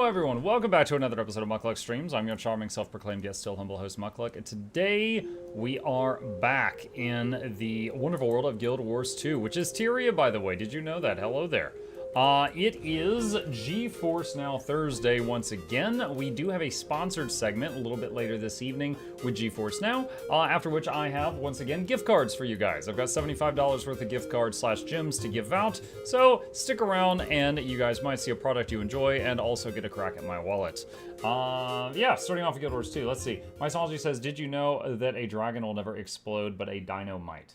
everyone, welcome back to another episode of Mukluk Streams. I'm your charming self-proclaimed yet still humble host Mukluk, and today we are back in the wonderful world of Guild Wars 2, which is Tyria, by the way. Did you know that? Hello there. It is GeForce Now Thursday once again. We do have a sponsored segment a little bit later this evening with GeForce Now, after which I have, once again, gift cards for you guys. I've got $75 worth of gift cards / gems to give out, so stick around and you guys might see a product you enjoy and also get a crack at my wallet. Yeah, starting off with Guild Wars 2, let's see. Mythology says, did you know that a dragon will never explode, but a dino might?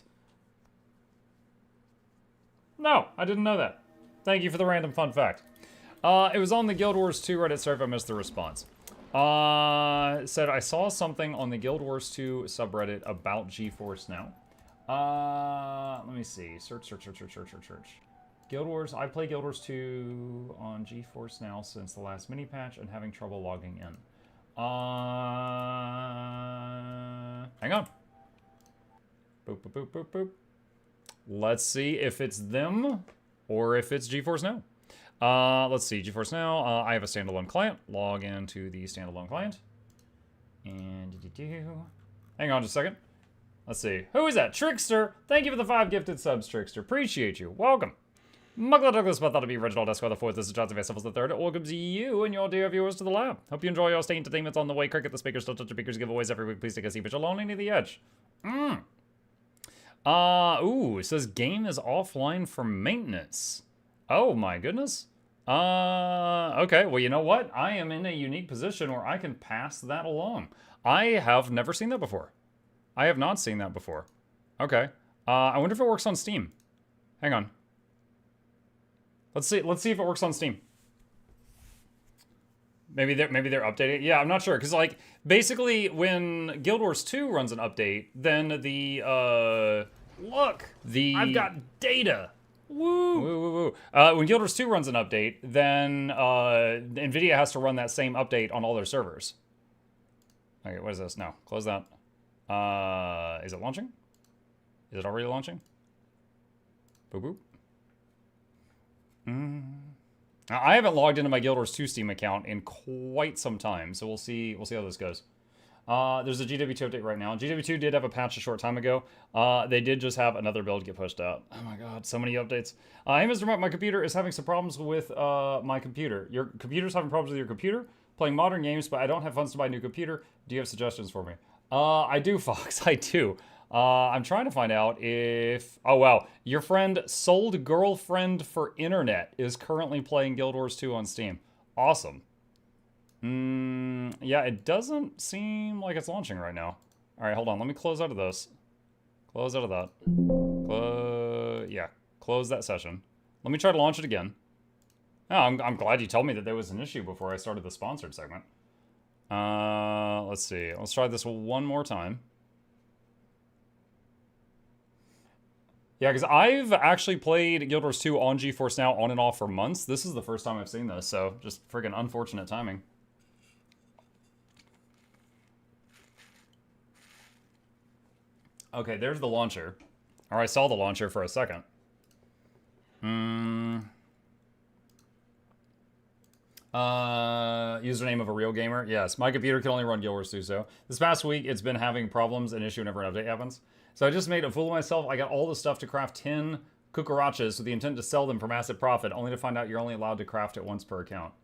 No, I didn't know that. Thank you for the random fun fact. It was on the Guild Wars 2 Reddit server. I missed the response. Said, I saw something on the Guild Wars 2 subreddit about GeForce Now. Let me see. Search. Guild Wars. I play Guild Wars 2 on GeForce Now since the last mini patch and having trouble logging in. Hang on. Boop. Let's see if it's them. Or if it's GeForce Now. Let's see, GeForce Now, I have a standalone client. Log into the standalone client. And hang on just a second. Let's see, who is that? Trickster! Thank you for the 5 gifted subs, Trickster. Appreciate you. Welcome. Mukluk Douglas, but that'll be Reginald Esquire the 4th. This is Jonathan Vessels the 3rd. Welcome to you and your dear viewers to the lab. Hope you enjoy your stay entertainments on the way. Cricket the speakers, still touch your speakers, giveaways every week. Please take a seat, but you're lonely near the edge. Ooh, it says game is offline for maintenance. Oh my goodness. Okay, well, you know what? I am in a unique position where I can pass that along. I have never seen that before. I have not seen that before. Okay. I wonder if it works on Steam. Hang on. Let's see if it works on Steam. Maybe they're updating. Yeah, I'm not sure, because like basically when Guild Wars 2 runs an update, then the I've got data. Woo. When Guild Wars 2 runs an update, then Nvidia has to run that same update on all their servers. Okay, what is this? No, close that. Is it launching? Is it already launching? Boop. Now, I haven't logged into my Guild Wars 2 Steam account in quite some time, so we'll see how this goes. There's a GW2 update right now. GW2 did have a patch a short time ago. They did just have another build get pushed out. Oh my god, so many updates. Hey, Mr. Mark, my computer is having some problems with my computer. Your computer's having problems with your computer? Playing modern games, but I don't have funds to buy a new computer. Do you have suggestions for me? I do, Fox, I do. I'm trying to find out if... Oh, wow. Your friend Sold Girlfriend for Internet is currently playing Guild Wars 2 on Steam. Awesome. Yeah, it doesn't seem like it's launching right now. All right, hold on. Let me close out of this. Close out of that. Yeah, close that session. Let me try to launch it again. Oh, I'm glad you told me that there was an issue before I started the sponsored segment. Let's see. Let's try this one more time. Yeah, because I've actually played Guild Wars 2 on GeForce Now on and off for months. This is the first time I've seen this, so just friggin' unfortunate timing. Okay, there's the launcher. Or I saw the launcher for a second. Username of a real gamer? Yes, my computer can only run Guild Wars 2, so. This past week, it's been having problems, an issue whenever an update happens. So I just made a fool of myself. I got all the stuff to craft 10 cucarachas with the intent to sell them for massive profit, only to find out you're only allowed to craft it once per account.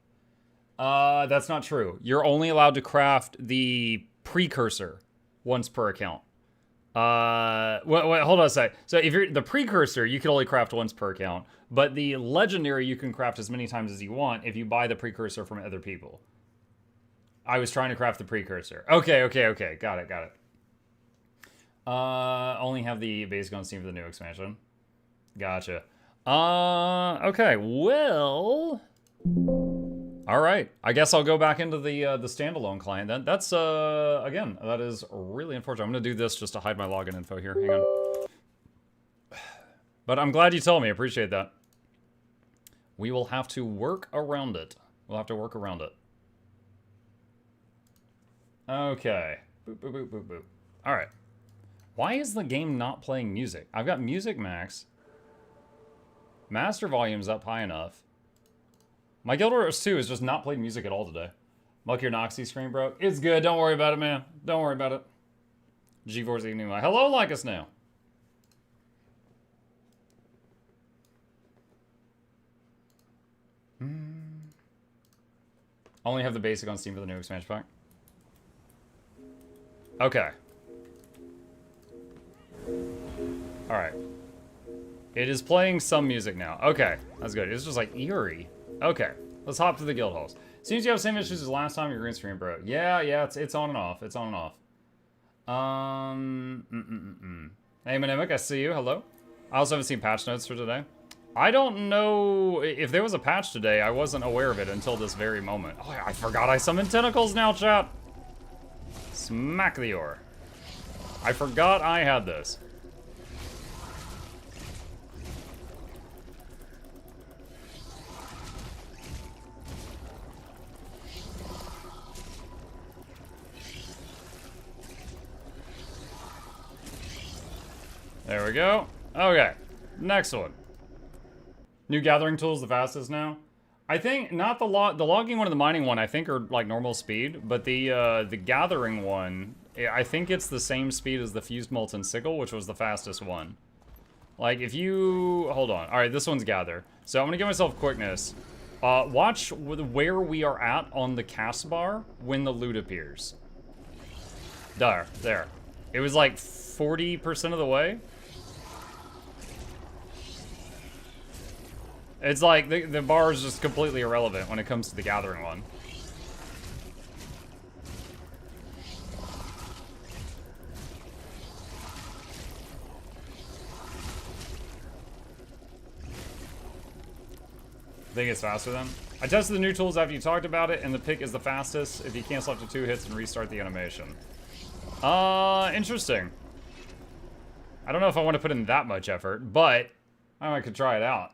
That's not true. You're only allowed to craft the precursor once per account. Wait, hold on a sec. So if you're the precursor, you can only craft once per account, but the legendary you can craft as many times as you want if you buy the precursor from other people. I was trying to craft the precursor. Okay. Got it. Only have the basic on Steam for the new expansion. Gotcha. Okay, well... Alright, I guess I'll go back into the standalone client then. That's, again, that is really unfortunate. I'm gonna do this just to hide my login info here. Hang on. But I'm glad you told me. I appreciate that. We will have to work around it. Okay. Boop. Alright. Why is the game not playing music? I've got music max. Master volume's up high enough. My Guild Wars 2 has just not played music at all today. Muck, your Noxxi screen broke. It's good. Don't worry about it, man. Don't worry about it. GeForce evening. Hello, like us now. Only have the basic on Steam for the new expansion pack. Okay. Alright. It is playing some music now. Okay, that's good. It's just like eerie. Okay, let's hop to the guild halls. Seems you have the same issues as last time your green screen broke. Yeah, it's on and off. It's on and off. Hey, Manemic, I see you. Hello. I also haven't seen patch notes for today. I don't know if there was a patch today. I wasn't aware of it until this very moment. Oh, I forgot I summoned tentacles now, chat. Smack the ore. I forgot I had this. There we go. Okay, next one. New gathering tools the fastest now. I think not the logging one and the mining one I think are like normal speed, but the gathering one, I think it's the same speed as the fused molten sickle, which was the fastest one. Like if you hold on. All right, this one's gather. So I'm gonna give myself quickness. Watch where we are at on the cast bar when the loot appears. There. It was like 40% of the way. It's like the bar is just completely irrelevant when it comes to the gathering one. I think it's faster then. I tested the new tools after you talked about it, and the pick is the fastest if you cancel after 2 hits and restart the animation. Interesting. I don't know if I want to put in that much effort, but I could try it out.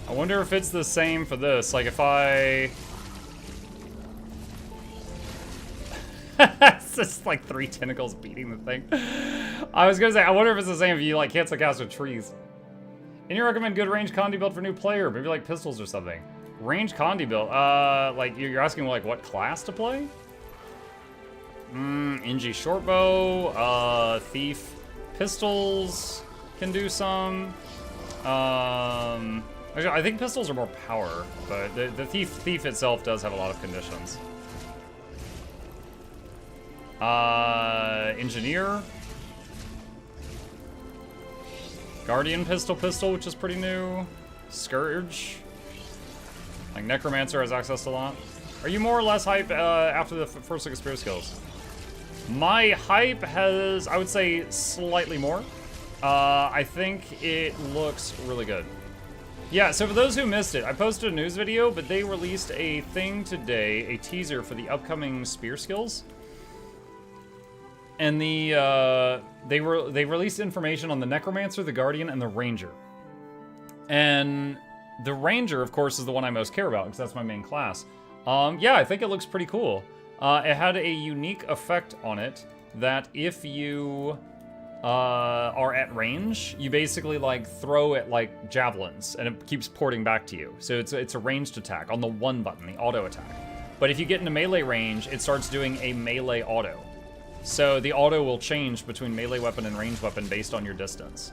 I wonder if it's the same for this. Like if I... It's just like 3 tentacles beating the thing. I was gonna say, I wonder if it's the same if you like cancel cast with trees. And you recommend good range condi build for new player, maybe like pistols or something. Range condi build, like you're asking like what class to play? NG shortbow, thief, pistols can do some. Actually, I think pistols are more power, but the thief itself does have a lot of conditions. Engineer. Guardian pistol, which is pretty new. Scourge. Like Necromancer has access to a lot. Are you more or less hype after the first look at spirit skills? My hype has, I would say, slightly more. I think it looks really good. Yeah, so for those who missed it, I posted a news video, but they released a thing today, a teaser for the upcoming spear skills. And they released information on the Necromancer, the Guardian, and the Ranger. And the Ranger, of course, is the one I most care about, because that's my main class. Yeah, I think it looks pretty cool. It had a unique effect on it that if you are at range, you basically like throw it like javelins and it keeps porting back to you. So it's a ranged attack on the 1 button, the auto attack. But if you get into melee range, it starts doing a melee auto. So the auto will change between melee weapon and ranged weapon based on your distance.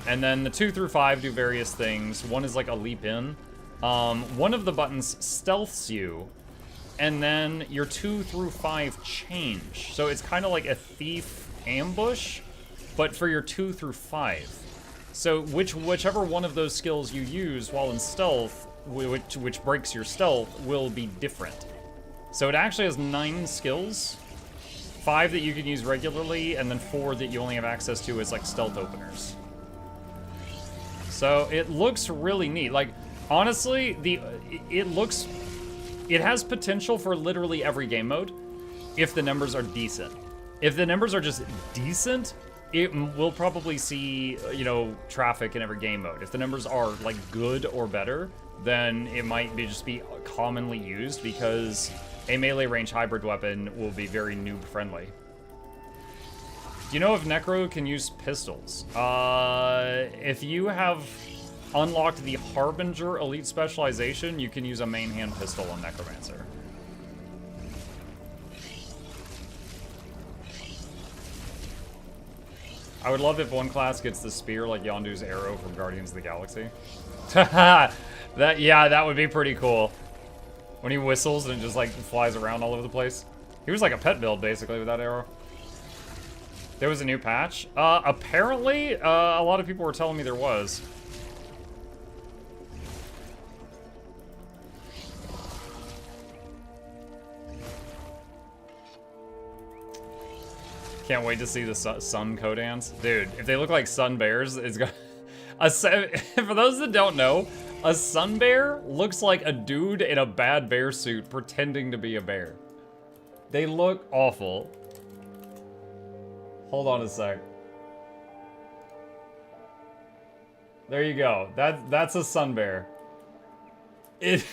And then the 2 through 5 do various things. One is like a leap in. One of the buttons stealths you, and then your 2 through 5 change. So it's kind of like a thief ambush, but for your 2 through 5. So whichever one of those skills you use while in stealth, which breaks your stealth, will be different. So it actually has 9 skills, 5 that you can use regularly, and then 4 that you only have access to as like stealth openers. So it looks really neat. Like honestly, it has potential for literally every game mode if the numbers are decent. If the numbers are just decent, we'll probably see, you know, traffic in every game mode. If the numbers are, like, good or better, then it might just be commonly used because a melee range hybrid weapon will be very noob friendly. Do you know if Necro can use pistols? If you have unlocked the Harbinger Elite Specialization, you can use a main hand pistol on Necromancer. I would love if one class gets the spear like Yondu's arrow from Guardians of the Galaxy. Yeah, that would be pretty cool. When he whistles and it just like flies around all over the place. He was like a pet build basically with that arrow. There was a new patch. Apparently, a lot of people were telling me there was. Can't wait to see the sun Kodans. Dude, if they look like sun bears, it's got... For those that don't know, a sun bear looks like a dude in a bad bear suit pretending to be a bear. They look awful. Hold on a sec. There you go. That's a sun bear. It...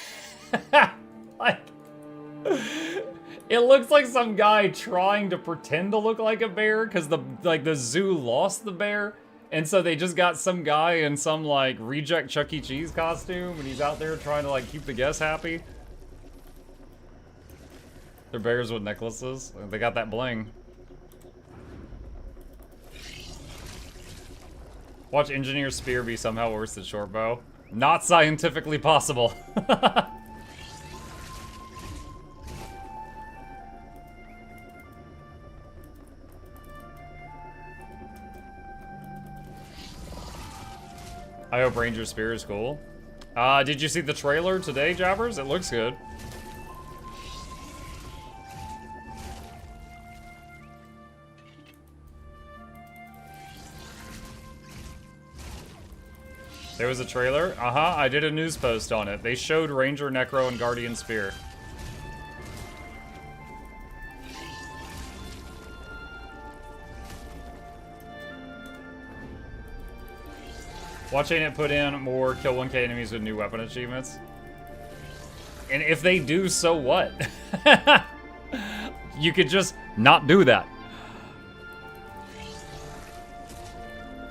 like... It looks like some guy trying to pretend to look like a bear because the zoo lost the bear, and so they just got some guy in some like reject Chuck E. Cheese costume, and he's out there trying to like keep the guests happy. They're bears with necklaces. They got that bling. Watch Engineer Spear be somehow worse than Short Bow. Not scientifically possible. I hope Ranger Spear is cool. Did you see the trailer today, Jabbers? It looks good. There was a trailer? I did a news post on it. They showed Ranger, Necro, and Guardian Spear. Watching it put in more kill 1k enemies with new weapon achievements. And if they do, so what? You could just not do that.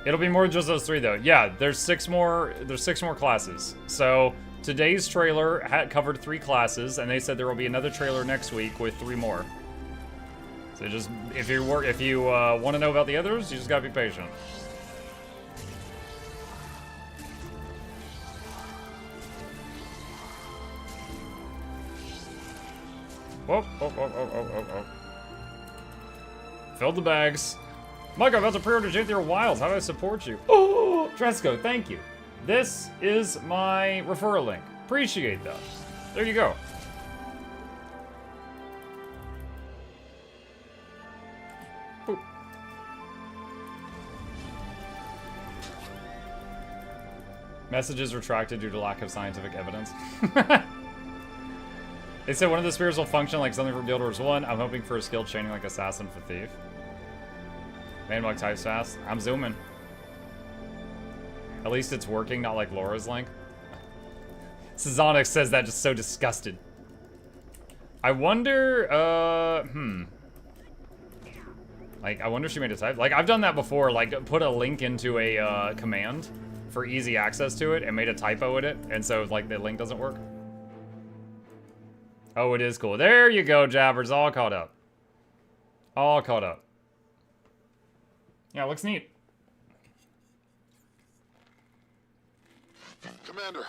It'll be more than just those 3 though. Yeah, there's 6 more classes. So today's trailer covered 3 classes, and they said there will be another trailer next week with 3 more. So just if you want to know about the others, you just gotta be patient. Whoop, whoop, whoop, whoop, whoop, whoop, whoop. Filled the bags. Mike, I'm about to pre-order J-Tier Wilds. How do I support you? Oh, Tresco, thank you. This is my referral link. Appreciate that. There you go. Boop. Messages retracted due to lack of scientific evidence. They said one of the spears will function like something from Guild Wars 1. I'm hoping for a skill chaining like Assassin for Thief. Manblock types fast. I'm zooming. At least it's working, not like Laura's link. Sazonic says that just so disgusted. I wonder, like, I wonder if she made a type. Like, I've done that before, like, put a link into a command for easy access to it and made a typo in it, and so, like, the link doesn't work. Oh, it is cool. There you go, Jabbers. All caught up. All caught up. Yeah, it looks neat. Commander,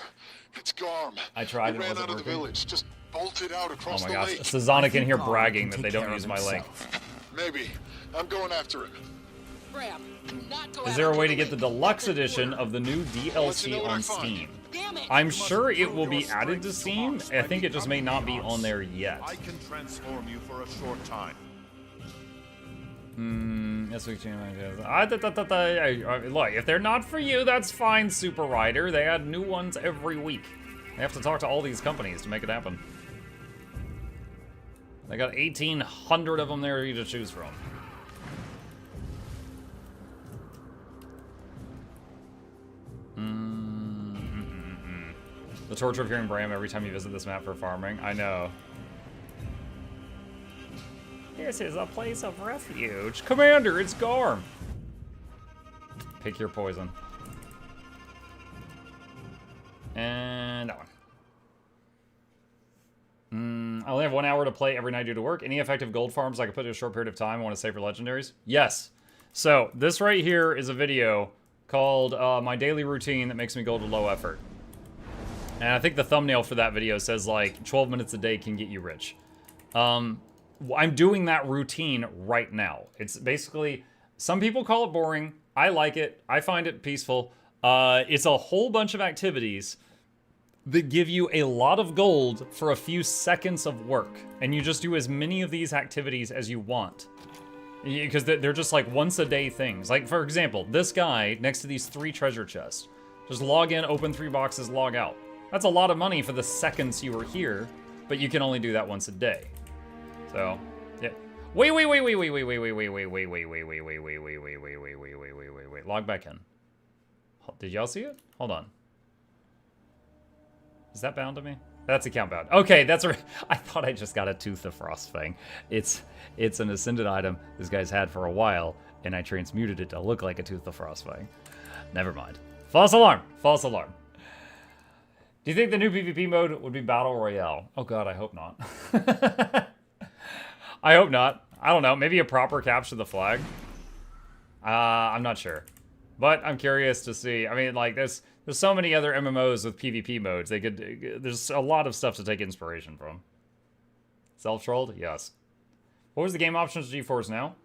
it's Garm. I tried and it ran wasn't out of the working. village. Just bolted out across Oh my the gosh. lake. Sazonic in here bragging that they don't use my link. Maybe. I'm going after him. Is there a way to get the deluxe edition of the new DLC on Steam? I'm sure it will be added to Steam. I think it just may not be on there yet. I can transform you for a short time. Yes, we can. Look, if they're not for you, that's fine, Super Rider. They add new ones every week. They have to talk to all these companies to make it happen. They got 1,800 of them there for you to choose from. The torture of hearing Bram every time you visit this map for farming. I know. This is a place of refuge. Commander, it's Garm. Pick your poison. And that one. I only have 1 hour to play every night due to work. Any effective gold farms I can put in a short period of time I want to save for legendaries? Yes. So, this right here is a video called my daily routine that makes me gold with low effort. And I think the thumbnail for that video says, like, 12 minutes a day can get you rich. I'm doing that routine right now. It's basically, some people call it boring. I like it. I find it peaceful. It's a whole bunch of activities that give you a lot of gold for a few seconds of work. And you just do as many of these activities as you want. Because they're just like once a day things. Like, for example, this guy next to these 3 treasure chests. Just log in, open 3 boxes, log out. That's a lot of money for the seconds you were here, but you can only do that once a day. So, yeah. Wait. Log back in. Did y'all see it? Hold on. Is that bound to me? That's account bound. Okay, that's a... I thought I just got a Tooth of Frostfang. It's an ascended item this guy's had for a while, and I transmuted it to look like a Tooth of Frostfang. Never mind. False alarm! False alarm. Do you think the new PvP mode would be Battle Royale? Oh god, I hope not. I hope not. I don't know. Maybe a proper capture the flag? I'm not sure. But I'm curious to see. I mean, like, there's so many other MMOs with PvP modes. There's a lot of stuff to take inspiration from. Self-trolled? Yes. What was the game options of GeForce now?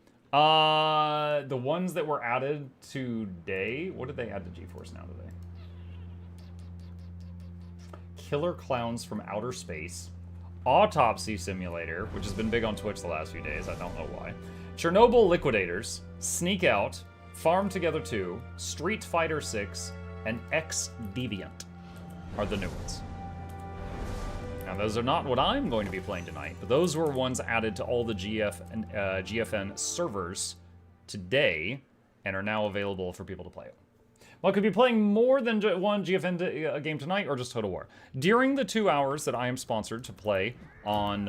The ones that were added today. What did they add to GeForce now today? Killer Clowns from Outer Space. Autopsy Simulator, which has been big on Twitch the last few days. I don't know why. Chernobyl Liquidators. Sneak Out. Farm Together 2. Street Fighter 6. And X Deviant are the new ones. Now, those are not what I'm going to be playing tonight, but those were ones added to all the GFN servers today and are now available for people to play. Well, I could be playing more than one GFN game tonight or just Total War. During the 2 hours that I am sponsored to play on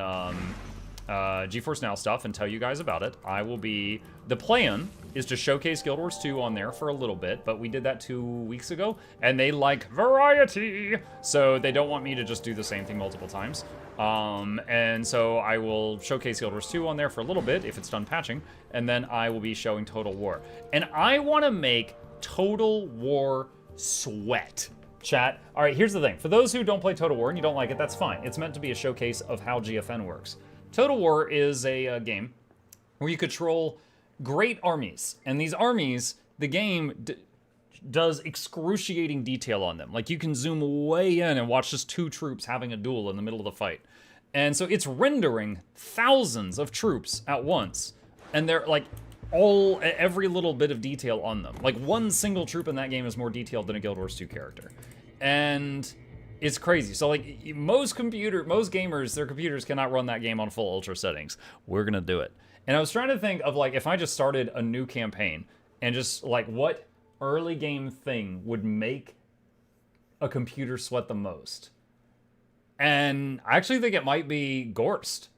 GeForce Now stuff and tell you guys about it, I will be... The plan is to showcase Guild Wars 2 on there for a little bit, but we did that 2 weeks ago, and they like variety, so they don't want me to just do the same thing multiple times. And so I will showcase Guild Wars 2 on there for a little bit, if it's done patching, and then I will be showing Total War. And I want to make Total War sweat. Chat. All right, here's the thing. For those who don't play Total War and you don't like it, that's fine. It's meant to be a showcase of how GFN works. Total War is a game where you control great armies. And these armies, the game does excruciating detail on them. Like, you can zoom way in and watch just 2 troops having a duel in the middle of the fight. And so it's rendering thousands of troops at once. And they're like... every little bit of detail on them. Like, one single troop in that game is more detailed than a Guild Wars 2 character. And it's crazy. So, like, most gamers, their computers cannot run that game on full ultra settings. We're gonna do it. And I was trying to think of, like, if I just started a new campaign and just, like, what early game thing would make a computer sweat the most. And I actually think it might be Gorst.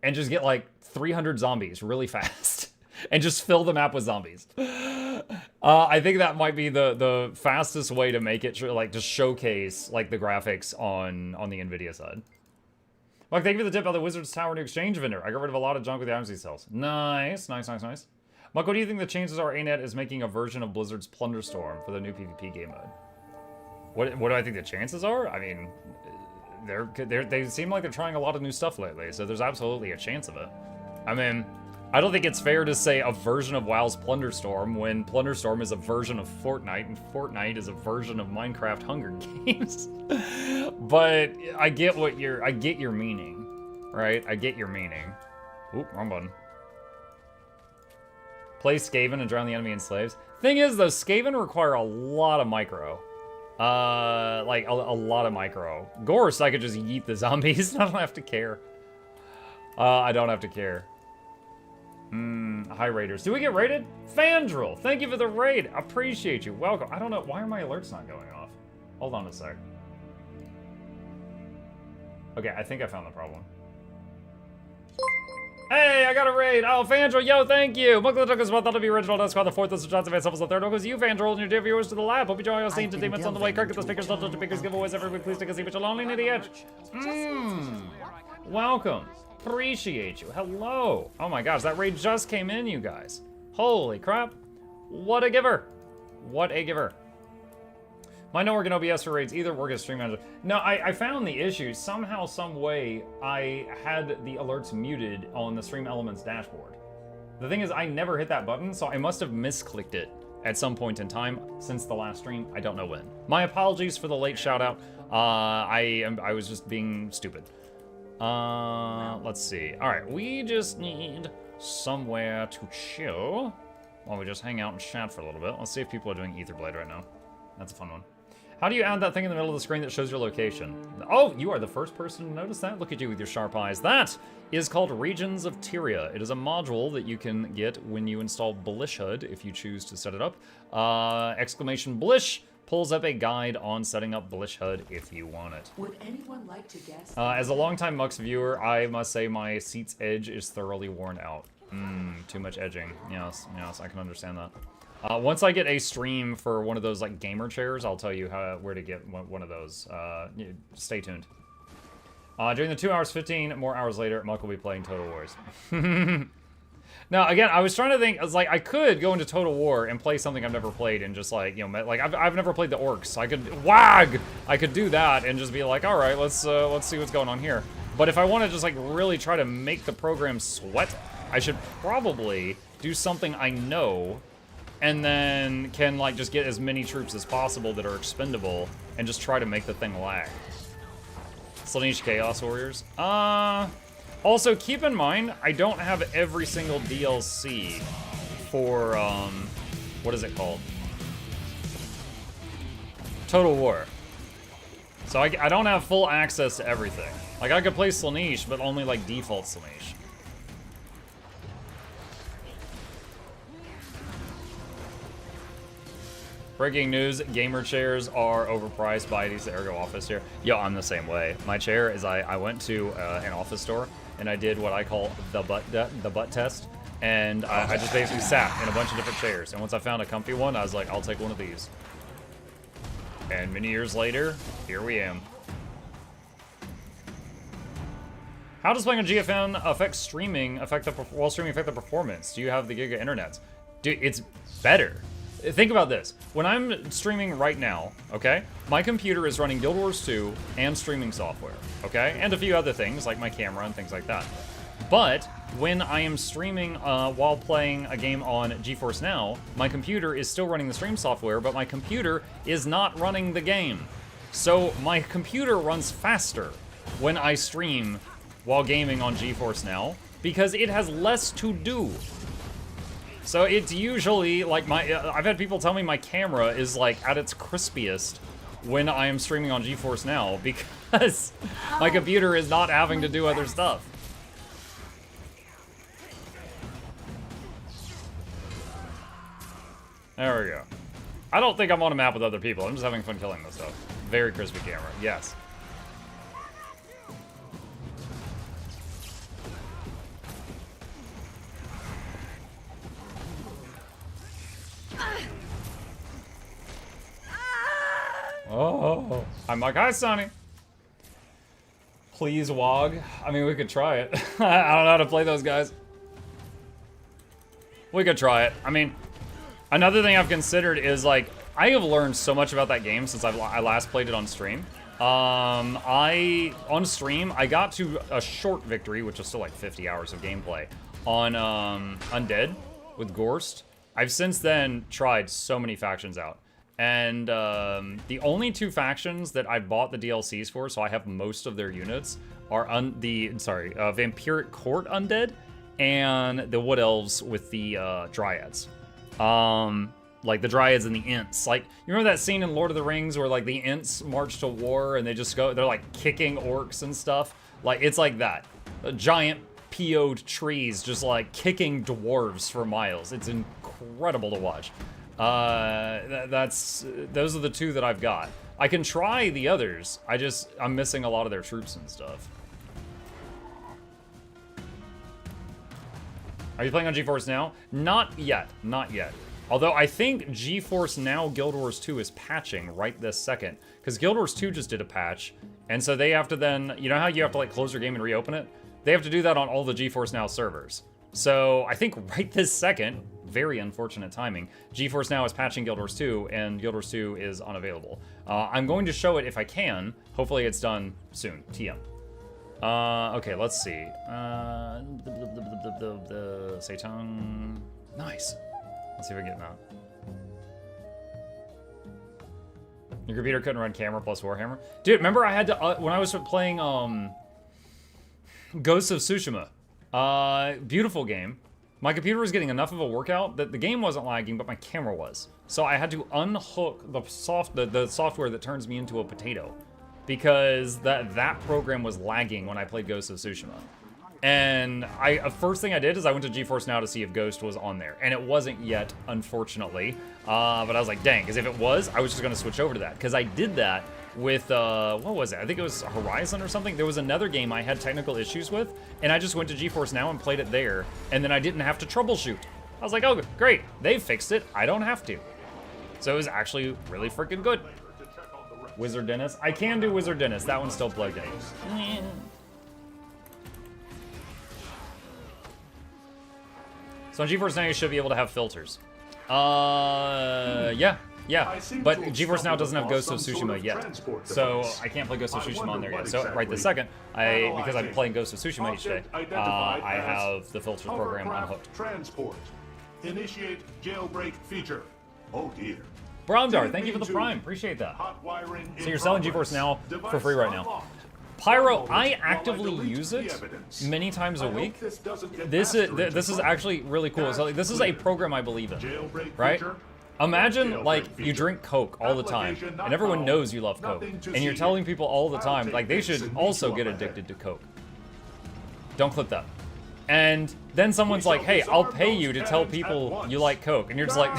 And just get, like, 300 zombies really fast. And just fill the map with zombies. I think that might be the fastest way to make it, like, just showcase, like, the graphics on the NVIDIA side. Mike, thank you for the tip about the Wizard's Tower new exchange vendor. I got rid of a lot of junk with the items he sells. Nice, nice, nice, nice. Mike, what do you think the chances are ANET is making a version of Blizzard's Plunderstorm for the new PvP game mode? What do I think the chances are? I mean, they seem like they're trying a lot of new stuff lately, so there's absolutely a chance of it. I mean... I don't think it's fair to say a version of WoW's Plunderstorm when Plunderstorm is a version of Fortnite and Fortnite is a version of Minecraft Hunger Games. But I get your meaning, right? I get your meaning. Oop, wrong button. Play Skaven and drown the enemy in slaves. Thing is, though, Skaven require a lot of micro. Like a lot of micro. Gorse, I could just yeet the zombies. I don't have to care. I don't have to care. Hi, Raiders. Do we get raided? Fandrel, thank you for the raid. Appreciate you. Welcome. I don't know. Why are my alerts not going off? Hold on a sec. Okay, I think I found the problem. Hey, I got a raid! Oh, Fandral, yo, thank you! Mukluk took us about that'll be original Death Squad, the fourth, this is Johnson Vance, the third. It was you, Fandral, and your dear viewers to the lab. Hope you enjoy your scenes and demons on the way. Kirk, get the speakers, don't touch the speakers, giveaways every week. Please take a seat, but you're lonely near the edge. Welcome. Appreciate you. Hello. Oh my gosh, that raid just came in, you guys. Holy crap. What a giver. What a giver. Might not work in OBS for raids either, work as stream manager. No, I found the issue. Somehow, some way, I had the alerts muted on the Stream Elements dashboard. The thing is, I never hit that button, so I must have misclicked it at some point in time since the last stream. I don't know when. My apologies for the late shout out. I was just being stupid. Let's see. All right, we just need somewhere to chill while we just hang out and chat for a little bit. Let's see if people are doing Etherblade right now. That's a fun one. How do you add that thing in the middle of the screen that shows your location? Oh, you are the first person to notice that? Look at you with your sharp eyes. That is called Regions of Tyria. It is a module that you can get when you install Blishhood, if you choose to set it up. Exclamation Blish pulls up a guide on setting up Blishhood if you want it. Would anyone like to guess? As a longtime Mux viewer, I must say my seat's edge is thoroughly worn out. Too much edging. Yes, I can understand that. Once I get a stream for one of those like gamer chairs, I'll tell you where to get one of those. Stay tuned. During the 2 hours, 15 more hours later, Muck will be playing Total Wars. Now, again, I was trying to think, I was like, I could go into Total War and play something I've never played and just like, you know, like I've never played the Orcs. I could, WAG! I could do that and just be like, all right, let's see what's going on here. But if I want to just like really try to make the program sweat, I should probably do something I know and then can like just get as many troops as possible that are expendable and just try to make the thing lag. Slaanesh Chaos Warriors. Also keep in mind, I don't have every single DLC for, what is it called? Total War. So I don't have full access to everything. Like I could play Slaanesh, but only like default Slaanesh. Breaking news, gamer chairs are overpriced by these Ergo office here. Yo, I'm the same way. My chair is, I went to an office store and I did what I call the butt test. And I just basically sat in a bunch of different chairs. And once I found a comfy one, I was like, I'll take one of these. And many years later, here we am. How does playing on GFN affect streaming, while streaming affect the performance? Do you have the Giga internets? Dude, it's better. Think about this. When I'm streaming right now, okay, my computer is running Guild Wars 2 and streaming software, okay, and a few other things like my camera and things like that. But when I am streaming while playing a game on GeForce Now, my computer is still running the stream software, but my computer is not running the game. So my computer runs faster when I stream while gaming on GeForce Now because it has less to do. So it's usually like I've had people tell me my camera is like at its crispiest when I am streaming on GeForce Now because my computer is not having to do other stuff. There we go. I don't think I'm on a map with other people. I'm just having fun killing this stuff. Very crispy camera, yes. Oh, I'm like, hi, Sonny. Please, WOG. I mean, we could try it. I don't know how to play those guys. We could try it. I mean, another thing I've considered is, like, I have learned so much about that game since I last played it on stream. On stream, I got to a short victory, which was still like 50 hours of gameplay, on Undead with Gorst. I've since then tried so many factions out. And the only two factions that I bought the DLCs for, so I have most of their units, are Vampiric Court Undead and the Wood Elves with the Dryads. Like the Dryads and the Ints. Like, you remember that scene in Lord of the Rings where like the Ints march to war and they just go, they're like kicking orcs and stuff? Like, it's like that. Giant PO'd trees just like kicking dwarves for miles. It's incredible to watch. Those are the two that I've got. I can try the others. I'm missing a lot of their troops and stuff. Are you playing on GeForce Now? Not yet. Not yet. Although I think GeForce Now Guild Wars 2 is patching right this second. Because Guild Wars 2 just did a patch. And so they have to then... You know how you have to like close your game and reopen it? They have to do that on all the GeForce Now servers. So I think right this second, very unfortunate timing, GeForce Now is patching Guild Wars 2 and Guild Wars 2 is unavailable. I'm going to show it if I can. Hopefully it's done soon. TM. Okay, let's see. Satan. Nice. Let's see if we can get that. Your computer couldn't run camera plus Warhammer? Dude, remember I had to, when I was playing, Ghosts of Tsushima. Beautiful game. My computer was getting enough of a workout that the game wasn't lagging, but my camera was. So I had to unhook the software that turns me into a potato. Because that program was lagging when I played Ghost of Tsushima. And first thing I did is I went to GeForce Now to see if Ghost was on there. And it wasn't yet, unfortunately. But I was like, dang, because if it was, I was just going to switch over to that. Because I did that with, what was it? I think it was Horizon or something. There was another game I had technical issues with. And I just went to GeForce Now and played it there. And then I didn't have to troubleshoot. I was like, oh, great. They fixed it. I don't have to. So it was actually really freaking good. Wizard Dennis. I can do Wizard Dennis. That one's still plugged in. So on GeForce Now, you should be able to have filters. Yeah. But GeForce Now doesn't have Ghost of Tsushima yet. So I can't play Ghost of Tsushima on there yet. So right this second, because I'm playing Ghost of Tsushima each day, I have the filters program unhooked. Transport. Initiate jailbreak feature. Oh dear. Bromdar, thank you for the Prime. Appreciate that. So you're selling GeForce Now for free right now. Pyro, I actively use it many times a week. This is actually really cool. So like, this is a program I believe in, right? Imagine like you drink Coke all the time, and everyone knows you love Coke, and you're telling people all the time like they should also get addicted to Coke. Don't clip that. And then someone's like, hey, I'll pay you to tell people you like Coke, and you're just like,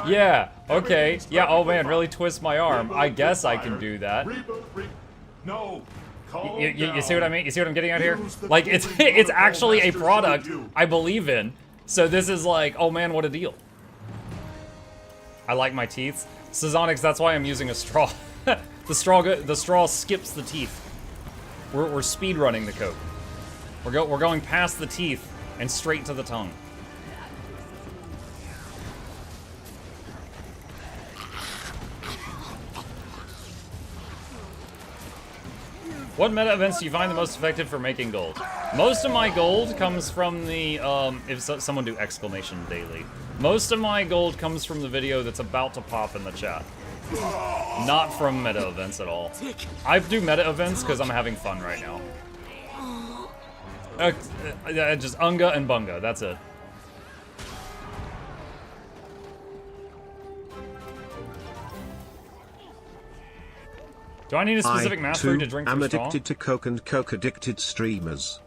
yeah, okay, yeah, oh man, really twist my arm. I guess I can do that. No. You see what I mean? You see what I'm getting at here? Like, it's actually a product I believe in. So this is like, oh man, what a deal. I like my teeth. Sazonix, that's why I'm using a straw. The straw skips the teeth. We're speed running the Coke. We're going past the teeth and straight to the tongue. What meta events do you find the most effective for making gold? Most of my gold comes from the, someone do exclamation daily. Most of my gold comes from the video that's about to pop in the chat. Not from meta events at all. I do meta events because I'm having fun right now. Just Unga and Bunga, that's it. Do I need a specific mastery to drink I'm through straw? addicted to Coke and Coke addicted streamers.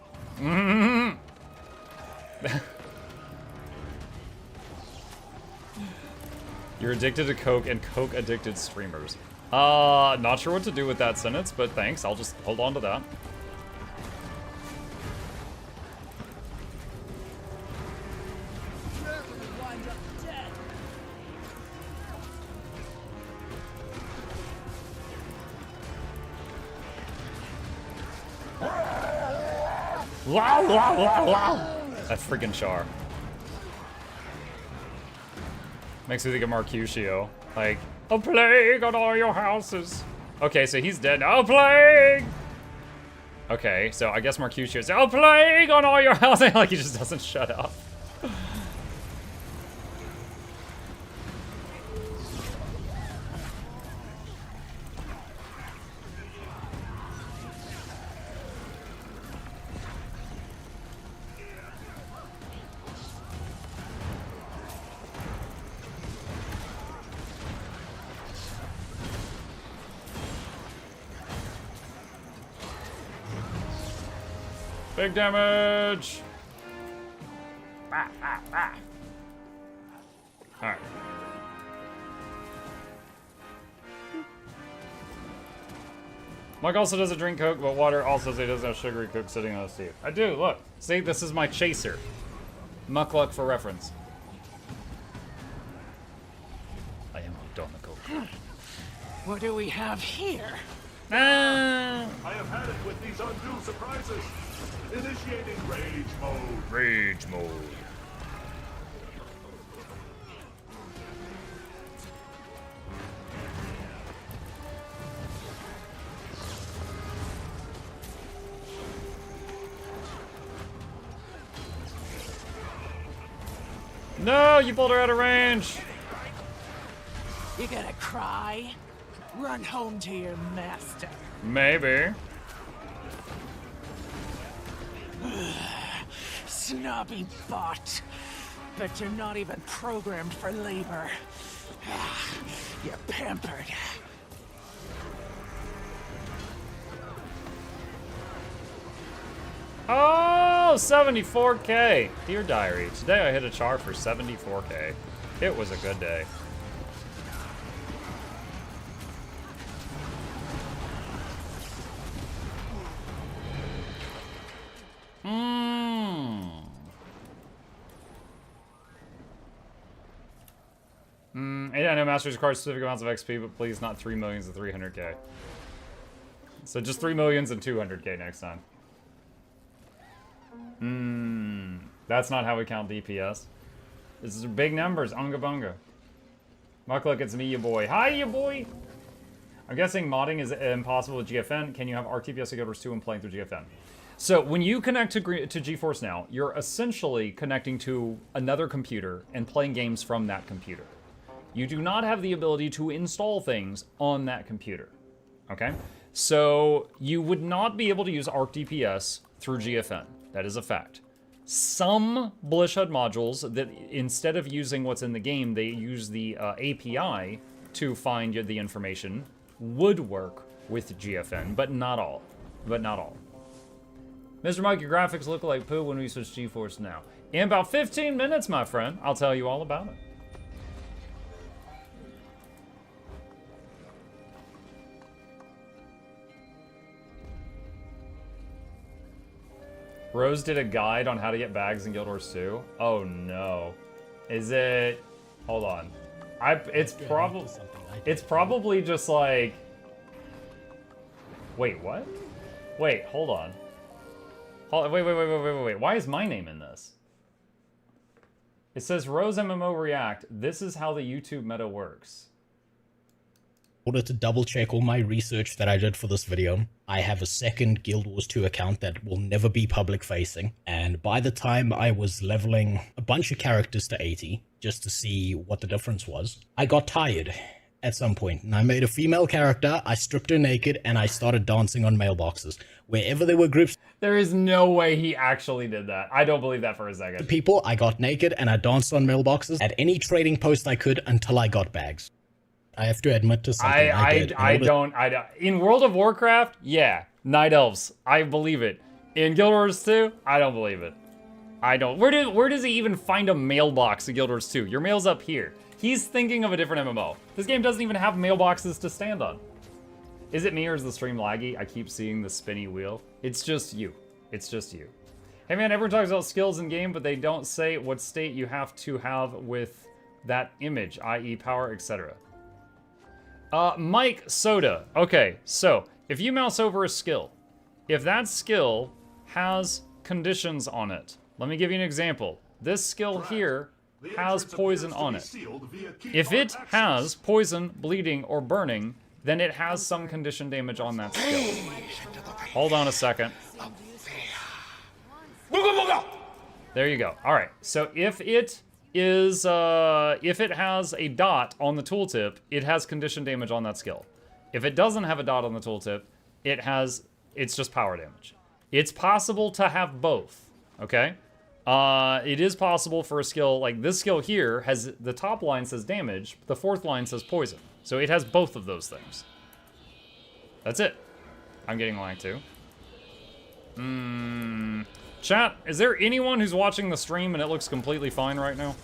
You're addicted to Coke and Coke addicted streamers. Not sure what to do with that sentence, but thanks. I'll just hold on to that. Wow, wow, wow, wow. That freaking Char. Makes me think of Mercutio. Like, a plague on all your houses. Okay, so he's dead now. A plague! Okay, so I guess Mercutio's a plague on all your houses. Like, he just doesn't shut up. Big damage! Alright. Mike also doesn't drink Coke, but water also says he doesn't have sugary Coke sitting on his teeth. I do, look. See, this is my chaser. Mukluk for reference. I am Donna Coke. What do we have here? Ah! I have had it with these undue surprises. Initiating rage mode. Rage mode. No, you pulled her out of range. You gonna cry? Run home to your master. Maybe. Snobby bot. Bet you're not even programmed for labor. You're pampered. Oh, 74K. Dear Diary, today I hit a char for 74K. It was a good day. Yeah, I know Masters requires specific amounts of XP, but please not 3 millions and 300K. So just 3 millions and 200K next time. That's not how we count DPS. This is big numbers, unga bunga. Mukluk, it's me, ya boy. Hi, ya boy! I'm guessing modding is impossible with GFN. Can you have RTPS to Guild Wars 2 and playing through GFN? So when you connect to GeForce now, you're essentially connecting to another computer and playing games from that computer. You do not have the ability to install things on that computer, okay? So you would not be able to use ArcDPS through GFN. That is a fact. Some Blishud modules that instead of using what's in the game, they use the API to find the information would work with GFN, but not all. But not all. Mr. Mike, your graphics look like poo when we switch GeForce now. In about 15 minutes, my friend, I'll tell you all about it. Rose did a guide on how to get bags in Guild Wars 2. Oh no. Is it... Hold on. It's probably just like... Wait, what? Wait, hold on. Wait. Why is my name in this? It says Rose MMO React. This is how the YouTube meta works. In order to double check all my research that I did for this video, I have a second Guild Wars 2 account that will never be public facing. And by the time I was leveling a bunch of characters to 80, just to see what the difference was, I got tired at some point. And I made a female character, I stripped her naked, and I started dancing on mailboxes. Wherever there were groups There is no way he actually did that. I don't believe that for a second. of people, I got naked and I danced on mailboxes at any trading post I could until I got bags. I have to admit to something I don't. In World of Warcraft, yeah, Night Elves, I believe it. In Guild Wars 2, I don't believe it. I don't. Where does he even find a mailbox in Guild Wars 2? Your mail's up here. He's thinking of a different MMO. This game doesn't even have mailboxes to stand on. Is it me or is the stream laggy? I keep seeing the spinny wheel. It's just you. It's just you. Hey man, everyone talks about skills in game, but they don't say what state you have to have with that image, i.e. power, etc. Mike Soda. Okay, so if you mouse over a skill, if that skill has conditions on it, let me give you an example. This skill here has poison on it. If it has poison, bleeding, or burning, then it has some condition damage on that skill. Hold on a second. There you go. All right, so if it has a dot on the tooltip, it has condition damage on that skill. If it doesn't have a dot on the tooltip, it's just power damage. It's possible to have both, okay? It is possible for a skill, like this skill here, has the top line says damage, the fourth line says poison. So it has both of those things. That's it. I'm getting lagged too. Chat, is there anyone who's watching the stream and it looks completely fine right now?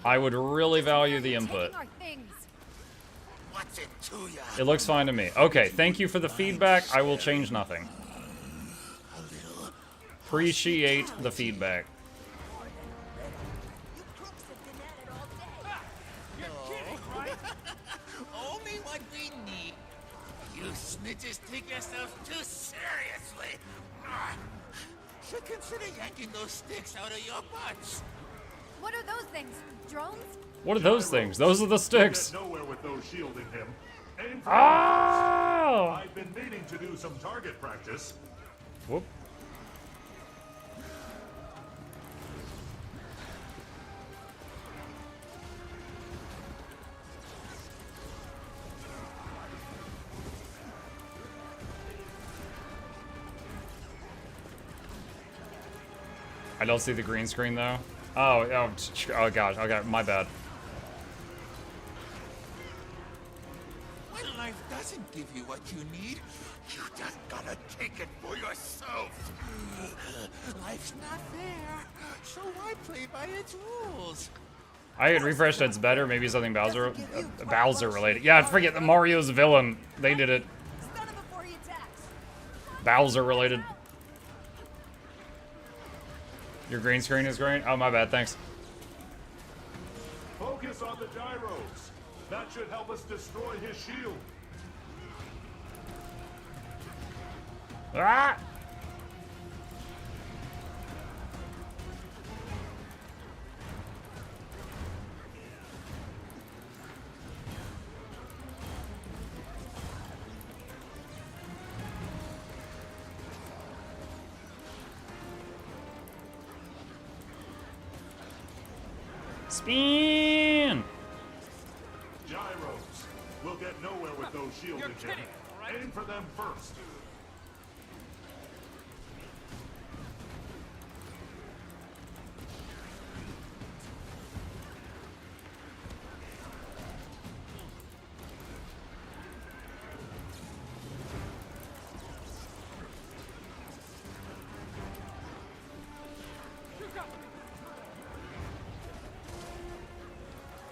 I would really value the input. What's it to ya? It looks fine to me. Okay, thank you for the feedback. I will change nothing. Appreciate the feedback. Only what we need. You snitches take yourselves too seriously. Should consider yanking those sticks out of your butts. What are those things? Drones? What are those things? Those are the sticks. Get nowhere with those shielding him. Aim for Oh! I've been meaning to do some target practice. Whoop. I don't see the green screen though. Oh gosh, okay, my bad. When life doesn't give you what you need, you just gotta take it for yourself. Life's not fair, so why play by its rules? I had refreshed, it's better, maybe something Bowser related. Yeah, forget the Mario's villain. They did it. Stun him before he attacks. Bowser related. Your green screen is green? Oh, my bad, thanks. Focus on the gyros. That should help us destroy his shield. Ah! Spin! Gyros. We'll get nowhere with those shielding him. Aim for them first.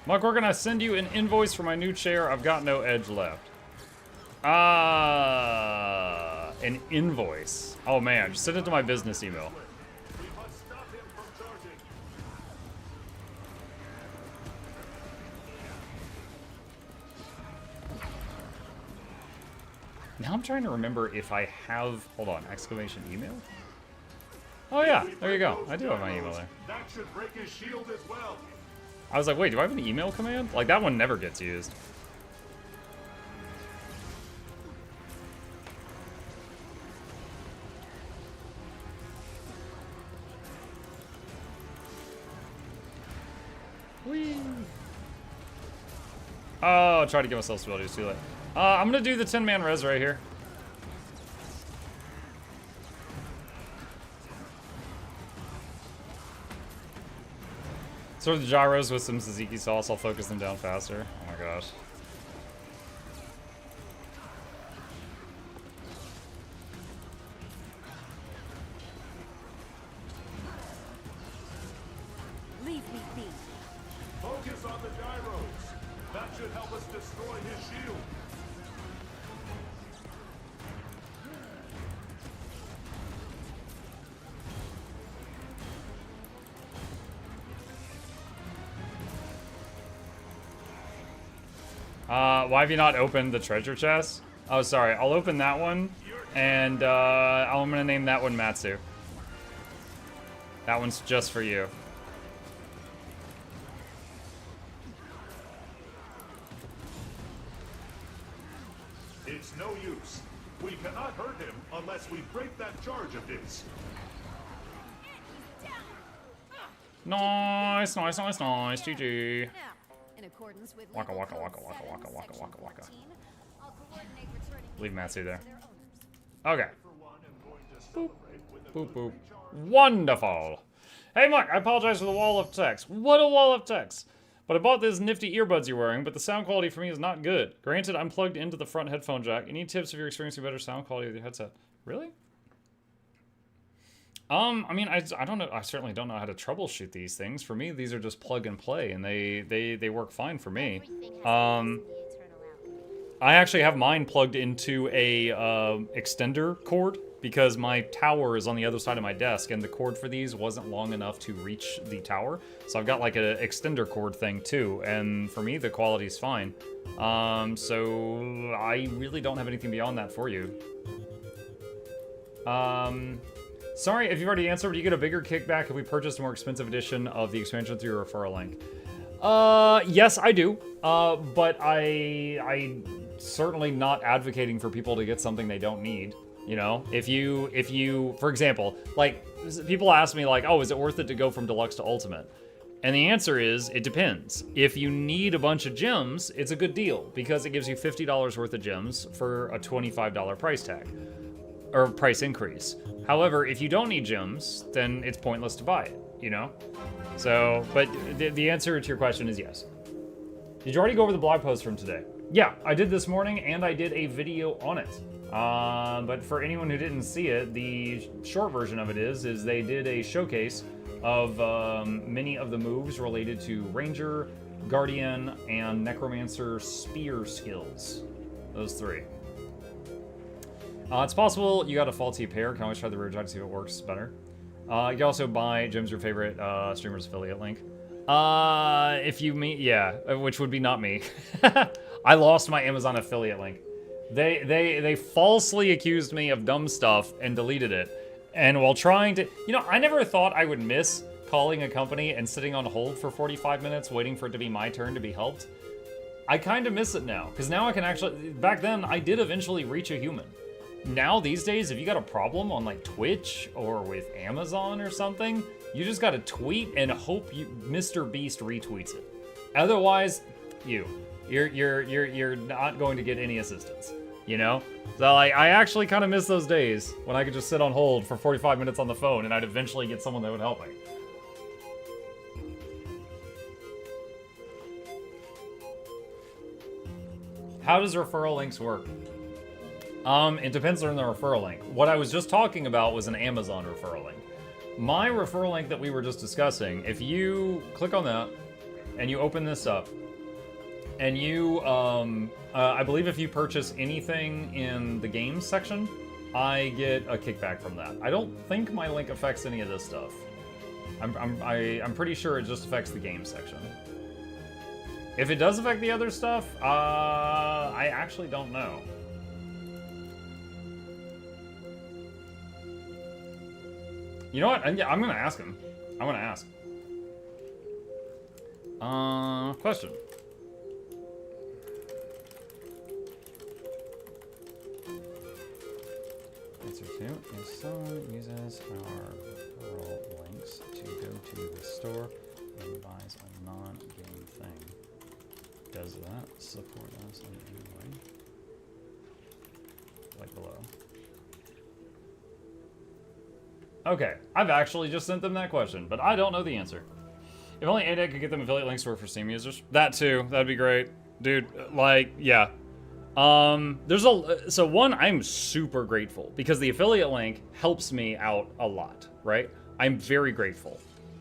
Mark, we're gonna send you an invoice for my new chair. I've got no edge left. An invoice. Oh man, just send it to my business email. We must stop him from charging. Now I'm trying to remember if I have, hold on, exclamation email? Oh yeah, there you go. I do have my email there. That should break his shield as well. I was like, wait, do I have an email command? Like, that one never gets used. Whee! Oh, try to give myself stability, it's too late. I'm gonna do the 10-man res right here. Sort of the gyros with some tzatziki sauce, I'll focus them down faster. Oh my gosh. Leave me be. Focus on the gyros. That should help us destroy his shield. Why have you not opened the treasure chest? Oh, sorry. I'll open that one, and I'm gonna name that one Matsu. That one's just for you. It's no use. We cannot hurt him unless we break that charge of his. Nice, nice, nice, nice. GG. Now, in accordance with Waka, legal waka, code waka, waka, 7, waka, waka, section waka, waka. 14, I'll coordinate returning Leave Matsu there. to their owners. Okay. Boop, boop. Wonderful. Hey, Mark, I apologize for the wall of text. What a wall of text. But I bought those nifty earbuds you're wearing, but the sound quality for me is not good. Granted, I'm plugged into the front headphone jack. Any tips if you're experiencing better sound quality with your headset? Really? I mean, I don't know. I certainly don't know how to troubleshoot these things. For me, these are just plug and play, and they work fine for me. I actually have mine plugged into a extender cord because my tower is on the other side of my desk, and the cord for these wasn't long enough to reach the tower. So I've got like an extender cord thing too, and for me, the quality's fine. So I really don't have anything beyond that for you. Sorry if you've already answered, but you get a bigger kickback if we purchase a more expensive edition of the expansion through your referral link. Yes, I do. But I certainly not advocating for people to get something they don't need. You know, if you, for example, like people ask me like, oh, is it worth it to go from deluxe to ultimate? And the answer is, it depends. If you need a bunch of gems, it's a good deal because it gives you $50 worth of gems for a $25 price tag. Or price increase. However, if you don't need gems, then it's pointless to buy it, you know? So, but the answer to your question is yes. Did you already go over the blog post from today? Yeah, I did this morning, and I did a video on it. But for anyone who didn't see it, the short version of it is they did a showcase of many of the moves related to Ranger, Guardian, and Necromancer spear skills. Those three. It's possible you got a faulty pair. Can always try the rear jog to see if it works better. You can also buy Jim's your favorite streamer's affiliate link. If you mean, yeah, which would be not me. I lost my Amazon affiliate link. They falsely accused me of dumb stuff and deleted it. And while trying to, you know, I never thought I would miss calling a company and sitting on hold for 45 minutes waiting for it to be my turn to be helped. I kind of miss it now, because now I can actually, back then I did eventually reach a human. Now, these days, if you got a problem on like Twitch or with Amazon or something, you just gotta tweet and hope Mr. Beast retweets it. Otherwise, you're not going to get any assistance, you know? So like, I actually kind of miss those days when I could just sit on hold for 45 minutes on the phone and I'd eventually get someone that would help me. How does referral links work? It depends on the referral link. What I was just talking about was an Amazon referral link. My referral link that we were just discussing, if you click on that and you open this up, and you, I believe if you purchase anything in the games section, I get a kickback from that. I don't think my link affects any of this stuff. I'm pretty sure it just affects the games section. If it does affect the other stuff, I actually don't know. You know what? I'm gonna ask him. I'm gonna ask. Question. Answer 2. If someone uses our referral links to go to the store and buys a non-game thing, does that support us in any way? Like below. Okay, I've actually just sent them that question, but I don't know the answer. If only ADEC could get them affiliate links to work for Steam users. That too, that'd be great. Dude, like, yeah. So one, I'm super grateful because the affiliate link helps me out a lot, right? I'm very grateful.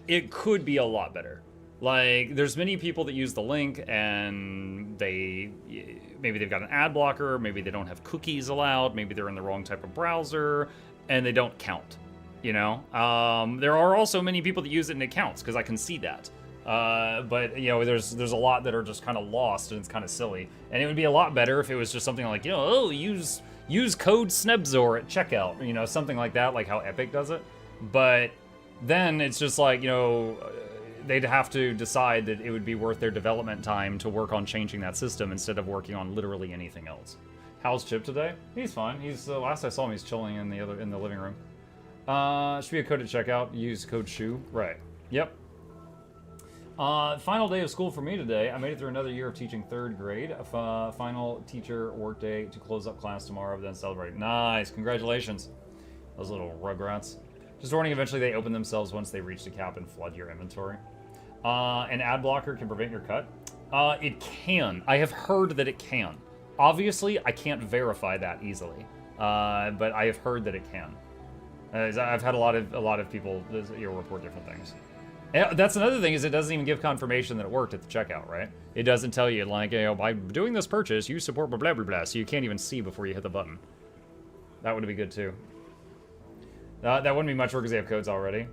It could be a lot better. Like, there's many people that use the link and maybe they've got an ad blocker, maybe they don't have cookies allowed, maybe they're in the wrong type of browser, and they don't count. You know, there are also many people that use it and it counts because I can see that. But you know, there's a lot that are just kind of lost and it's kind of silly. And it would be a lot better if it was just something like, you know, oh, use code Snebzor at checkout, you know, something like that, like how Epic does it. But then it's just like, you know, they'd have to decide that it would be worth their development time to work on changing that system instead of working on literally anything else. How's Chip today? He's fine. He's last I saw him, he's chilling in the living room. Should be a code at checkout. Use code SHOE. Right. Yep. Final day of school for me today. I made it through another year of teaching 3rd grade. Final teacher workday to close up class tomorrow, then celebrate. Nice. Congratulations. Those little rugrats. Just warning, eventually they open themselves once they reach the cap and flood your inventory. An ad blocker can prevent your cut. It can. I have heard that it can. Obviously, I can't verify that easily. But I have heard that it can. I've had a lot of people report different things. And that's another thing, is it doesn't even give confirmation that it worked at the checkout, right? It doesn't tell you, like, you know, by doing this purchase, you support blah, blah, blah, blah, so you can't even see before you hit the button. That would be good, too. That wouldn't be much work because they have codes already.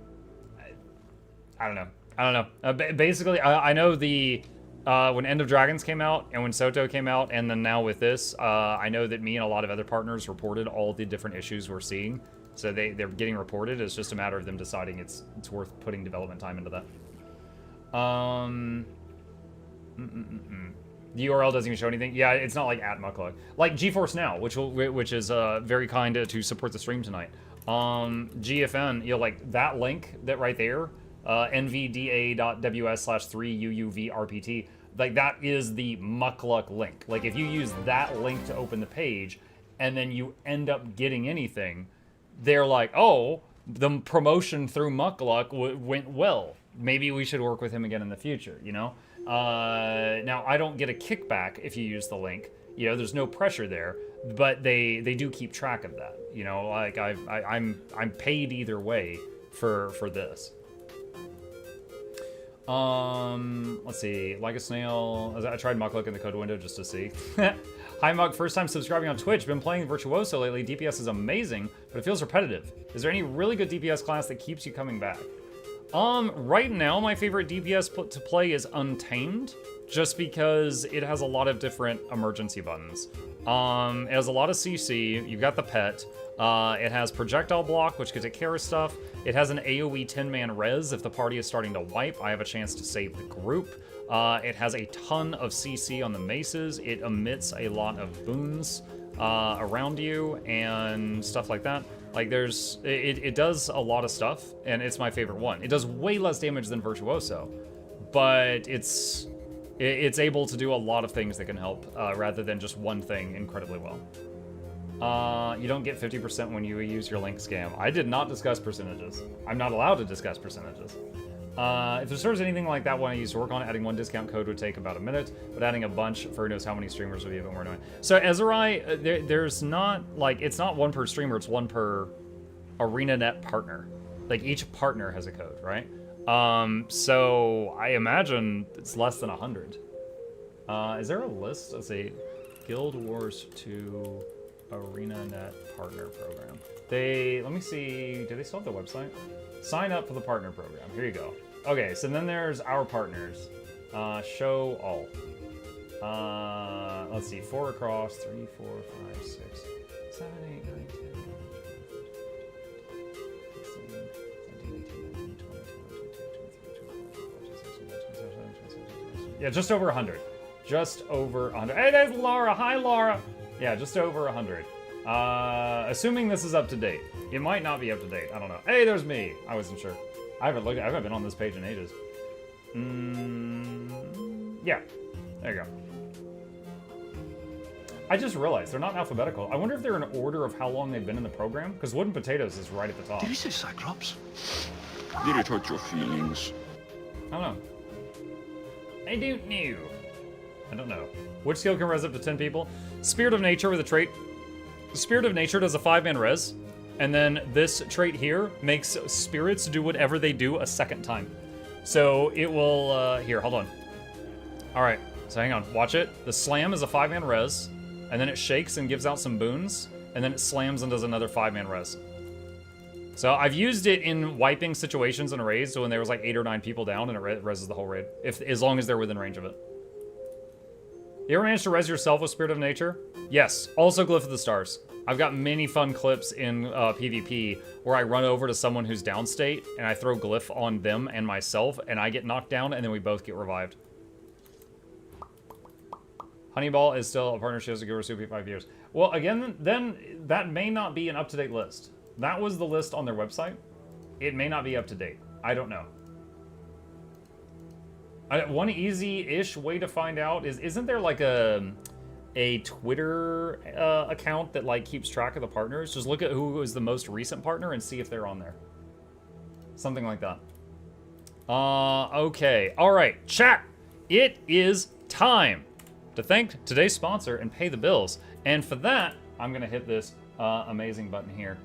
I don't know. Basically, I know the... when End of Dragons came out, and when Soto came out, and then now with this, I know that me and a lot of other partners reported all the different issues we're seeing. So they're getting reported. It's just a matter of them deciding it's worth putting development time into that. The URL doesn't even show anything. Yeah, it's not like @Mukluk. Like GeForce Now, which is very kind to support the stream tonight. GFN, you know, like that link that right there, nvda.ws/3uuvrpt, like that is the Mukluk link. Like if you use that link to open the page, and then you end up getting anything, they're like, oh, the promotion through Mukluk went well. Maybe we should work with him again in the future, you know? Now, I don't get a kickback if you use the link. You know, there's no pressure there, but they do keep track of that. You know, like I'm paid either way for this. Let's see. Like a snail. I tried Mukluk in the code window just to see. Hi Mug, first time subscribing on Twitch. Been playing Virtuoso lately. DPS is amazing, but it feels repetitive. Is there any really good DPS class that keeps you coming back? Right now my favorite DPS to play is Untamed, just because it has a lot of different emergency buttons. It has a lot of CC. You've got the pet. It has projectile block, which can take care of stuff. It has an AoE 10-man res. If the party is starting to wipe, I have a chance to save the group. It has a ton of CC on the maces. It emits a lot of boons around you and stuff like that. Like it does a lot of stuff, and it's my favorite one. It does way less damage than Virtuoso, but it's able to do a lot of things that can help rather than just one thing incredibly well. You don't get 50% when you use your link scam. I did not discuss percentages. I'm not allowed to discuss percentages. If there serves anything like that one I used to work on, adding one discount code would take about a minute, but adding a bunch for who knows how many streamers would be a bit more annoying. So Ezerai, there's not, like, it's not one per streamer, it's one per ArenaNet partner. Like, each partner has a code, right? So I imagine it's less than 100. Is there a list? Let's see. Guild Wars 2 ArenaNet partner program. Let me see, do they still have the website? Sign up for the partner program. Here you go. Okay, so then there's our partners. Show all. Let's see, 4 across, 3, 4, 5, 6, 7, 8, 9, 10. Yeah, just over 100. Just over 100. Hey, there's Laura. Hi, Laura. Yeah, just over 100. Assuming this is up to date. It might not be up to date. I don't know. Hey, there's me. I wasn't sure. I haven't been on this page in ages. Yeah. There you go. I just realized they're not alphabetical. I wonder if they're in order of how long they've been in the program, because Wooden Potatoes is right at the top. Did he say Cyclops? Did it hurt your feelings? I don't know. I don't know. Which skill can res up to 10 people? Spirit of Nature with a trait. Spirit of Nature does a 5-man res, and then this trait here makes spirits do whatever they do a second time. So it will, here, hold on. All right, so hang on, watch it. The slam is a 5-man res, and then it shakes and gives out some boons, and then it slams and does another 5-man res. So I've used it in wiping situations in a raid, so when there was like 8 or 9 people down, and it reses the whole raid, as long as they're within range of it. You ever managed to res yourself with Spirit of Nature? Yes. Also Glyph of the Stars. I've got many fun clips in PvP where I run over to someone who's downstate, and I throw Glyph on them and myself, and I get knocked down, and then we both get revived. Honeyball is still a partnership with GeForce 5 years. Well, again, then that may not be an up-to-date list. That was the list on their website. It may not be up to date. I don't know. One easy-ish way to find out is, isn't there like a Twitter account that like keeps track of the partners? Just look at who is the most recent partner and see if they're on there. Something like that. Okay. All right, chat. It is time to thank today's sponsor and pay the bills. And for that, I'm gonna hit this amazing button here.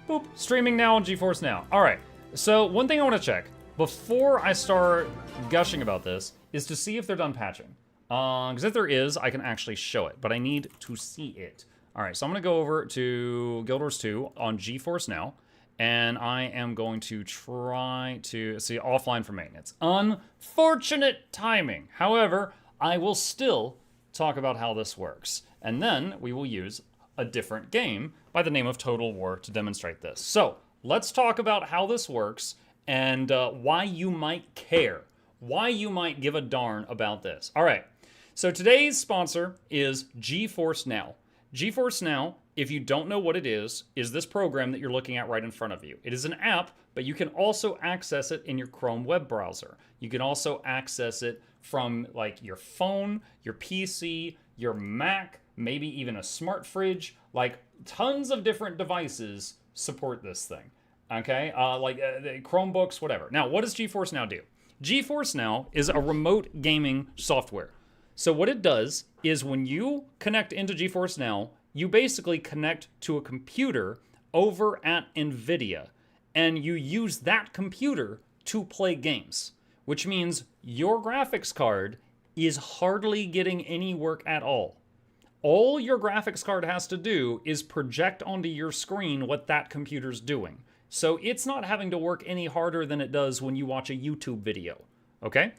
Boop. Streaming now on GeForce Now. All right. So one thing I want to check before I start gushing about this is to see if they're done patching. Because if there is, I can actually show it, but I need to see it. All right, so I'm going to go over to Guild Wars 2 on GeForce Now, and I am going to try to see offline for maintenance. Unfortunate timing. However, I will still talk about how this works, and then we will use a different game by the name of Total War to demonstrate this. So let's talk about how this works and why you might care, why you might give a darn about this. All right. So today's sponsor is GeForce Now. GeForce Now, if you don't know what it is this program that you're looking at right in front of you. It is an app, but you can also access it in your Chrome web browser. You can also access it from like your phone, your PC, your Mac, maybe even a smart fridge. Like tons of different devices support this thing. Okay, Chromebooks, whatever. Now, what does GeForce Now do? GeForce Now is a remote gaming software. So what it does is when you connect into GeForce Now, you basically connect to a computer over at NVIDIA, and you use that computer to play games, which means your graphics card is hardly getting any work at all. All your graphics card has to do is project onto your screen what that computer's doing. So it's not having to work any harder than it does when you watch a YouTube video, okay?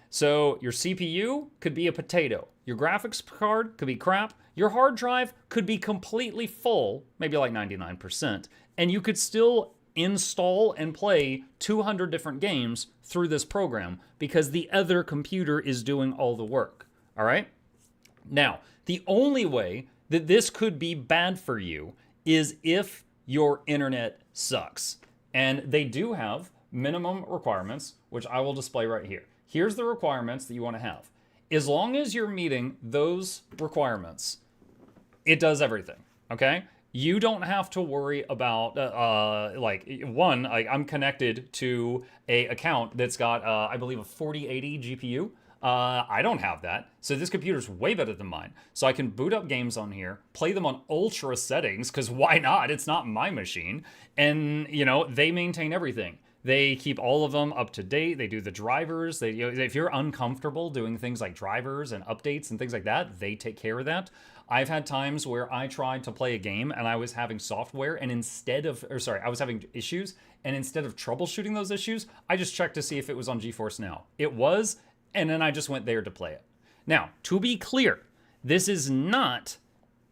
So your CPU could be a potato. Your graphics card could be crap. Your hard drive could be completely full, maybe like 99%, and you could still install and play 200 different games through this program because the other computer is doing all the work, all right? Now, the only way that this could be bad for you is if your internet sucks. And they do have minimum requirements, which I will display right here. Here's the requirements that you want to have. As long as you're meeting those requirements, it does everything, okay? You don't have to worry about, I'm connected to a account that's got, I believe, a 4080 GPU. I don't have that, so this computer's way better than mine. So I can boot up games on here, play them on ultra settings, because why not? It's not my machine. And, you know, they maintain everything. They keep all of them up to date. They do the drivers. If you're uncomfortable doing things like drivers and updates and things like that, they take care of that. I've had times where I tried to play a game and I was having software and I was having issues, and instead of troubleshooting those issues, I just checked to see if it was on GeForce Now. It was, and then I just went there to play it. Now, to be clear, this is not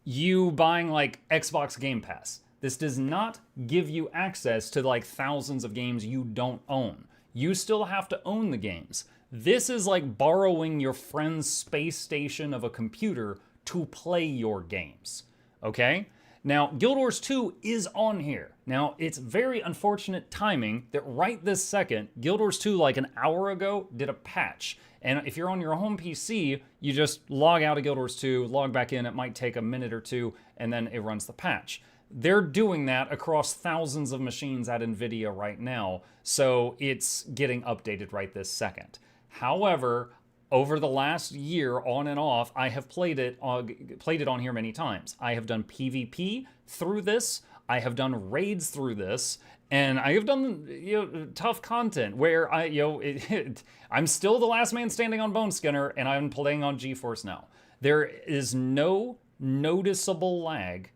you buying like Xbox Game Pass. This does not give you access to like thousands of games you don't own. You still have to own the games. This is like borrowing your friend's space station of a computer to play your games, okay? Now, Guild Wars 2 is on here. Now, it's very unfortunate timing that right this second, Guild Wars 2 like an hour ago did a patch. And if you're on your home PC, you just log out of Guild Wars 2, log back in, it might take a minute or two, and then it runs the patch. They're doing that across thousands of machines at NVIDIA right now, so it's getting updated right this second. However, over the last year, on and off, I have played it on here many times. I have done PvP through this, I have done raids through this, and I have done tough content where I'm still the last man standing on Bone Skinner, and I'm playing on GeForce Now. There is no noticeable lag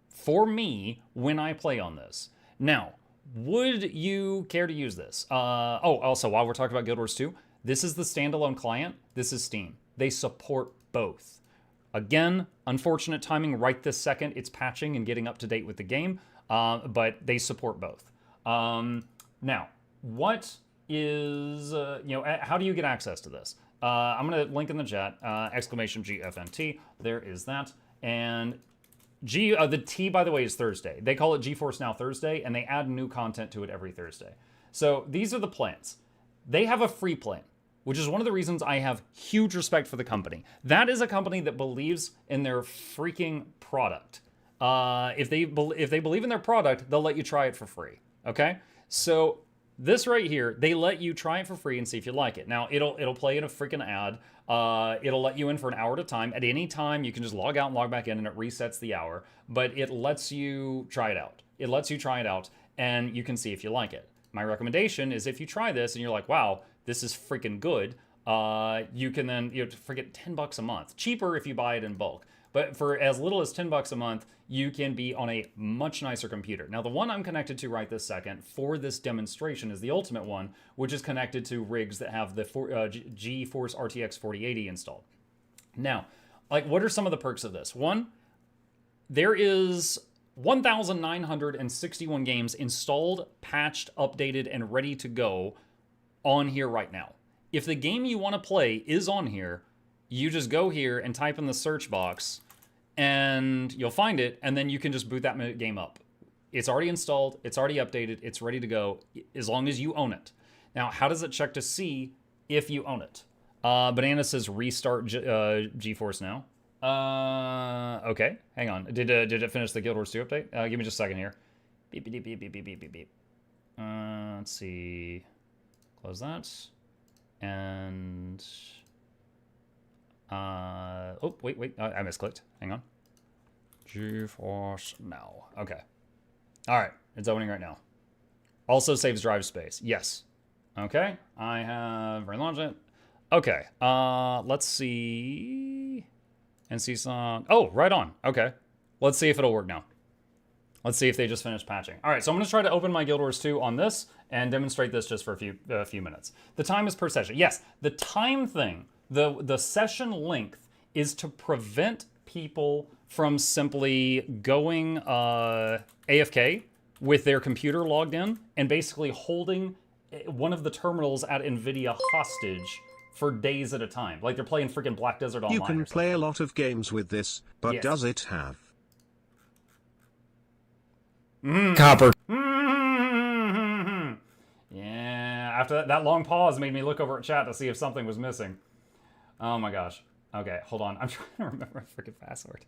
for me when I play on this. Now, would you care to use this? Also, while we're talking about Guild Wars 2, this is the standalone client, this is Steam. They support both. Again, unfortunate timing right this second. It's patching and getting up to date with the game, but they support both. Now, what is, how do you get access to this? I'm gonna link in the chat, exclamation GFNT, there is that. And the T, by the way, is Thursday. They call it GeForce Now Thursday, and they add new content to it every Thursday. So these are the plans. They have a free plan, which is one of the reasons I have huge respect for the company. That is a company that believes in their freaking product. If they believe in their product, they'll let you try it for free, okay? So This right here, they let you try it for free and see if you like it. Now, it'll play in a freaking ad. It'll let you in for an hour at a time. At any time, you can just log out and log back in, and it resets the hour. But it lets you try it out. It lets you try it out, and you can see if you like it. My recommendation is if you try this and you're like, wow, this is freaking good, you can then, forget $10 a month. Cheaper if you buy it in bulk. But for as little as $10 a month, you can be on a much nicer computer. Now, the one I'm connected to right this second for this demonstration is the ultimate one, which is connected to rigs that have the GeForce RTX 4080 installed. Now, like, what are some of the perks of this? One, there is 1,961 games installed, patched, updated, and ready to go on here right now. If the game you want to play is on here, you just go here and type in the search box and you'll find it, and then you can just boot that game up. It's already installed, it's already updated, it's ready to go, as long as you own it. Now, how does it check to see if you own it? Banana says restart GeForce now. Okay, hang on. Did it finish the Guild Wars 2 update? Give me just a second here. Beep, beep, beep, beep, beep, beep, beep, beep. Let's see. Close that. And... oh, wait, I misclicked. Hang on. GeForce now. Okay. All right, it's opening right now. Also saves drive space. Yes. Okay, I have relaunched it. Okay, let's see. NC song. Oh, right on. Okay. Let's see if it'll work now. Let's see if they just finished patching. All right, so I'm going to try to open my Guild Wars 2 on this and demonstrate this just for a few minutes. The time is per session. Yes, the time thing, the session length is to prevent people from simply going AFK with their computer logged in and basically holding one of the terminals at NVIDIA hostage for days at a time. Like they're playing freaking Black Desert Online. You can play a lot of games with this, but yes. Does it have copper? Yeah, after that long pause made me look over at chat to see if something was missing. Oh my gosh. Okay, hold on. I'm trying to remember my freaking password.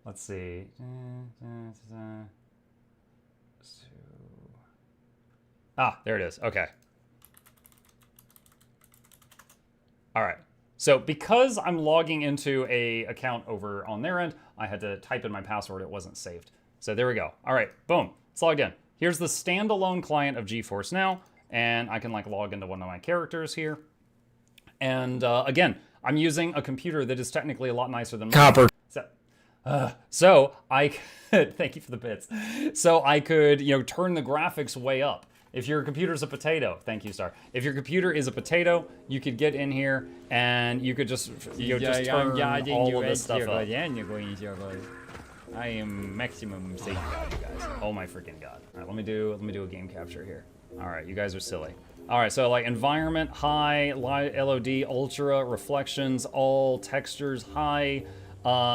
Let's see. Ah, there it is. Okay. All right. So because I'm logging into a account over on their end, I had to type in my password. It wasn't saved. So there we go. All right, boom. It's logged in. Here's the standalone client of GeForce Now, and I can like log into one of my characters here. And again, I'm using a computer that is technically a lot nicer than mine. Copper. So I could, thank you for the bits. So I could, turn the graphics way up. If your computer's a potato, thank you, Star. If your computer is a potato, you could get in here and you could just, just turn all of this stuff up. I am maximum safe, you guys. Oh my freaking god! All right, let me do a game capture here. All right, you guys are silly. All right, so like environment high, LOD ultra, reflections all, textures high,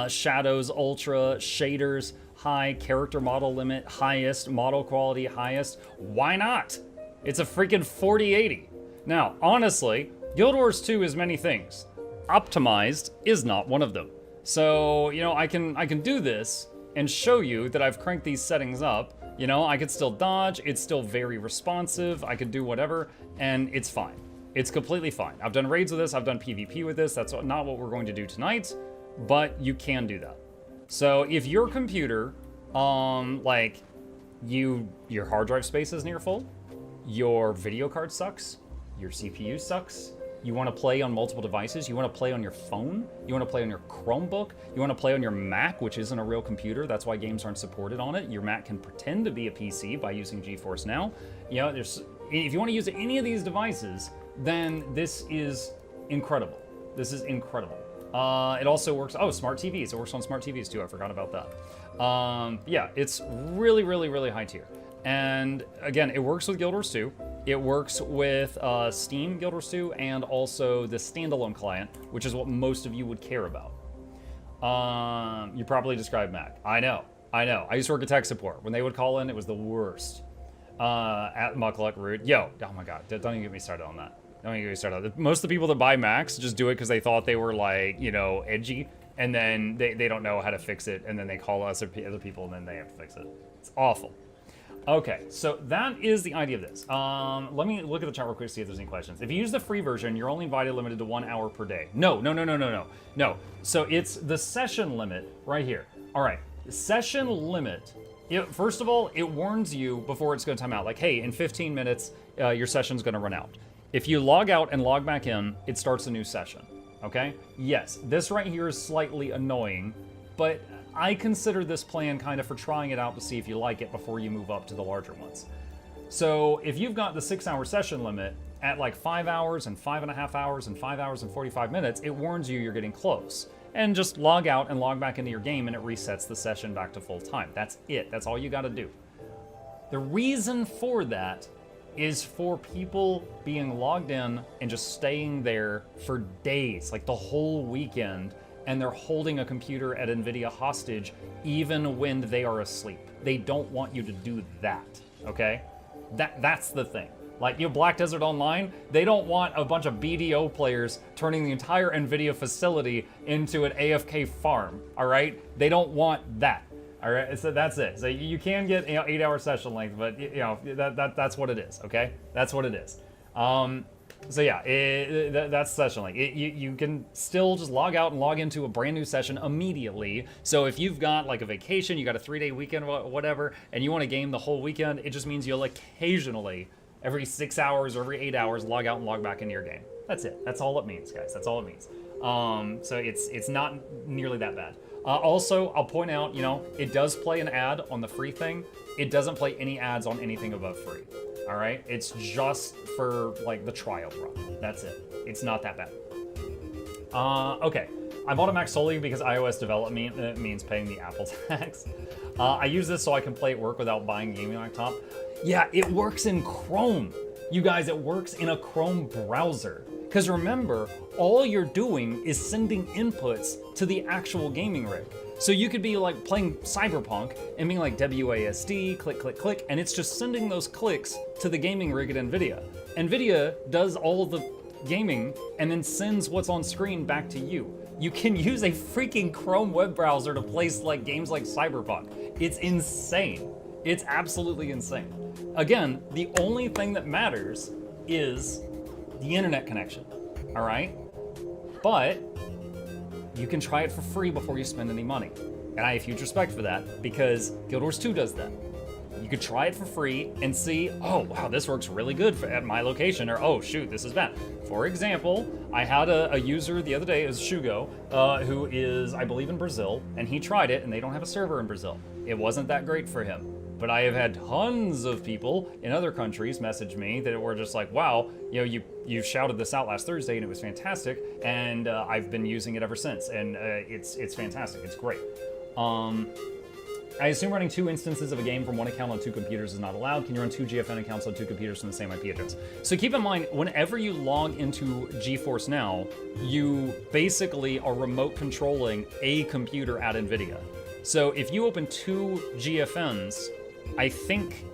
shadows ultra, shaders high, character model limit highest, model quality highest. Why not? It's a freaking 4080. Now, honestly, Guild Wars 2 is many things. Optimized is not one of them. So, I can do this and show you that I've cranked these settings up. I could still dodge, it's still very responsive, I could do whatever, and it's fine. It's completely fine. I've done raids with this, I've done PvP with this, that's not what we're going to do tonight, but you can do that. So if your computer, your hard drive space is near full, your video card sucks, your CPU sucks, you want to play on multiple devices, you want to play on your phone, you want to play on your Chromebook, you want to play on your Mac, which isn't a real computer, that's why games aren't supported on it. Your Mac can pretend to be a PC by using GeForce Now. If you want to use any of these devices, then this is incredible. This is incredible. It also works, smart TVs. It works on smart TVs too, I forgot about that. Yeah, it's really, really, really high tier. And again, it works with Guild Wars 2. It works with Steam Guild Wars 2 and also the standalone client, which is what most of you would care about. You properly described Mac. I know. I used to work at tech support. When they would call in, it was the worst. At Mukluk, rude. Yo, oh my god, don't even get me started on that. Don't even get me started on that. Most of the people that buy Macs just do it because they thought they were like, edgy, and then they don't know how to fix it, and then they call us or other people, and then they have to fix it. It's awful. Okay, so that is the idea of this. Let me look at the chat real quick to see if there's any questions. If you use the free version, you're only invited limited to 1 hour per day. No. So it's the session limit right here. All right, the session limit. First of all, it warns you before it's going to time out. Like, hey, in 15 minutes, your session's going to run out. If you log out and log back in, it starts a new session. Okay? Yes, this right here is slightly annoying, but I consider this plan kind of for trying it out to see if you like it before you move up to the larger ones. So if you've got the 6-hour session limit at like 5 hours and 5.5 hours and 5 hours and 45 minutes, it warns you you're getting close. And just log out and log back into your game and it resets the session back to full time. That's it. That's all you got to do. The reason for that is for people being logged in and just staying there for days, like the whole weekend, and they're holding a computer at NVIDIA hostage even when they are asleep. They don't want you to do that, okay? That's the thing. Like, Black Desert Online, they don't want a bunch of BDO players turning the entire NVIDIA facility into an AFK farm, all right? They don't want that, all right? So that's it. So you can get 8-hour session length, but that's what it is, okay? That's what it is. So yeah, that's session length. You can still just log out and log into a brand new session immediately. So if you've got like a vacation, you got a 3-day weekend, whatever, and you want to game the whole weekend, it just means you'll occasionally, every 6 hours or every 8 hours, log out and log back into your game. That's it. That's all it means, guys. That's all it means. So it's not nearly that bad. Also, I'll point out, it does play an ad on the free thing. It doesn't play any ads on anything above free. All right, it's just for like the trial run. That's it. It's not that bad. Okay, I bought a Mac solely because iOS development means paying the Apple tax. I use this so I can play at work without buying a gaming laptop. Yeah, it works in Chrome. You guys, it works in a Chrome browser. Because remember, all you're doing is sending inputs to the actual gaming rig. So you could be like playing Cyberpunk and being like WASD, click, click, click, and it's just sending those clicks to the gaming rig at NVIDIA. NVIDIA does all the gaming and then sends what's on screen back to you. You can use a freaking Chrome web browser to play like games like Cyberpunk. It's insane. It's absolutely insane. Again, the only thing that matters is the internet connection, all right? But you can try it for free before you spend any money. And I have huge respect for that because Guild Wars 2 does that. You could try it for free and see, oh, wow, this works really good at my location, or oh, shoot, this is bad. For example, I had a user the other day, it was Shugo, who is, I believe, in Brazil, and he tried it, and they don't have a server in Brazil. It wasn't that great for him. But I have had tons of people in other countries message me that were just like, wow, you shouted this out last Thursday and it was fantastic, and I've been using it ever since, and it's fantastic, it's great. I assume running 2 instances of a game from one account on 2 computers is not allowed. Can you run 2 GFN accounts on 2 computers from the same IP address? So keep in mind, whenever you log into GeForce Now, you basically are remote controlling a computer at NVIDIA. So if you open 2 GFNs, I think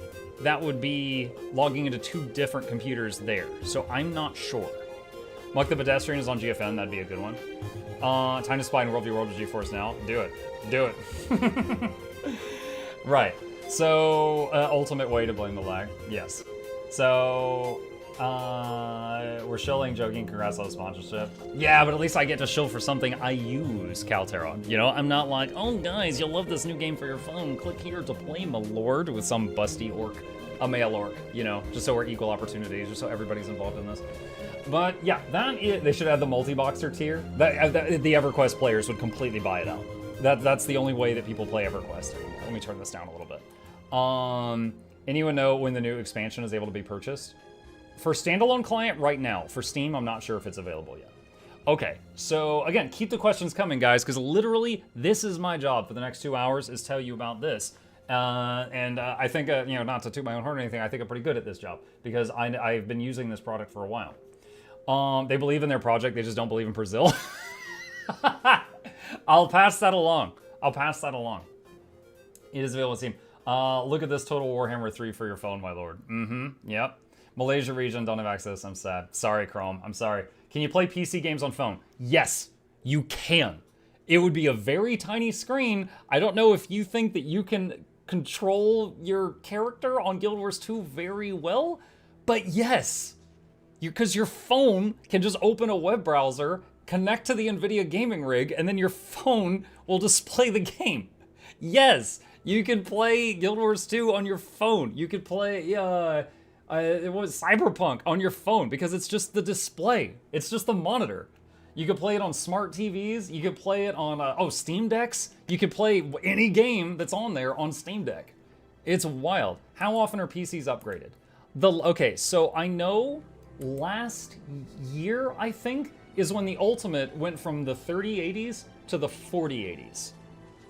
that would be logging into 2 different computers there. So I'm not sure. Muck the Pedestrian is on GFN, that'd be a good one. Time to Spy in World v. World with GeForce Now. Do it. Do it. Right. So, ultimate way to blame the lag. Yes. So, we're shilling, joking, congrats on the sponsorship. Yeah, but at least I get to shill for something I use, Caltera. I'm not like, oh guys, you'll love this new game for your phone. Click here to play, my lord, with some busty orc, a male orc, just so we're equal opportunities, just so everybody's involved in this. But yeah, they should have the multi-boxer tier. The EverQuest players would completely buy it out. That's the only way that people play EverQuest. Let me turn this down a little bit. Anyone know when the new expansion is able to be purchased? For standalone client right now. For Steam, I'm not sure if it's available yet. Okay, so again, keep the questions coming, guys, because literally this is my job for the next 2 hours is tell you about this. And I think, not to toot my own horn or anything, I think I'm pretty good at this job because I've been using this product for a while. They believe in their project, they just don't believe in Brazil. I'll pass that along. It is available on Steam. Look at this Total Warhammer 3 for your phone, my lord. Yep. Malaysia region, don't have access, I'm sad. Sorry, Chrome, I'm sorry. Can you play PC games on phone? Yes, you can. It would be a very tiny screen. I don't know if you think that you can control your character on Guild Wars 2 very well, but yes, because your phone can just open a web browser, connect to the NVIDIA gaming rig, and then your phone will display the game. Yes, you can play Guild Wars 2 on your phone. You could play, it was Cyberpunk on your phone because it's just the display. It's just the monitor. You could play it on smart TVs. You could play it on, Steam Decks. You could play any game that's on there on Steam Deck. It's wild. How often are PCs upgraded? Okay, so I know last year, I think, is when the Ultimate went from the 3080s to the 4080s.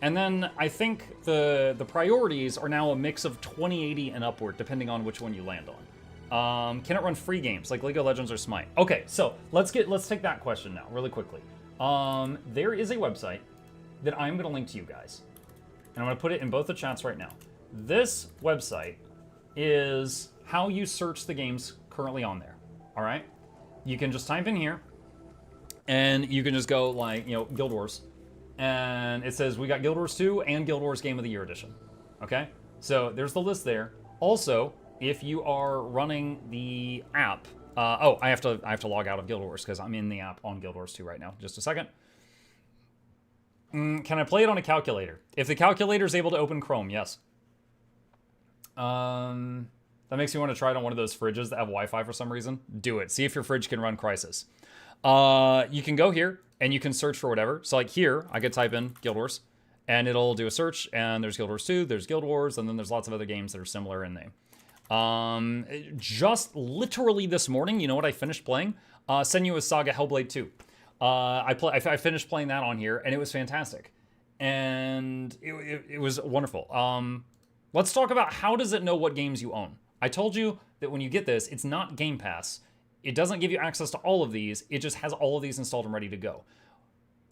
And then I think the priorities are now a mix of 2080 and upward, depending on which one you land on. Can it run free games like League of Legends or Smite? Okay, so let's take that question now, really quickly. There is a website that I'm gonna link to you guys. And I'm gonna put it in both the chats right now. This website is how you search the games currently on there, all right? You can just type in here, and you can just go like, Guild Wars, and it says we got Guild Wars 2 and Guild Wars Game of the Year Edition, okay? So there's the list there. Also, if you are running the app, I have to log out of Guild Wars because I'm in the app on Guild Wars 2 right now. Just a second. Can I play it on a calculator? If the calculator is able to open Chrome, yes. That makes me want to try it on one of those fridges that have Wi-Fi for some reason. Do it. See if your fridge can run Crysis. You can go here and you can search for whatever. So like here, I could type in Guild Wars and it'll do a search, and there's Guild Wars 2, there's Guild Wars, and then there's lots of other games that are similar in name. Just literally this morning, you know what I finished playing? Senua's Saga Hellblade 2. I finished playing that on here, and it was fantastic. And it was wonderful. Let's talk about how does it know what games you own? I told you that when you get this, it's not Game Pass. It doesn't give you access to all of these. It just has all of these installed and ready to go.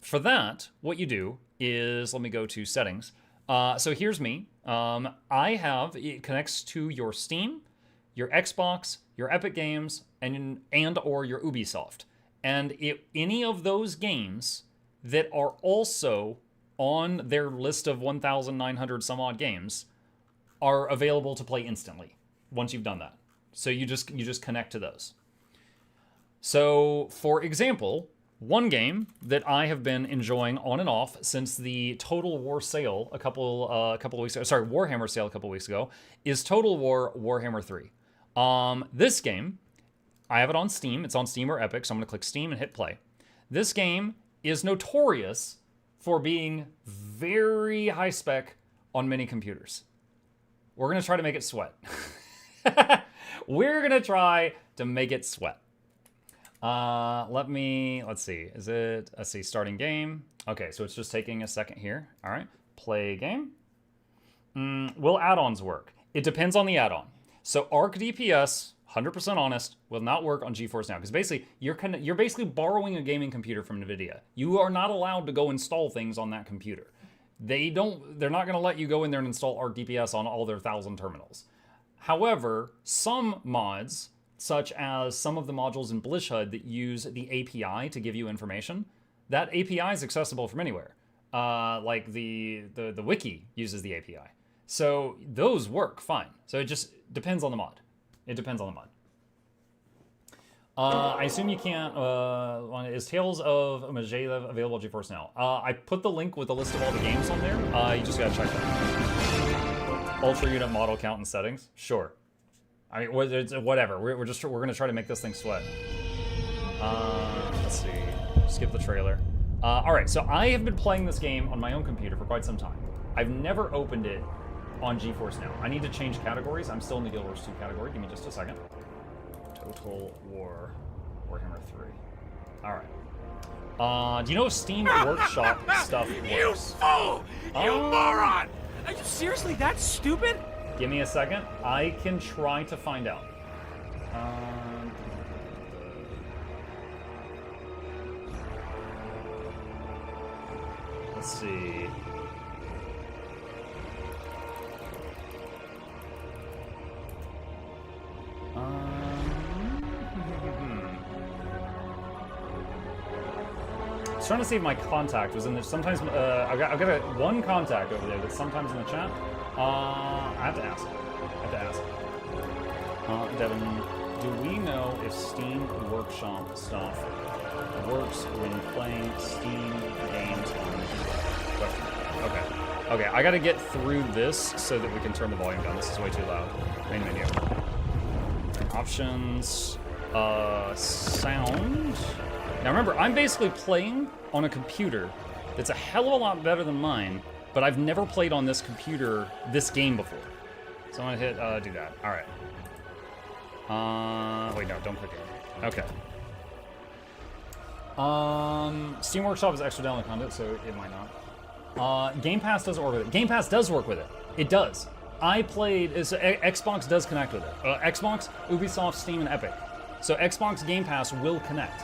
For that, what you do is, let me go to settings. So here's me. It connects to your Steam, your Xbox, your Epic Games, and or your Ubisoft. And any of those games that are also on their list of 1,900 some odd games are available to play instantly once you've done that. So you just connect to those. So, for example, one game that I have been enjoying on and off since the Total War sale a couple of weeks ago, Warhammer sale a couple weeks ago, is Total War Warhammer 3. This game, I have it on Steam. It's on Steam or Epic, so I'm going to click Steam and hit play. This game is notorious for being very high spec on many computers. We're going to try to make it sweat. We're going to try to make it sweat. Let's see, starting game. Okay, so it's just taking a second here. All right, play game. Will add-ons work? It depends on the add-on. So Arc DPS, 100% honest, will not work on GeForce Now, because basically you're basically borrowing a gaming computer from NVIDIA. You are not allowed to go install things on that computer. They're not going to let you go in there and install Arc DPS on all their 1,000 terminals. However, some mods, such as some of the modules in BlishHUD that use the API to give you information, that API is accessible from anywhere. Like the wiki uses the API. So those work fine. So it just depends on the mod. It depends on the mod. I assume you can't, is Tales of Mageia available on GeForce Now? I put the link with the list of all the games on there. You just gotta check that. Ultra unit model count and settings? Sure. I mean, whatever. We're gonna try to make this thing sweat. Let's see. Skip the trailer. All right. So I have been playing this game on my own computer for quite some time. I've never opened it on GeForce Now. I need to change categories. I'm still in the Guild Wars 2 category. Give me just a second. Total War Warhammer 3. All right. Do you know if Steam Workshop stuff works? You fool! You moron! Are you seriously that stupid? Give me a second. I can try to find out. Let's see. I was trying to see if my contact was in there. Sometimes I've got one contact over there that's sometimes in the chat. I have to ask. Devin, do we know if Steam Workshop stuff works when playing Steam games on the Okay. Okay, I gotta get through this so that we can turn the volume down. This is way too loud. Main menu. Options. Sound. Now remember, I'm basically playing on a computer that's a hell of a lot better than mine, but I've never played on this computer this game before. So I'm gonna hit do that. Alright. Wait, no, don't click it. Okay. Steam Workshop is extra download content, so it might not. Game Pass doesn't work with it. Game Pass does work with it. It does. I played, Xbox does connect with it. Xbox, Ubisoft, Steam, and Epic. So Xbox Game Pass will connect.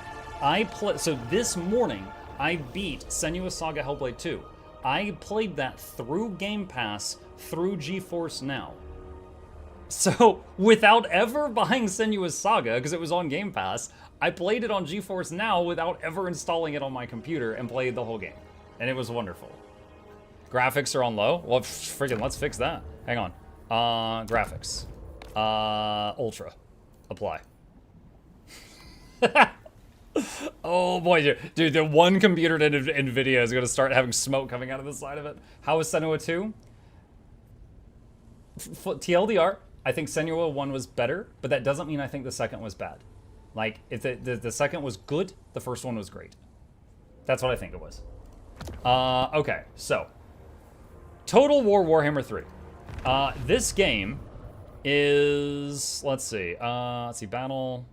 So this morning, I beat Senua's Saga Hellblade 2. I played that through Game Pass, through GeForce Now. So, without ever buying Senua's Saga, because it was on Game Pass, I played it on GeForce Now without ever installing it on my computer and played the whole game. And it was wonderful. Graphics are on low? Well, friggin' let's fix that. Hang on. Graphics. Ultra. Apply. Oh boy, dude, the one computer in NVIDIA is gonna start having smoke coming out of the side of it. How is Senua 2? TLDR, I think Senua 1 was better, but that doesn't mean I think the second was bad. Like, if the second was good, the first one was great. That's what I think it was. Okay, so. Total War Warhammer 3. This game is, let's see, battle.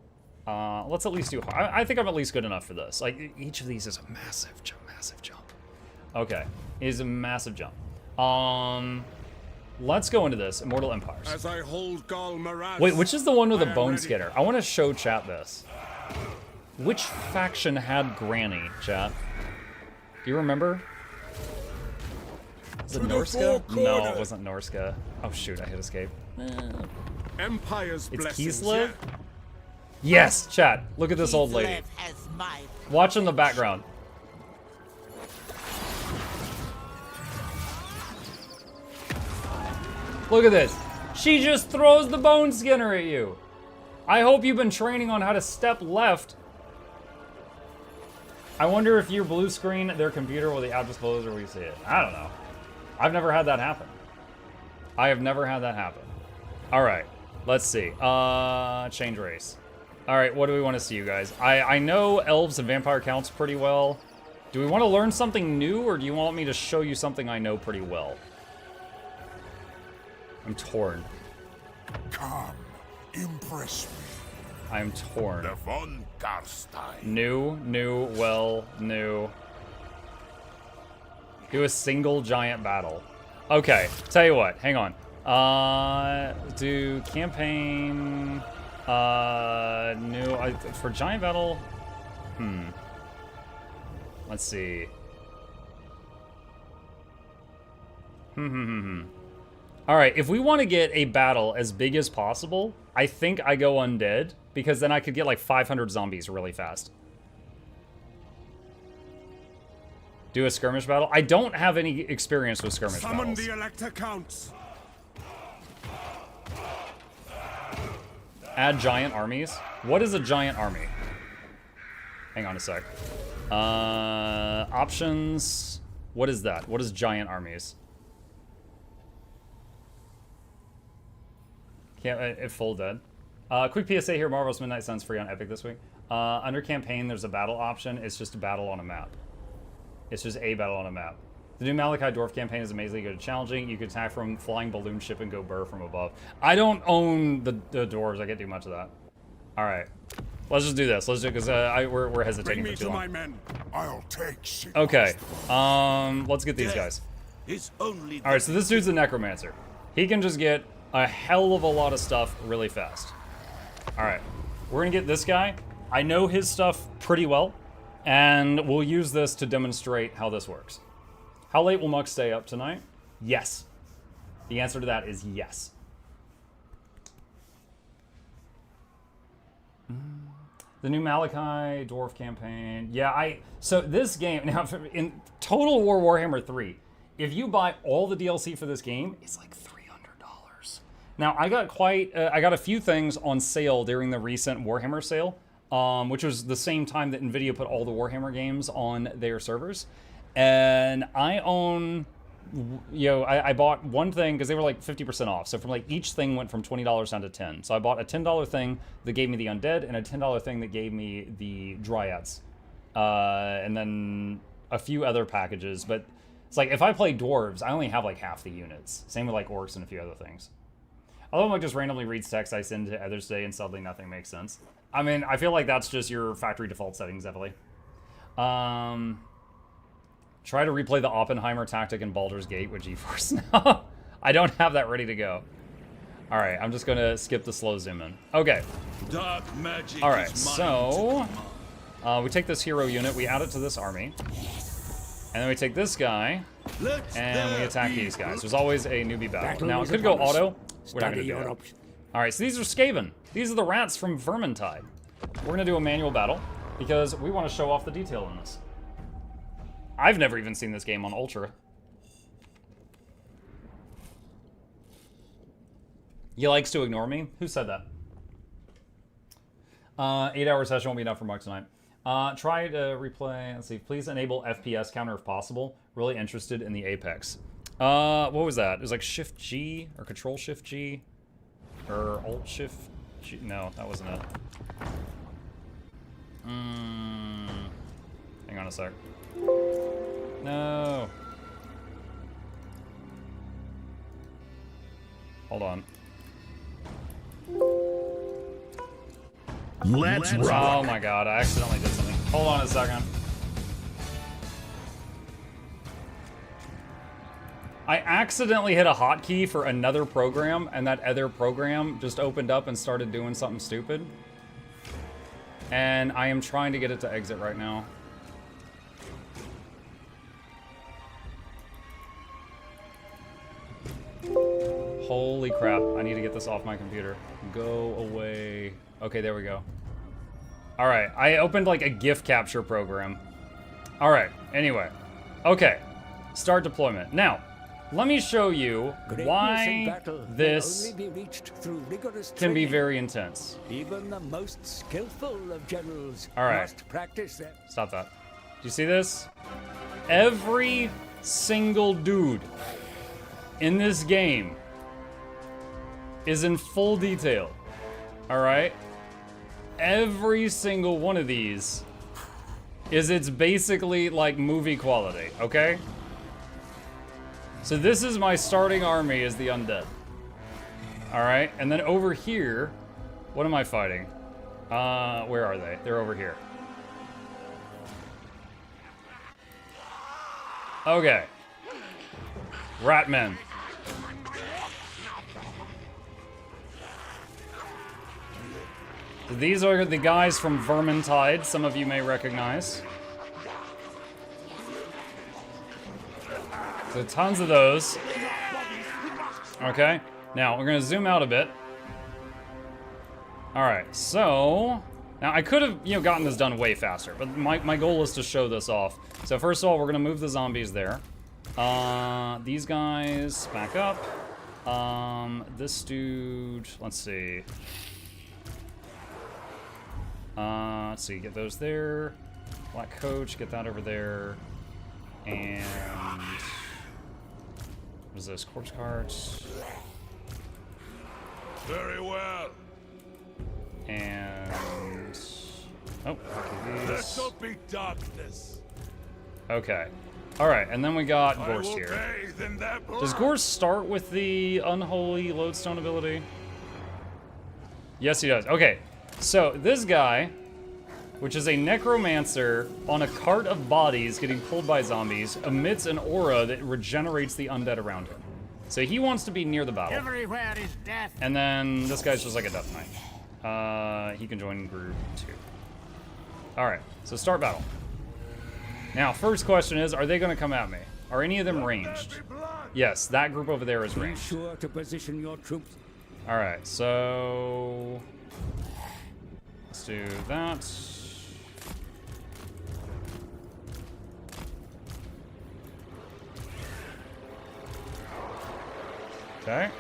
Let's at least do, I think I'm at least good enough for this. Like, each of these is a massive jump. Okay, is a massive jump. Let's go into this, Immortal Empires. As I hold Wait, which is the one with the bone skinner? I want to show chat this. Which faction had Granny, chat? Do you remember? Is it Norska? No, it wasn't Norska. Oh shoot, I hit escape. Empire's it's blessings, Kislev? Yes, chat. Look at this old lady. Watch in the background. Look at this. She just throws the bone skinner at you. I hope you've been training on how to step left. I wonder if your blue screen, their computer, will the app just close or will you see it? I don't know. I've never had that happen. I have never had that happen. All right, let's see. Change race. All right, what do we want to see, you guys? I know elves and vampire counts pretty well. Do we want to learn something new, or do you want me to show you something I know pretty well? I'm torn. Come, impress me. I'm torn. The von Karstein. New, well, new. Do a single giant battle. Okay, tell you what, hang on. Do campaign, new, for giant battle, let's see. All right, if we want to get a battle as big as possible, I think I go undead, because then I could get like 500 zombies really fast. Do a skirmish battle? I don't have any experience with skirmish battles. Summon the Elector Counts. Add giant armies? What is a giant army? Hang on a sec. Options. What is that? What is giant armies? Can't, full dead. Quick PSA here, Marvel's Midnight Sun's free on Epic this week. Under campaign, there's a battle option. It's just a battle on a map. It's just a battle on a map. The new Malachi Dwarf campaign is amazingly good and challenging. You can attack from flying balloon ship and go burr from above. I don't own the dwarves. I can't do much of that. All right, let's just do this. Let's do, because we're hesitating for too long. My men. I'll take. Okay, let's get these guys. All right, so this dude's a necromancer. He can just get a hell of a lot of stuff really fast. All right, we're gonna get this guy. I know his stuff pretty well, and we'll use this to demonstrate how this works. How late will Muck stay up tonight? Yes. The answer to that is yes. The new Malachi Dwarf campaign. Yeah, so this game, now in Total War Warhammer 3 if you buy all the DLC for this game, it's like $300. Now, I got a few things on sale during the recent Warhammer sale, which was the same time that NVIDIA put all the Warhammer games on their servers. And I own, I bought one thing because they were like 50% off. So from like each thing went from $20 down to $10. So I bought a $10 thing that gave me the undead and a $10 thing that gave me the dryads. And then a few other packages, but it's like if I play dwarves, I only have like half the units. Same with like orcs and a few other things. Although like just randomly reads text I send to others today and suddenly nothing makes sense. I mean, I feel like that's just your factory default settings, definitely. Try to replay the Oppenheimer tactic in Baldur's Gate with GeForce now. I don't have that ready to go. All right, I'm just gonna skip the slow zoom in. Okay. Dark magic. All right, so we take this hero unit, we add it to this army, and then we take this guy, and we attack these guys. There's always a newbie battle. Now, it could go auto. We're not going to do that. All right, so these are Skaven. These are the rats from Vermintide. We're going to do a manual battle because we want to show off the detail in this. I've never even seen this game on Ultra. He likes to ignore me? Who said that? 8-hour session won't be enough for Mark tonight. Try to replay. Let's see. Please enable FPS counter if possible. Really interested in the Apex. What was that? It was like Shift G or Control Shift G or Alt Shift G. No, that wasn't it. Hang on a sec. No. Hold on. Let's rock. Oh my god, I accidentally did something. Hold on a second. I accidentally hit a hotkey for another program, and that other program just opened up and started doing something stupid. And I am trying to get it to exit right now. Holy crap, I need to get this off my computer. Go away. Okay, there we go. All right, I opened like a GIF capture program. All right, anyway. Okay, start deployment. Now, let me show you why this can be very intense. Even the most skillful of generals must practice them. Stop that. Do you see this? Every single dude in this game is in full detail. All right? Every single one of these it's basically like movie quality, okay? So this is my starting army is the undead. All right, and then over here, what am I fighting? Where are they? They're over here. Okay. Ratmen. These are the guys from Vermintide, some of you may recognize. So tons of those. Okay, now we're gonna zoom out a bit. All right, so now I could have, gotten this done way faster, but my goal is to show this off. So first of all, we're gonna move the zombies there. These guys back up. This dude, let's see. Let's see, get those there. Black Coach, get that over there. And what is this? Corpse cards. Very well. And oh, okay, This will be darkness. Okay. Alright, and then we got Gorst here. Does Gorst start with the unholy lodestone ability? Yes, he does. Okay. So this guy, which is a necromancer on a cart of bodies getting pulled by zombies, emits an aura that regenerates the undead around him. So he wants to be near the battle. Everywhere is death. And then this guy's just like a death knight. He can join group 2. Alright, so start battle. Now, first question is, are they going to come at me? Are any of them ranged? Yes, that group over there is ranged. Be sure to position your troops. Alright, so let's do that. Okay.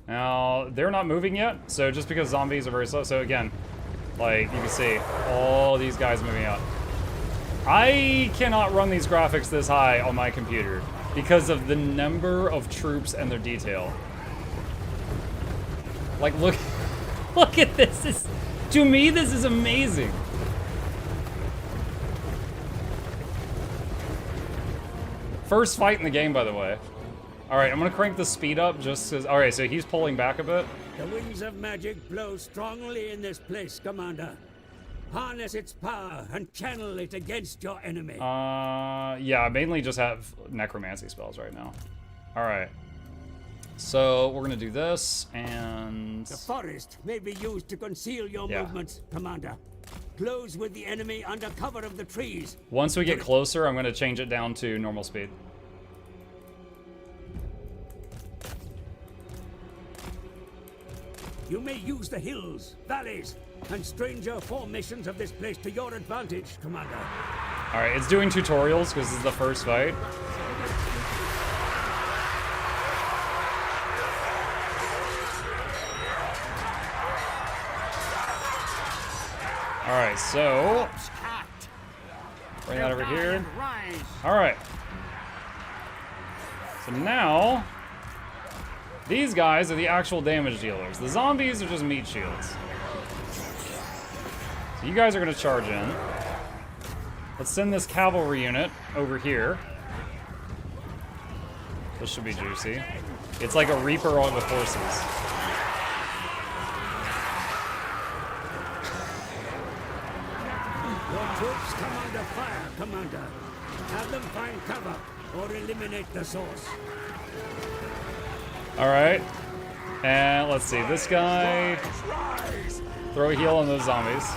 Now, they're not moving yet, so just because zombies are very slow. So again, like, you can see all these guys moving out. I cannot run these graphics this high on my computer because of the number of troops and their detail. Like, look, look at this. To me, this is amazing. First fight in the game, by the way. All right, I'm gonna crank the speed up just because. All right, so he's pulling back a bit. The winds of magic blow strongly in this place, Commander. Harness its power and channel it against your enemy. Yeah, I mainly just have necromancy spells right now. All right. So we're gonna do this, and The forest may be used to conceal your movements, Commander. Close with the enemy under cover of the trees. Once we get closer, I'm gonna change it down to normal speed. You may use the hills, valleys, and stranger formations of this place to your advantage, Commander. All right, it's doing tutorials because this is the first fight. All right, so bring that over here. All right. So now, these guys are the actual damage dealers. The zombies are just meat shields. So you guys are gonna charge in. Let's send this cavalry unit over here. This should be juicy. It's like a Reaper on with horses. Your troops come under fire, Commander. Have them find cover or eliminate the source. All right. And let's see, this guy. Throw a heal on those zombies.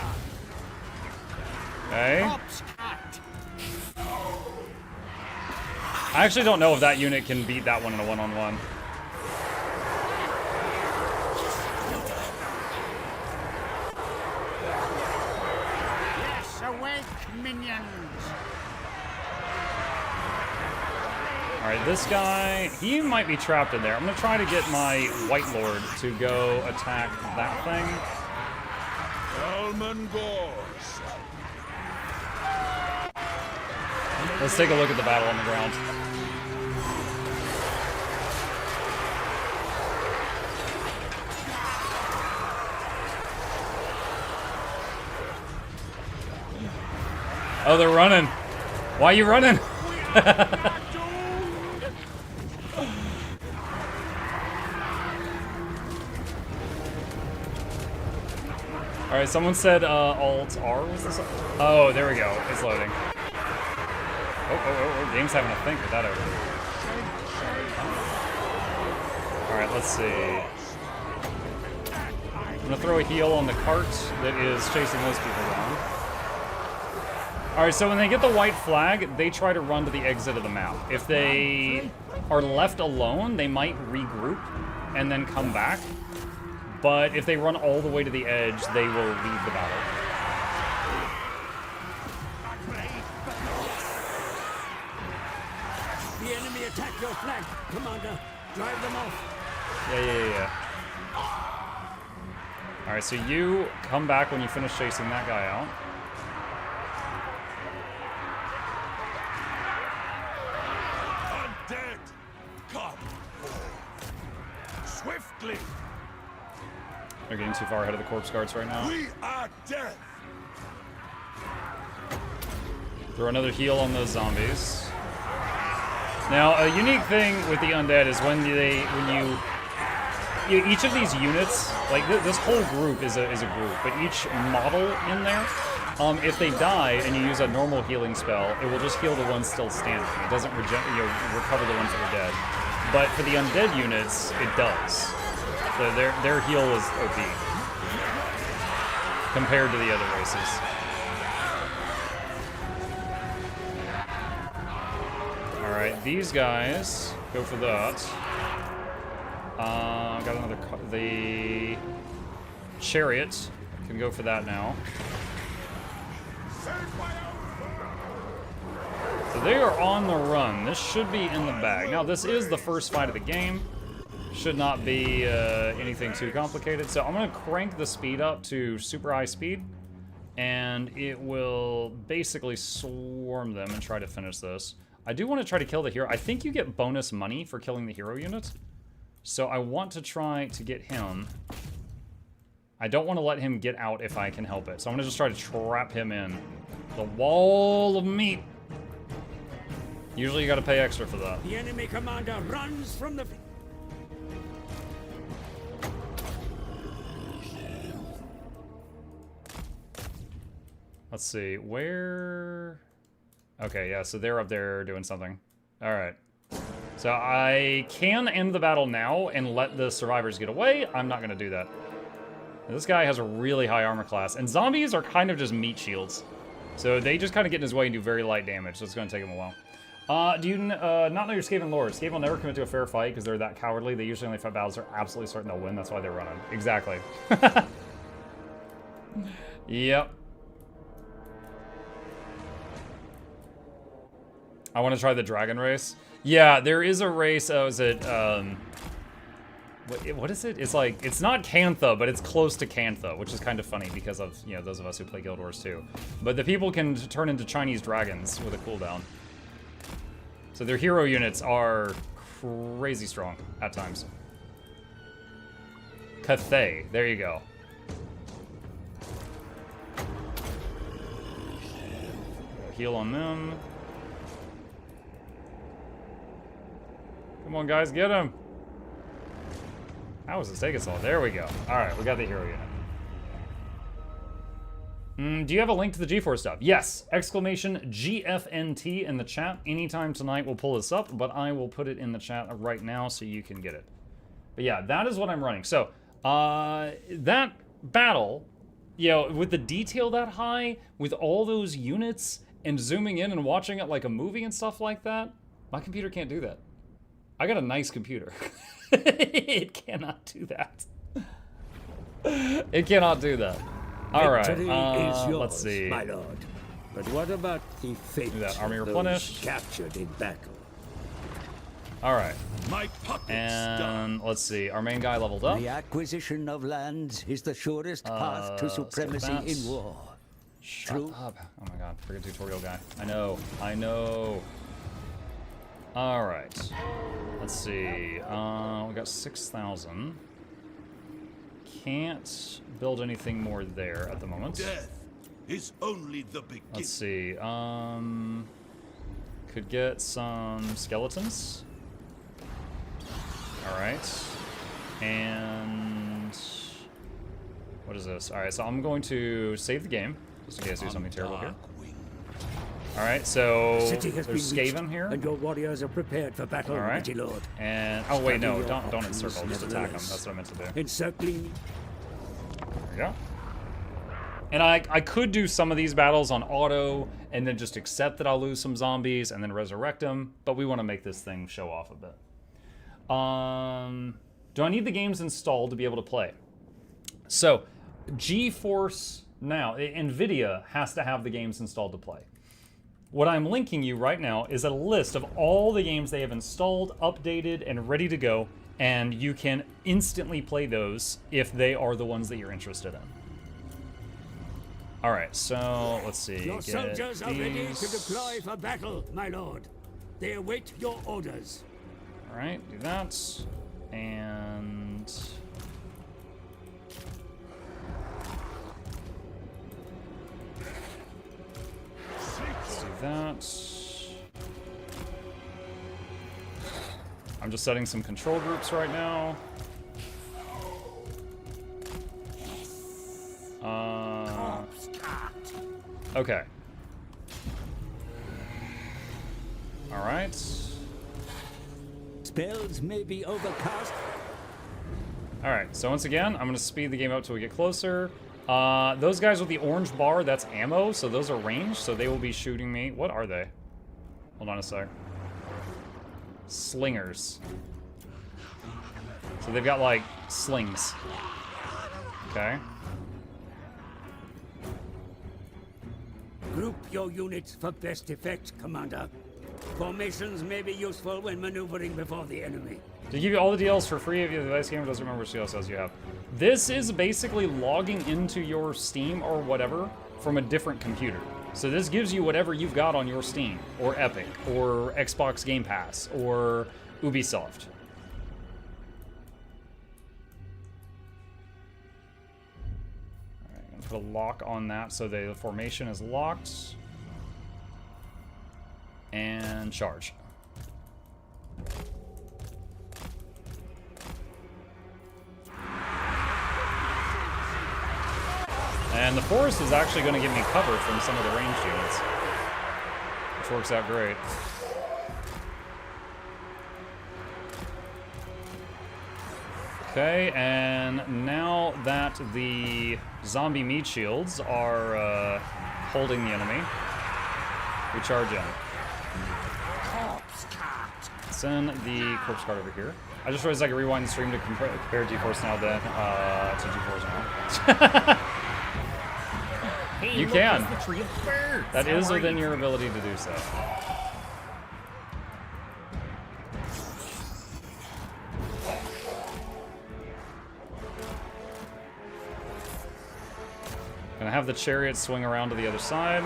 Okay. I actually don't know if that unit can beat that one in a one-on-one. Yes, awake, minions. All right, this guy, he might be trapped in there. I'm gonna try to get my White Lord to go attack that thing. Let's take a look at the battle on the ground. Oh, they're running. Why are you running? All right, someone said Alt R was this? Oh, there we go. It's loading. Oh, game's having a think with that over. All right, let's see. I'm gonna throw a heal on the cart that is chasing those people down. All right, so when they get the white flag, they try to run to the exit of the map. If they are left alone, they might regroup and then come back. But if they run all the way to the edge, they will leave the battle. The enemy attack your flank, Commander. Drive them off. Yeah. All right, so you come back when you finish chasing that guy out. Undead! Come! Swiftly! They're getting too far ahead of the corpse guards right now. We are death! Throw another heal on those zombies. Now, a unique thing with the undead is when each of these units, like this whole group is a group, but each model in there, if they die and you use a normal healing spell, it will just heal the ones still standing. It doesn't recover the ones that are dead. But for the undead units, it does. So their heal is OP compared to the other races. All right, these guys go for that. Got another. The chariot can go for that now. So they are on the run. This should be in the bag. Now, this is the first fight of the game. Should not be anything too complicated. So I'm gonna crank the speed up to super high speed, and it will basically swarm them and try to finish this. I do want to try to kill the hero. I think you get bonus money for killing the hero unit. So I want to try to get him. I don't want to let him get out if I can help it. So I'm gonna just try to trap him in the wall of meat. Usually you gotta pay extra for that. The enemy commander runs from the... Let's see, where... Okay, yeah, so they're up there doing something. All right. So I can end the battle now and let the survivors get away. I'm not gonna do that. This guy has a really high armor class, and zombies are kind of just meat shields. So they just kind of get in his way and do very light damage, so it's gonna take him a while. Do you not know your Skaven lore? Skaven will never commit to a fair fight because they're that cowardly. They usually only fight battles they're absolutely certain they'll win. That's why they're running. Exactly. Yep. I want to try the dragon race. Yeah, there is a race. Is it, what is it? It's like, it's not Cantha, but it's close to Cantha, which is kind of funny because of, you know, those of us who play Guild Wars 2. But the people can turn into Chinese dragons with a cooldown. So their hero units are crazy strong at times. Cathay, there you go. Heal on them. Come on, guys, get him. How was this taking so long? There we go. All right, we got the hero unit. Do you have a link to the GeForce stuff? Yes! Exclamation GFNT in the chat. Anytime tonight we'll pull this up, but I will put it in the chat right now so you can get it. But yeah, that is what I'm running. So, that battle, you know, with the detail that high, with all those units, and zooming in and watching it like a movie and stuff like that, my computer can't do that. I got a nice computer. It cannot do that. It cannot do that. All right, Victory is yours, let's see. my lord. But what about the fate Do that, army of replenished. those captured in battle? All right, My puppet's and let's see. Our main guy leveled up. The acquisition of lands is the surest path to so supremacy that's- in war. Shut up. Oh my god, freaking tutorial guy. I know, I know. All right, let's see. We got 6,000. Can't build anything more there at the moment. Death is only the beginning. Let's see. Could get some skeletons. All right, and what is this? All right, so I'm going to save the game just in case I do something terrible here. All right, so City has there's been reached, Skaven here. and your warriors are prepared for battle, All right. mighty lord. And oh wait, no, Study your don't options, encircle. Just attack them. nevertheless. That's what I meant to do. Encircling. There we go. And I could do some of these battles on auto and then just accept that I'll lose some zombies and then resurrect them, but we want to make this thing show off a bit. Do I need the games installed to be able to play? So, GeForce now, NVIDIA has to have the games installed to play. What I'm linking you right now is a list of all the games they have installed, updated, and ready to go, and you can instantly play those if they are the ones that you're interested in. All right, so let's see. Your get soldiers are ready to these. deploy for battle, my lord. They await your orders. All right, do that, and let's do that. I'm just setting some control groups right now. Okay. All right. Spells may be overcast. All right. So once again, I'm gonna speed the game up till we get closer. Those guys with the orange bar, that's ammo, so those are ranged, so they will be shooting me. What are they? Hold on a sec. Slingers. So they've got like slings. Okay. Group your units for best effect, Commander. Formations may be useful when maneuvering before the enemy. To give you all the deals for free if the device gamer doesn't remember which deal cells you have. This is basically logging into your Steam or whatever from a different computer. So this gives you whatever you've got on your Steam, or Epic, or Xbox Game Pass, or Ubisoft. Alright, I'm gonna put a lock on that so the formation is locked. And charge. And the forest is actually going to give me cover from some of the ranged units, which works out great. Okay, and now that the zombie meat shields are holding the enemy, we charge in. Send the corpse card over here. I just realized I could rewind the stream to compare GeForce Now then to GeForce Now. Hey, You look, can. it's the tree of birds. That How is are within you? your ability to do so. Gonna have the chariot swing around to the other side.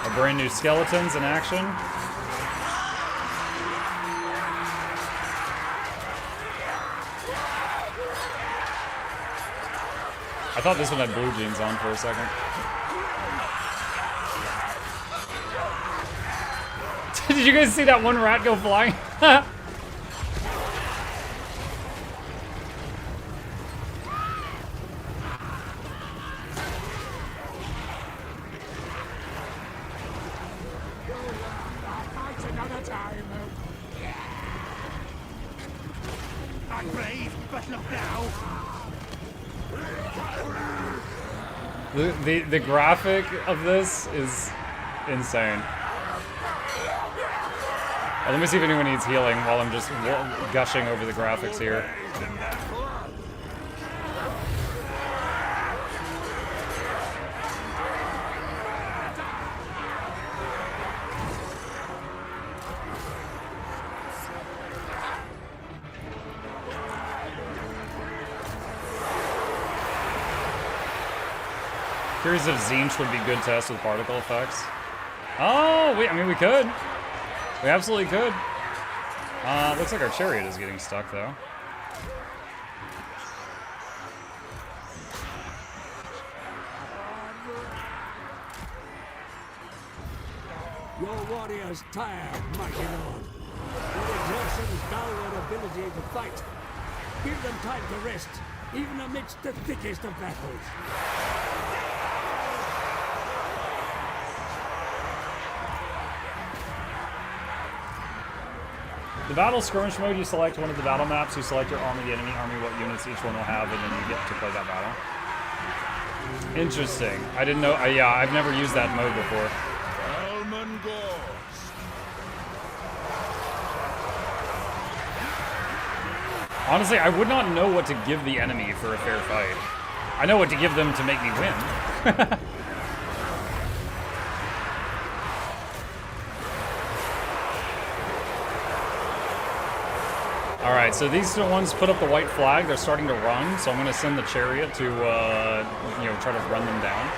Our brand new skeletons in action. I thought this one had blue jeans on for a second. Did you guys see that one rat go flying? Another time. I'm brave, but look now. The graphic of this is insane. Let me see if anyone needs healing while I'm just gushing over the graphics here. Curious if Zinch would be good test with particle effects. Oh, I mean, we could. We absolutely could. Looks like our chariot is getting stuck, though. Your warriors tired, mighty lord. Your exertions dull their ability to fight. Give them time to rest, even amidst the thickest of battles. The battle skirmish mode, you select one of the battle maps, you select your army, the enemy army, what units each one will have, and then you get to play that battle. Interesting. I didn't know. Yeah, I've never used that mode before. Honestly, I would not know what to give the enemy for a fair fight. I know what to give them to make me win. Alright, so these are the ones put up the white flag. They're starting to run, so I'm going to send the chariot to, try to run them down.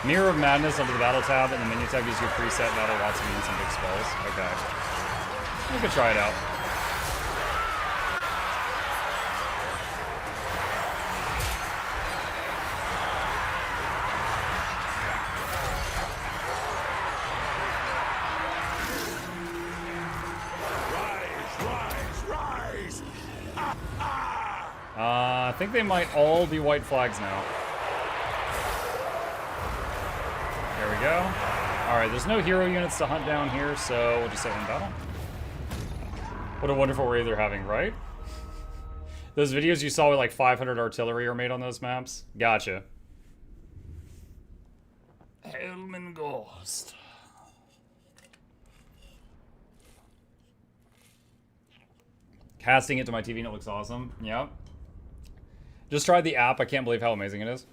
Mirror of Madness under the Battle tab, and the menu tab gives you a preset battle, lots of units and big spells. Okay. We could try it out. I think they might all be white flags now. There we go. Alright, there's no hero units to hunt down here, so we'll just say in battle. What a wonderful raid they're having, right? Those videos you saw with like 500 artillery are made on those maps? Gotcha. Helm and Ghost. Casting it to my TV and it looks awesome. Yep. Just tried the app. I can't believe how amazing it is.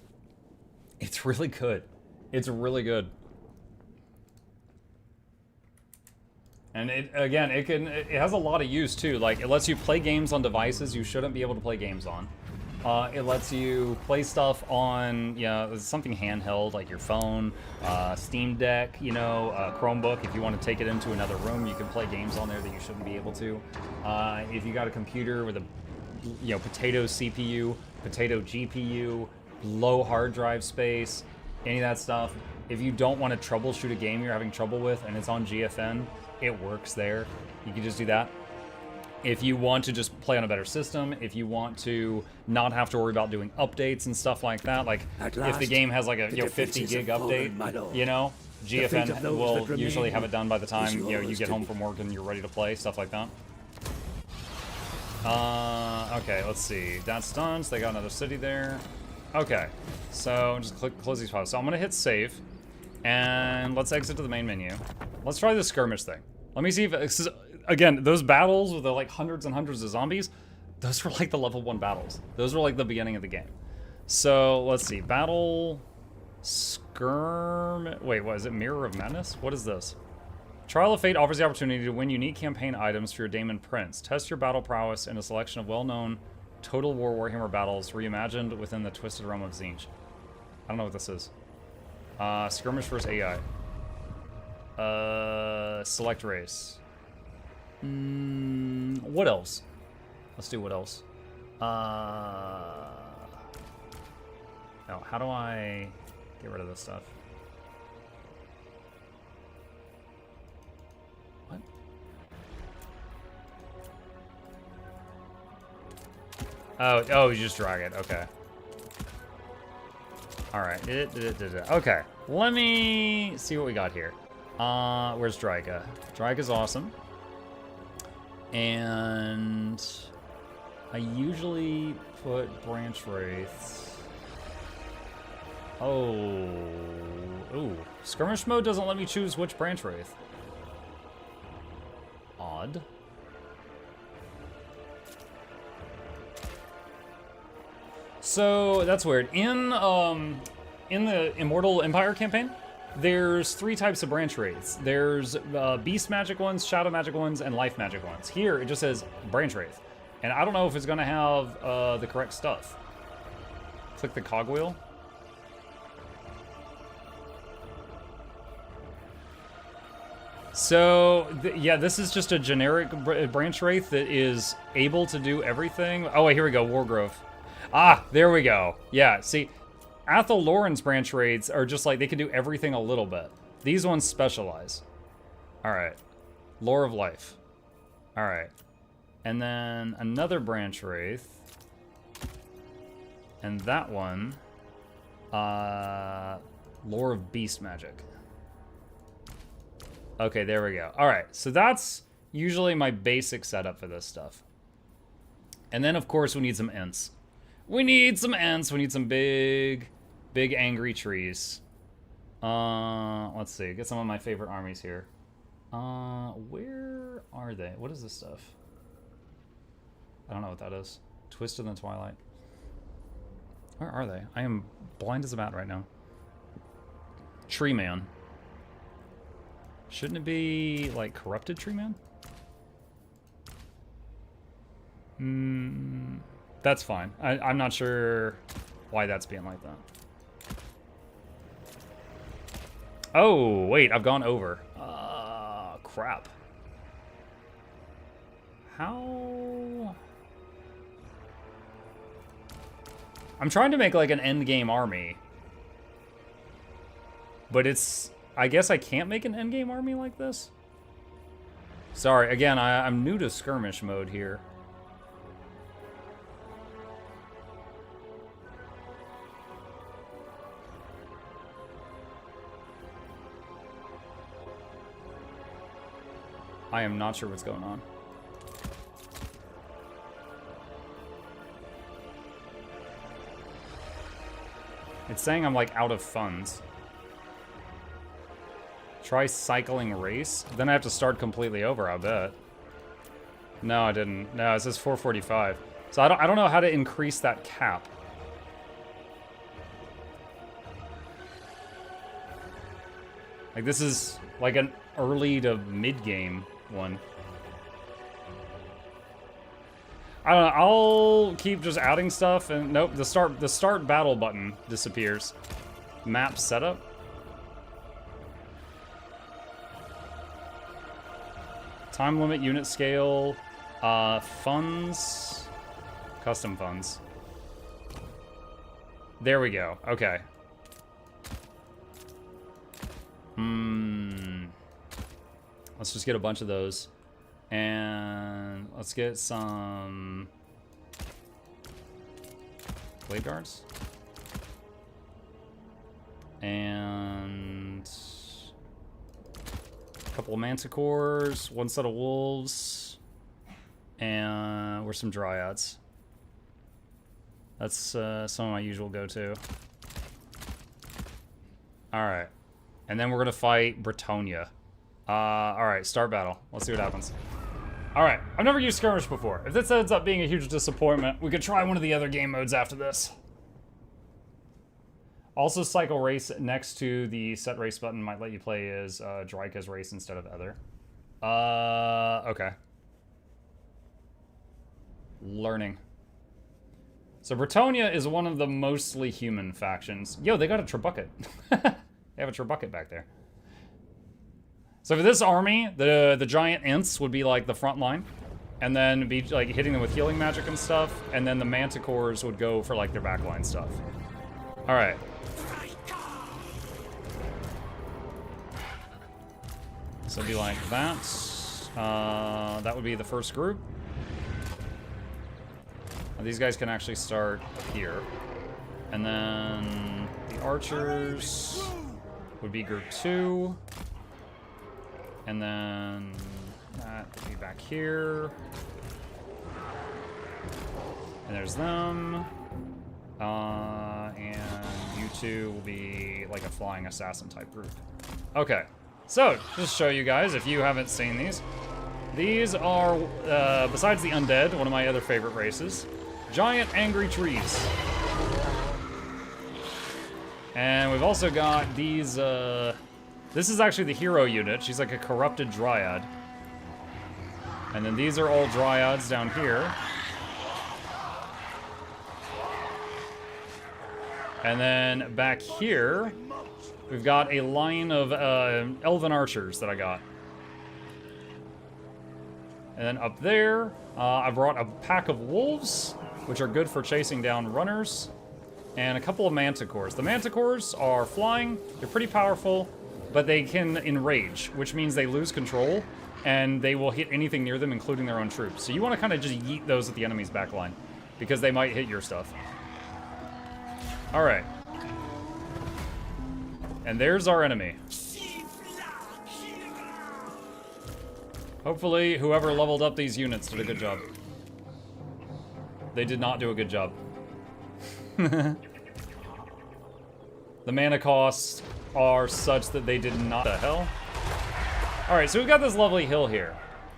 It's really good. It's really good. And it has a lot of use too. Like, it lets you play games on devices you shouldn't be able to play games on. It lets you play stuff on, something handheld like your phone, Steam Deck, Chromebook. If you want to take it into another room, you can play games on there that you shouldn't be able to. If you got a computer with a, potato CPU, potato GPU, low hard drive space, any of that stuff. If you don't want to troubleshoot a game you're having trouble with and it's on GFN, it works there. You can just do that. If you want to just play on a better system, if you want to not have to worry about doing updates and stuff like that, like if the game has like a 50 gig update, GFN will usually have it done by the time you get home from work and you're ready to play, stuff like that. Okay, let's see. That's done, so they got another city there. Okay, so just close these files. So I'm gonna hit save, and let's exit to the main menu. Let's try the skirmish thing. Let me see if, again, those battles with the like hundreds and hundreds of zombies, those were like the level 1 battles. Those were like the beginning of the game. So let's see, battle, wait, what is it, Mirror of Madness? What is this? Trial of Fate offers the opportunity to win unique campaign items for your Daemon Prince. Test your battle prowess in a selection of well-known Total War Warhammer battles reimagined within the twisted realm of Tzeentch. I don't know what this is. Skirmish versus AI. Select race. What else? Let's do what else. Now, how do I get rid of this stuff? What? Oh, you just drag it. Okay. All right. Okay. Let me see what we got here. Where's Dryga? Dryga's awesome. And I usually put branch wraiths. Ooh. Skirmish mode doesn't let me choose which branch wraith. Odd. So that's weird. In the Immortal Empire campaign, there's 3 types of branch wraiths. There's beast magic ones, shadow magic ones, and life magic ones. Here, it just says branch wraith. And I don't know if it's going to have the correct stuff. Click the cogwheel. So, yeah, this is just a generic branch wraith that is able to do everything. Oh, wait, here we go, Wargrove. Ah, there we go. Yeah, see, Athel Loren's branch wraiths are just like, they can do everything a little bit. These ones specialize. Alright. Lore of Life. Alright. And then another branch wraith. And that one, Lore of Beast Magic. Okay, there we go. Alright, so that's usually my basic setup for this stuff. And then, of course, we need some Ents. We need some Ents. We need some big angry trees. Let's see. Get some of my favorite armies here. Where are they? What is this stuff? I don't know what that is. Twisted in the Twilight. Where are they? I am blind as a bat right now. Tree Man. Shouldn't it be, like, Corrupted Tree Man? That's fine. I'm not sure why that's being like that. Oh, wait, I've gone over. Crap. How? I'm trying to make, like, an endgame army. But it's... I guess I can't make an endgame army like this? Sorry, again, I'm new to skirmish mode here. I am not sure what's going on. It's saying I'm, like, out of funds. Try cycling race. Then I have to start completely over, I bet. No, I didn't. No, it says 445. So I don't know how to increase that cap. Like, this is like an early to mid-game one. I don't know, I'll keep just adding stuff and nope, the start battle button disappears. Map setup. Time limit, unit scale, funds, custom funds. There we go, okay. Let's just get a bunch of those. And let's get some blade guards. And a couple of manticores, one set of wolves, and we're some dryads. That's some of my usual go-to. Alright. And then we're gonna fight Bretonia. Alright, start battle. Let's see what happens. Alright, I've never used skirmish before. If this ends up being a huge disappointment, we could try one of the other game modes after this. Also, cycle race next to the set race button might let you play as Dryka's race instead of other. Okay. Learning. So Bretonia is one of the mostly human factions. Yo, they got a Trebuchet. They have a Trebuchet back there. So for this army, the giant Ints would be like the front line, and then be like hitting them with healing magic and stuff, and then the Manticores would go for like their backline stuff. All right. So it'd be like that. That would be the first group. Now, these guys can actually start here, and then the archers would be group 2. And then that would be back here. And there's them. And you two will be like a flying assassin type group. Okay, so just show you guys, if you haven't seen these are, besides the undead, one of my other favorite races, giant angry trees. And we've also got these, this is actually the hero unit. She's like a corrupted dryad. And then these are all dryads down here. And then back here, we've got a line of elven archers that I got. And then up there, I brought a pack of wolves, which are good for chasing down runners, and a couple of manticores. The manticores are flying, they're pretty powerful, but they can enrage, which means they lose control, and they will hit anything near them, including their own troops. So you want to kind of just yeet those at the enemy's backline, because they might hit your stuff. Alright. And there's our enemy. Hopefully, whoever leveled up these units did a good job. They did not do a good job. The mana costs are such that they did not. The hell? Alright, so we've got this lovely hill here.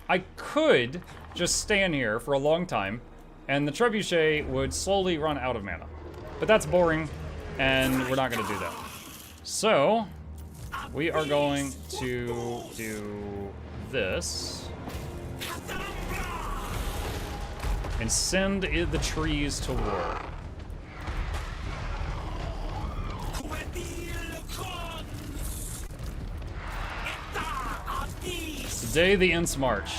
I could just stand here for a long time, and the trebuchet would slowly run out of mana. But that's boring, and we're not going to do that. So, we are going to do this. And send the trees to war. Today the Ints march.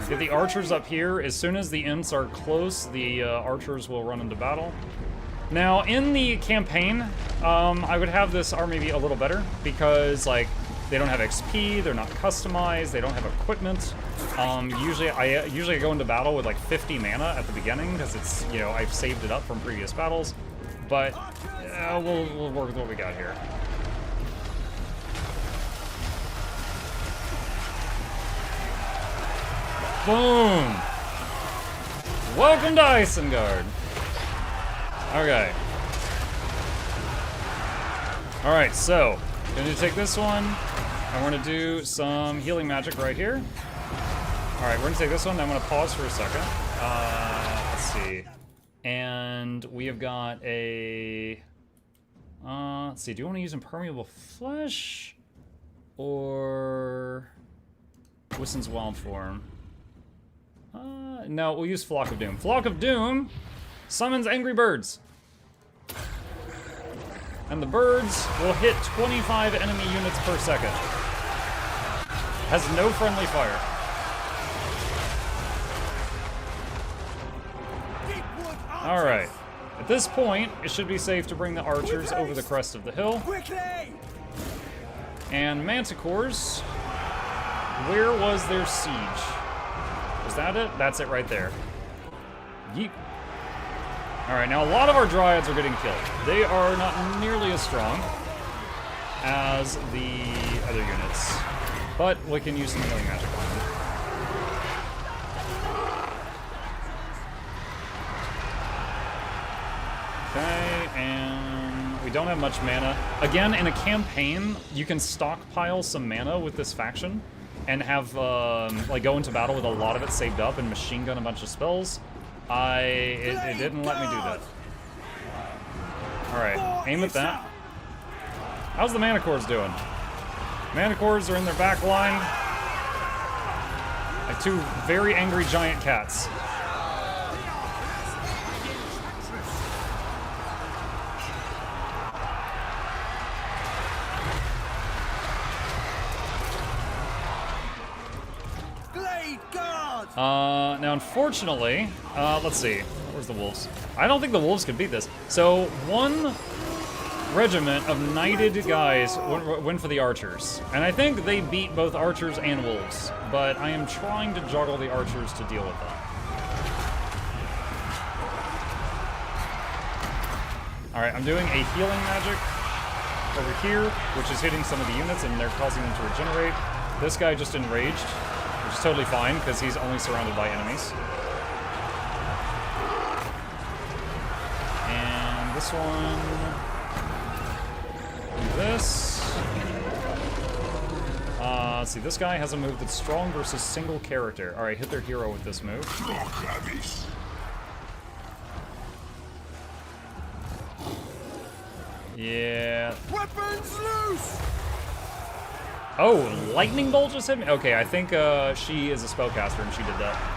Get the archers up here. As soon as the Ints are close, the archers will run into battle. Now, in the campaign, I would have this army be a little better because, like, they don't have XP, they're not customized, they don't have equipment. Usually I go into battle with like 50 mana at the beginning because it's, you know, I've saved it up from previous battles. But we'll work with what we got here. Boom! Welcome to Isengard! Okay. Alright, so, gonna take this one, and we're gonna do some healing magic right here. Alright, we're gonna take this one, I'm gonna pause for a second. Let's see. And we have got a... let's see, do you want to use Impermeable Flesh? Or... Wissen's Wild Form? No, we'll use Flock of Doom. Flock of Doom summons angry birds. And the birds will hit 25 enemy units per second. Has no friendly fire. Alright. At this point, it should be safe to bring the archers over the crest of the hill. And manticores, where was their siege? Was that it? That's it right there. Yeet. Alright, now a lot of our dryads are getting killed. They are not nearly as strong as the other units, but we can use some healing magic on them. Okay, and we don't have much mana. Again, in a campaign, you can stockpile some mana with this faction and have, like, go into battle with a lot of it saved up and machine gun a bunch of spells. It didn't let me do that. Alright, aim at that. How's the Manticores doing? Manticores are in their back line. Like two very angry giant cats. Now unfortunately, let's see, where's the wolves? I don't think the wolves could beat this. So one regiment of knighted guys went for the archers. And I think they beat both archers and wolves, but I am trying to juggle the archers to deal with them. Alright, I'm doing a healing magic over here, which is hitting some of the units and they're causing them to regenerate. This guy just enraged, which is totally fine because he's only surrounded by enemies. And this one, do this. Let's see, this guy has a move that's strong versus single character. Alright, hit their hero with this move. Yeah. Weapons loose! Oh, lightning bolt just hit me? Okay, I think she is a spellcaster and she did that.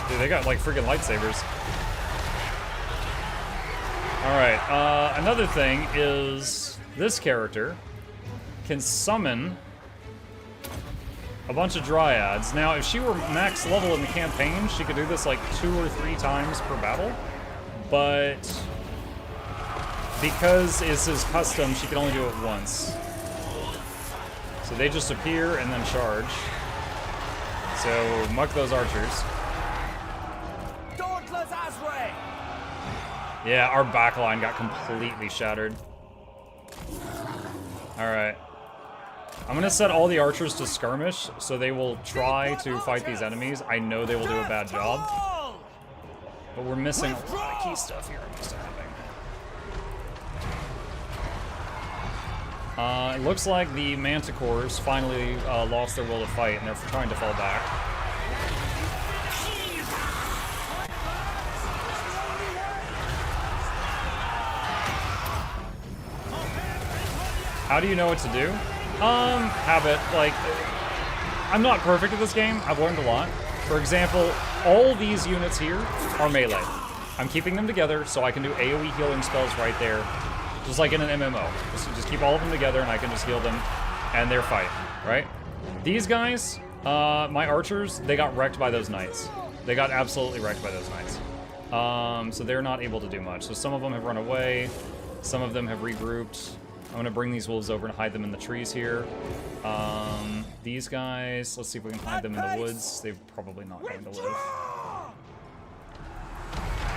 Dude, they got like freaking lightsabers. Alright, another thing is this character can summon a bunch of dryads. Now, if she were max level in the campaign, she could do this like 2 or 3 times per battle, but because this is custom, she can only do it once. So they just appear and then charge. So, muck those archers. Yeah, our backline got completely shattered. Alright. I'm gonna set all the archers to skirmish, so they will try to fight these enemies. I know they will do a bad job. But we're missing a lot of key stuff here. It looks like the Manticores finally lost their will to fight, and they're trying to fall back. How do you know what to do? Habit. Like, I'm not perfect at this game. I've learned a lot. For example, all these units here are melee. I'm keeping them together so I can do AoE healing spells right there, just like in an MMO. Just keep all of them together and I can just heal them, and they're fighting, right? These guys, my archers, they got wrecked by those knights. They got absolutely wrecked by those knights. So they're not able to do much. So some of them have run away. Some of them have regrouped. I'm gonna bring these wolves over and hide them in the trees here. These guys, let's see if we can hide them in the woods. They're probably not going to live.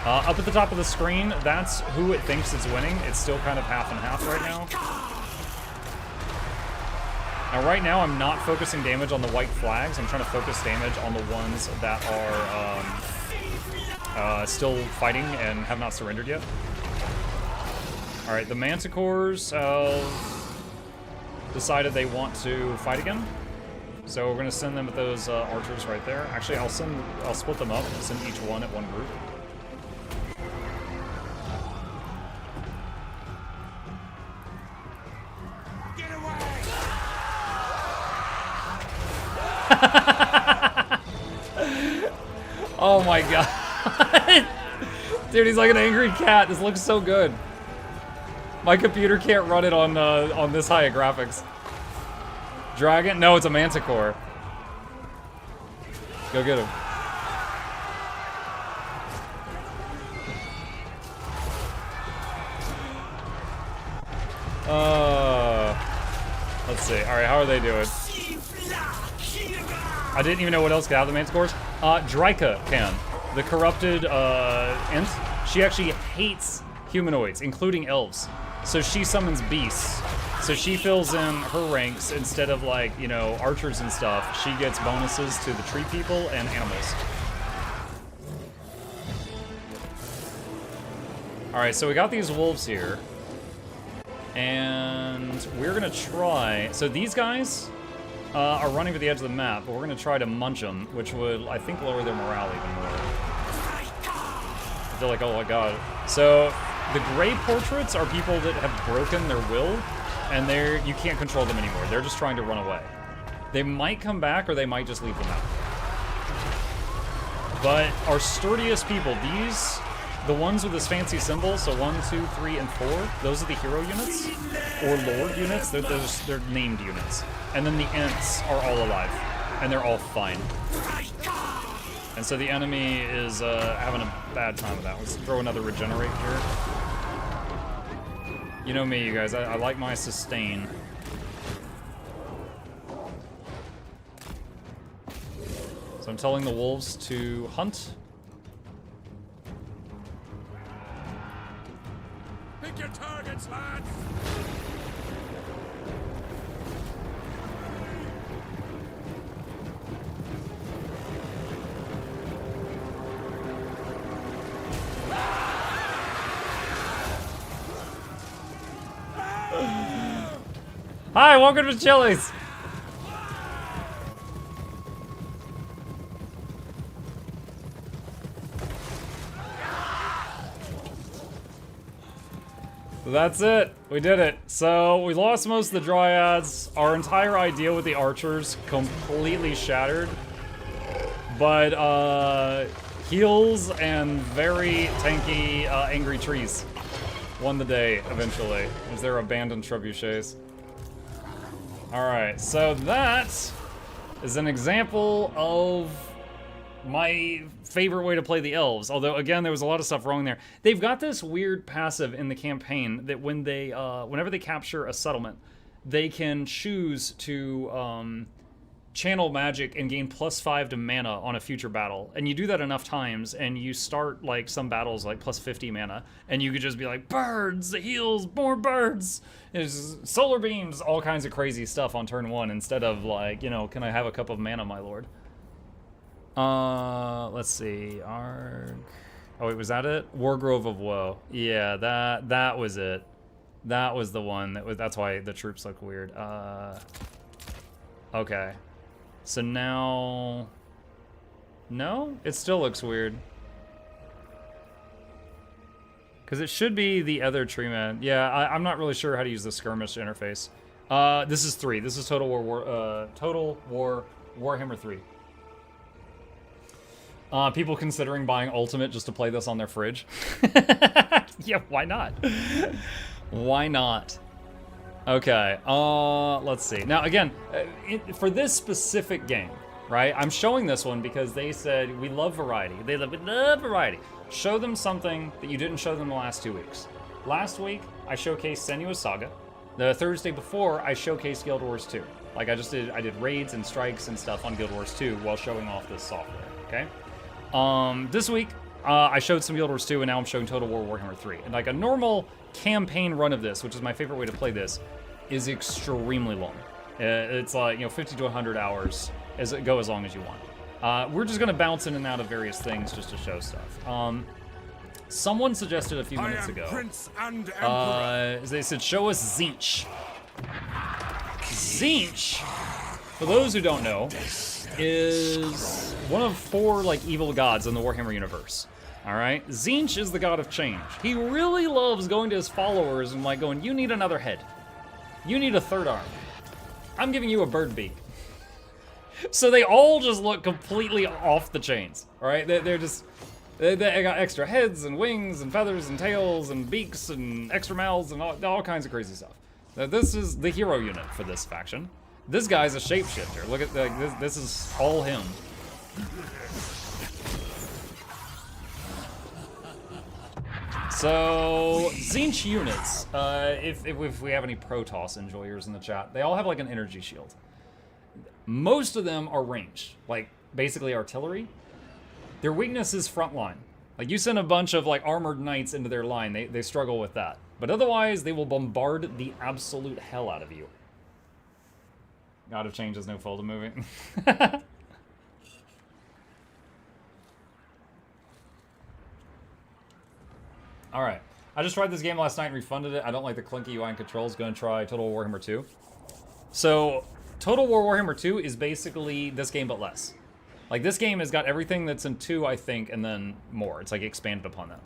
Up at the top of the screen, that's who it thinks it's winning. It's still kind of half and half right now. Now right now I'm not focusing damage on the white flags. I'm trying to focus damage on the ones that are still fighting and have not surrendered yet. Alright, the Manticores decided they want to fight again. So we're gonna send them with those archers right there. Actually, I'll split them up and send each one at one group. Get away! Oh my god. Dude, he's like an angry cat. This looks so good. My computer can't run it on this high of graphics. Dragon? No, it's a Manticore. Go get him. Let's see. Alright, how are they doing? I didn't even know what else could have the Manticores. Dryka can. The corrupted int. She actually hates humanoids, including elves. So she summons beasts. So she fills in her ranks instead of, like, you know, archers and stuff. She gets bonuses to the tree people and animals. Alright, so we got these wolves here. And we're gonna try... So these guys are running to the edge of the map, but we're gonna try to munch them, which would, I think, lower their morale even more. I feel like, oh my god. So, the gray portraits are people that have broken their will, and you can't control them anymore. They're just trying to run away. They might come back, or they might just leave them out. But our sturdiest people, the ones with this fancy symbol, so 1, 2, 3, and 4, those are the hero units, or lord units. They're named units. And then the Ents are all alive, and they're all fine. And so the enemy is having a bad time with that. Let's throw another regenerate here. You know me, you guys. I like my sustain. So I'm telling the wolves to hunt. Pick your targets, lads! Hi, welcome to Chili's. That's it. We did it. So we lost most of the dryads. Our entire idea with the archers completely shattered. But heals and very tanky angry trees won the day eventually. As their abandoned trebuchets. Alright, so that is an example of my favorite way to play the elves. Although, again, there was a lot of stuff wrong there. They've got this weird passive in the campaign that when they, whenever they capture a settlement, they can choose to channel magic and gain +5 to mana on a future battle. And you do that enough times, and you start, like, some battles, like, +50 mana. And you could just be like, birds, heals, more birds! There's solar beams, all kinds of crazy stuff on turn 1, instead of, like, you know, can I have a cup of mana, my lord? Let's see, Arg... Oh, wait, was that it? Wargrove of Woe. Yeah, that was it. That was the one, that's why the troops look weird. Okay. So now... No? It still looks weird. Because it should be the other tree man. Yeah, I'm not really sure how to use the skirmish interface. This is 3. This is Total War Warhammer 3. People considering buying Ultimate just to play this on their fridge. Yeah, why not? Why not? Okay, let's see. Now, again, for this specific game, right, I'm showing this one because they said, we love variety. We love variety. Show them something that you didn't show them the last 2 weeks. Last week, I showcased Senua's Saga. The Thursday before, I showcased Guild Wars 2. Like, I did raids and strikes and stuff on Guild Wars 2 while showing off this software, okay? This week, I showed some Guild Wars 2, and now I'm showing Total War Warhammer 3. And, like, a normal campaign run of this, which is my favorite way to play this, is extremely long. It's like, 50 to 100 hours. Go as long as you want. We're just gonna bounce in and out of various things just to show stuff. Someone suggested a few minutes ago. Prince and Emperor. They said, show us Tzeentch. Tzeentch, for those who don't know, is one of 4 like evil gods in the Warhammer universe. All right, Tzeentch is the god of change. He really loves going to his followers and like going, "You need another head. You need a 3rd arm. I'm giving you a bird beak." So they all just look completely off the chains. All right, they're just. They got extra heads and wings and feathers and tails and beaks and extra mouths and all kinds of crazy stuff. Now, this is the hero unit for this faction. This guy's a shapeshifter. Look at this is all him. So Tzeentch units, if we have any Protoss enjoyers in the chat, they all have like an energy shield. Most of them are ranged, like basically artillery. Their weakness is frontline. Like, you send a bunch of, like, armored knights into their line, they struggle with that. But otherwise, they will bombard the absolute hell out of you. God of Change is no fold of movie. Alright. I just tried this game last night and refunded it. I don't like the clunky UI and controls. Gonna try Total War Warhammer 2. So, Total War Warhammer 2 is basically this game, but less. Like, this game has got everything that's in 2, I think, and then more. It's, like, expanded upon that.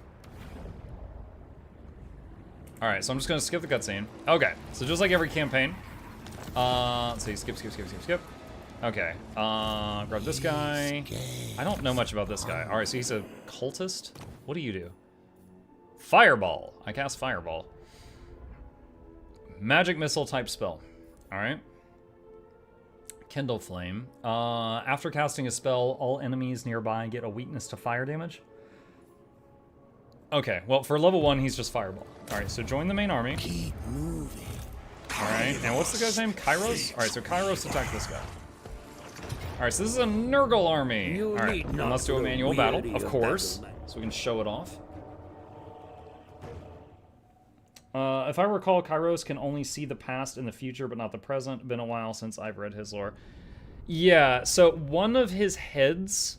Alright, so I'm just gonna skip the cutscene. Okay, so just like every campaign. Let's see, skip. Okay, grab this guy. I don't know much about this guy. Alright, so he's a cultist? What do you do? Fireball. I cast Fireball. Magic missile type spell. Alright. Kindle Flame. After casting a spell, all enemies nearby get a weakness to fire damage. Okay, well, for level 1, he's just Fireball. Alright, so join the main army. Keep moving. Alright, and what's the guy's name? Kairos? Alright, so Kairos attack this guy. Alright, so this is a Nurgle army. Alright, and let's do a manual battle, of course, so we can show it off. If I recall, Kairos can only see the past and the future, but not the present. Been a while since I've read his lore. Yeah, so one of his heads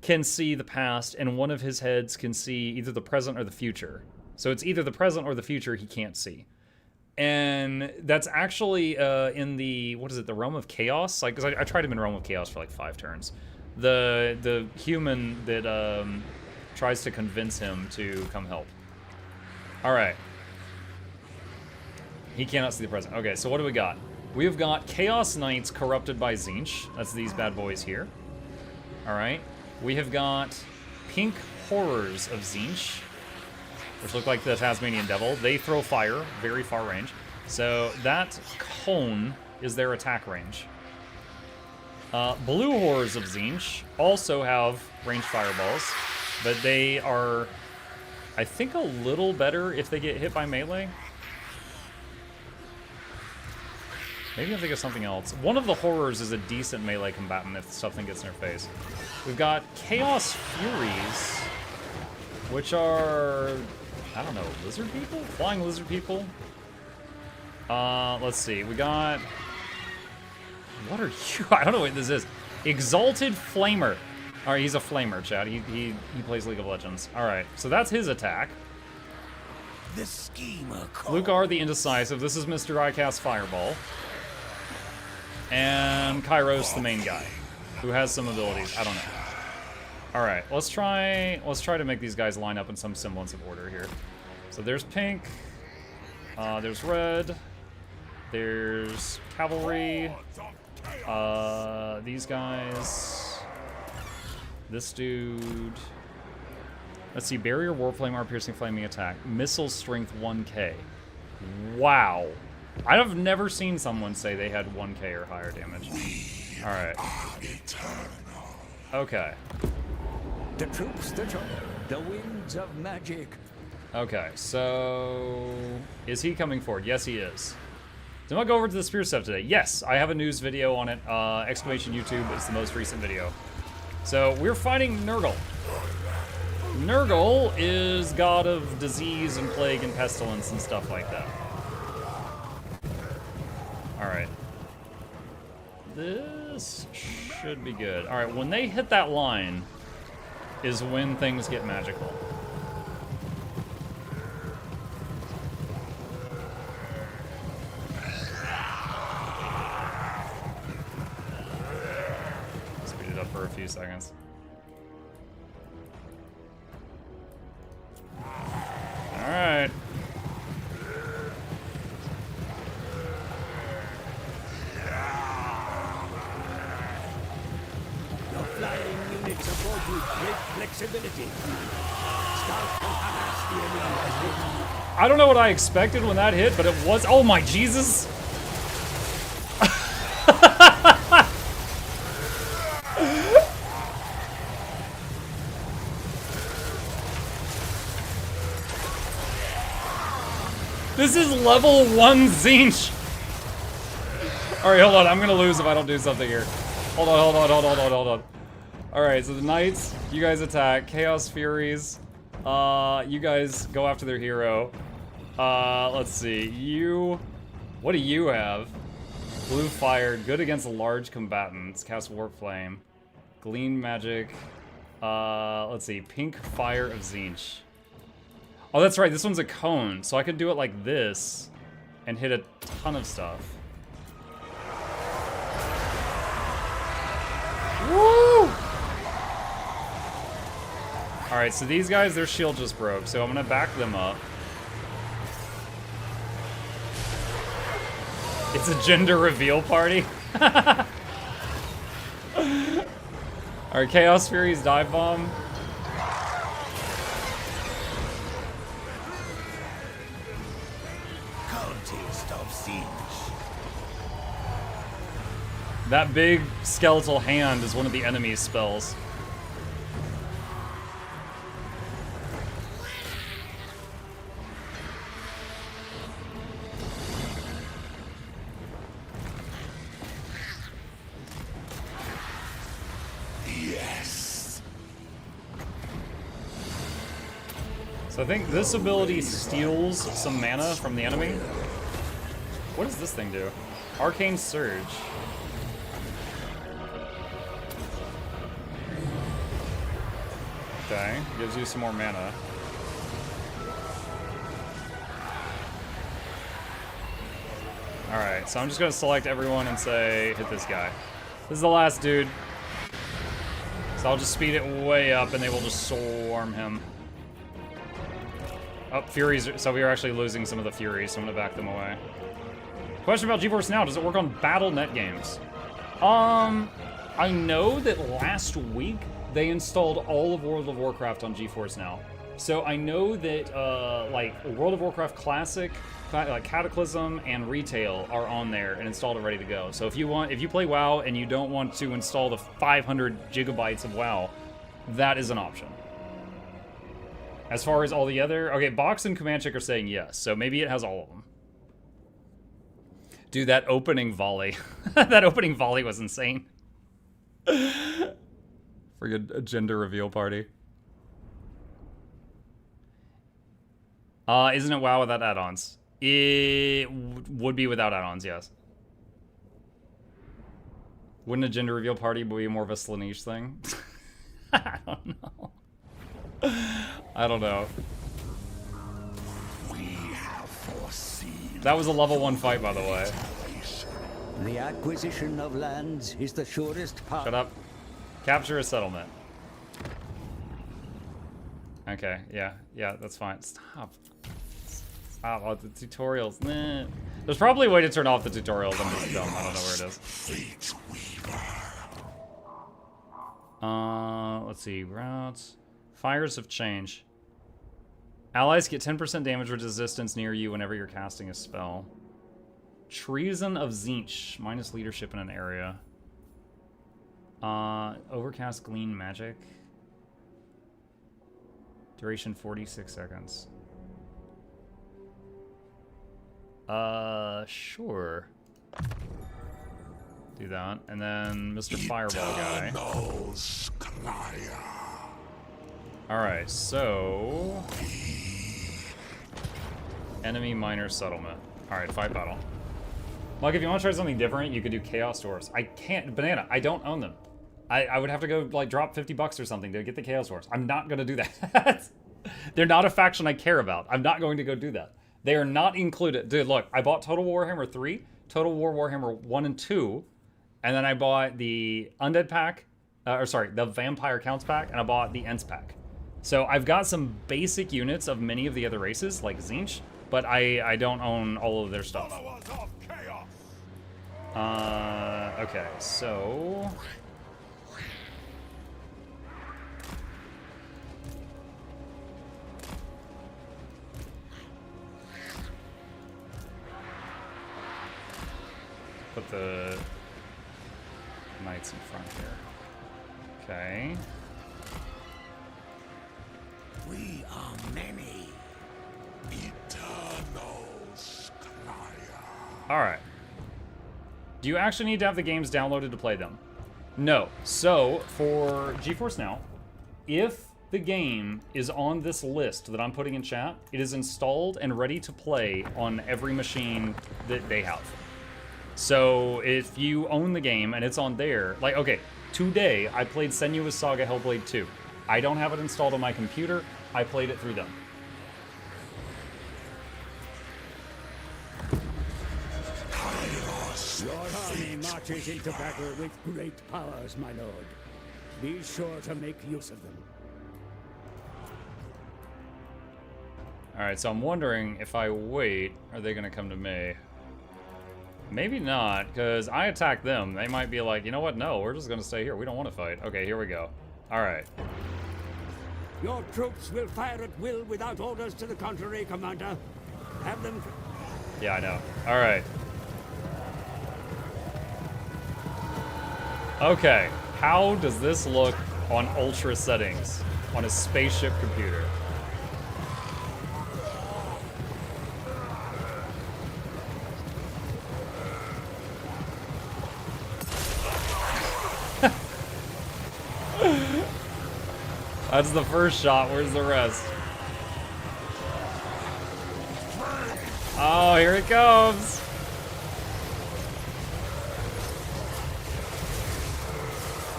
can see the past, and one of his heads can see either the present or the future. So it's either the present or the future he can't see. And that's actually in the, what is it, the Realm of Chaos? Like, 'cause I tried him in Realm of Chaos for like 5 turns. The human that tries to convince him to come help. Alright. He cannot see the present. Okay, so what do we got? We have got Chaos Knights corrupted by Tzeentch. That's these bad boys here. Alright. We have got Pink Horrors of Tzeentch, which look like the Tasmanian Devil. They throw fire, very far range. So that cone is their attack range. Blue Horrors of Tzeentch also have ranged fireballs, but they are, I think, a little better if they get hit by melee. Maybe I'm thinking of something else. One of the Horrors is a decent melee combatant if something gets in their face. We've got Chaos Furies, which are, I don't know, lizard people? Flying lizard people? Let's see. We got, what are you? I don't know what this is. Exalted Flamer. All right, he's a flamer, Chad. He plays League of Legends. All right, so that's his attack. The schemer. Lucar the Indecisive. This is Mr. I cast Fireball. And Kairos, the main guy, who has some abilities. I don't know. All right, let's try to make these guys line up in some semblance of order here. So there's pink, there's red, there's cavalry, these guys, this dude. Let's see, barrier, warflame, armor piercing, flaming attack, missile strength 1k. Wow. I have never seen someone say they had 1k or higher damage. All right. Okay. The troops, the winds of magic. Okay, so is he coming forward? Yes, he is. Did I go over to the spear stuff today? Yes, I have a news video on it. Exclamation YouTube is the most recent video. So we're fighting Nurgle. Nurgle is god of disease and plague and pestilence and stuff like that. All right. This should be good. All right, when they hit that line is when things get magical. Speed it up for a few seconds. All right. Your flying units afford you great flexibility. Scout and harass the enemy as they I don't know what I expected when that hit, but it was. Oh my Jesus! This is level 1 Zinch! Alright, hold on. I'm gonna lose if I don't do something here. Hold on. Alright, so the Knights, you guys attack. Chaos Furies, you guys go after their hero. Let's see. What do you have? Blue Fire, good against large combatants. Cast Warp Flame. Glean Magic. Let's see. Pink Fire of Zinch. Oh, that's right. This one's a cone, so I could do it like this and hit a ton of stuff. Woo! Alright, so these guys, their shield just broke, so I'm gonna back them up. It's a gender reveal party. Alright, Chaos Furies dive bomb. That big skeletal hand is one of the enemy's spells. Yes. So I think this ability steals some mana from the enemy. What does this thing do? Arcane Surge. Okay, gives you some more mana. Alright, so I'm just gonna select everyone and say, hit this guy. This is the last dude. So I'll just speed it way up and they will just swarm him. Oh, Furies, so we are actually losing some of the Furies, so I'm gonna back them away. Question about GeForce Now, does it work on Battle.net games? I know that last week they installed all of World of Warcraft on GeForce Now. So I know that like World of Warcraft Classic, like Cataclysm and Retail are on there and installed and ready to go. So if you play WoW and you don't want to install the 500 gigabytes of WoW, that is an option. As far as all the other, okay, Box and Command Check are saying yes, so maybe it has all of them. Dude, that opening volley, that opening volley was insane. Friggin' a gender reveal party. Isn't it WoW without add-ons? It would be without add-ons, yes. Wouldn't a gender reveal party be more of a Slaneesh thing? I don't know. I don't know. We have foreseen. That was a level 1 fight, by the way. The acquisition of lands is the surest path. Shut up. Capture a settlement. Okay, yeah, that's fine. Stop. Stop. Oh, the tutorials. Nah. There's probably a way to turn off the tutorials. I'm just dumb. I don't know where it is. Fate Weaver. Let's see. Routes. Fires of Change. Allies get 10% damage resistance near you whenever you're casting a spell. Treason of Zinch. Minus leadership in an area. Overcast Glean Magic. Duration 46 seconds. Sure. Do that. And then Mr. Fireball guy. Alright, so... Enemy minor settlement. Alright, fight battle. Like, if you want to try something different, you could do Chaos Dwarfs. I can't. Banana, I don't own them. I would have to go, like, drop 50 bucks or something to get the Chaos Dwarfs. I'm not going to do that. They're not a faction I care about. I'm not going to go do that. They are not included. Dude, look, I bought Total Warhammer 3, Total War Warhammer 1 and 2, and then I bought the Undead pack, the Vampire Counts pack, and I bought the Ents pack. So I've got some basic units of many of the other races, like Tzeentch, but I don't own all of their stuff. Okay, so... Put the knights in front here. Okay. We are many. Eternals. Alright. Do you actually need to have the games downloaded to play them? No. So, for GeForce Now, if the game is on this list that I'm putting in chat, it is installed and ready to play on every machine that they have. So if you own the game and it's on there, like, okay, today I played Senua's Saga Hellblade 2. I don't have it installed on my computer. I played it through them. Your army marches into battle with great powers, my lord. Be sure to make use of them. Alright, so I'm wondering if I wait, are they going to come to me? Maybe not, because I attack them. They might be like, you know what? No, we're just going to stay here. We don't want to fight. Okay, here we go. Alright. Your troops will fire at will without orders to the contrary, Commander. Have them... Yeah, I know. Alright. Okay, how does this look on ultra settings on a spaceship computer? That's the first shot. Where's the rest? Oh, here it comes.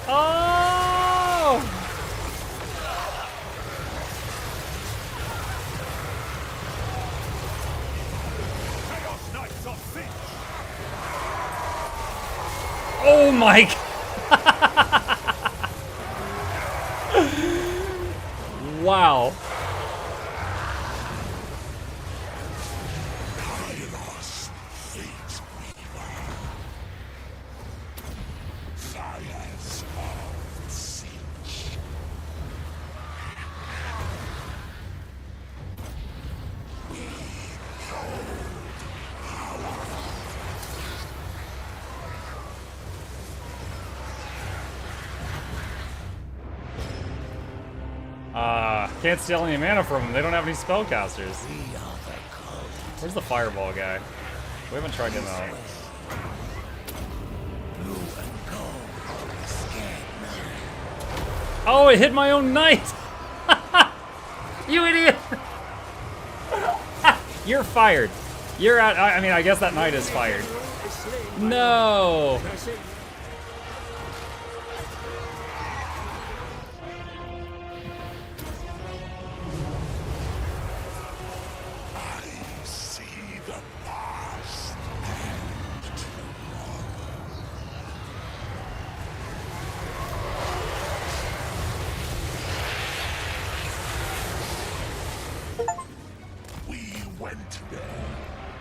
Oh! Oh my God. Wow. Can't steal any mana from them. They don't have any spellcasters. Where's the fireball guy? We haven't tried him out. Oh, it hit my own knight! You idiot! You're fired. You're out. I mean, I guess that knight is fired. No!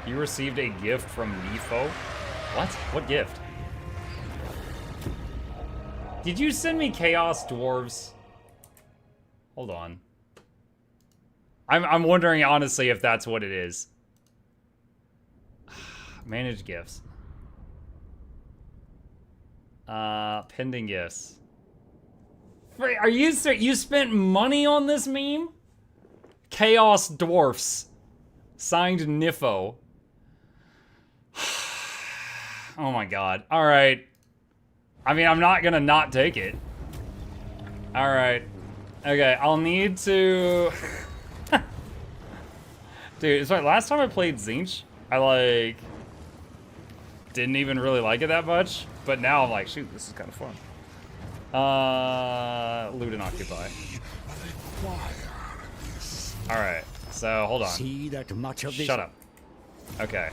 You received a gift from Nefo? What? What gift? Did you send me Chaos Dwarves? Hold on. I'm wondering honestly if that's what it is. Manage gifts. Pending gifts. Are you you spent money on this meme? Chaos Dwarfs. Signed Nifo. Oh my God. Alright. I mean, I'm not gonna not take it. Alright. Okay, I'll need to... Dude, it's like last time I played Tzeentch, I didn't even really like it that much, but now I'm like, shoot, this is kind of fun. Loot and occupy. Alright, so hold on. See that much of this? Shut up. Okay.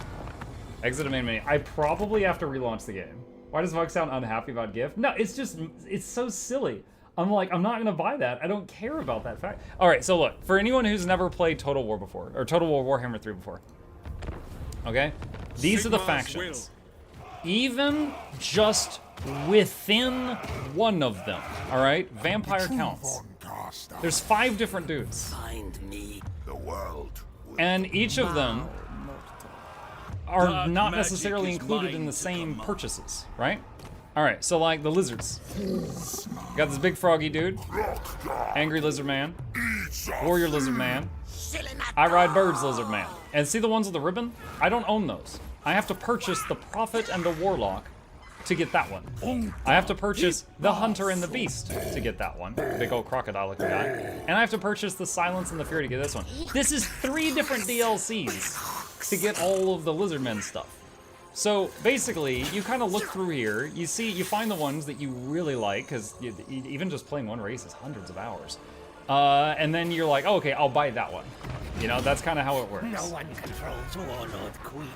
Exit the main menu. I probably have to relaunch the game. Why does Mug sound unhappy about GIF? No, it's just, it's so silly. I'm like, I'm not gonna buy that. I don't care about that fact. Alright, so look, for anyone who's never played Total War before, or Total War Warhammer 3 before, okay? These are the factions. Even just within one of them, alright? Vampire counts. There's 5 different dudes. Find me the world. And each of them are not necessarily included in the same purchases, right? Alright, so like the lizards. Got this big froggy dude. Angry lizard man. Warrior lizard man. I ride birds lizard man. And see the ones with the ribbon? I don't own those. I have to purchase the prophet and the warlock to get that one. I have to purchase the hunter and the beast to get that one. Big old crocodile looking guy. And I have to purchase the silence and the fury to get this one. This is 3 different DLCs to get all of the lizardmen stuff. So basically, you kind of look through here, you find the ones that you really like, because even just playing one race is hundreds of hours. And then you're like, oh, okay, I'll buy that one. You know, that's kind of how it works. No one controls Warlord Queen.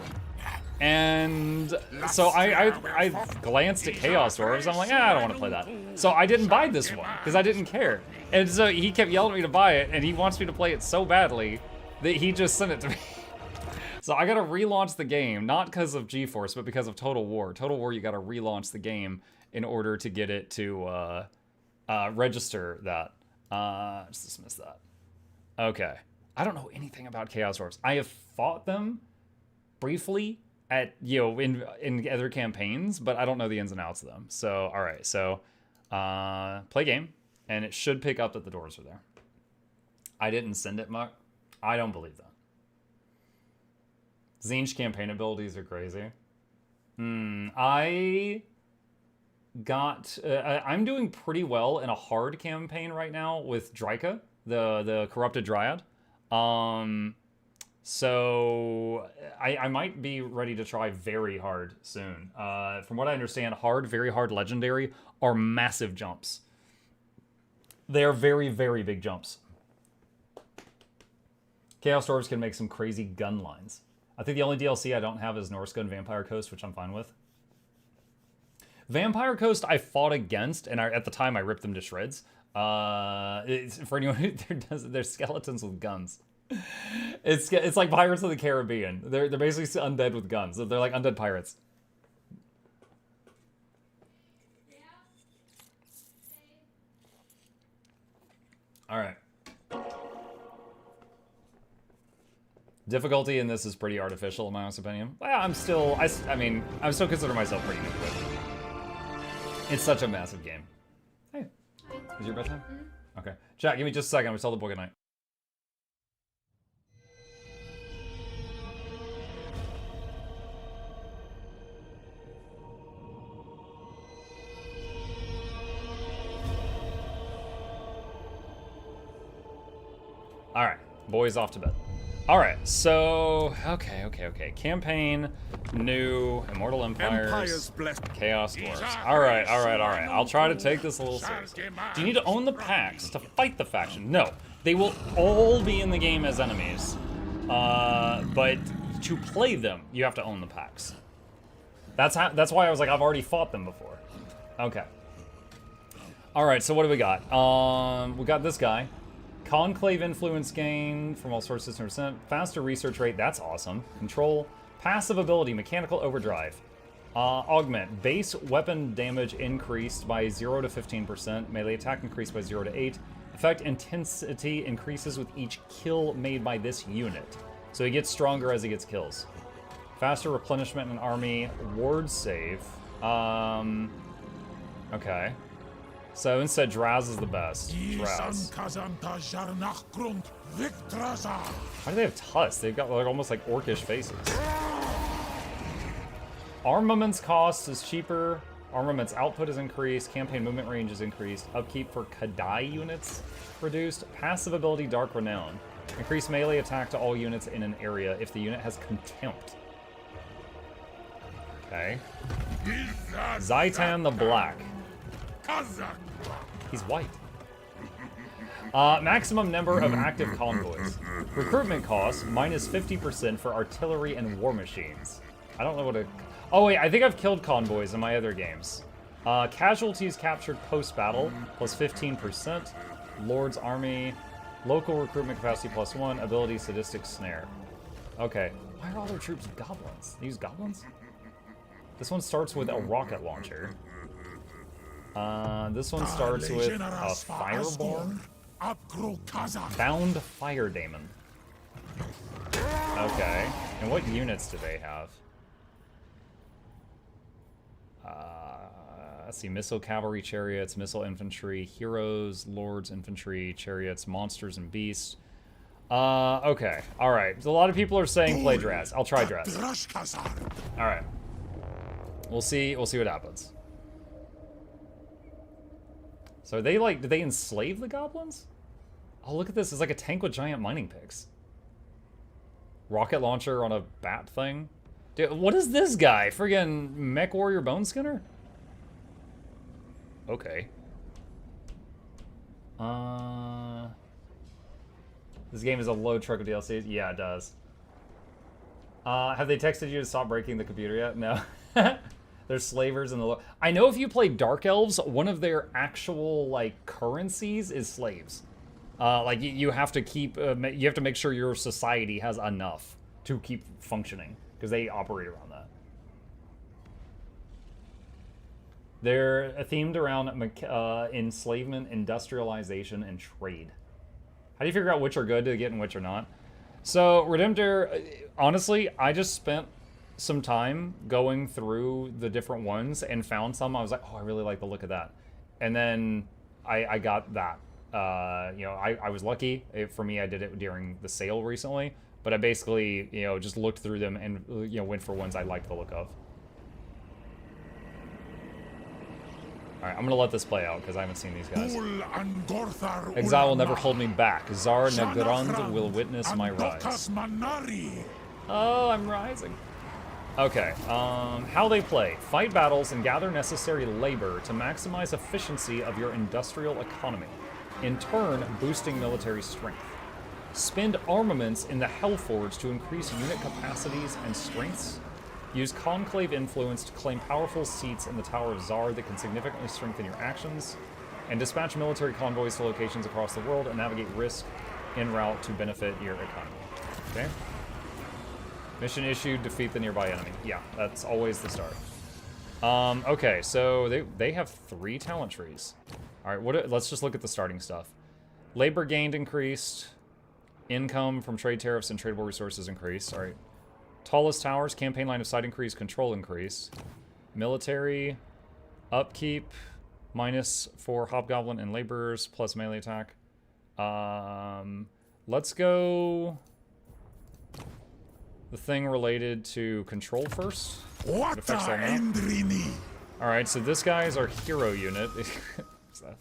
And so I glanced at Chaos Dwarves. I'm like, I don't want to play that. So I didn't buy this one because I didn't care. And so he kept yelling at me to buy it, and he wants me to play it so badly that he just sent it to me. So I gotta relaunch the game, not because of GeForce, but because of Total War. Total War, you gotta relaunch the game in order to get it to register that. Just dismiss that. Okay. I don't know anything about Chaos Dwarves. I have fought them briefly at, in other campaigns, but I don't know the ins and outs of them. So, all right. So, play game, and it should pick up that the doors are there. I didn't send it, Muck. I don't believe that. Zinch campaign abilities are crazy. I got... I'm doing pretty well in a hard campaign right now with Dryka, the Corrupted Dryad. So I might be ready to try very hard soon. From what I understand, hard, very hard, legendary are massive jumps. They are very, very big jumps. Chaos Dwarves can make some crazy gun lines. I think the only DLC I don't have is Norse Gun Vampire Coast, which I'm fine with. Vampire Coast I fought against, and at the time I ripped them to shreds. For anyone who they're skeletons with guns. It's like Pirates of the Caribbean. They're basically undead with guns. They're like undead pirates. All right. Difficulty in this is pretty artificial, in my honest opinion. Well, I still consider myself pretty good with it. It's such a massive game. Hey, is your bedtime? Okay. Chat, give me just a second. I'm gonna tell the boy goodnight. All right, boys off to bed. All right, so okay. Campaign, new, Immortal Empires, Chaos Dwarves. All right. I'll try to take this a little seriously. Do you need to own the packs to fight the faction? No, they will all be in the game as enemies, but to play them, you have to own the packs. That's why I was like, I've already fought them before. Okay. All right, so what do we got? We got this guy. Conclave influence gain from all sources 10%. Faster research rate, that's awesome. Control. Passive ability, mechanical overdrive. Augment. Base weapon damage increased by 0 to 15%. Melee attack increased by 0 to 8. Effect intensity increases with each kill made by this unit. So he gets stronger as he gets kills. Faster replenishment in army. Ward save. Okay. So instead, Draz is the best. Draz. Why do they have tusks? They've got like almost like orcish faces. Armaments cost is cheaper. Armaments output is increased. Campaign movement range is increased. Upkeep for Kadai units reduced. Passive ability Dark Renown. Increase melee attack to all units in an area if the unit has contempt. Okay. Zaitan the Black. He's white. Maximum number of active convoys. Recruitment costs, minus 50% for artillery and war machines. I don't know what a... Oh wait, I think I've killed convoys in my other games. Casualties captured post-battle, plus 15%. Lord's Army. Local recruitment capacity, plus 1. Ability, Sadistic Snare. Okay. Why are all their troops goblins? They use goblins? This one starts with a rocket launcher. This one starts with a Fireborn. Bound Fire Daemon. Okay. And what units do they have? Let's see. Missile Cavalry Chariots, Missile Infantry, Heroes, Lords Infantry, Chariots, Monsters, and Beasts. Okay. Alright. A lot of people are saying play Draz. I'll try Draz. Alright. We'll see what happens. So are they like, did they enslave the goblins? Oh, look at this. It's like a tank with giant mining picks. Rocket launcher on a bat thing. Dude, what is this guy? Friggin' Mech Warrior Bone Skinner? Okay. This game is a load truck of DLCs? Yeah, it does. Have they texted you to stop breaking the computer yet? No. There's slavers in the... I know if you play Dark Elves, one of their actual, like, currencies is slaves. Like, you have to keep... you have to make sure your society has enough to keep functioning, because they operate around that. They're themed around enslavement, industrialization, and trade. How do you figure out which are good to get and which are not? So, Redemptor, honestly, I just spent some time going through the different ones and found some. I was like, oh, I really like the look of that. And then I got that. You know, I was lucky. For me, I did it during the sale recently. But I basically, you know, just looked through them and, you know, went for ones I liked the look of. Alright, I'm gonna let this play out because I haven't seen these guys. Exile will never hold me back. Zar Nagrand will witness my rise. Oh, I'm rising. Okay, how they play. Fight battles and gather necessary labor to maximize efficiency of your industrial economy, in turn boosting military strength. Spend armaments in the Hellforge to increase unit capacities and strengths. Use Conclave influence to claim powerful seats in the Tower of Zar that can significantly strengthen your actions. And dispatch military convoys to locations across the world and navigate risk en route to benefit your economy. Okay? Mission issued, defeat the nearby enemy. Yeah, that's always the start. Okay, so they have 3 talent trees. Alright, let's just look at the starting stuff. Labor gained increased. Income from trade tariffs and tradable resources increased. Alright. Tallest towers, campaign line of sight increase, control increase. Military, upkeep, minus for hobgoblin and laborers, plus melee attack. Let's go the thing related to control first. Alright, so this guy is our hero unit.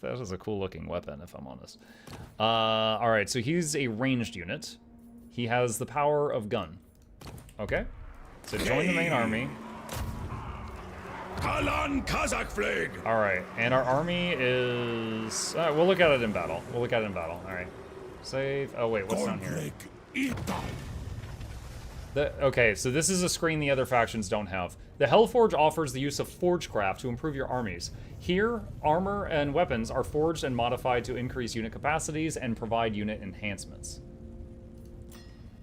That is a cool looking weapon, if I'm honest. Alright, so he's a ranged unit. He has the power of gun. Okay. So join the main army. Alright, and our army is... we'll look at it in battle. Alright. Save. Oh, wait, what's down here? Okay, so this is a screen the other factions don't have. The Hellforge offers the use of Forgecraft to improve your armies. Here, armor and weapons are forged and modified to increase unit capacities and provide unit enhancements.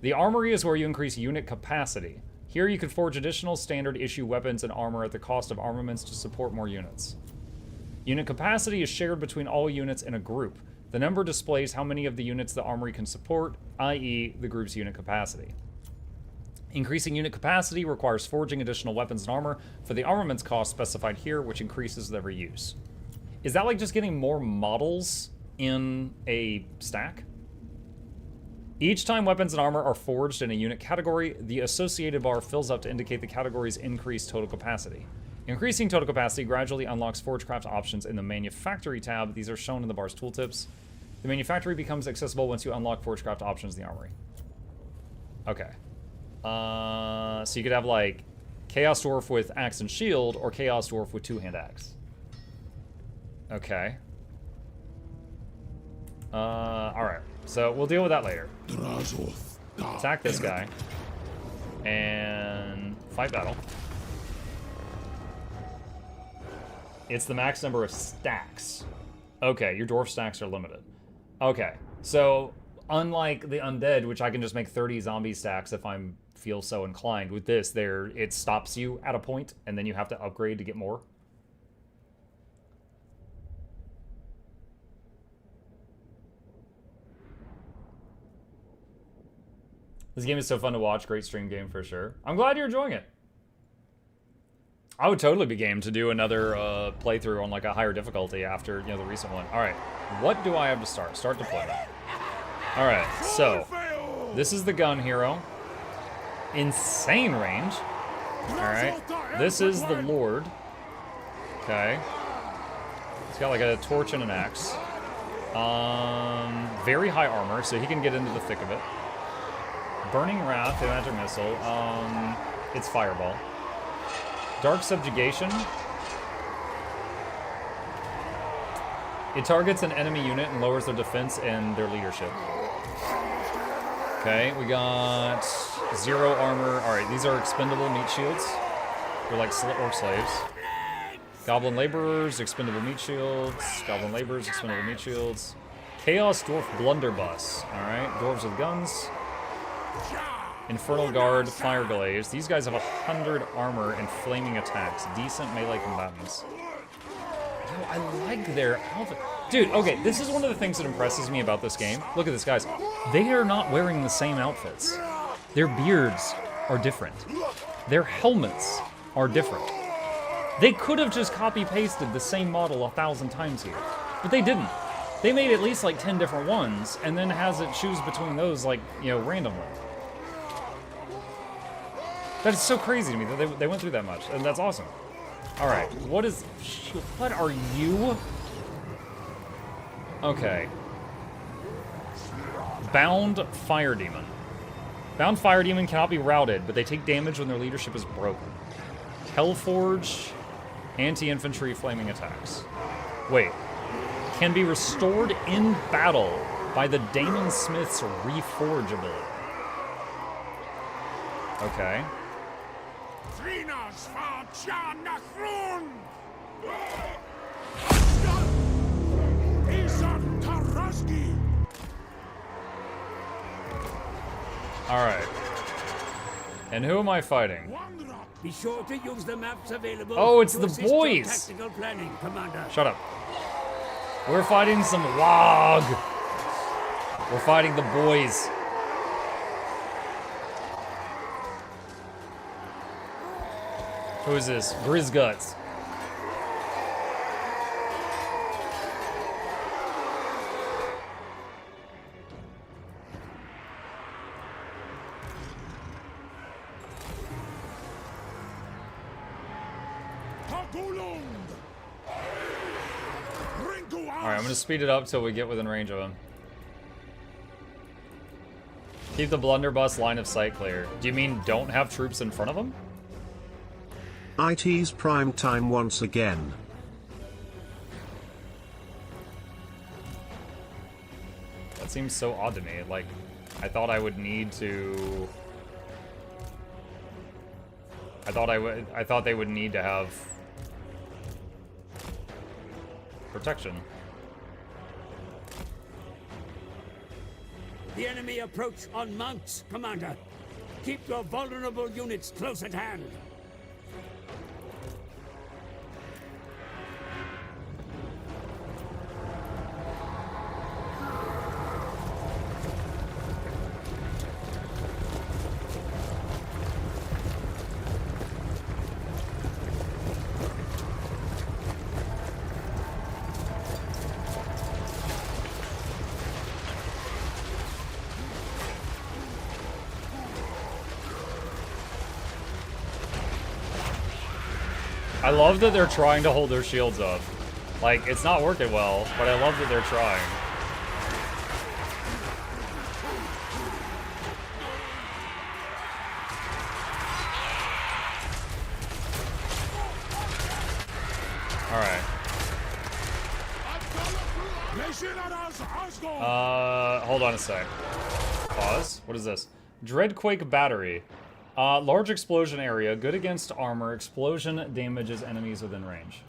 The armory is where you increase unit capacity. Here you can forge additional standard issue weapons and armor at the cost of armaments to support more units. Unit capacity is shared between all units in a group. The number displays how many of the units the armory can support, i.e. the group's unit capacity. Increasing unit capacity requires forging additional weapons and armor for the armaments cost specified here, which increases with every use. Is that like just getting more models in a stack? Each time weapons and armor are forged in a unit category, the associated bar fills up to indicate the category's increased total capacity. Increasing total capacity gradually unlocks Forgecraft options in the Manufactory tab. These are shown in the bar's tooltips. The Manufactory becomes accessible once you unlock Forgecraft options in the Armory. Okay. So you could have, like, Chaos Dwarf with axe and shield, or Chaos Dwarf with two-hand axe. Okay. Alright. So we'll deal with that later. Attack this guy. And fight battle. It's the max number of stacks. Okay, your dwarf stacks are limited. Okay, so unlike the undead, which I can just make 30 zombie stacks if I feel so inclined, with this, it stops you at a point, and then you have to upgrade to get more. This game is so fun to watch. Great stream game for sure. I'm glad you're enjoying it. I would totally be game to do another playthrough on like a higher difficulty after, you know, the recent one. All right, what do I have to start? Start deployment. All right, so this is the gun hero. Insane range. All right, this is the Lord. Okay. He's got like a torch and an axe. Very high armor, so he can get into the thick of it. Burning Wrath, the magic missile. It's Fireball. Dark Subjugation. It targets an enemy unit and lowers their defense and their leadership. Okay, we got 0 armor. Alright, these are expendable meat shields. They're like orc slaves. Goblin Laborers, expendable meat shields. Goblin Laborers, expendable meat shields. Chaos Dwarf Blunderbuss. Alright, dwarves with guns. Infernal Guard, Fire Glaze. These guys have 100 armor and flaming attacks. Decent melee combatants. Yo, I like their outfit. Dude, okay, this is one of the things that impresses me about this game. Look at this, guys. They are not wearing the same outfits. Their beards are different. Their helmets are different. They could have just copy-pasted the same model 1,000 times here, but they didn't. They made at least like 10 different ones, and then has it choose between those, like, you know, randomly. That is so crazy to me that they went through that much, and that's awesome. All right, what are you? Okay. Bound Fire Demon. Bound Fire Demon cannot be routed, but they take damage when their leadership is broken. Hellforge, anti-infantry flaming attacks. Wait. Can be restored in battle by the Damon Smith's Reforge ability. Okay. Alright. And who am I fighting? Be sure to use the maps available. Oh, it's to the assist your boys! tactical planning, Commander. Shut up. We're fighting some WOG. We're fighting the boys. Who is this? Grizzguts. Alright, I'm gonna speed it up till we get within range of him. Keep the blunderbuss line of sight clear. Do you mean don't have troops in front of him? IT's prime time once again. That seems so odd to me. Like, I thought I would need to... I thought they would need to have protection. The enemy approach on mounts, Commander. Keep your vulnerable units close at hand. I love that they're trying to hold their shields up. Like, it's not working well, but I love that they're trying. Alright. Hold on a sec. Pause. What is this? Dreadquake Battery. Large explosion area. Good against armor. Explosion damages enemies within range.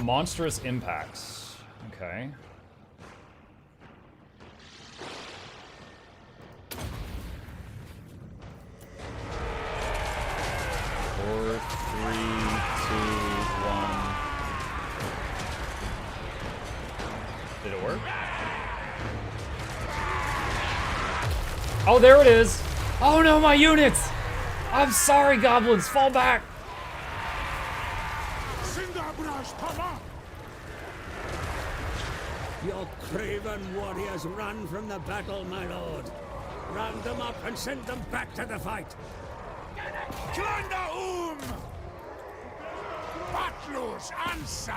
Monstrous impacts. Okay. Four, 3, 2, 1. Did it work? Oh, there it is! Oh no, my units! I'm sorry, goblins, fall back! Your craven warriors run from the battle, my lord. Round them up and send them back to the fight. Batlus answer!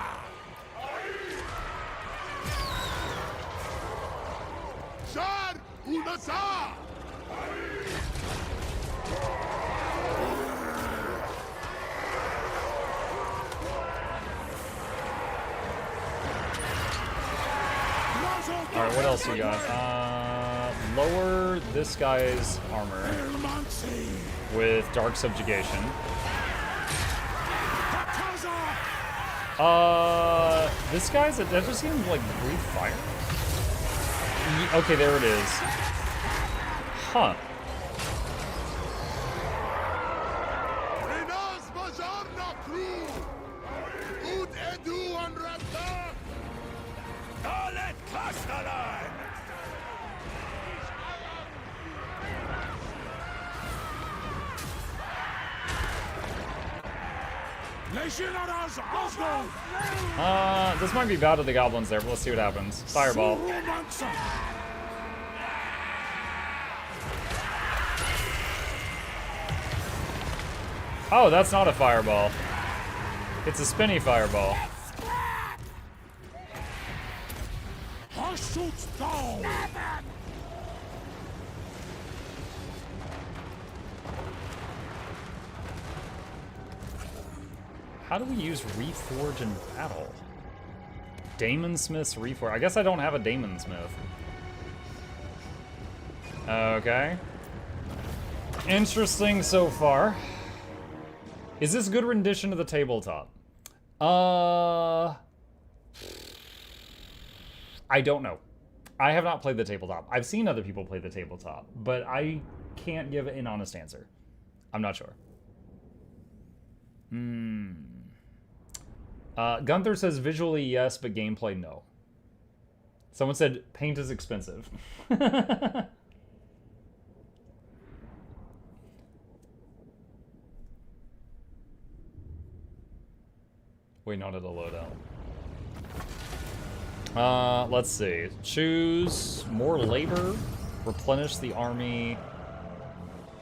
Shar Unasa! Alright, what else you got? Lower this guy's armor with Dark Subjugation. This guy's, that just seems like breathe fire. Okay, there it is. Huh. This might be bad to the goblins there, but let's see what happens. Fireball. Oh, that's not a fireball. It's a spinny fireball. How do we use Reforge in battle? Damon Smith's Reforge. I guess I don't have a Damon Smith. Okay. Interesting so far. Is this good rendition of the tabletop? I don't know. I have not played the tabletop. I've seen other people play the tabletop, but I can't give an honest answer. I'm not sure. Gunther says visually yes, but gameplay no. Someone said paint is expensive. Waiting on it to load out. Let's see. Choose more labor, replenish the army,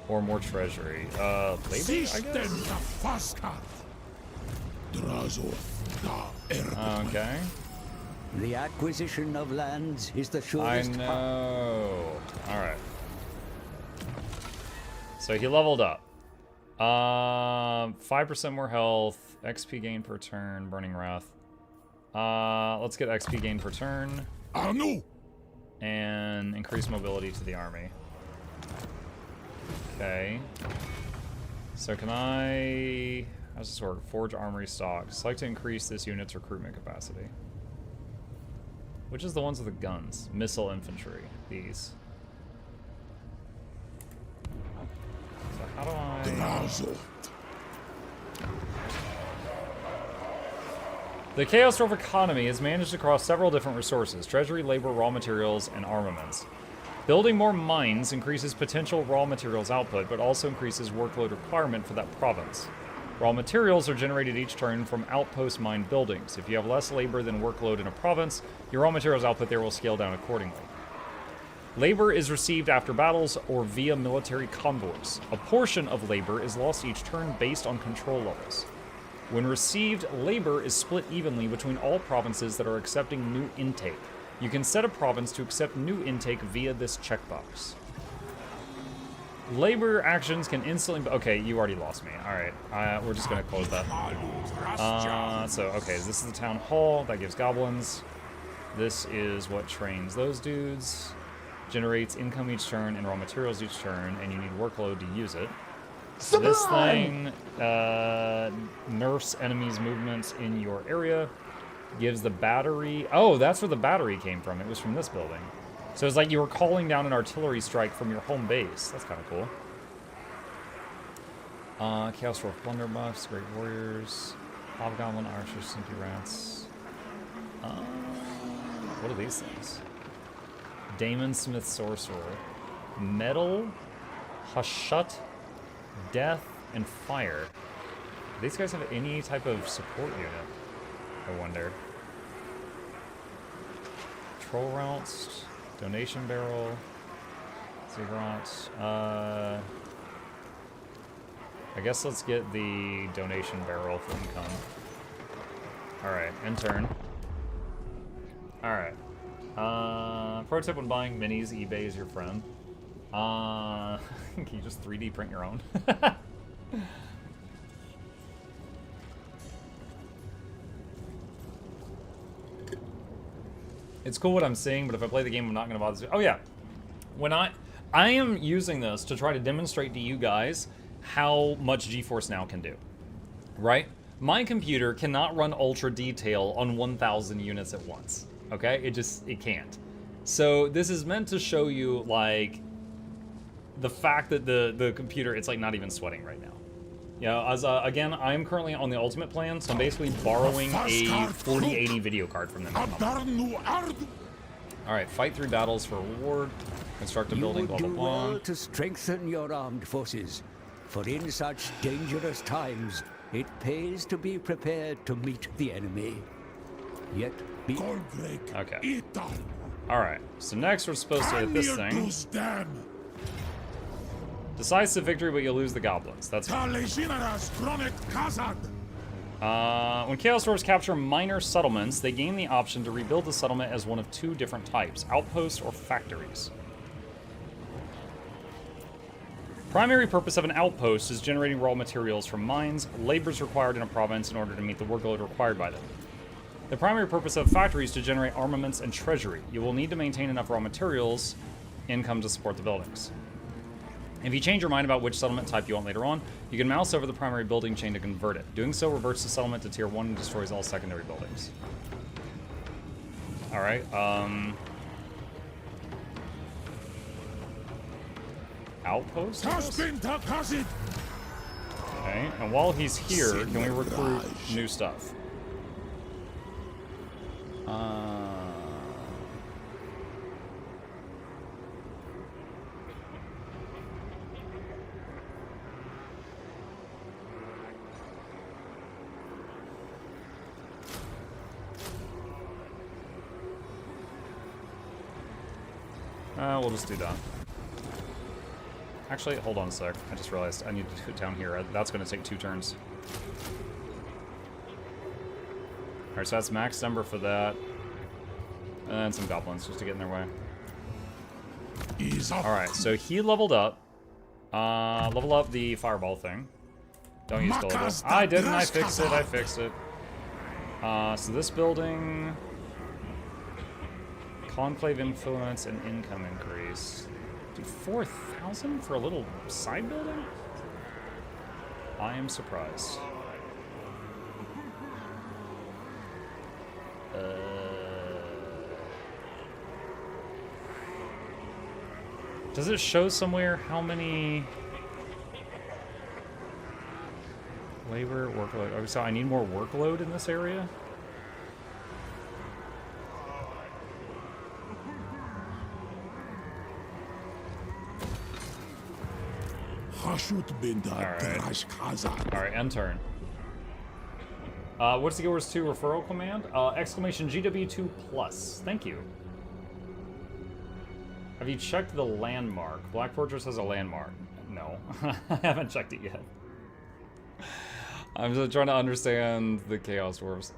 or more treasury. Labor, I guess? Okay. The acquisition of lands is the I surest know. Alright. So he leveled up. 5% more health, XP gain per turn, Burning Wrath. Let's get XP gain per turn. And increase mobility to the army. Okay. So can I... How does this work? Forge armory stock. Select to increase this unit's recruitment capacity. Which is the ones with the guns? Missile infantry. These. So how do I... The Chaos Dwarf economy is managed across several different resources: treasury, labor, raw materials, and armaments. Building more mines increases potential raw materials output, but also increases workload requirement for that province. Raw materials are generated each turn from outpost mine buildings. If you have less labor than workload in a province, your raw materials output there will scale down accordingly. Labor is received after battles or via military convoys. A portion of labor is lost each turn based on control levels. When received, labor is split evenly between all provinces that are accepting new intake. You can set a province to accept new intake via this checkbox. Labor actions can instantly... Okay, you already lost me. Alright, we're just going to close that. Okay, this is the town hall. That gives goblins. This is what trains those dudes. Generates income each turn and raw materials each turn, and you need workload to use it. This thing nerfs enemies' movements in your area. Gives the battery... Oh, that's where the battery came from. It was from this building. So it's like you were calling down an artillery strike from your home base. That's kind of cool. Chaos Dwarf Blunderbuffs, Great Warriors, Hobgoblin Archers, Simpy Rats. What are these things? Damon Smith Sorcerer. Metal, Hashut, Death, and Fire. Do these guys have any type of support unit? I wonder. Troll Routes. Donation Barrel. Ziggurat. I guess let's get the Donation Barrel for income. Alright, end turn. Alright. Pro tip when buying minis, eBay is your friend. Can you just 3D print your own? It's cool what I'm seeing, but if I play the game, I'm not going to bother. Oh yeah, when I am using this to try to demonstrate to you guys how much GeForce Now can do, right? My computer cannot run ultra detail on 1,000 units at once. Okay, it can't. So this is meant to show you like the fact that the computer, it's like not even sweating right now. Yeah, as again, I'm currently on the ultimate plan, so I'm basically borrowing a 4080 video card from them. Alright, fight 3 battles for reward, construct a building, blah blah blah. You will to strengthen your armed forces, for in such dangerous times, it pays to be prepared to meet the enemy. Yet be... Okay. Alright, so next we're supposed to hit this thing. Decisive victory, but you'll lose the goblins. That's fine. When Chaos Dwarves capture minor settlements, they gain the option to rebuild the settlement as one of 2 different types, outposts or factories. Primary purpose of an outpost is generating raw materials from mines, labors required in a province in order to meet the workload required by them. The primary purpose of factories is to generate armaments and treasury. You will need to maintain enough raw materials income to support the buildings. If you change your mind about which settlement type you want later on, you can mouse over the primary building chain to convert it. Doing so reverts the settlement to tier 1 and destroys all secondary buildings. Alright, outpost? Okay, and while he's here, can we recruit new stuff? We'll just do that. Actually, hold on a sec. I just realized I need to put down here. That's going to take 2 turns. Alright, so that's max number for that. And some goblins just to get in their way. Alright, so he leveled up. Level up the fireball thing. Don't use Gullible. I didn't, I fixed it. So this building... Conclave influence and income increase. Dude, 4,000 for a little side building? I am surprised. Does it show somewhere how many labor workload? Oh, so I need more workload in this area? Alright, end turn. What's the Guild Wars 2 referral command? Exclamation GW2 plus. Thank you. Have you checked the landmark? Black Fortress has a landmark. No, I haven't checked it yet. I'm just trying to understand the Chaos Dwarves.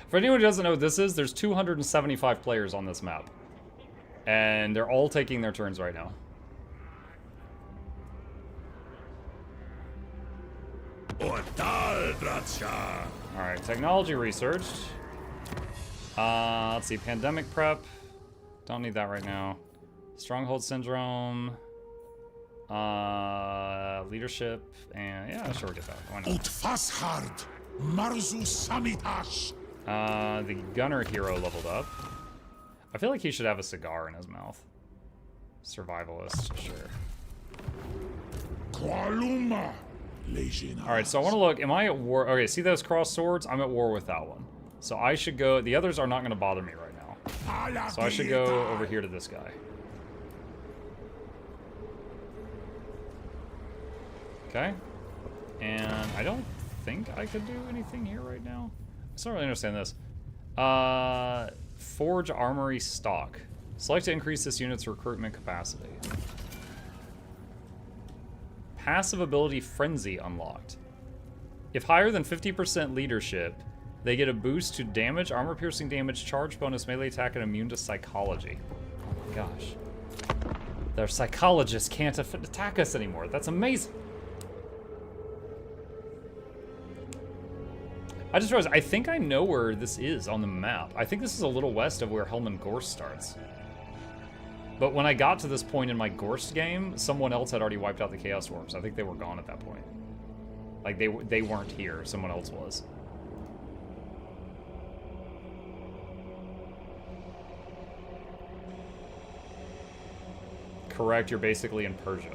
For anyone who doesn't know what this is, there's 275 players on this map. And they're all taking their turns right now. Alright, technology researched. Let's see, pandemic prep. Don't need that right now. Stronghold syndrome. Leadership, and yeah, sure, we'll get that. Why not? The gunner hero leveled up. I feel like he should have a cigar in his mouth. Survivalist, sure. Alright, so I want to look. Am I at war? Okay, see those cross swords? I'm at war with that one. So I should go. The others are not going to bother me right now. So I should go over here to this guy. Okay. And I don't think I could do anything here right now. I don't really understand this. Forge Armory Stock. Select to increase this unit's recruitment capacity. Passive ability Frenzy unlocked. If higher than 50% leadership, they get a boost to damage, armor piercing damage, charge bonus, melee attack, and immune to psychology. Oh my gosh. Their psychologists can't attack us anymore. That's amazing. I just realized, I think I know where this is on the map. I think this is a little west of where Helman Gorst starts. But when I got to this point in my Gorst game, someone else had already wiped out the Chaos Dwarves. I think they were gone at that point. Like, they weren't here. Someone else was. Correct, you're basically in Persia.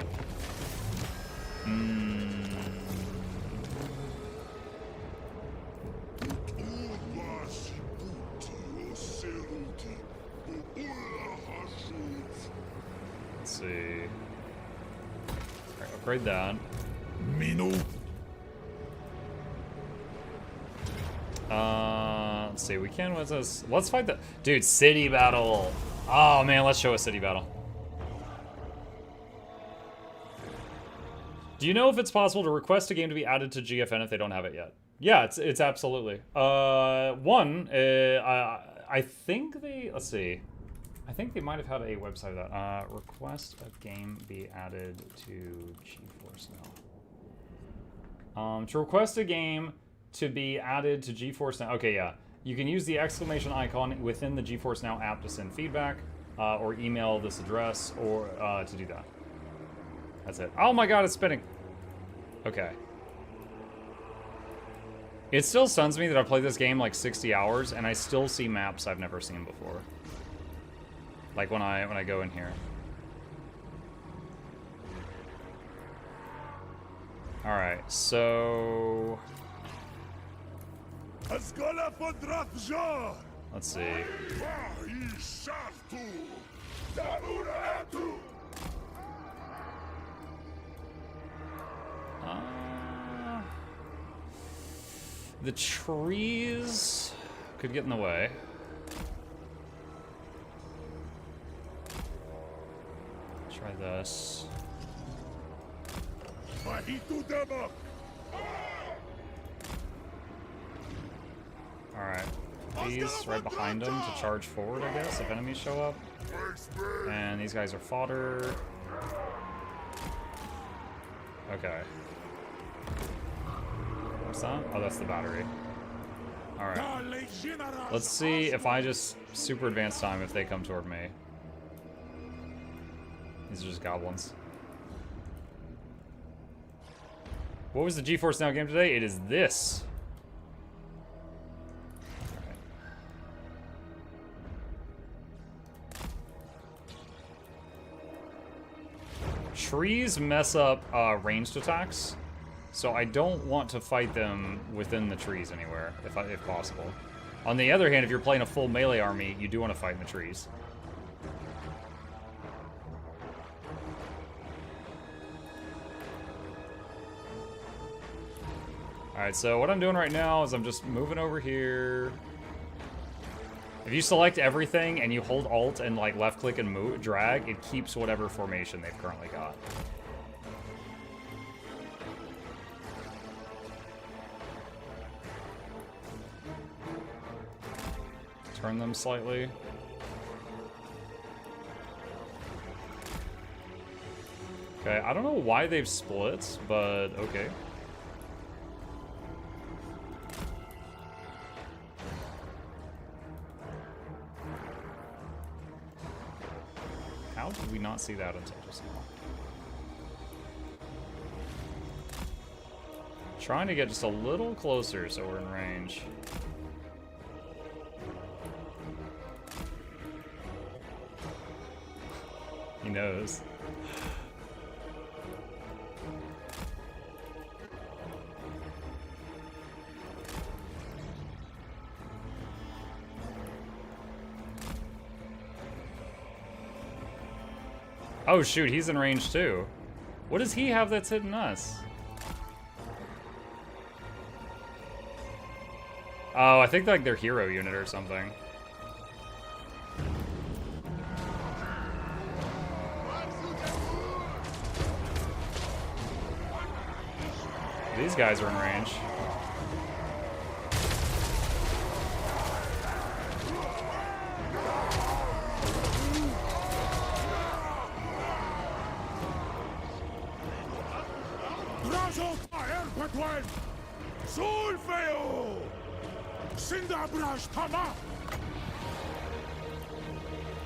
Let's see. Alright, upgrade that. Let's see, we can, what's this? Let's fight the, dude, city battle. Oh man, let's show a city battle. Do you know if it's possible to request a game to be added to GFN if they don't have it yet? Yeah, it's absolutely. I think they, let's see. I think they might have had a website that, request a game be added to GeForce Now. To request a game to be added to GeForce Now. Okay, yeah. You can use the exclamation icon within the GeForce Now app to send feedback, or email this address, or to do that. That's it. Oh my god, it's spinning. Okay. It still stuns me that I played this game like 60 hours, and I still see maps I've never seen before. Like when I go in here. Alright, so... let's see. The trees could get in the way. Try this. Alright. These right behind them to charge forward, I guess, if enemies show up. And these guys are fodder. Okay. What's that? Oh, that's the battery. Alright. Let's see if I just super advance time if they come toward me. These are just goblins. What was the GeForce Now game today? It is this. Trees mess up ranged attacks, so I don't want to fight them within the trees anywhere, if possible. On the other hand, if you're playing a full melee army, you do want to fight in the trees. Alright, so what I'm doing right now is I'm just moving over here. If you select everything and you hold Alt and like left click and move, drag, it keeps whatever formation they've currently got. Turn them slightly. Okay, I don't know why they've split, but okay. did we not see that until just now? Trying to get just a little closer so we're in range. He knows. Oh shoot, he's in range too. What does he have that's hitting us? Oh, I think like their hero unit or something. These guys are in range.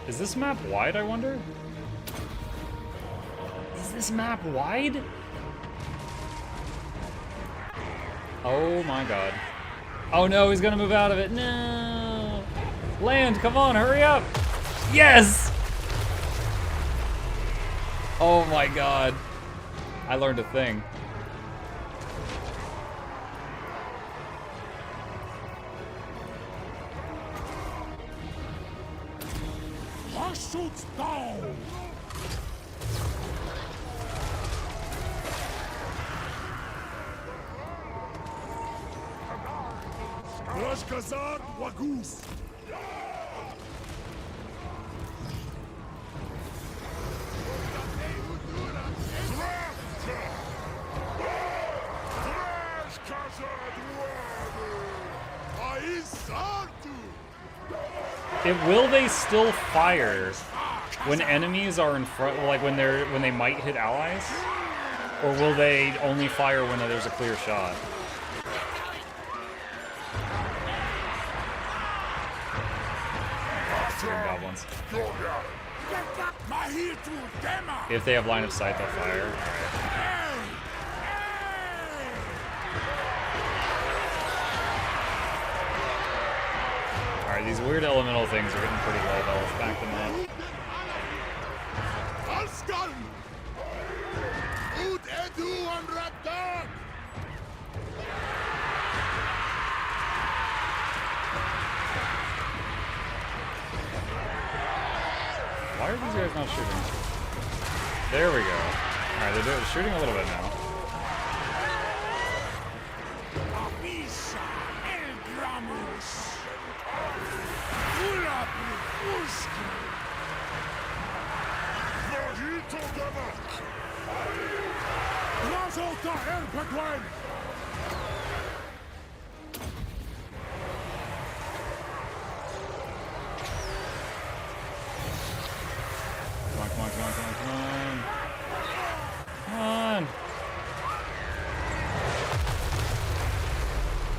Is this map wide, I wonder? Is this map wide? Oh my god. Oh no, he's gonna move out of it. No! Land, come on, hurry up! Yes! Oh my god. I learned a thing. Shoots down! Rashkazan Wagoose! Will they still fire when enemies are in front, like when they might hit allies? Or will they only fire when there's a clear shot? Goblins. If they have line of sight, they'll fire. Alright, these weird elemental things are getting pretty low health. Back them up. Why are these guys not shooting? There we go. Alright, they're shooting a little bit now.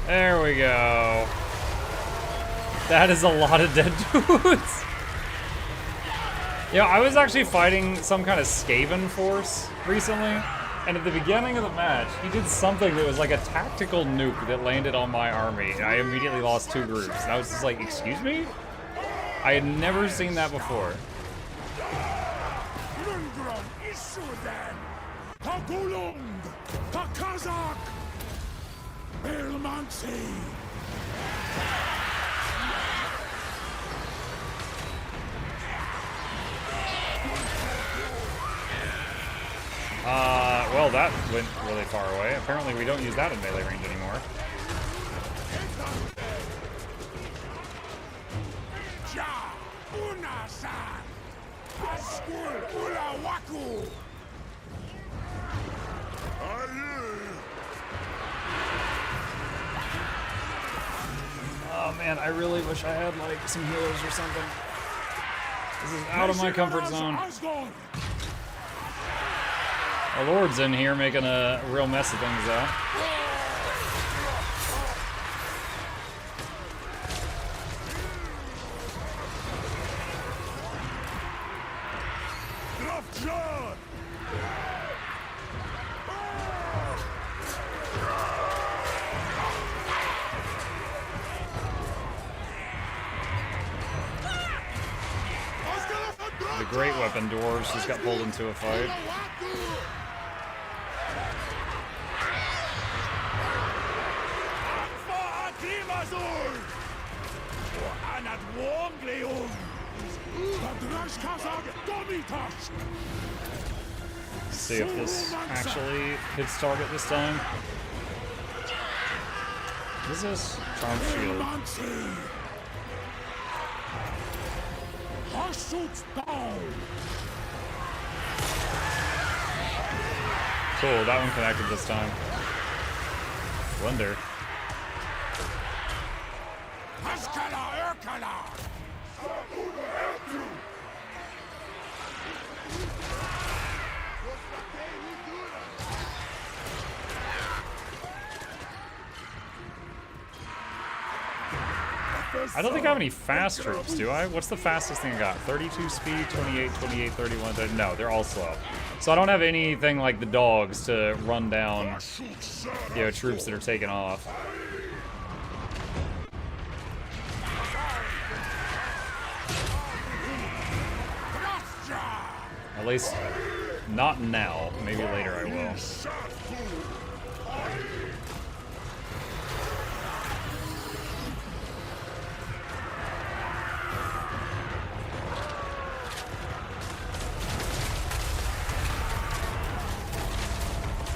There we go. That is a lot of dead dudes. Yeah, I was actually fighting some kind of Skaven force recently, and at the beginning of the match, he did something that was like a tactical nuke that landed on my army, and I immediately lost 2 groups. And I was just like, excuse me? I had never seen that before. Well, that went really far away. Apparently we don't use that in melee range anymore. Oh man, I really wish I had like some healers or something. This is out of my comfort zone. Our Lord's in here making a real mess of things though. John! The great weapon dwarves just got pulled into a fight. See if this actually hits target this time. What is this? Charm shield. Cool, that one connected this time. Wonder. I don't think I have any fast troops, do I? What's the fastest thing I got? 32 speed, 28, 28, 31, 30. No, they're all slow. So I don't have anything like the dogs to run down, you know, troops that are taking off. At least, not now. Maybe later I will.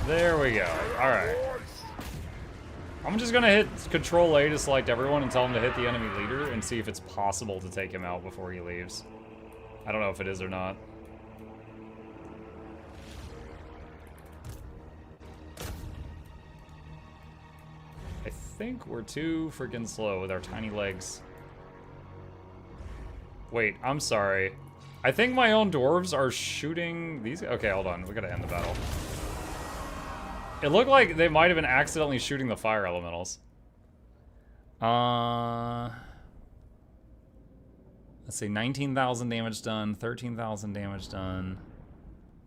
There we go. Alright. I'm just gonna hit Control A to select everyone and tell him to hit the enemy leader and see if it's possible to take him out before he leaves. I don't know if it is or not. I think we're too freaking slow with our tiny legs. Wait, I'm sorry. I think my own dwarves are shooting these. Okay, hold on. We gotta end the battle. It looked like they might have been accidentally shooting the fire elementals. Let's see, 19,000 damage done, 13,000 damage done,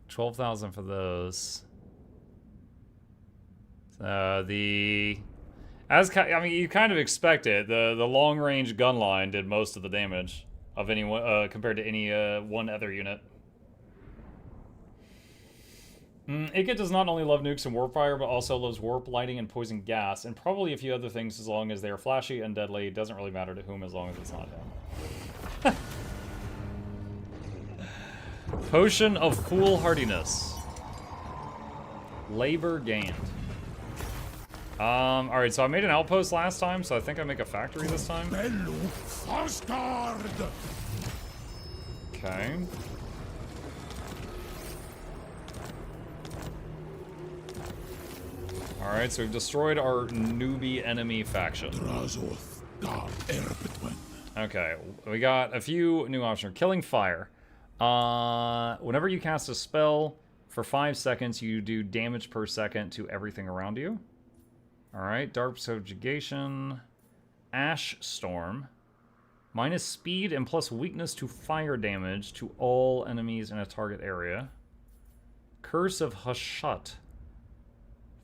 12,000 for those. I mean, you kind of expect it. The long range gun line did most of the damage of anyone compared to any one other unit. Ikit does not only love nukes and warp fire, but also loves warp, lighting, and poison gas, and probably a few other things as long as they are flashy and deadly. It doesn't really matter to whom as long as it's not him. Potion of Foolhardiness. Labor gained. Alright, so I made an outpost last time, so I think I make a factory this time. Okay. Alright, so we've destroyed our newbie enemy faction. Okay, we got a few new options. Killing fire. Whenever you cast a spell, for 5 seconds, you do damage per second to everything around you. Alright, Dark Subjugation. Ash Storm. Minus speed and plus weakness to fire damage to all enemies in a target area. Curse of Hashut.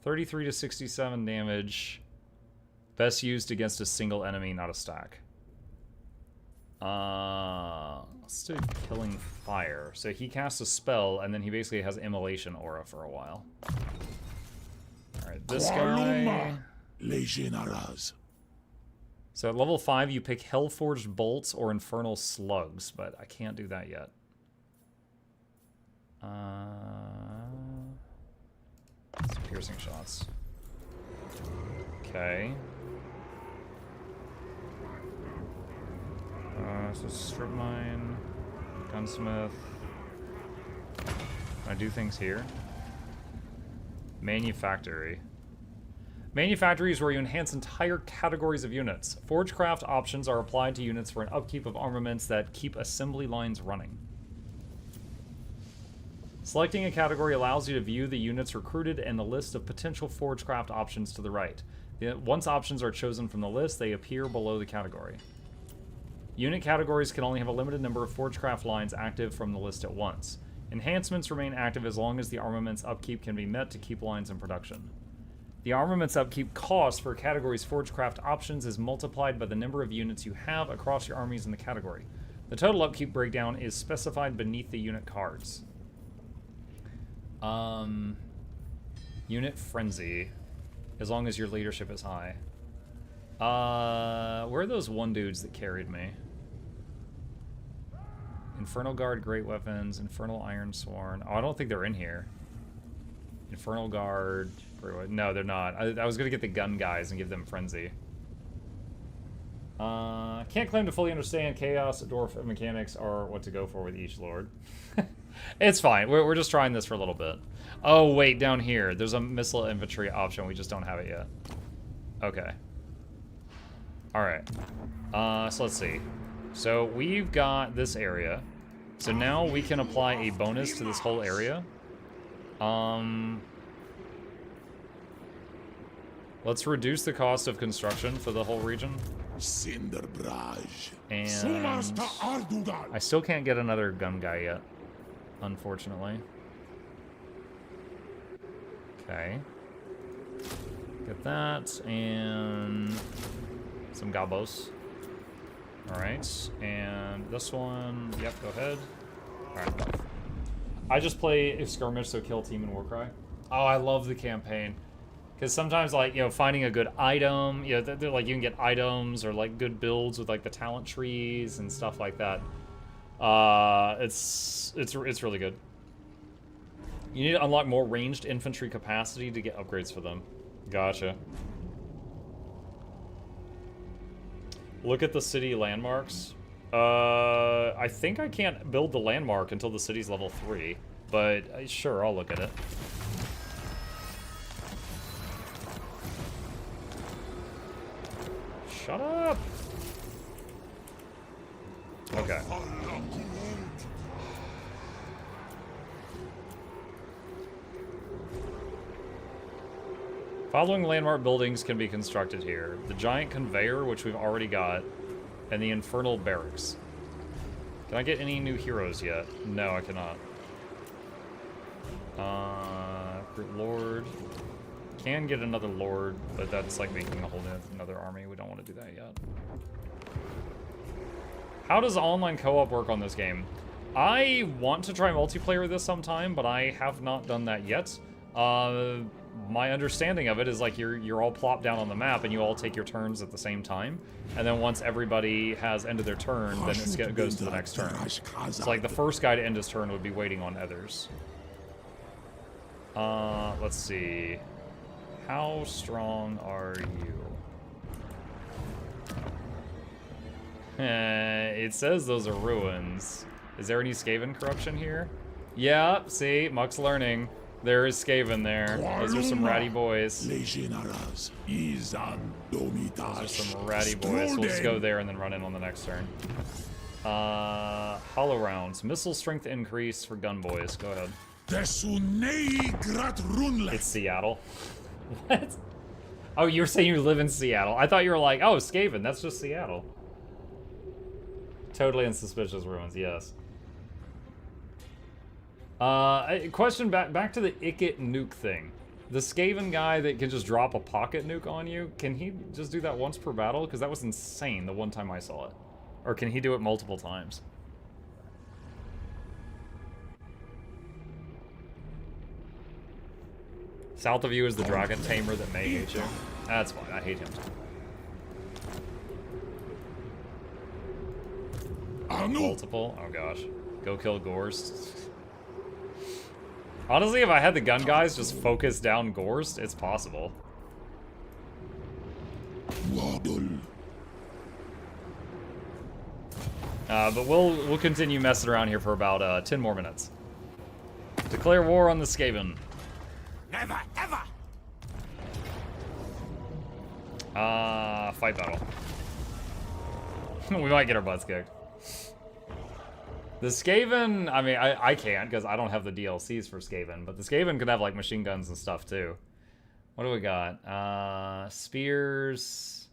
33 to 67 damage. Best used against a single enemy, not a stack. Let's do Killing Fire. So he casts a spell, and then he basically has Immolation Aura for a while. Alright, this guy... So at level 5, you pick Hellforged Bolts or Infernal Slugs, but I can't do that yet. Some piercing shots. Okay. So Strip Mine, Gunsmith. Can I do things here? Manufactory. Manufactory is where you enhance entire categories of units. Forgecraft options are applied to units for an upkeep of armaments that keep assembly lines running. Selecting a category allows you to view the units recruited and the list of potential Forgecraft options to the right. Once options are chosen from the list, they appear below the category. Unit categories can only have a limited number of Forgecraft lines active from the list at once. Enhancements remain active as long as the armaments upkeep can be met to keep lines in production. The armaments upkeep cost for a category's Forgecraft options is multiplied by the number of units you have across your armies in the category. The total upkeep breakdown is specified beneath the unit cards. Unit Frenzy, as long as your leadership is high. Where are those one dudes that carried me? Infernal Guard, Great Weapons, Infernal Iron Sworn. Oh, I don't think they're in here. Infernal Guard, Great Weapons. No, they're not. I was gonna get the gun guys and give them Frenzy. Can't claim to fully understand Chaos, Dwarf mechanics, or what to go for with each lord. It's fine. We're just trying this for a little bit. Oh, wait, down here. There's a missile infantry option. We just don't have it yet. Okay. Alright. So let's see. So we've got this area. So now we can apply a bonus to this whole area. Let's reduce the cost of construction for the whole region. And I still can't get another gun guy yet, unfortunately. Okay. Get that, and some gobos. Alright, and this one, yep, go ahead. Alright. I just play skirmish, so kill team and Warcry. Oh, I love the campaign. Because sometimes, like, you know, finding a good item, you know, like, you can get items or, like, good builds with, like, the talent trees and stuff like that. It's really good. You need to unlock more ranged infantry capacity to get upgrades for them. Gotcha. Look at the city landmarks. I think I can't build the landmark until the city's level 3, but sure, I'll look at it. Shut up! Okay. Following landmark buildings can be constructed here. The giant conveyor, which we've already got, and the infernal barracks. Can I get any new heroes yet? No, I cannot. Lord. Can get another lord, but that's like making a whole another army. We don't want to do that yet. How does online co-op work on this game? I want to try multiplayer this sometime, but I have not done that yet. My understanding of it is like you're all plopped down on the map and you all take your turns at the same time, and then once everybody has ended their turn, then it goes to the next turn. It's like the first guy to end his turn would be waiting on others. Let's see. How strong are you? It says those are ruins. Is there any Skaven corruption here? Yeah, see, Muck's learning. There is Skaven there. Those are some ratty boys. Those are some ratty boys. We'll just go there and then run in on the next turn. Hollow rounds. Missile strength increase for gun boys. Go ahead. It's Seattle. What? Oh, you're saying you live in Seattle. I thought you were like, oh, Skaven, that's just Seattle. Totally unsuspicious ruins, yes. Question back to the Ikit nuke thing. The Skaven guy that can just drop a pocket nuke on you, can he just do that once per battle? Because that was insane the one time I saw it. Or can he do it multiple times? South of you is the dragon tamer that may hate you. That's fine, I hate him. Multiple? Oh gosh. Go kill Gorst. Honestly, if I had the gun guys just focus down Gorst, it's possible. But we'll continue messing around here for about 10 more minutes. Declare war on the Skaven. Never, ever! Fight battle. We might get our butts kicked. The Skaven, I mean, I can't because I don't have the DLCs for Skaven, but the Skaven could have like machine guns and stuff too. What do we got? Spears.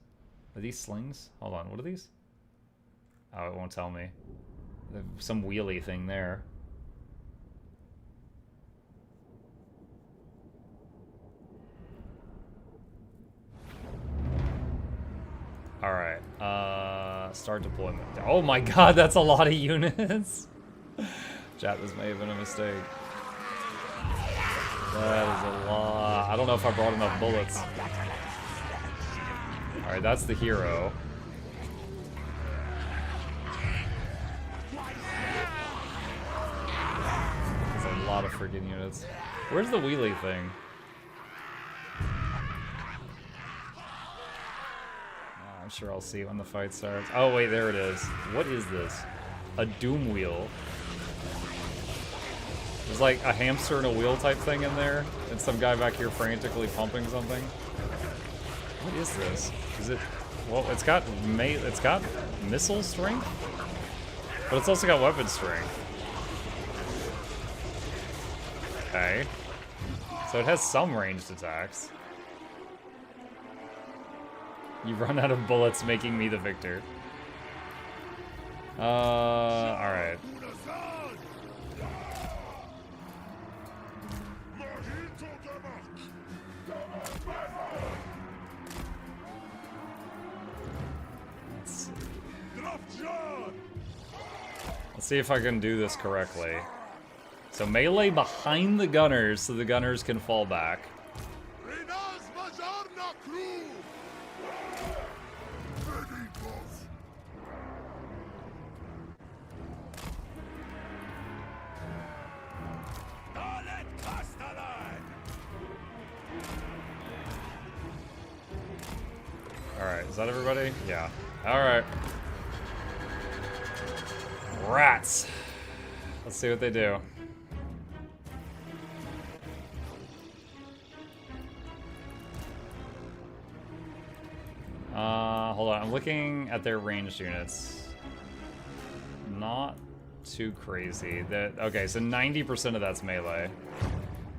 Are these slings? Hold on, what are these? Oh, it won't tell me. Some wheelie thing there. Start deployment. Oh my god, that's a lot of units. Chat, this may have been a mistake. That is a lot. I don't know if I brought enough bullets. Alright, that's the hero. That's a lot of freaking units. Where's the wheelie thing? I'm sure I'll see it when the fight starts. Oh wait, there it is. What is this? A doom wheel. There's like a hamster and a wheel type thing in there, and some guy back here frantically pumping something. What is this? Is it? Well, it's got missile strength, but it's also got weapon strength. Okay, so it has some ranged attacks. You run out of bullets, making me the victor. Alright. Let's see if I can do this correctly. So melee behind the gunners so the gunners can fall back. Alright, is that everybody? Yeah. Alright. Rats. Let's see what they do. Hold on. I'm looking at their ranged units. Not too crazy. Okay, so 90% of that's melee.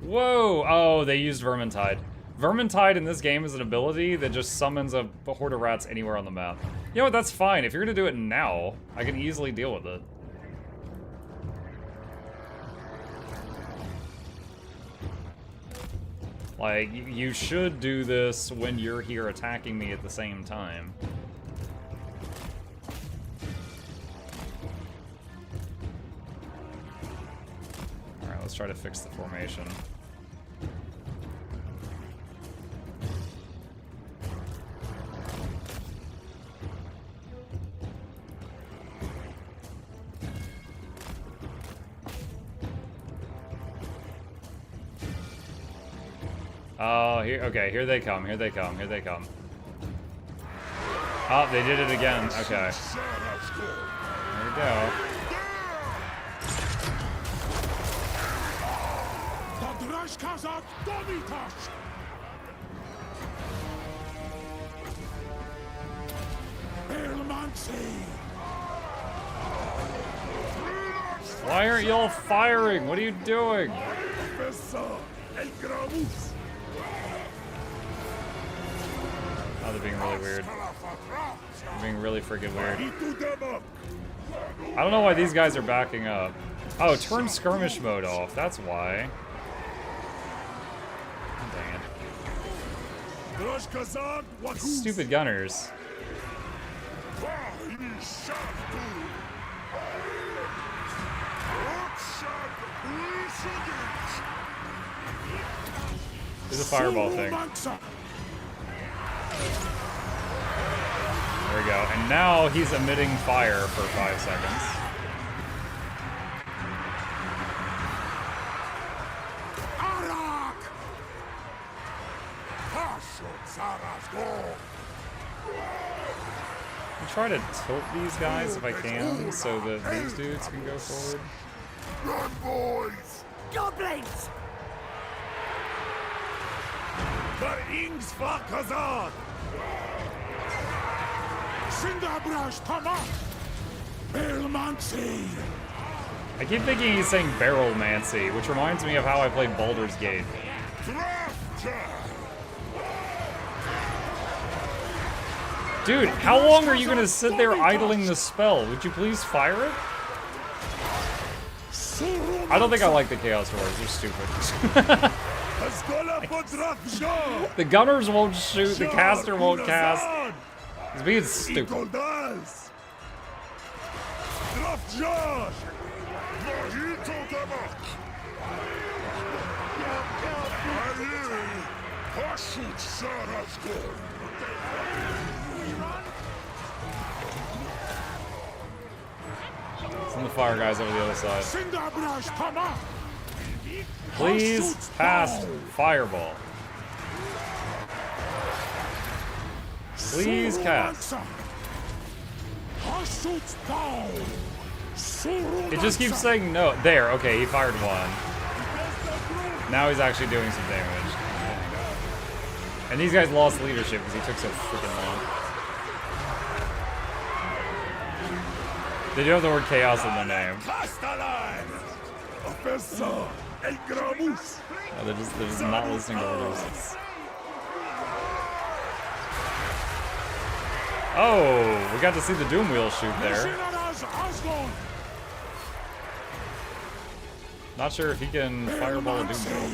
Whoa! Oh, they used Vermintide. Vermintide in this game is an ability that just summons a horde of rats anywhere on the map. You know what, that's fine. If you're gonna do it now, I can easily deal with it. Like, you should do this when you're here attacking me at the same time. Alright, let's try to fix the formation. Oh, okay, here they come, here they come, here they come. Oh, they did it again, okay. There we go. Why aren't y'all firing? What are you doing? Oh, they're being really weird. They're being really freaking weird. I don't know why these guys are backing up. Oh, turn skirmish mode off. That's why. Dang it. Stupid gunners. Do the fireball thing. There we go. And now he's emitting fire for 5 seconds. I'll try to tilt these guys if I can, so that these dudes can go forward. Run, boys! Goblins! I keep thinking he's saying Barrelmancy, which reminds me of how I played Baldur's Gate. Dude, how long are you gonna sit there idling the spell? Would you please fire it? I don't think I like the Chaos Roars, they're stupid. The gunners won't shoot, the caster won't cast. He's being stupid. Josh! Mojito them up! Parachute shot us good! Some of the fire guys over the other side. Cinderbrush, come on! Please pass fireball. Please cast. It just keeps saying no. There, okay, he fired one. Now he's actually doing some damage. And these guys lost leadership because he took so freaking long. They do have the word chaos in their name. Oh, they're just not listening to orders. Oh, we got to see the Doom Wheel shoot there. Not sure if he can fireball a Doom Wheel.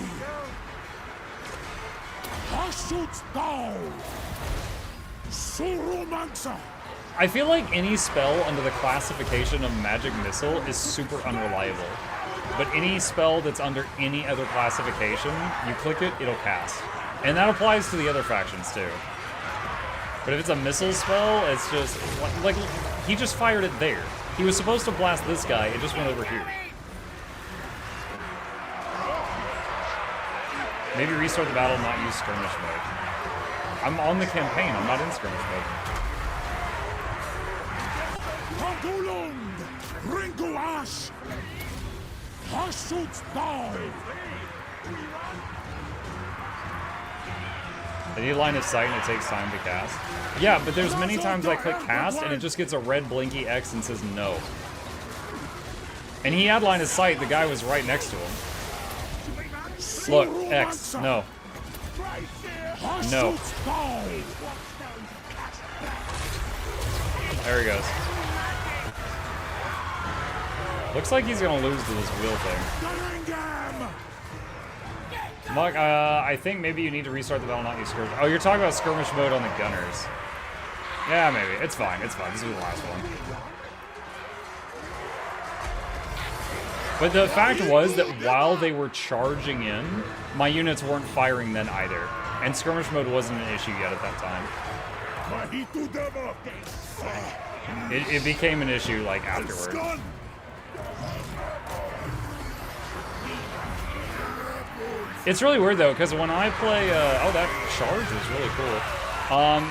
I feel like any spell under the classification of magic missile is super unreliable. But any spell that's under any other classification, you click it, it'll cast. And that applies to the other factions too. But if it's a missile spell, it's just like he just fired it there. He was supposed to blast this guy, it just went over here. Maybe restart the battle, not use skirmish mode. I'm on the campaign, I'm not in skirmish mode. I need line of sight and it takes time to cast. Yeah, but there's many times I click cast and it just gets a red blinky X and says no. And he had line of sight, the guy was right next to him. Look, X, no. No. There he goes. Looks like he's gonna lose to this wheel thing. Mug, I think maybe you need to restart the battle, not use skirmish. Oh, you're talking about skirmish mode on the gunners. Yeah, maybe. It's fine, it's fine. This will be the last one. But the fact was that while they were charging in, my units weren't firing then either. And skirmish mode wasn't an issue yet at that time. It became an issue, like, afterward. It's really weird, though, because when I play... oh, that charge is really cool.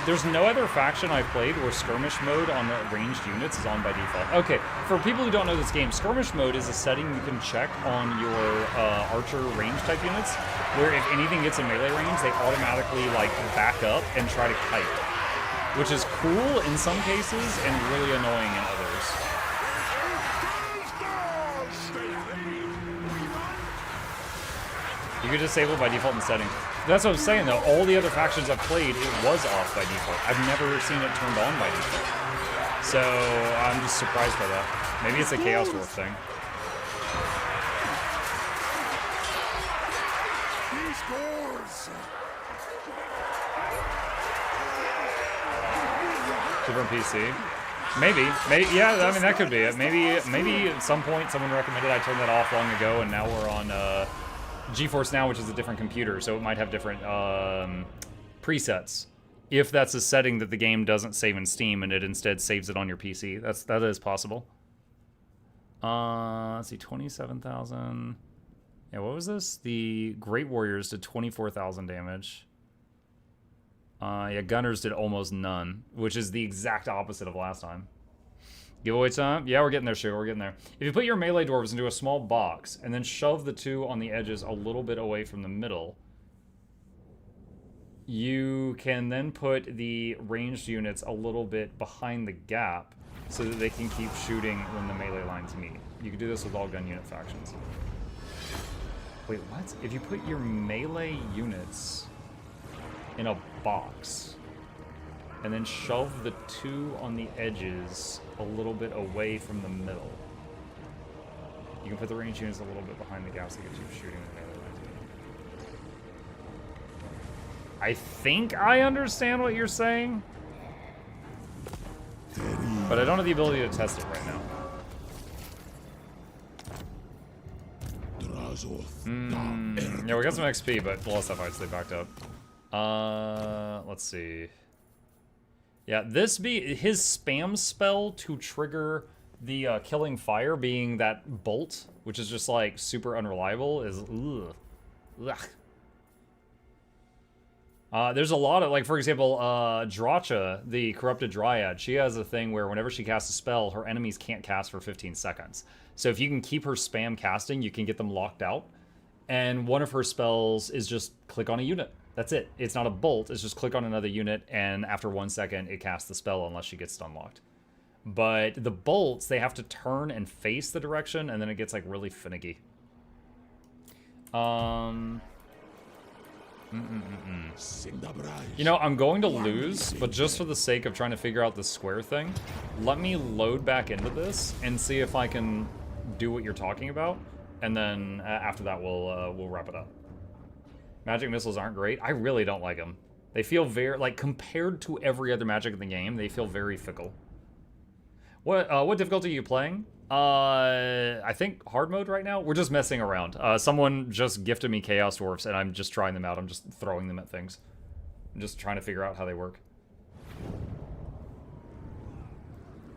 There's no other faction I played where skirmish mode on the ranged units is on by default. Okay, for people who don't know this game, skirmish mode is a setting you can check on your archer range type units, where if anything gets in melee range, they automatically like back up and try to kite, which is cool in some cases and really annoying in others. You can disable by default in settings. That's what I'm saying though, all the other factions I've played, it was off by default. I've never seen it turned on by default. So, I'm just surprised by that. Maybe it's a Chaos Dwarf thing. Different PC. Maybe, yeah, I mean, that could be it. Maybe at some point someone recommended I turn that off long ago and now we're on, GeForce Now, which is a different computer, so it might have different presets. If that's a setting that the game doesn't save in Steam and it instead saves it on your PC, that is possible. Let's see, 27,000. Yeah, what was this? The Great Warriors did 24,000 damage. Yeah, Gunners did almost none, which is the exact opposite of last time. Giveaway time? Yeah, we're getting there, Sugar. We're getting there. If you put your melee dwarves into a small box and then shove the two on the edges a little bit away from the middle, you can then put the ranged units a little bit behind the gap so that they can keep shooting when the melee lines meet. You can do this with all gun unit factions. Wait, what? If you put your melee units in a box and then shove the two on the edges a little bit away from the middle, you can put the ranged units a little bit behind the gaps to get you shooting the melee lines. I think I understand what you're saying, but I don't have the ability to test it right now. Yeah, we got some XP, but lost that fight, so they backed up. Let's see. Yeah, his spam spell to trigger the killing fire being that bolt, which is just like super unreliable, is ugh. There's a lot of, like, for example, Dracha, the corrupted dryad, she has a thing where whenever she casts a spell, her enemies can't cast for 15 seconds. So if you can keep her spam casting, you can get them locked out. And one of her spells is just click on a unit. That's it. It's not a bolt, it's just click on another unit, and after 1 second, it casts the spell unless she gets stun locked. But the bolts, they have to turn and face the direction, and then it gets, like, really finicky. You know, I'm going to lose, but just for the sake of trying to figure out the square thing, let me load back into this and see if I can do what you're talking about, and then after that we'll wrap it up. Magic missiles aren't great. I really don't like them. They feel very, like, compared to every other magic in the game, they feel very fickle. What difficulty are you playing? I think hard mode right now. We're just messing around. Someone just gifted me Chaos Dwarfs, and I'm just trying them out. I'm just throwing them at things. I'm just trying to figure out how they work.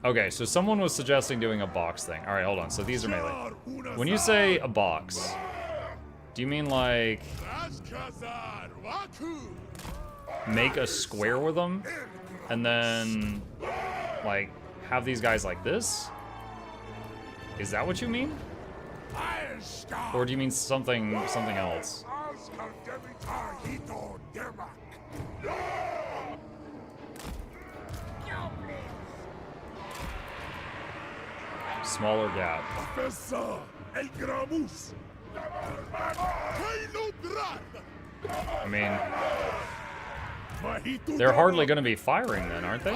Okay, so someone was suggesting doing a box thing. All right, hold on. So these are melee. When you say a box, do you mean like make a square with them, and then like have these guys like this? Is that what you mean? Or do you mean something else? Smaller gap. I mean, they're hardly going to be firing then, aren't they?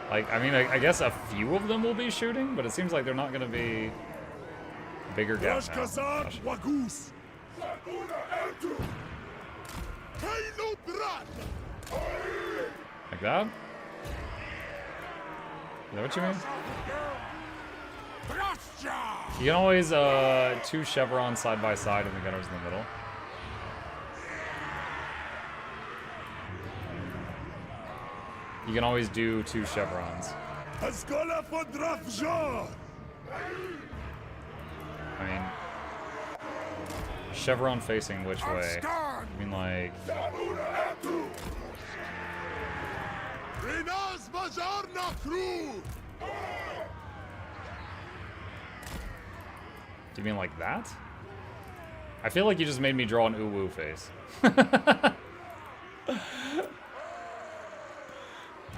Like, I mean, I guess a few of them will be shooting, but it seems like they're not going to be bigger gaps now. Like that? Is that what you mean? You can always, two chevrons side by side and the gunners in the middle. You can always do two chevrons. I mean, chevron facing which way? I mean, like... Do you mean like that? I feel like you just made me draw an ooh-woo face.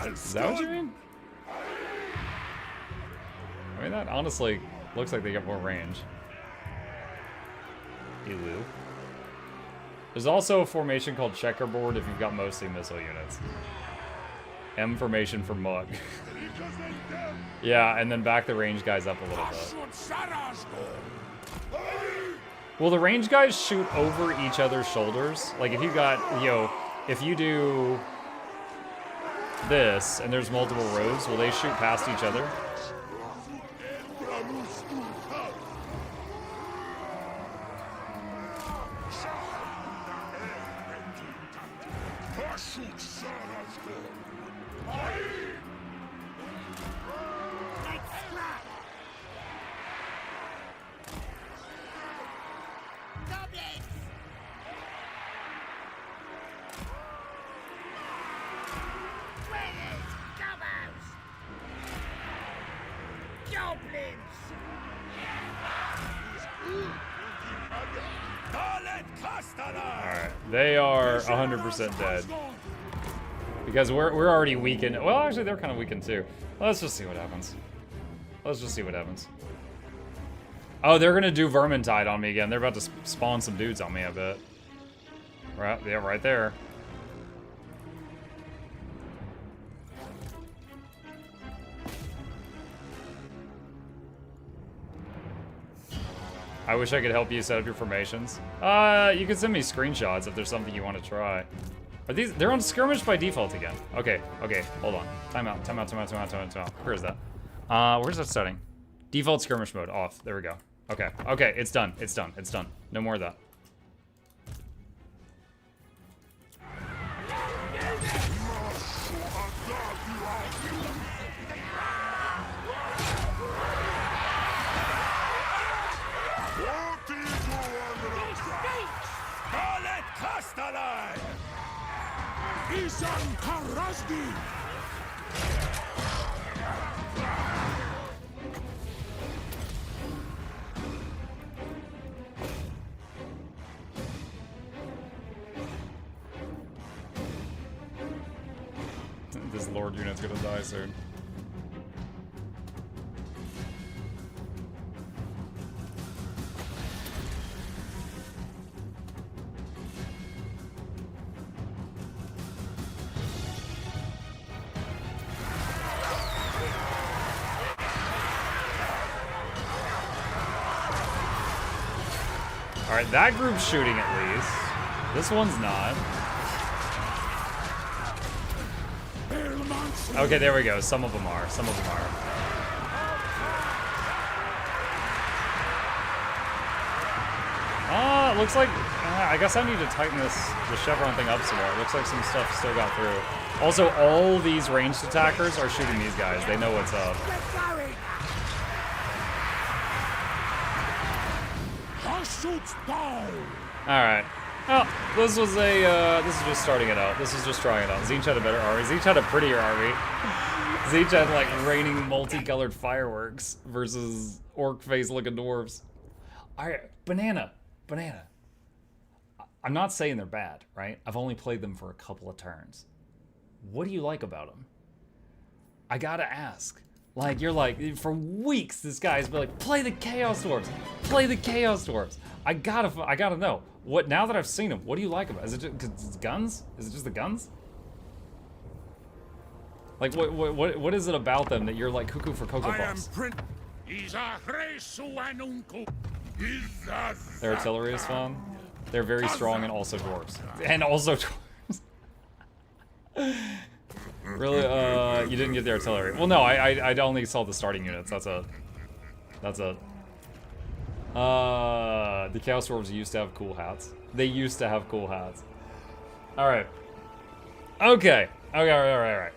Is that what you mean? I mean, that honestly looks like they got more range. Elu. There's also a formation called checkerboard if you've got mostly missile units. M formation for Mug. Yeah, and then back the range guys up a little bit. Will the range guys shoot over each other's shoulders? Like if you got, you know, if you do this and there's multiple rows, will they shoot past each other? Alright, they are 100% dead. Because we're already weakened. Well, actually, they're kind of weakened too. Let's just see what happens. Let's just see what happens. Oh, they're gonna do Vermintide on me again. They're about to spawn some dudes on me, I bet. Right, yeah, right there. I wish I could help you set up your formations. You can send me screenshots if there's something you want to try. Are these, they're on skirmish by default again. Okay, hold on. Time out. Where is that? Where's that setting? Default skirmish mode off. There we go. Okay, it's done. No more of that. This Lord unit's gonna die soon. Alright, that group's shooting at least. This one's not. Okay, there we go. Some of them are. It looks like... I guess I need to tighten the chevron thing up some more. It looks like some stuff still got through. Also, all these ranged attackers are shooting these guys. They know what's up. Alright. Well, this was just starting it out. This was just trying it out. Zeech had a better army. Zeech had a prettier army. Zeech had, like, raining multicolored fireworks versus orc face looking dwarves. Alright, Banana. I'm not saying they're bad, right? I've only played them for a couple of turns. What do you like about them? I gotta ask. Like, you're like, for weeks, this guy's been like, play the Chaos Dwarves. Play the Chaos Dwarves. I gotta know. What, now that I've seen them, what do you like about it? Is it just 'cause it's guns? Is it just the guns? Like, what is it about them that you're like cuckoo for Cocoa Puffs? Their artillery is fun. They're very strong and also dwarves. And also dwarves. Really? You didn't get the artillery. Well, no, I only saw the starting units. The Chaos Dwarves used to have cool hats. They used to have cool hats. Alright. Okay, alright.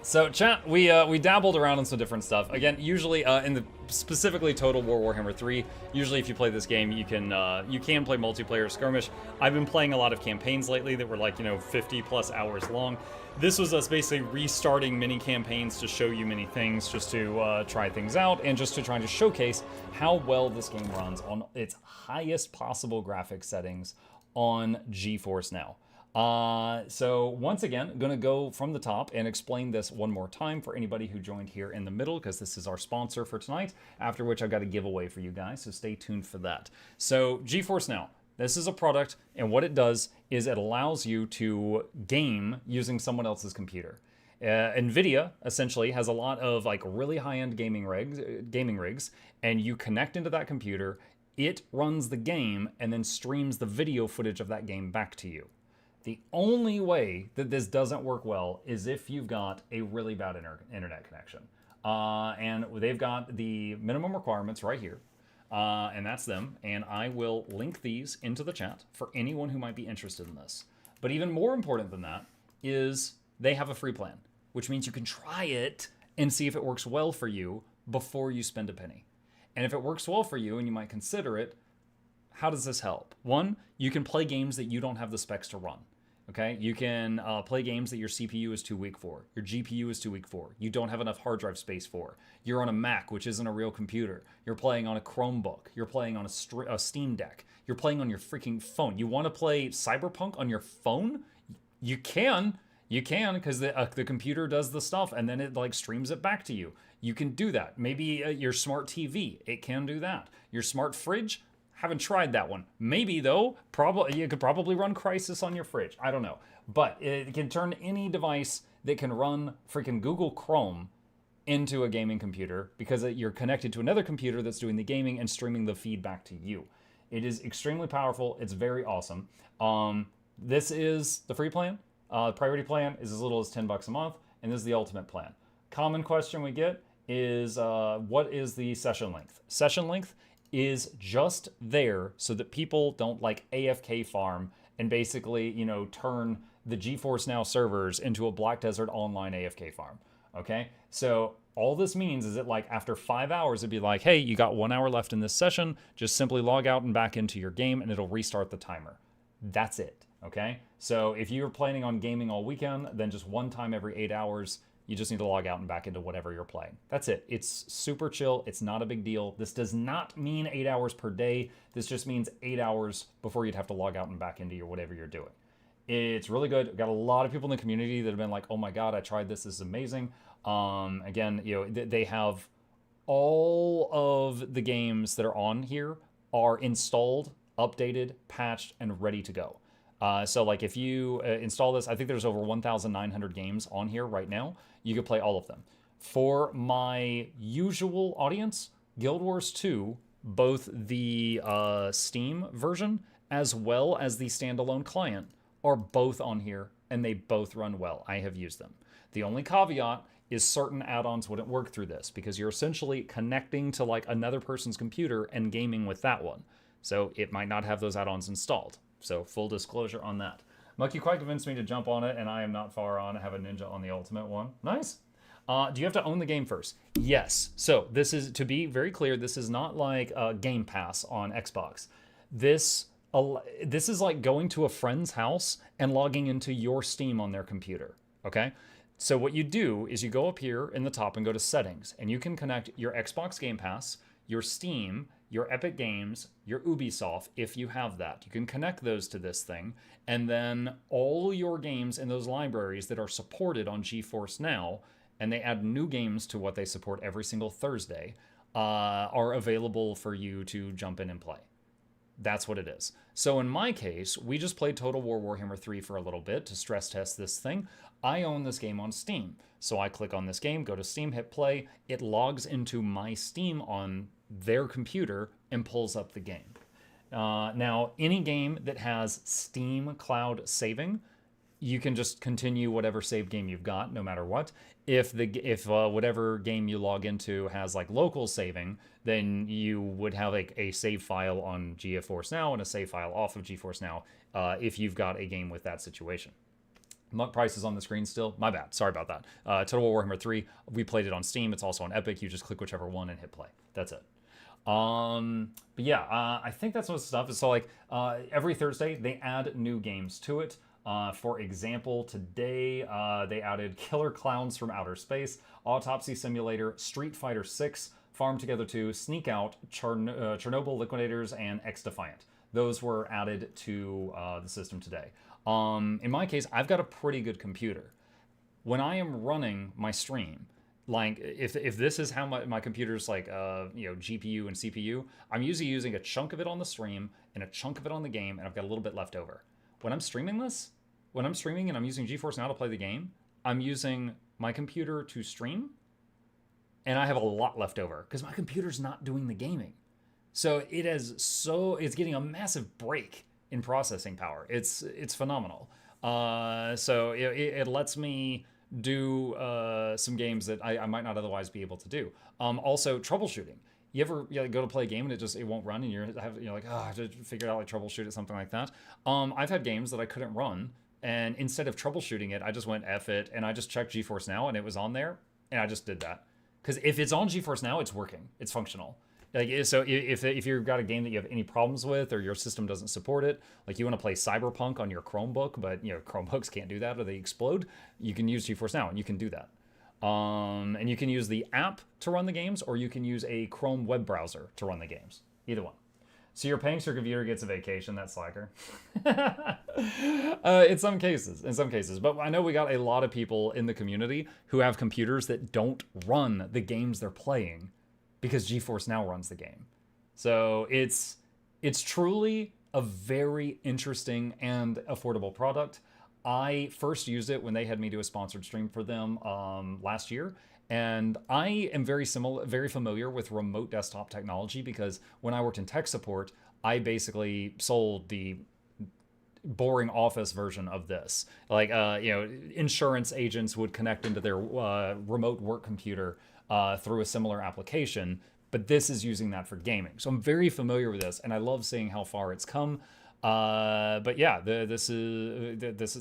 So, chat, we dabbled around in some different stuff. Again, usually, in the specifically Total War Warhammer 3, usually if you play this game, you can play multiplayer skirmish. I've been playing a lot of campaigns lately that were like, 50 plus hours long. This was us basically restarting mini campaigns to show you many things, just to try things out, and just to try to showcase how well this game runs on its highest possible graphics settings on GeForce Now. So once again, I'm gonna go from the top and explain this one more time for anybody who joined here in the middle, because this is our sponsor for tonight, after which I've got a giveaway for you guys, so stay tuned for that. So GeForce Now, this is a product, and what it does is it allows you to game using someone else's computer. NVIDIA essentially has a lot of like really high-end gaming rigs, and you connect into that computer, it runs the game, and then streams the video footage of that game back to you. The only way that this doesn't work well is if you've got a really bad internet connection. And they've got the minimum requirements right here. And that's them. And I will link these into the chat for anyone who might be interested in this. But even more important than that is they have a free plan, which means you can try it and see if it works well for you before you spend a penny. And if it works well for you and you might consider it, how does this help? One, you can play games that you don't have the specs to run. Okay, you can play games that your CPU is too weak for, your GPU is too weak for, you don't have enough hard drive space for, you're on a Mac, which isn't a real computer, you're playing on a Chromebook, you're playing on a Steam Deck, you're playing on your freaking phone. You want to play Cyberpunk on your phone? You can, because the computer does the stuff and then it like streams it back to you. You can do that. Maybe your smart TV, it can do that. Your smart fridge, haven't tried that one. Maybe though, you could probably run Crysis on your fridge. I don't know. But it can turn any device that can run freaking Google Chrome into a gaming computer because you're connected to another computer that's doing the gaming and streaming the feedback to you. It is extremely powerful. It's very awesome. This is the free plan. Priority plan is as little as $10 a month, and this is the ultimate plan. Common question we get is, what is the session length? Session length is just there so that people don't like AFK farm and basically, you know, turn the GeForce Now servers into a Black Desert online AFK farm. Okay, so all this means is that like after 5 hours, it'd be like, hey, you got 1 hour left in this session. Just simply log out and back into your game and it'll restart the timer. That's it. Okay, so if you're planning on gaming all weekend, then just one time every 8 hours, you just need to log out and back into whatever you're playing. That's it. It's super chill. It's not a big deal. This does not mean 8 hours per day. This just means 8 hours before you'd have to log out and back into your whatever you're doing. It's really good. We've got a lot of people in the community that have been like, oh my God, I tried this. This is amazing. Again, you know, they have all of the games that are on here are installed, updated, patched, and ready to go. So like if you install this, I think there's over 1,900 games on here right now. You could play all of them. For my usual audience, Guild Wars 2, both the Steam version as well as the standalone client are both on here, and they both run well. I have used them. The only caveat is certain add-ons wouldn't work through this because you're essentially connecting to like another person's computer and gaming with that one. So it might not have those add-ons installed. So full disclosure on that. Mucky quite convinced me to jump on it, and I am not far on. I have a ninja on the ultimate one. Nice. Do you have to own the game first? Yes. So this is, to be very clear, this is not like Game Pass on Xbox. This is like going to a friend's house and logging into your Steam on their computer. Okay? So what you do is you go up here in the top and go to settings, and you can connect your Xbox Game Pass, your Steam, your Epic Games, your Ubisoft, if you have that. You can connect those to this thing, and then all your games in those libraries that are supported on GeForce Now, and they add new games to what they support every single Thursday, are available for you to jump in and play. That's what it is. So in my case, we just played Total War Warhammer 3 for a little bit to stress test this thing. I own this game on Steam. So I click on this game, go to Steam, hit play. It logs into my Steam on their computer and pulls up the game. Now, any game that has Steam Cloud saving, you can just continue whatever save game you've got, no matter what. If whatever game you log into has like local saving, then you would have a save file on GeForce Now and a save file off of GeForce Now if you've got a game with that situation. Price is on the screen still. My bad. Sorry about that. Total War Warhammer 3, we played it on Steam. It's also on Epic. You just click whichever one and hit play. That's it. But yeah, I think that's what stuff is. So like every Thursday, they add new games to it. For example, today they added Killer Clowns from Outer Space, Autopsy Simulator, Street Fighter 6, Farm Together 2, Sneak Out, Chernobyl Liquidators, and X-Defiant. Those were added to the system today. In my case, I've got a pretty good computer. When I am running my stream, like if this is how my computer's like GPU and CPU, I'm usually using a chunk of it on the stream and a chunk of it on the game, and I've got a little bit left over. When I'm streaming and I'm using GeForce Now to play the game, I'm using my computer to stream, and I have a lot left over because my computer's not doing the gaming. So it's getting a massive break in processing power. It's phenomenal. So it lets me do some games that I might not otherwise be able to do. Also, troubleshooting. You ever go to play a game and it won't run, and you're like, oh, I have to figure out troubleshoot it, something like that. I've had games that I couldn't run, and instead of troubleshooting it, I just went F it, and I just checked GeForce Now, and it was on there, and I just did that. Because if it's on GeForce Now, it's working, it's functional. Like, so if you've got a game that you have any problems with, or your system doesn't support it, like you want to play Cyberpunk on your Chromebook, but Chromebooks can't do that or they explode, you can use GeForce Now, and you can do that. And you can use the app to run the games, or you can use a Chrome web browser to run the games. Either one. So you're paying so your computer gets a vacation, that slacker. In some cases. But I know we got a lot of people in the community who have computers that don't run the games they're playing because GeForce Now runs the game. So it's truly a very interesting and affordable product. I first used it when they had me do a sponsored stream for them last year, And I am very familiar with remote desktop technology because when I worked in tech support, I basically sold the boring office version of this. Like, insurance agents would connect into their remote work computer through a similar application, but this is using that for gaming. So I'm very familiar with this, and I love seeing how far it's come. But yeah, this is it. This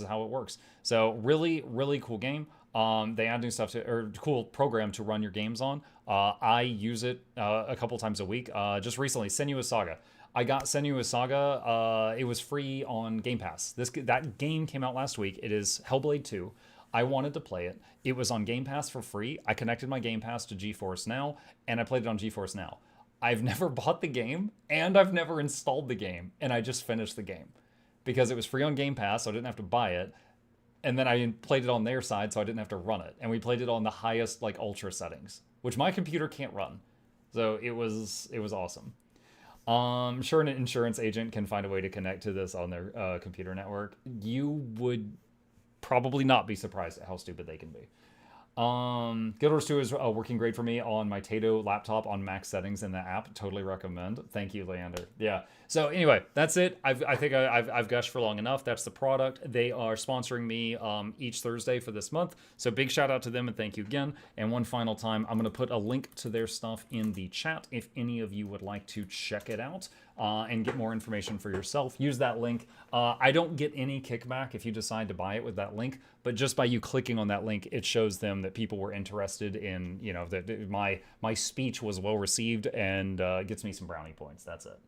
is how it works. So really, really cool game. They add new stuff cool program to run your games on. I use it a couple times a week. Just recently, Senua's Saga. I got Senua's Saga. It was free on Game Pass. That game came out last week. It is Hellblade 2. I wanted to play it. It was on Game Pass for free. I connected my Game Pass to GeForce Now, and I played it on GeForce Now. I've never bought the game, and I've never installed the game, and I just finished the game because it was free on Game Pass, so I didn't have to buy it. And then I played it on their side, so I didn't have to run it. And we played it on the highest, like, ultra settings, which my computer can't run. So it was awesome. I'm sure an insurance agent can find a way to connect to this on their computer network. You would probably not be surprised at how stupid they can be. Guild Wars 2 is working great for me on my Tato laptop on max settings in the app. Totally recommend. Thank you, Leander. Yeah. So anyway, that's it. I think I've gushed for long enough. That's the product. They are sponsoring me each Thursday for this month. So big shout out to them and thank you again. And one final time, I'm going to put a link to their stuff in the chat if any of you would like to check it out. And get more information for yourself. Use that link. I don't get any kickback if you decide to buy it with that link, but just by you clicking on that link, it shows them that people were interested in, that my speech was well received and gets me some brownie points. That's it.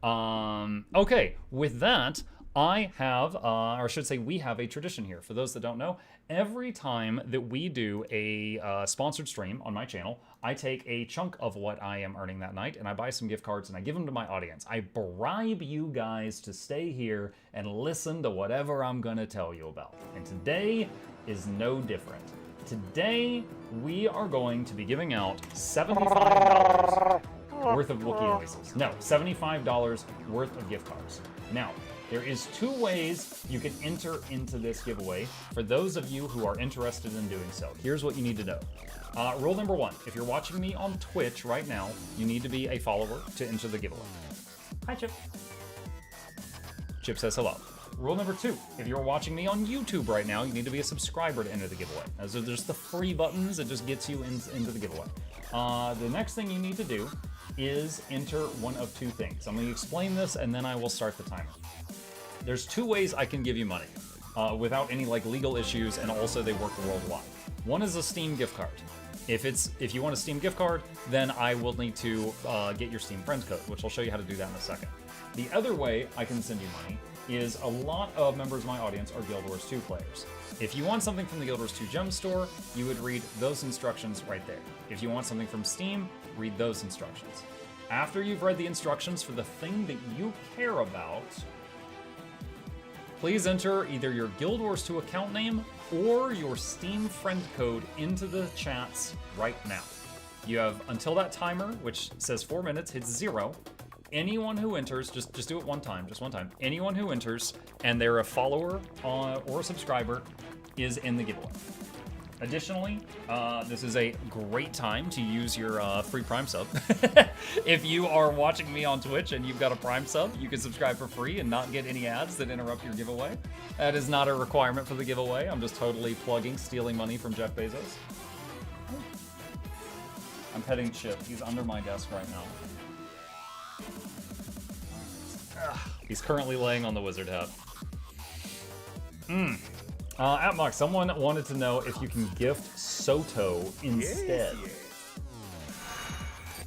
Okay, with that, I have, or I should say we have a tradition here. For those that don't know, every time that we do a sponsored stream on my channel, I take a chunk of what I am earning that night and I buy some gift cards and I give them to my audience. I bribe you guys to stay here and listen to whatever I'm going to tell you about. And today is no different. Today, we are going to be giving out $75 worth of Wookiee noises. No, $75 worth of gift cards. Now, there is two ways you can enter into this giveaway for those of you who are interested in doing so. Here's what you need to know. Rule number one, if you're watching me on Twitch right now, you need to be a follower to enter the giveaway. Hi, Chip. Chip says hello. Rule number two, if you're watching me on YouTube right now, you need to be a subscriber to enter the giveaway. As there's the free buttons, it just gets you into the giveaway. The next thing you need to do is enter one of two things. I'm going to explain this and then I will start the timer. There's two ways I can give you money without any legal issues, and also they work worldwide. One is a Steam gift card. If you want a Steam gift card, then I will need to get your Steam friend code, which I'll show you how to do that in a second. The other way I can send you money is a lot of members of my audience are Guild Wars 2 players. If you want something from the Guild Wars 2 gem store, you would read those instructions right there. If you want something from Steam, read those instructions. After you've read the instructions for the thing that you care about, please enter either your Guild Wars 2 account name or your Steam friend code into the chats right now. You have until that timer, which says 4 minutes, hits 0. Anyone who enters, just do it one time, just one time. Anyone who enters and they're a follower or a subscriber is in the giveaway. Additionally, this is a great time to use your free Prime sub. If you are watching me on Twitch and you've got a Prime sub, you can subscribe for free and not get any ads that interrupt your giveaway. That is not a requirement for the giveaway. I'm just totally stealing money from Jeff Bezos. I'm petting Chip. He's under my desk right now. He's currently laying on the wizard hat. At Mock, someone wanted to know if you can gift Soto instead.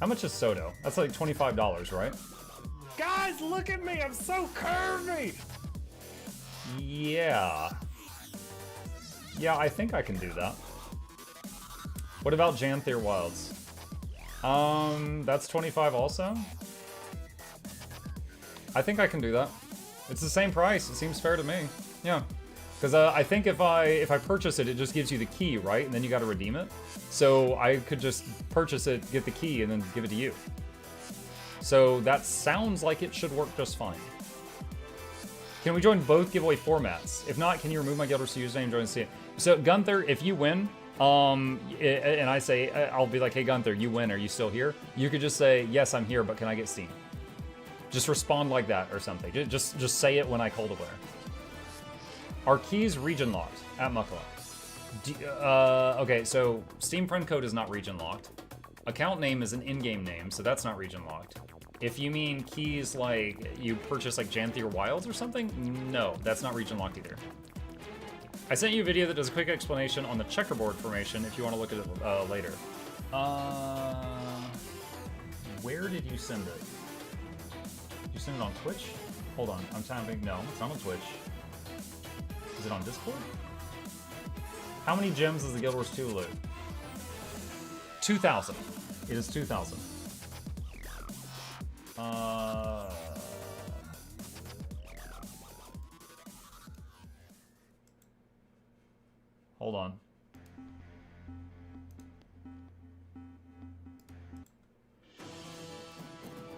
How much is Soto? That's like $25, right? Guys, look at me! I'm so curvy! Yeah. Yeah, I think I can do that. What about Janther Wilds? That's 25 also? I think I can do that. It's the same price. It seems fair to me. Yeah. Because I think if I purchase it, it just gives you the key, right? And then you got to redeem it. So I could just purchase it, get the key, and then give it to you. So that sounds like it should work just fine. Can we join both giveaway formats? If not, can you remove my Guild Wars username and join the scene? So Gunther, if you win, And I say, I'll be like, hey Gunther, you win, are you still here? You could just say, yes, I'm here, but can I get Steam? Just respond like that or something. Just say it when I cold aware. Are keys region locked at Mukluk? Okay, so Steam friend code is not region locked. Account name is an in-game name, so that's not region locked. If you mean keys like you purchase like Janthier Wilds or something, no, that's not region locked either. I sent you a video that does a quick explanation on the checkerboard formation if you want to look at it later. Where did you send it? Did you send it on Twitch? Hold on, I'm tapping. No, it's not on Twitch. Is it on Discord? How many gems does the Guild Wars 2 loot? 2,000. It is 2,000. Hold on.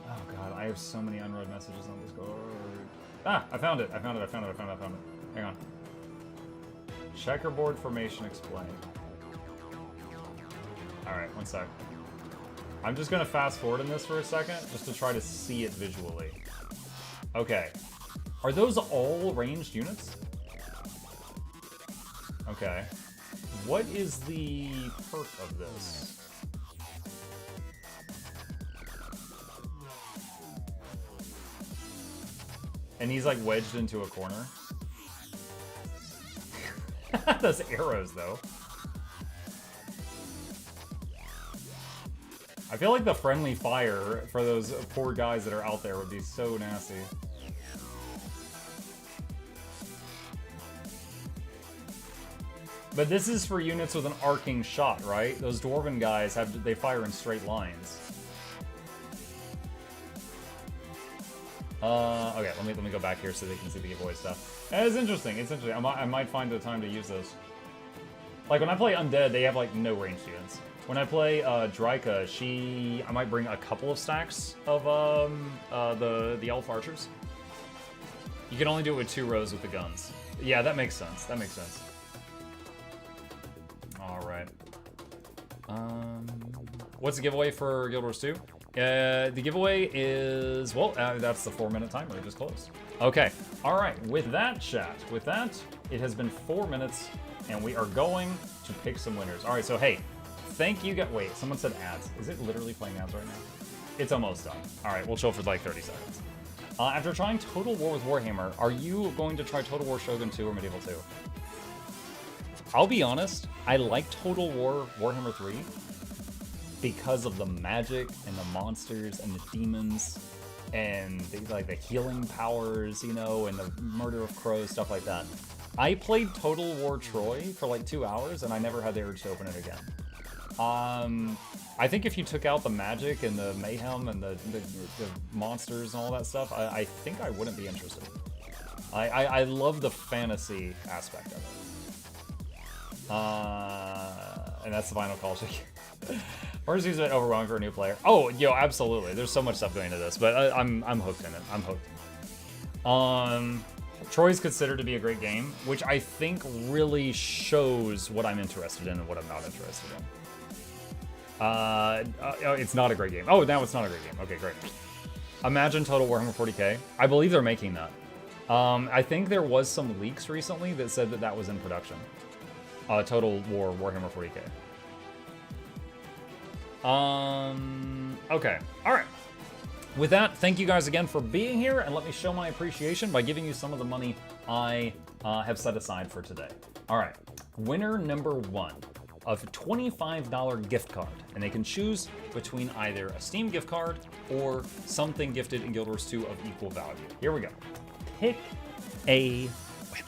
Oh god, I have so many unread messages on Discord. Ah, I found it. I found it. Hang on. Checkerboard formation explained. Alright, one sec. I'm just gonna fast forward in this for a second, just to try to see it visually. Okay. Are those all ranged units? Okay. What is the perk of this? And he's like wedged into a corner. Those arrows, though. I feel like the friendly fire for those poor guys that are out there would be so nasty. But this is for units with an arcing shot, right? Those dwarven guys they fire in straight lines. Okay, let me go back here so they can see the giveaway stuff. And it's interesting. It's interesting. I might find the time to use those. Like when I play Undead, they have like no ranged units. When I play Dryka, I might bring a couple of stacks of the elf archers. You can only do it with 2 rows with the guns. Yeah, that makes sense. That makes sense. All right. What's the giveaway for Guild Wars 2? The giveaway is, well, that's the 4-minute timer. It just closed. Okay. All right. With that, chat, it has been 4 minutes, and we are going to pick some winners. All right. So, hey, thank you. Wait, someone said ads. Is it literally playing ads right now? It's almost done. All right. We'll chill for like 30 seconds. After trying Total War with Warhammer, are you going to try Total War Shogun 2 or Medieval 2? I'll be honest, I like Total War Warhammer 3 because of the magic and the monsters and the demons and the healing powers, you know, and the murder of crows, stuff like that. I played Total War Troy for like 2 hours and I never had the urge to open it again. I think if you took out the magic and the mayhem and the monsters and all that stuff, I think I wouldn't be interested. I love the fantasy aspect of it. And that's the final call. Or is it overwhelming for a new player? Oh, yo, absolutely. There's so much stuff going into this, but I'm hooked in it. I'm hooked. Troy's considered to be a great game, which I think really shows what I'm interested in and what I'm not interested in. It's not a great game. Oh, now it's not a great game. Okay, great. Imagine Total Warhammer 40K. I believe they're making that. I think there was some leaks recently that said that was in production. Total War Warhammer 40K. Okay. All right. With that, thank you guys again for being here, and let me show my appreciation by giving you some of the money I have set aside for today. All right. Winner number 1 of a $25 gift card, and they can choose between either a Steam gift card or something gifted in Guild Wars 2 of equal value. Here we go. Pick a winner.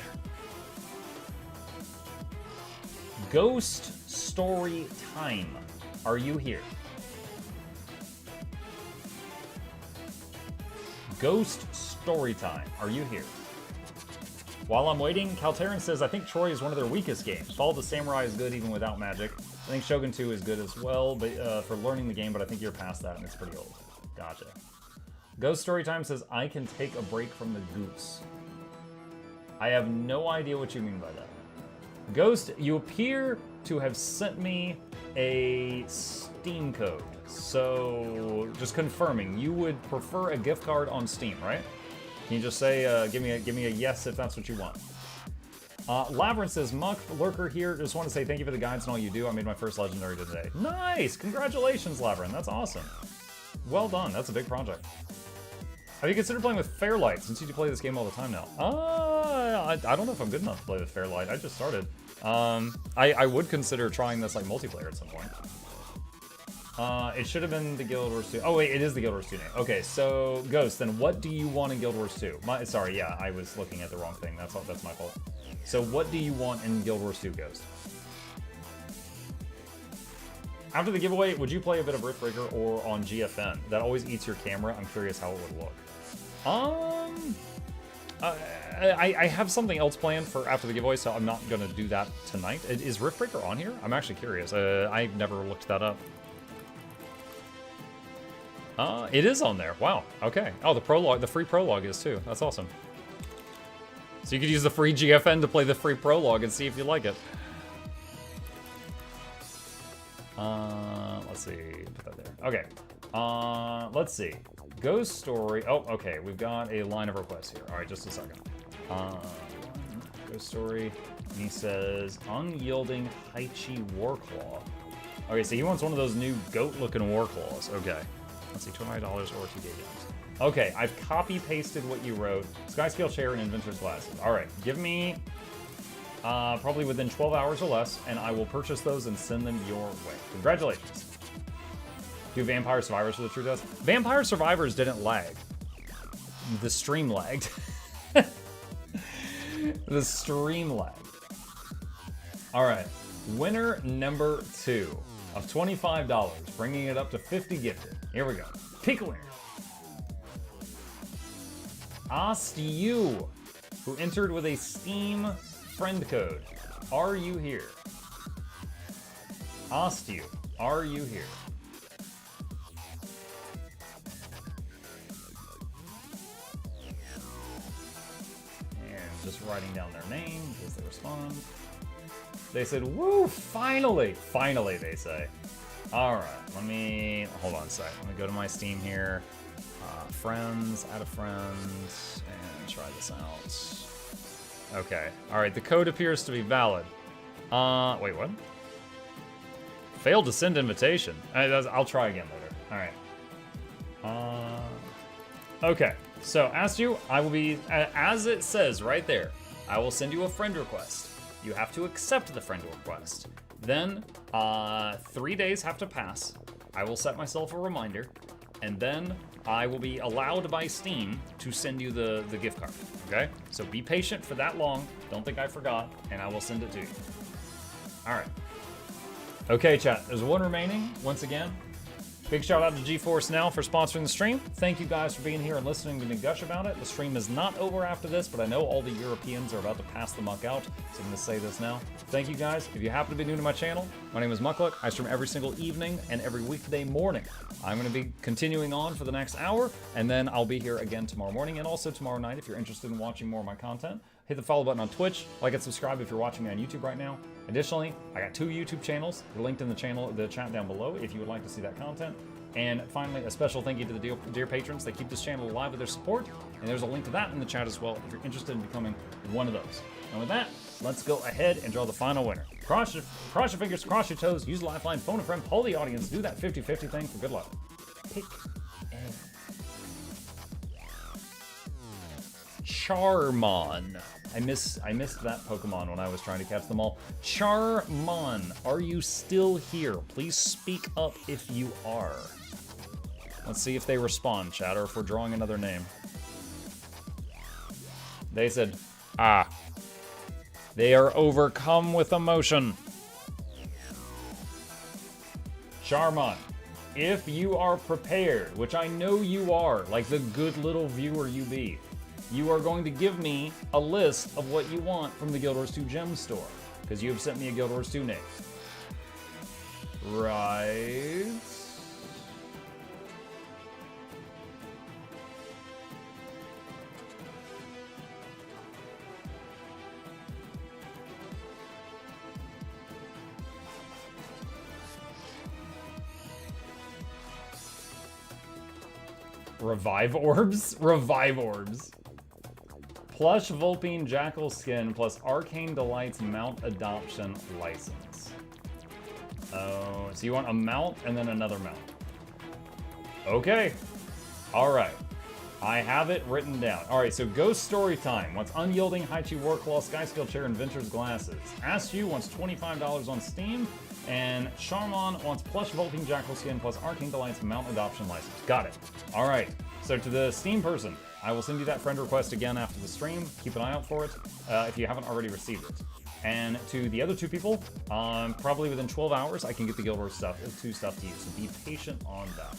Ghost Story Time. Are you here? Ghost Story Time. Are you here? While I'm waiting, Calterin says, I think Troy is one of their weakest games. Fall of the Samurai is good even without magic. I think Shogun 2 is good as well, but for learning the game, but I think you're past that and it's pretty old. Gotcha. Ghost Story Time says, I can take a break from the goose. I have no idea what you mean by that. Ghost, you appear to have sent me a Steam code. So, just confirming, you would prefer a gift card on Steam, right? Can you just say, give me a yes if that's what you want? Labyrinth says, Muck, Lurker here. Just want to say thank you for the guides and all you do. I made my first legendary today. Nice! Congratulations, Labyrinth. That's awesome. Well done. That's a big project. Have you considered playing with Fairlight since you play this game all the time now? I don't know if I'm good enough to play with Fairlight. I just started. I would consider trying this like multiplayer at some point. It should have been the Guild Wars 2. Oh wait, it is the Guild Wars 2 name. Okay, so Ghost, then what do you want in Guild Wars 2? Sorry, yeah, I was looking at the wrong thing. That's my fault. So what do you want in Guild Wars 2, Ghost? After the giveaway, would you play a bit of Riftbreaker or on GFN? That always eats your camera. I'm curious how it would look. I have something else planned for after the giveaway, so I'm not gonna do that tonight. Is Riftbreaker on here? I'm actually curious. I've never looked that up. It is on there. Wow. Okay. Oh, the free prologue is too. That's awesome. So you could use the free GFN to play the free prologue and see if you like it. Let's see. Put that there. Okay. Let's see. Ghost Story. Oh, okay. We've got a line of requests here. All right, just a second. Ghost Story. And he says, Unyielding Haichi Warclaw. Okay, so he wants one of those new goat-looking Warclaws. Okay. Let's see, $29 or 2 games. Okay, I've copy-pasted what you wrote. Skyscale chair and Inventor's glasses. All right, give me probably within 12 hours or less, and I will purchase those and send them your way. Congratulations. Do Vampire Survivors for the True Dust? Vampire Survivors didn't lag. The stream lagged. The stream lagged. All right, winner number 2 of $25, bringing it up to 50 gifted. Here we go. Pick a winner. Asked you, who entered with a Steam friend code. Are you here? Asked you, are you here? And just writing down their name in case they respond. They said, woo, finally! Finally, they say. All right, hold on a sec. Let me go to my Steam here. Friends, add a friend, and try this out. Okay, all right, the code appears to be valid. Wait, what? Failed to send invitation. I'll try again later. All right. Okay, so as you, I will be, as it says right there, I will send you a friend request. You have to accept the friend request. Then, 3 days have to pass. I will set myself a reminder, and then I will be allowed by Steam to send you the gift card, okay? So be patient for that long. Don't think I forgot, and I will send it to you. All right. Okay, chat, there's one remaining, once again. Big shout out to GeForce Now for sponsoring the stream. Thank you guys for being here and listening to me gush about it. The stream is not over after this, but I know all the Europeans are about to pass the muck out, so I'm going to say this now. Thank you guys. If you happen to be new to my channel, my name is Mukluk. I stream every single evening and every weekday morning. I'm going to be continuing on for the next hour, and then I'll be here again tomorrow morning and also tomorrow night if you're interested in watching more of my content. Hit the follow button on Twitch, like and subscribe if you're watching me on YouTube right now. Additionally, I got 2 YouTube channels. They're linked in the chat down below if you would like to see that content. And finally, a special thank you to the dear patrons that keep this channel alive with their support. And there's a link to that in the chat as well if you're interested in becoming one of those. And with that, let's go ahead and draw the final winner. Cross your fingers, cross your toes, use a lifeline, phone a friend, poll the audience, do that 50-50 thing for good luck. Pick a Charmon. I missed that Pokemon when I was trying to catch them all. Charmon, are you still here? Please speak up if you are. Let's see if they respond, chat, or if we're drawing another name. They said, ah. They are overcome with emotion. Charmon, if you are prepared, which I know you are, like the good little viewer you be, you are going to give me a list of what you want from the Guild Wars 2 gem store, because you have sent me a Guild Wars 2 name. Right. Revive orbs? Revive orbs. Plush Vulpine Jackal skin plus Arcane Delight's mount adoption license. Oh, so you want a mount and then another mount. Okay. Alright. I have it written down. Alright, so Ghost Story Time wants Unyielding Haichi Warclaw Skyscale Chair and Venture's Glasses. Ask You wants $25 on Steam. And Charmon wants Plush Vulpine Jackal skin plus Arcane Delight's mount adoption license. Got it. Alright. So to the Steam person, I will send you that friend request again after the stream. Keep an eye out for it if you haven't already received it. And to the other two people, probably within 12 hours, I can get the Guild Wars stuff to you. So be patient on that.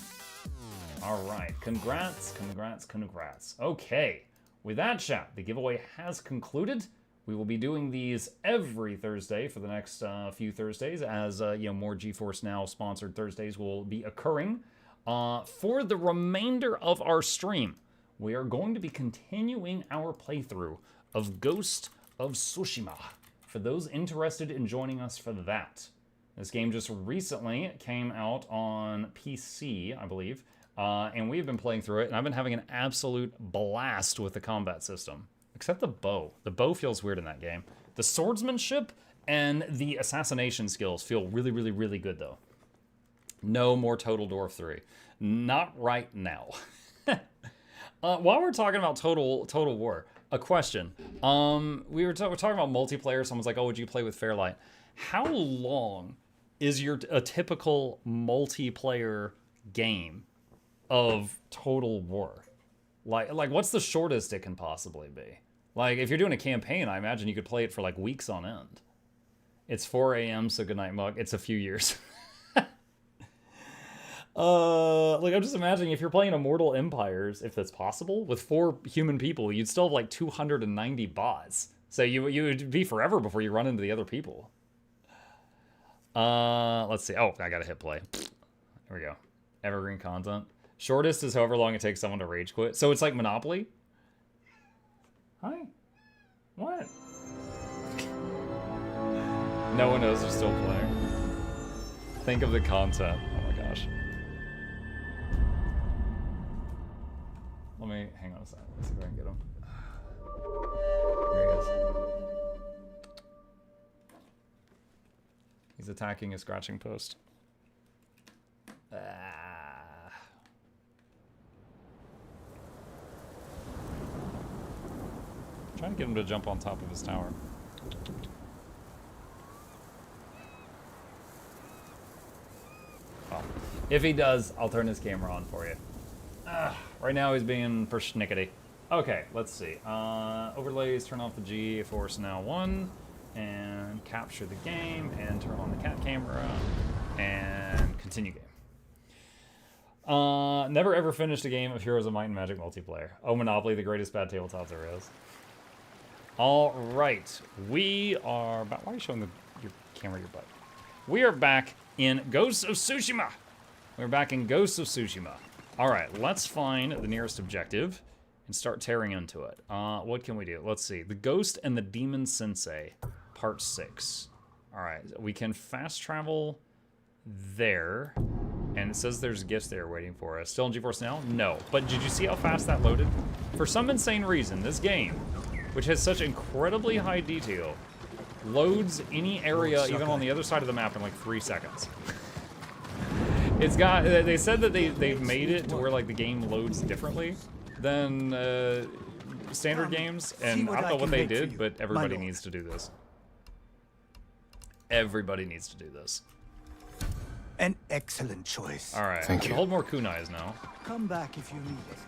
All right, congrats, congrats, congrats. Okay, with that, chat, the giveaway has concluded. We will be doing these every Thursday for the next few Thursdays, as more GeForce Now sponsored Thursdays will be occurring. For the remainder of our stream, we are going to be continuing our playthrough of Ghost of Tsushima. For those interested in joining us for that, this game just recently came out on PC, I believe. And we've been playing through it, and I've been having an absolute blast with the combat system. Except the bow. The bow feels weird in that game. The swordsmanship and the assassination skills feel really, really, really good, though. No more Total Dwarf 3. Not right now. While we're talking about Total War, a question. We were talking about multiplayer. Someone's like, oh, would you play with Fairlight? How long is a typical multiplayer game of Total War? Like what's the shortest it can possibly be? Like, if you're doing a campaign, I imagine you could play it for like weeks on end. It's 4 a.m., so good night, Mug. It's a few years. Like, I'm just imagining if you're playing Immortal Empires, if that's possible, with 4 human people, you'd still have like 290 bots. So you would be forever before you run into the other people. Let's see. Oh, I gotta hit play. There we go. Evergreen content. Shortest is however long it takes someone to rage quit. So it's like Monopoly? Hi. What? No one knows they're still playing. Think of the content. Oh my gosh. Let me hang on a second. Let's see if I can get him. Here he is. He's attacking a scratching post. Trying to get him to jump on top of his tower. Well, if he does, I'll turn his camera on for you. Right now he's being persnickety. Okay, let's see. Overlays, turn off the GeForce Now 1, and capture the game, and turn on the cat camera, and continue game. Never ever finished a game of Heroes of Might and Magic multiplayer. Oh, Monopoly, the greatest bad tabletop there is. All right, we are back. Why are you showing your camera your butt? We are back in Ghost of Tsushima. We're back in Ghost of Tsushima. All right, let's find the nearest objective and start tearing into it. What can we do? Let's see. The Ghost and the Demon Sensei, Part 6. All right, we can fast travel there. And it says there's gifts there waiting for us. Still in GeForce Now? No. But did you see how fast that loaded? For some insane reason, this game, which has such incredibly high detail, loads any area, even on the other side of the map, in like 3 seconds. It's got, they said that they've made it to where like the game loads differently than standard games, and I don't know what they did, but everybody needs to do this. Everybody needs to do this. An excellent choice. All right, thank you. Hold more kunais now. Come back if you need us.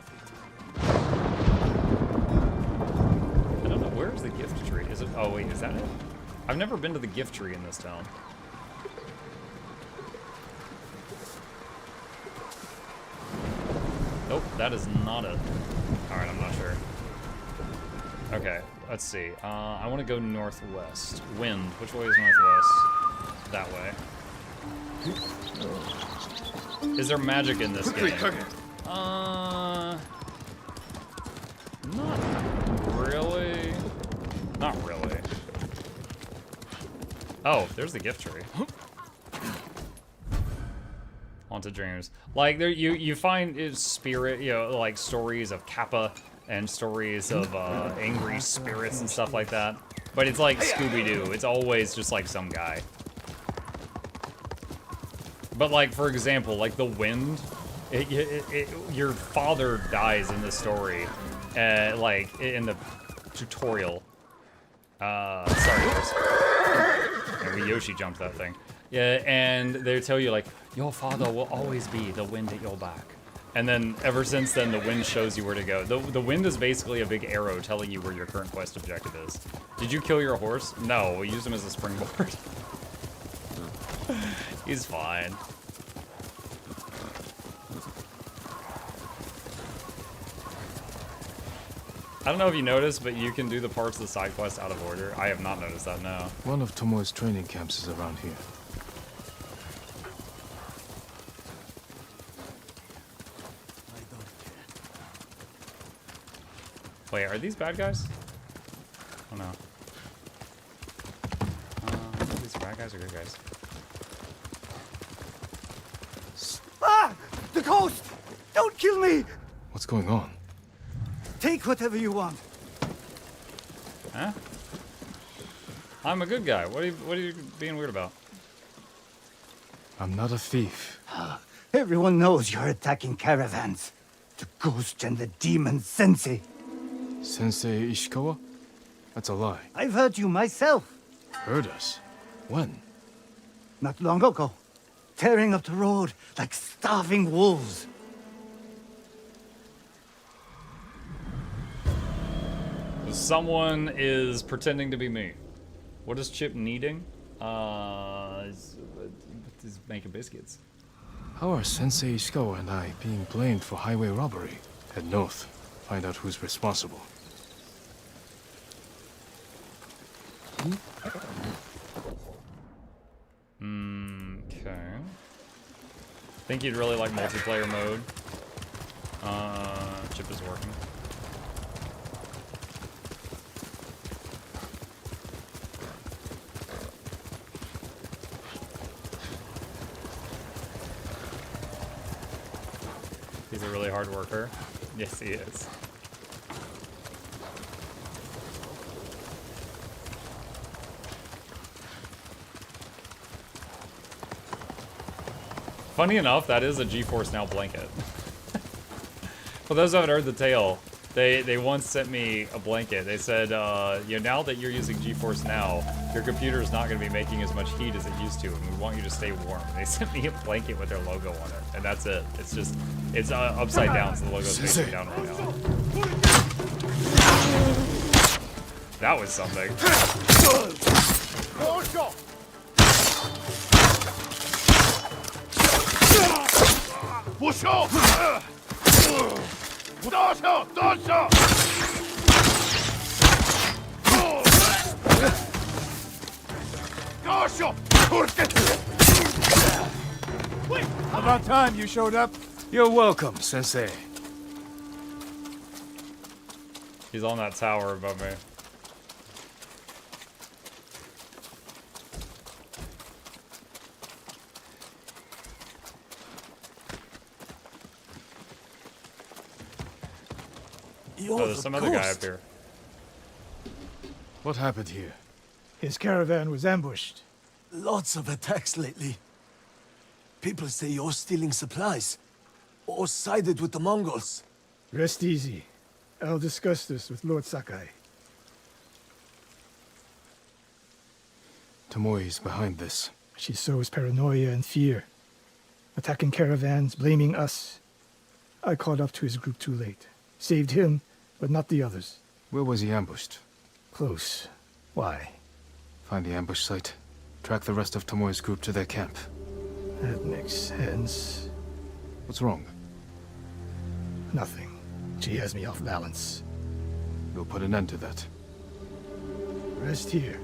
I don't know, where's the gift tree? Is it, oh wait, is that it? I've never been to the gift tree in this town. Nope, that is not it. All right, I'm not sure. Okay, let's see. I want to go northwest. Wind, which way is northwest? That way. Is there magic in this game? Not really. Not really. Oh, there's the gift tree. On haunted dreams. Like there, you find spirit, you know, like stories of Kappa and stories of angry spirits and stuff like that. But it's like Scooby-Doo. It's always just like some guy. But like, for example, like the wind, your father dies in the story, like in the tutorial. Sorry, guys. And we Yoshi jumped that thing. Yeah, and they tell you like, your father will always be the wind at your back. And then ever since then, the wind shows you where to go. The wind is basically a big arrow telling you where your current quest objective is. Did you kill your horse? No, we used him as a springboard. He's fine. I don't know if you noticed, but you can do the parts of the side quest out of order. I have not noticed that, no. One of Tomoe's training camps is around here. Wait, are these bad guys? Oh no. Are these bad guys or good guys? Ah! The ghost! Don't kill me! What's going on? Take whatever you want. Huh? I'm a good guy. What are you being weird about? I'm not a thief. Everyone knows you're attacking caravans. The ghost and the demon Sensei. Sensei Ishikawa? That's a lie. I've heard you myself. Heard us? When? Not long ago. Tearing up the road like starving wolves. Someone is pretending to be me. What is Chip needing? He's making biscuits. How are Sensei Ishikawa and I being blamed for highway robbery? Head north. Find out who's responsible. Okay. Think you'd really like multiplayer mode. Chip is working. He's a really hard worker. Yes, he is. Funny enough, that is a GeForce Now blanket. For those who haven't heard the tale, they once sent me a blanket. They said, you know, now that you're using GeForce Now, your computer is not going to be making as much heat as it used to, and we want you to stay warm. And they sent me a blanket with their logo on it, and that's it. It's just, it's upside down, so the logo's facing down right now. That was something. About time you showed up. You're welcome, Sensei. He's on that tower above me. Oh, there's some other guy up here. What happened here? His caravan was ambushed. Lots of attacks lately. People say you're stealing supplies, or sided with the Mongols. Rest easy. I'll discuss this with Lord Sakai. Tomoe is behind this. She sows paranoia and fear. Attacking caravans, blaming us. I caught up to his group too late. Saved him, but not the others. Where was he ambushed? Close. Why? Find the ambush site. Track the rest of Tomoe's group to their camp. That makes sense. What's wrong? Nothing. She has me off balance. We'll put an end to that. Rest here.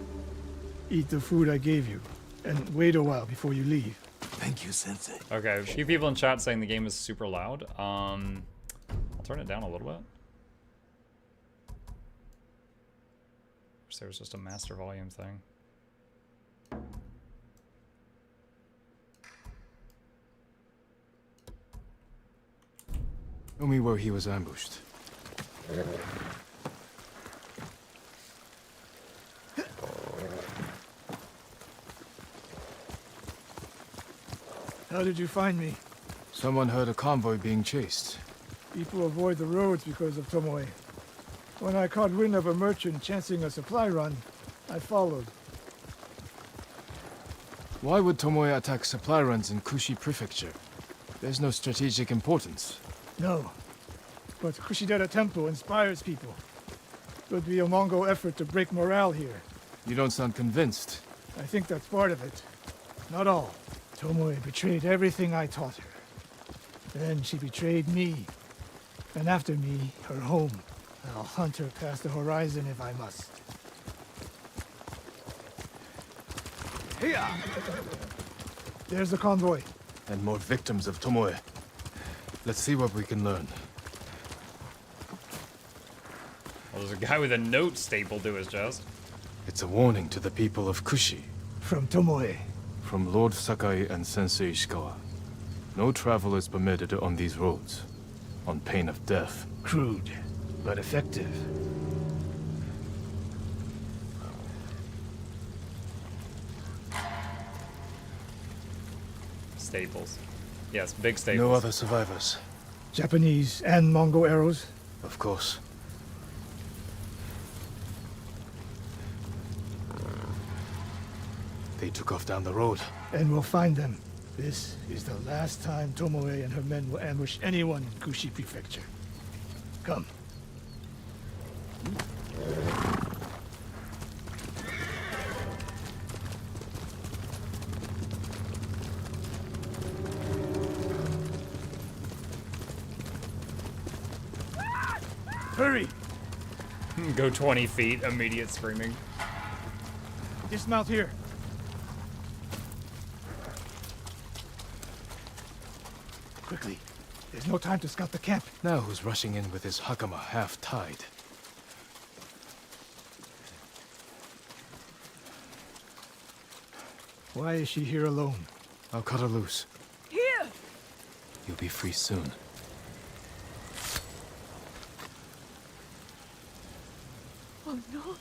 Eat the food I gave you, and wait a while before you leave. Thank you, Sensei. Okay, a few people in chat saying the game is super loud. I'll turn it down a little bit. Wish there was just a master volume thing. Show me where he was ambushed. How did you find me? Someone heard a convoy being chased. People avoid the roads because of Tomoe. When I caught wind of a merchant chancing a supply run, I followed. Why would Tomoe attack supply runs in Kushi Prefecture? There's no strategic importance. No. But Kushidera Temple inspires people. It would be a Mongol effort to break morale here. You don't sound convinced. I think that's part of it. Not all. Tomoe betrayed everything I taught her. Then she betrayed me. And after me, her home. I'll hunt her past the horizon if I must. Here! There's the convoy. And more victims of Tomoe. Let's see what we can learn. Well, there's a guy with a note stapled to his chest. It's a warning to the people of Kushi. From Tomoe. From Lord Sakai and Sensei Ishikawa. No travel is permitted on these roads, on pain of death. Crude, but effective. Staples. Yes, big staples. No other survivors. Japanese and Mongol arrows? Of course. They took off down the road. And we'll find them. This is the last time Tomoe and her men will ambush anyone in Kushi Prefecture. Come. Hurry! Go 20 feet, immediate screaming. Dismount here. Quickly. There's no time to scout the camp. Now who's rushing in with his hakama half-tied? Why is she here alone? I'll cut her loose. Here! You'll be free soon. Oh, no.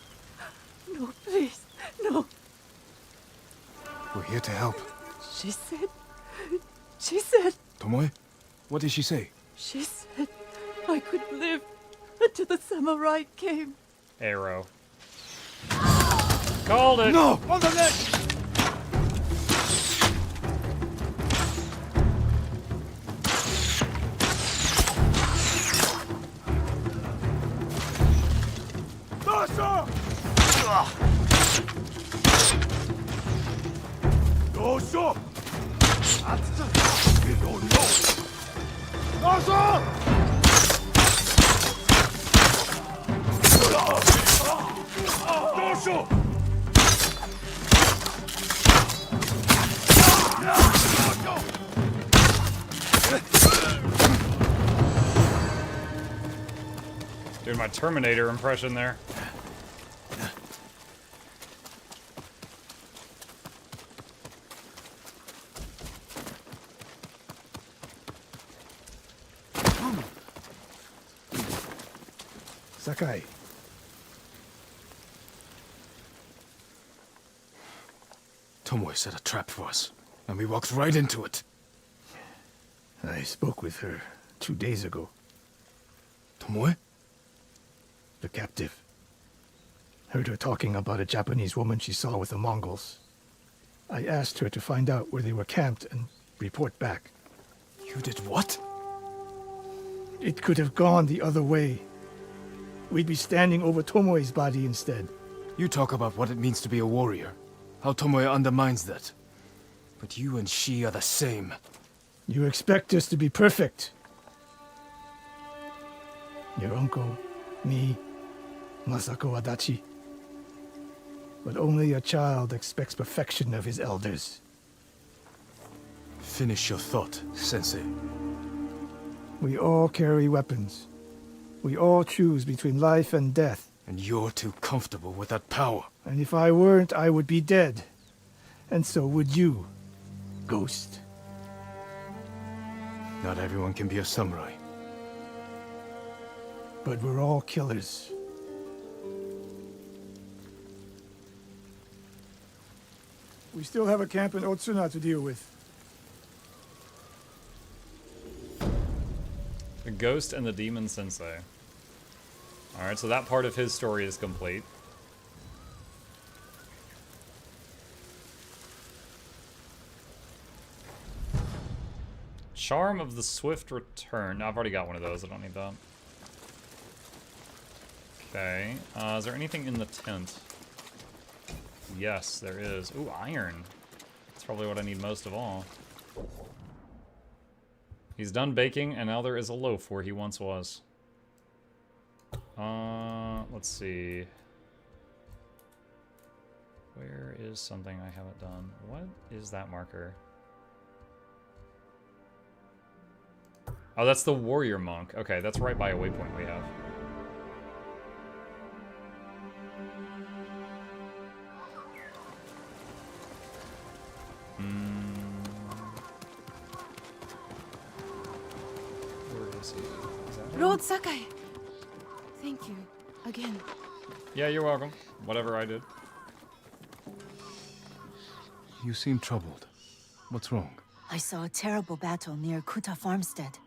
No, please. No. We're here to help. She said... Tomoe? What did she say? She said I could live until the samurai came. Arrow. Called it! No! On the neck! Doing my Terminator impression there. Sakai. Tomoe set a trap for us, and we walked right into it. I spoke with her 2 days ago. Tomoe? The captive. Heard her talking about a Japanese woman she saw with the Mongols. I asked her to find out where they were camped and report back. You did what? It could have gone the other way. We'd be standing over Tomoe's body instead. You talk about what it means to be a warrior. How Tomoe undermines that. But you and she are the same. You expect us to be perfect. Your uncle, me, Masako Adachi. But only a child expects perfection of his elders. Finish your thought, Sensei. We all carry weapons. We all choose between life and death. And you're too comfortable with that power. And if I weren't, I would be dead. And so would you, Ghost. Not everyone can be a samurai. but we're all killers. We still have a camp in Otsuna to deal with. The Ghost and the Demon Sensei. Alright, so that part of his story is complete. Charm of the Swift Return. No, I've already got one of those. I don't need that. Okay. Is there anything in the tent? Yes, there is. Ooh, iron. That's probably what I need most of all. He's done baking, and now there is a loaf where he once was. Let's see. Where is something I haven't done? What is that marker? Oh, that's the warrior monk. Okay, that's right by a waypoint we have. Where is he? Is that him? Lord Sakai! Thank you. Again. Yeah, you're welcome. Whatever I did. You seem troubled. What's wrong? I saw a terrible battle near Kuta Farmstead.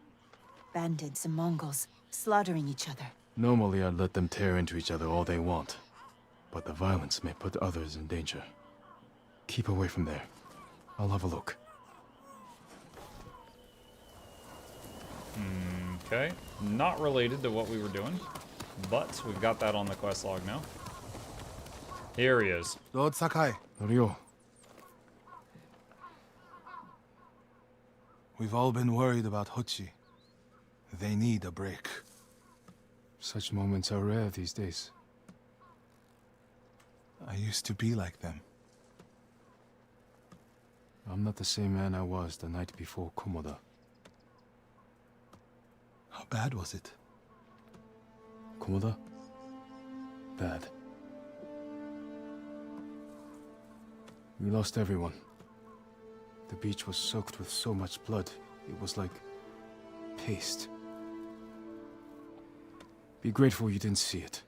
Bandits and Mongols slaughtering each other. Normally I'd let them tear into each other all they want. But the violence may put others in danger. Keep away from there. I'll have a look. Okay. Not related to what we were doing, but we've got that on the quest log now. Here he is. Lord Sakai. Ryo. We've all been worried about Hochi. They need a break. Such moments are rare these days. I used to be like them. I'm not the same man I was the night before Komoda. How bad was it? Komoda? Bad. We lost everyone. The beach was soaked with so much blood, it was like paste. Be grateful you didn't see it.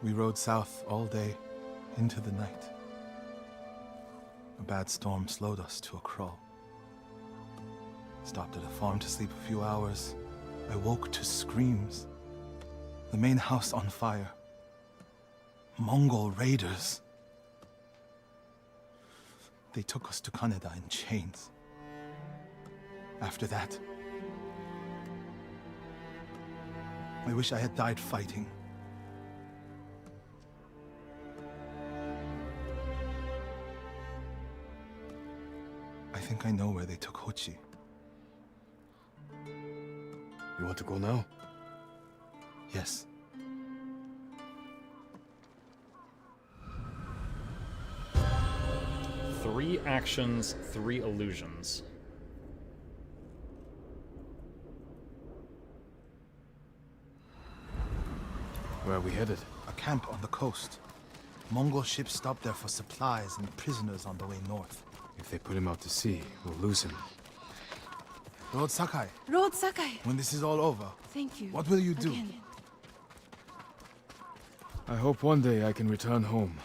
We rode south all day, into the night. A bad storm slowed us to a crawl. Stopped at a farm to sleep a few hours. I woke to screams. The main house on fire. Mongol raiders. They took us to Kaneda in chains. After that, I wish I had died fighting. I think I know where they took Hochi. You want to go now? Yes. Three actions, 3 illusions. Where are we headed? A camp on the coast. Mongol ships stopped there for supplies and prisoners on the way north. If they put him out to sea, we'll lose him. Lord Sakai. Lord Sakai! When this is all over, Thank you. what will you do? Again. I hope one day I can return home.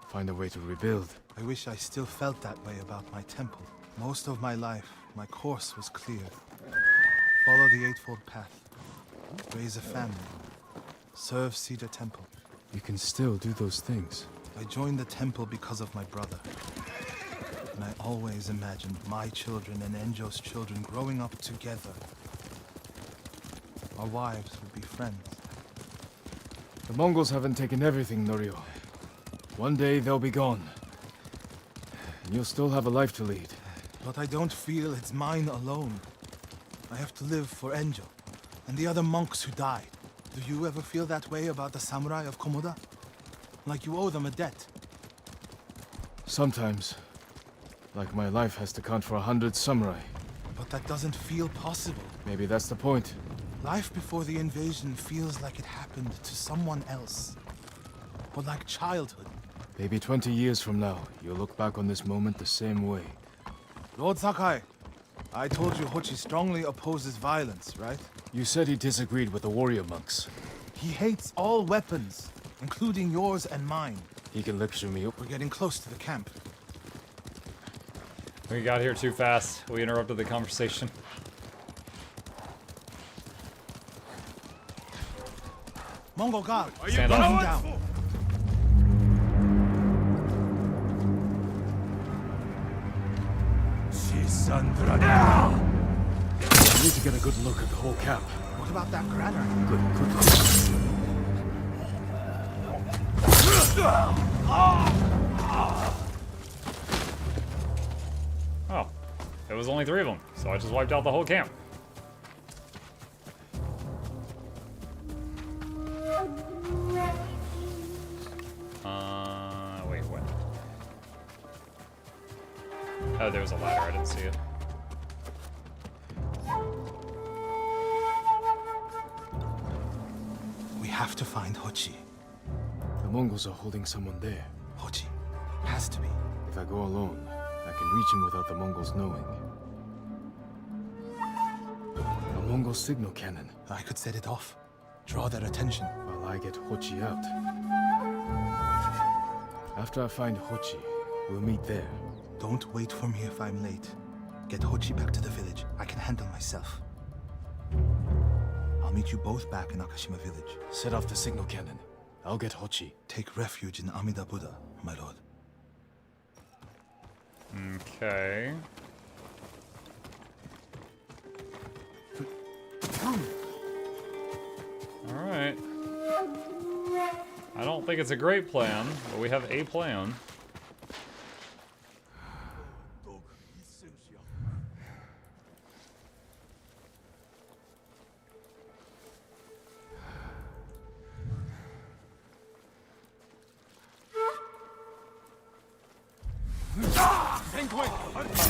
Find a way to rebuild. I wish I still felt that way about my temple. Most of my life, my course was clear. Follow the Eightfold Path. Raise a family. Serve Cedar Temple. You can still do those things. I joined the temple because of my brother. And I always imagined my children and Enjo's children growing up together. Our wives would be friends. The Mongols haven't taken everything, Norio. One day they'll be gone. And you'll still have a life to lead. But I don't feel it's mine alone. I have to live for Enjo and the other monks who died. Do you ever feel that way about the samurai of Komoda? Like you owe them a debt? Sometimes. Like my life has to count for 100 samurai. But that doesn't feel possible. Maybe that's the point. Life before the invasion feels like it happened to someone else. Or like childhood. Maybe 20 years from now, you'll look back on this moment the same way. Lord Sakai! I told you Hochi strongly opposes violence, right? You said he disagreed with the warrior monks. He hates all weapons, including yours and mine. He can lecture me up. We're getting close to the camp. We got here too fast. We interrupted the conversation. Mongol guard, Stand looking up. down. I need to get a good look at the whole camp. What about that granary? Good. Oh, it was only 3 of them, so I just wiped out the whole camp. Wait, what? Oh, there was a ladder, I didn't see it. We have to find Hochi. The Mongols are holding someone there. Hochi. Has to be. If I go alone, I can reach him without the Mongols knowing. A Mongol signal cannon. I could set it off. Draw their attention. While I get Hochi out. After I find Hochi, we'll meet there. Don't wait for me if I'm late. Get Hochi back to the village. I can handle myself. I'll meet you both back in Akashima village. Set off the signal cannon. I'll get Hochi. Take refuge in Amida Buddha, my lord. Okay. Alright. I don't think it's a great plan, but we have a plan.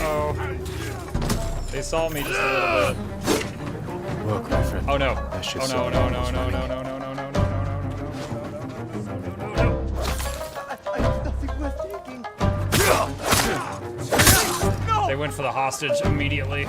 Uh-oh. They saw me just a little bit. Look, my friend. Oh no. That should Oh no, solve no, all no, those no, running. no, no, no, no, no, no, no, no. They went for the hostage immediately.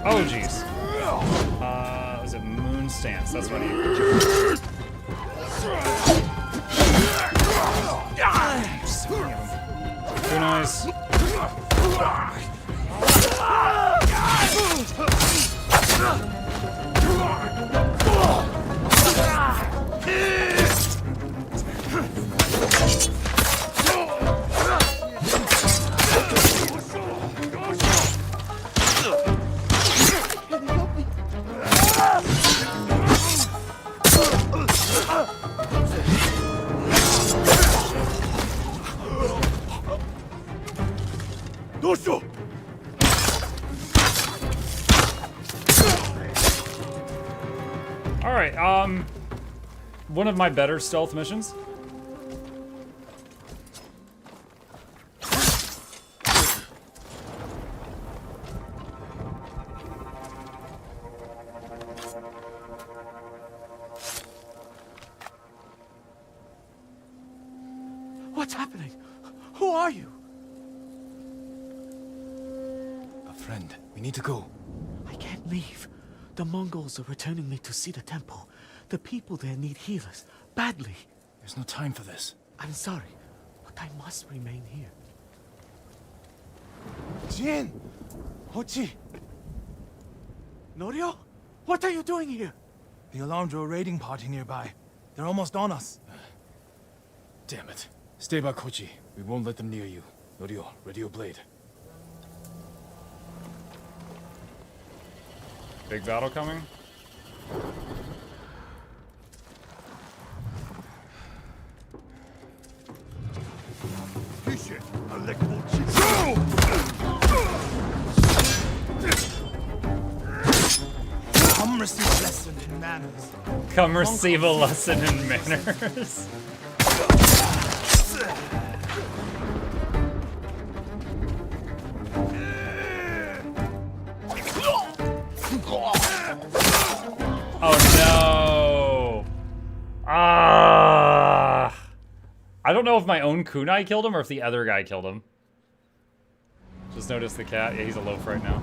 Oh jeez. Was it moon stance? That's what he. Too nice. Alright, one of my better stealth missions. What's happening? Who are you? A friend. We need to go. I can't leave. The Mongols are returning me to see the temple. The people there need healers, badly. There's no time for this. I'm sorry, but I must remain here. Jin! Hochi! Norio? What are you doing here? The alarm drew a raiding party nearby. They're almost on us. Damn it. Stay back, Hochi. We won't let them near you. Norio, ready your blade. Big battle coming? Come receive a lesson in manners. Come receive a lesson in manners. Oh no! Ah! I don't know if my own kunai killed him or if the other guy killed him. Just noticed the cat. Yeah, he's a loaf right now.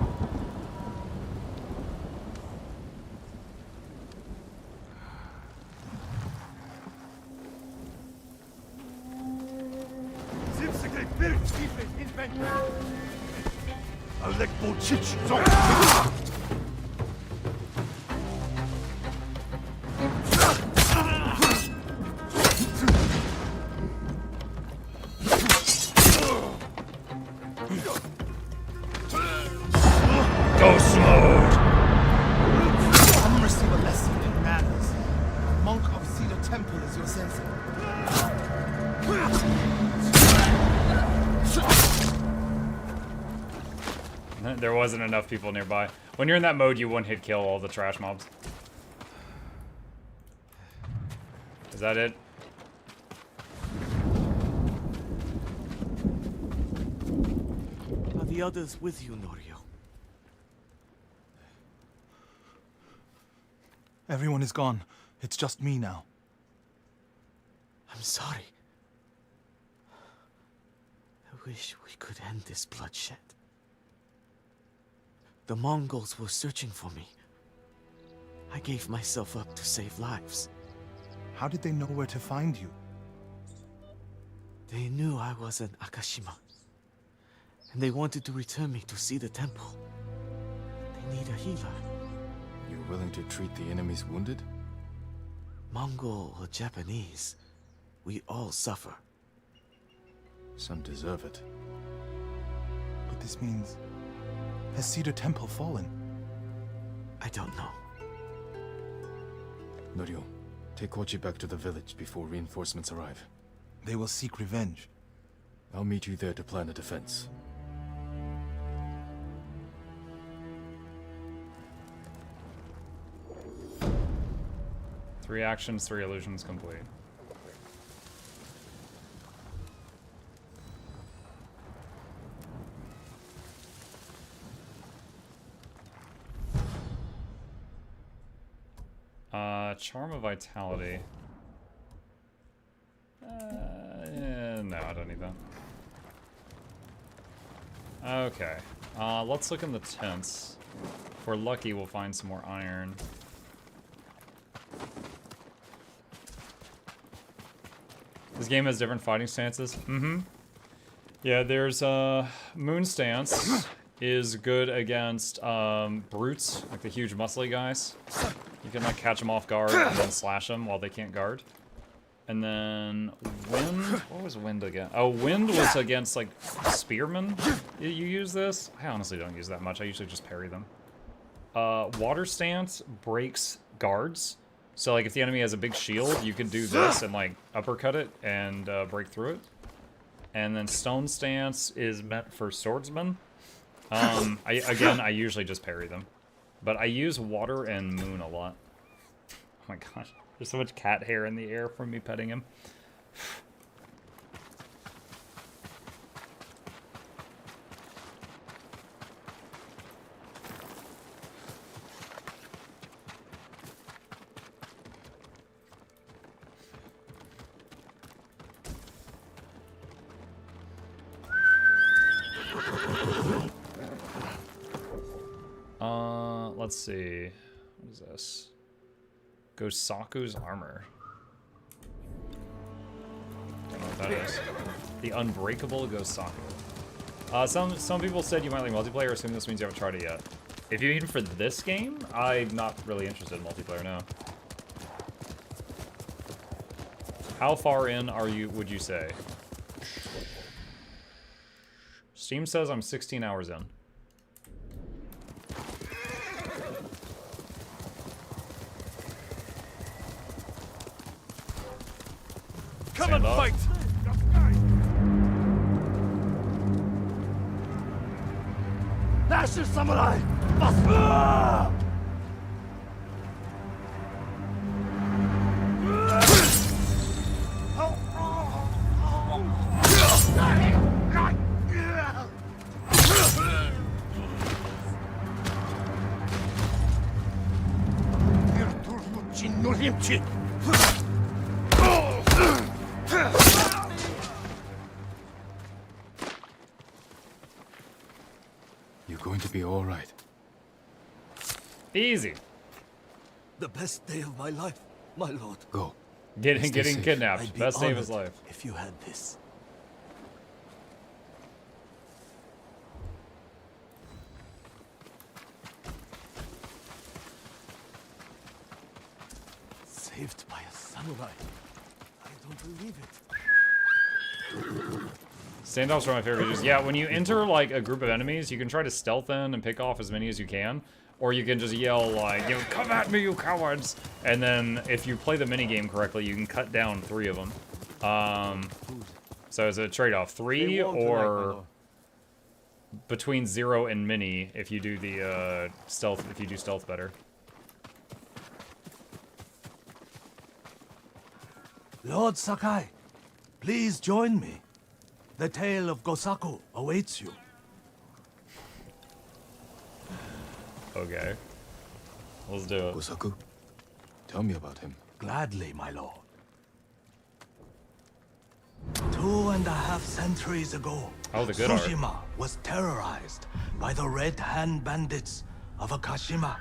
Ghost mode! Come receive a lesson in manners. A monk of Cedar Temple is your sensei. There wasn't enough people nearby. When you're in that mode, you one-hit kill all the trash mobs. Is that it? Are the others with you, Norio? Everyone is gone. It's just me now. I'm sorry. I wish we could end this bloodshed. The Mongols were searching for me. I gave myself up to save lives. How did they know where to find you? They knew I was an Akashima. And they wanted to return me to see the temple. They need a healer. You're willing to treat the enemy's wounded? Mongol or Japanese, we all suffer. Some deserve it. But this means... Has Cedar Temple fallen? I don't know. Norio, take Kochi back to the village before reinforcements arrive. They will seek revenge. I'll meet you there to plan a defense. Three actions, 3 illusions complete. Charm of Vitality. No, I don't need that. Okay. Let's look in the tents. If we're lucky, we'll find some more iron. This game has different fighting stances. Mm-hmm. Yeah, there's Moon Stance is good against brutes, like the huge muscly guys. You can like catch them off guard and then slash them while they can't guard. And then Wind, what was Wind again? Oh, Wind was against like spearmen. You use this? I honestly don't use that much. I usually just parry them. Water Stance breaks guards. So like if the enemy has a big shield, you can do this and like uppercut it and break through it. And then Stone Stance is meant for swordsmen. I usually just parry them. But I use Water and Moon a lot. Oh my gosh. There's so much cat hair in the air from me petting him. Let's see. What is this? Gosaku's armor. Don't know what that is. The Unbreakable Gosaku. Some people said you might like multiplayer. Assume this means you haven't tried it yet. If you mean for this game, I'm not really interested in multiplayer now. How far in are you, would you say? Steam says I'm 16 hours in. Come and fight! National Samurai! You're going to be all right. Easy. The best day of my life, my lord. Go. Getting safe. kidnapped. I'd be Best day of his honored life. if you had this. Saved by a samurai. I don't believe it. Standoffs are my favorite features. Yeah, when you enter like a group of enemies, you can try to stealth in and pick off as many as you can, or you can just yell like, "You come at me, you cowards!" And then if you play the minigame correctly, you can cut down 3 of them. So it's a trade-off: 3 or between 0 and mini if you do the stealth. If you do stealth better. Lord Sakai, please join me. The tale of Gosaku awaits you. Okay. Let's do it. Gosaku, tell me about him. Gladly, my lord. 2.5 centuries ago, Oh, the good art. Tsushima was terrorized by the Red Hand bandits of Akashima.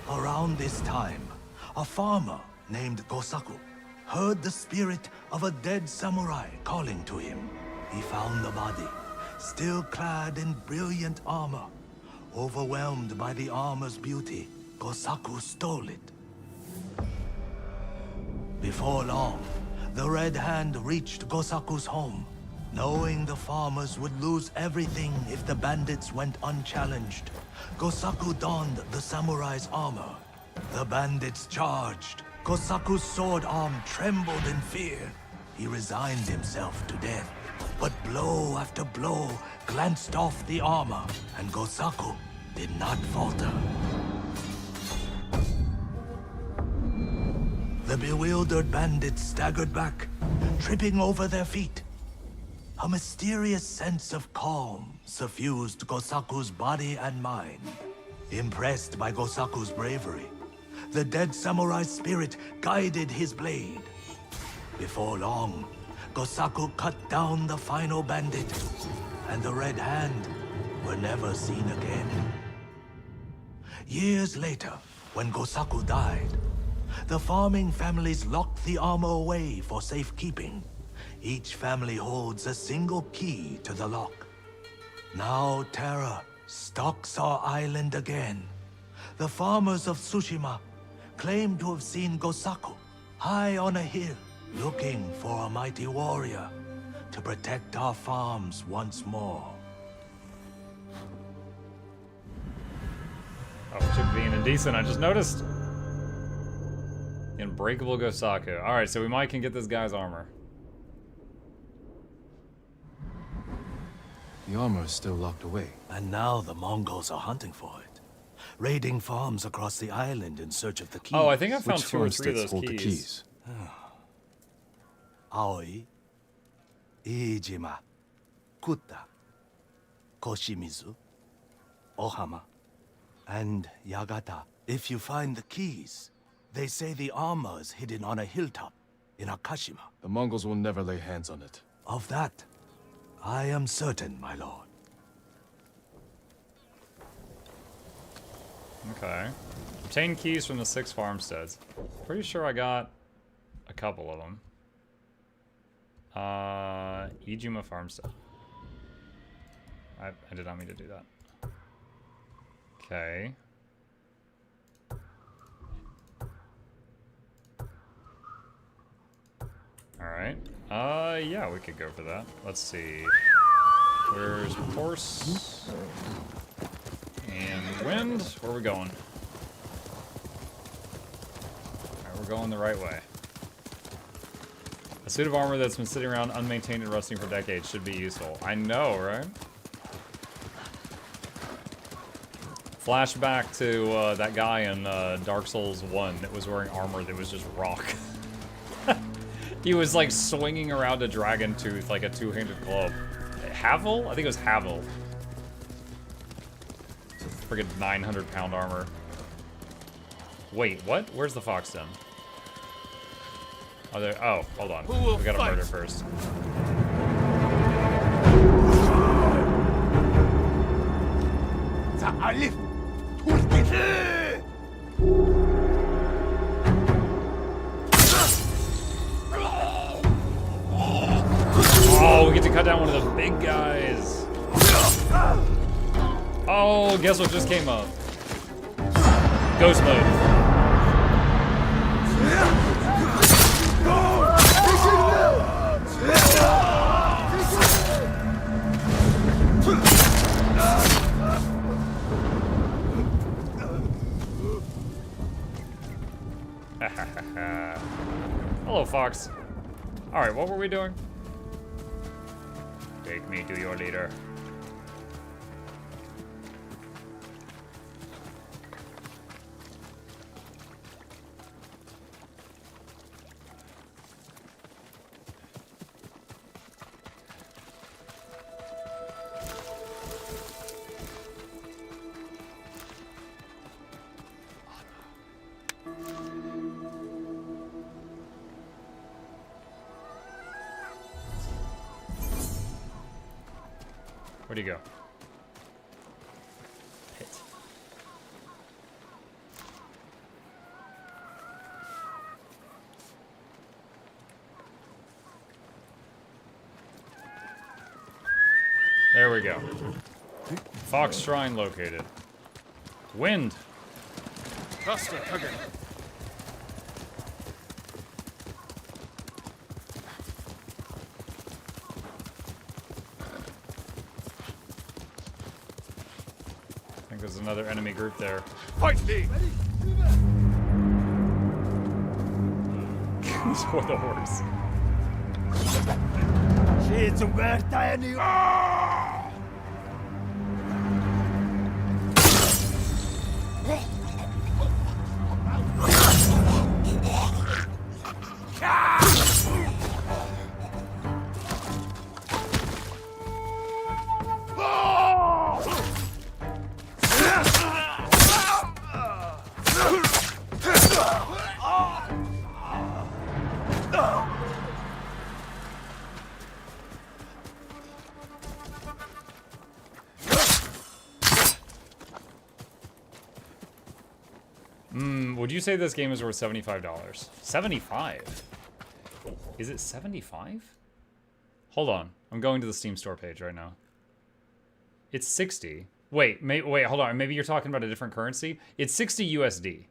Around this time, a farmer named Gosaku heard the spirit of a dead samurai calling to him. He found the body, still clad in brilliant armor. Overwhelmed by the armor's beauty, Gosaku stole it. Before long, the Red Hand reached Gosaku's home. Knowing the farmers would lose everything if the bandits went unchallenged, Gosaku donned the samurai's armor. The bandits charged. Gosaku's sword arm trembled in fear. He resigned himself to death. But blow after blow glanced off the armor, and Gosaku did not falter. The bewildered bandits staggered back, tripping over their feet. A mysterious sense of calm suffused Gosaku's body and mind. Impressed by Gosaku's bravery, the dead samurai's spirit guided his blade. Before long, Gosaku cut down the final bandit, and the Red Hand were never seen again. Years later, when Gosaku died, the farming families locked the armor away for safekeeping. Each family holds a single key to the lock. Now terror stalks our island again. The farmers of Tsushima claim to have seen Gosaku high on a hill, looking for a mighty warrior to protect our farms once more. Oh, Chip being indecent, I just noticed. Unbreakable Gosaku. Alright, so we might can get this guy's armor. The armor is still locked away. And now the Mongols are hunting for it, raiding farms across the island in search of the keys. Oh, I think I found Which 2 or 3 of farmsteads those hold the keys? Aoi, Iijima, Kuta, Koshimizu, Ohama, and Yagata. If you find the keys, they say the armor is hidden on a hilltop in Akashima. The Mongols will never lay hands on it. Of that, I am certain, my lord. Okay. Obtain keys from the 6 farmsteads. Pretty sure I got a couple of them. Iijima farmstead. I did not mean to do that. Okay. Alright. Yeah, we could go for that. Let's see. Where's horse? And wind? Where are we going? Alright, we're going the right way. A suit of armor that's been sitting around unmaintained and rusting for decades should be useful. I know, right? Flashback to that guy in Dark Souls 1 that was wearing armor that was just rock. He was like swinging around a dragon tooth like a 2-handed club. Havel? I think it was Havel. Friggin' 900-pound armor. Wait, what? Where's the fox den? Oh, there. Oh, hold on. Who will We gotta fight? murder first. Oh, we get to cut down one of the big guys. Oh, guess what just came up? Ghost mode. Hello, Fox. Alright, what were we doing? Take me to your leader. Where'd he go? Pit. There we go. Fox Shrine located. Wind. I think there's another enemy group there. Fight me! For the horse. Would you say this game is worth $75? 75? Is it 75? Hold on. I'm going to the Steam store page right now. It's 60. Wait, wait, hold on. Maybe you're talking about a different currency. It's 60 USD.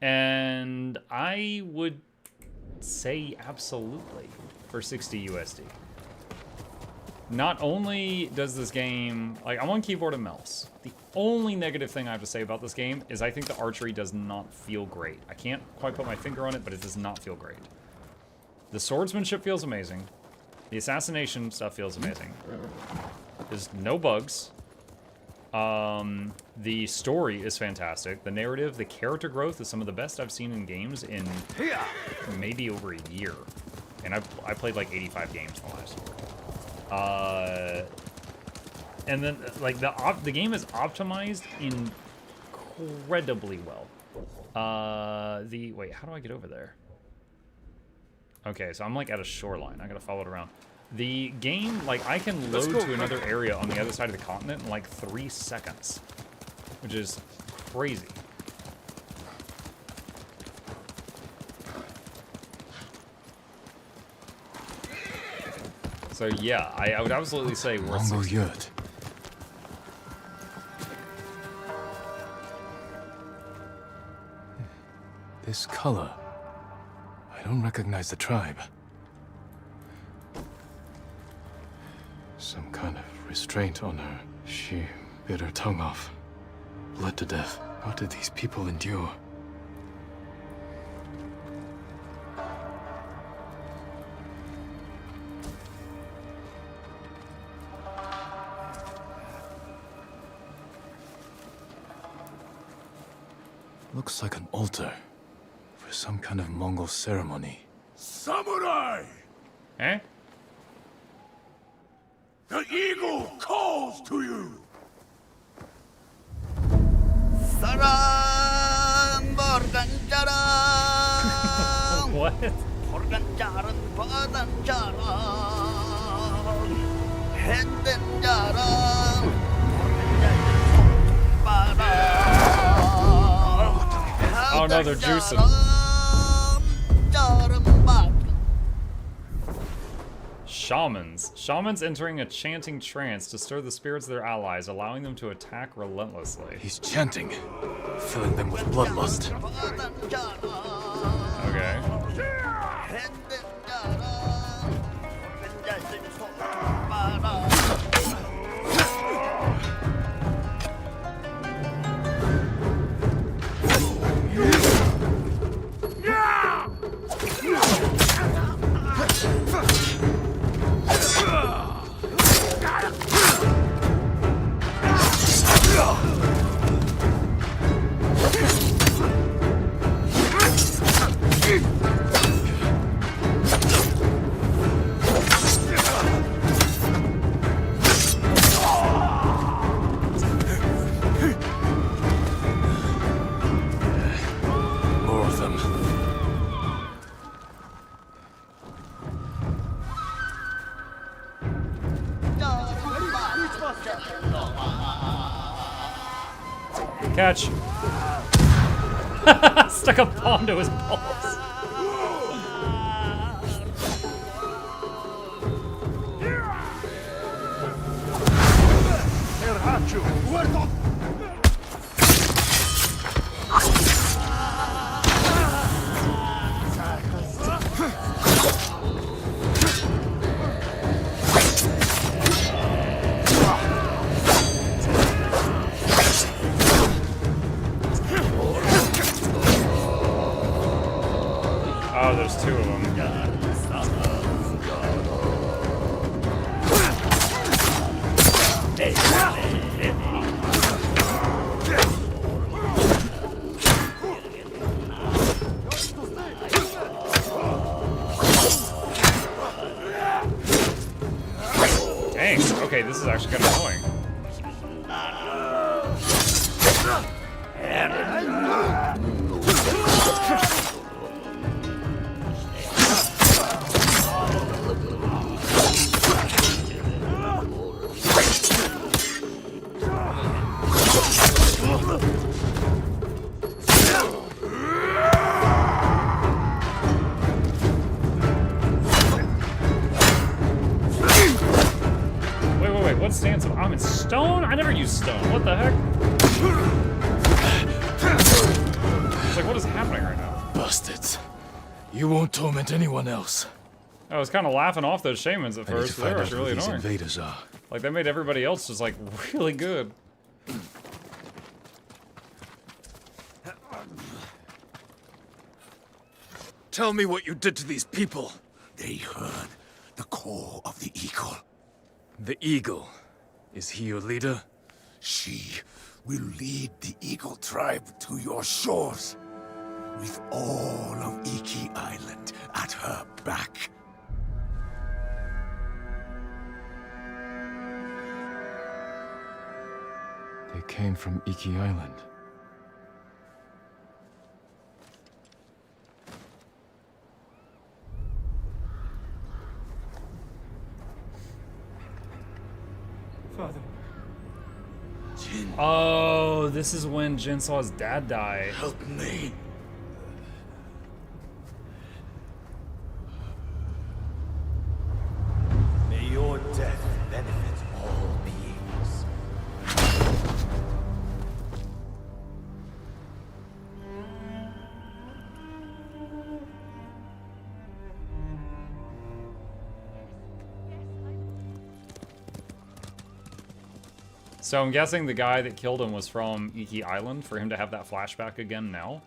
And I would say absolutely for 60 USD. Not only does this game, like, I'm on keyboard and mouse. The only negative thing I have to say about this game is I think the archery does not feel great. I can't quite put my finger on it, but it does not feel great. The swordsmanship feels amazing. The assassination stuff feels amazing. There's no bugs. The story is fantastic. The narrative, the character growth is some of the best I've seen in games in maybe over a year. And I played like 85 games in the last year. And then like the game is optimized incredibly well. Wait, how do I get over there? Okay, so I'm like at a shoreline. I gotta follow it around. The game, like, I can load to another area on the other side of the continent in like 3 seconds, which is crazy. So yeah, I would absolutely say worth 60. This color. I don't recognize the tribe. Some kind of restraint on her. She bit her tongue off. Bled to death. What did these people endure? Looks like an altar for some kind of Mongol ceremony. Samurai! Eh? The eagle calls to you! Saramba! Oh no, they're juicing. Shamans. Shamans entering a chanting trance to stir the spirits of their allies, allowing them to attack relentlessly. He's chanting, filling them with bloodlust. Okay. More of them. Catch. Stuck a bomb to his balls. Oh, there's two of them. Dang, okay, this is actually kind of annoying. Wait, what stance? I'm in stone? I never use stone. What the heck? It's like, what is happening right now? Bastards. You won't torment anyone else. I was kind of laughing off those shamans at I need to first, but find they out were who really these annoying. invaders are. Like, they made everybody else just, like, really good. Tell me what you did to these people. They heard the call of the eagle. The eagle. Is he your leader? She will lead the eagle tribe to your shores, with all of Iki Island at her back. They came from Iki Island. Father. Oh, this is when Jin saw his dad die. Help me. May your death benefit all beings. So I'm guessing the guy that killed him was from Iki Island for him to have that flashback again now?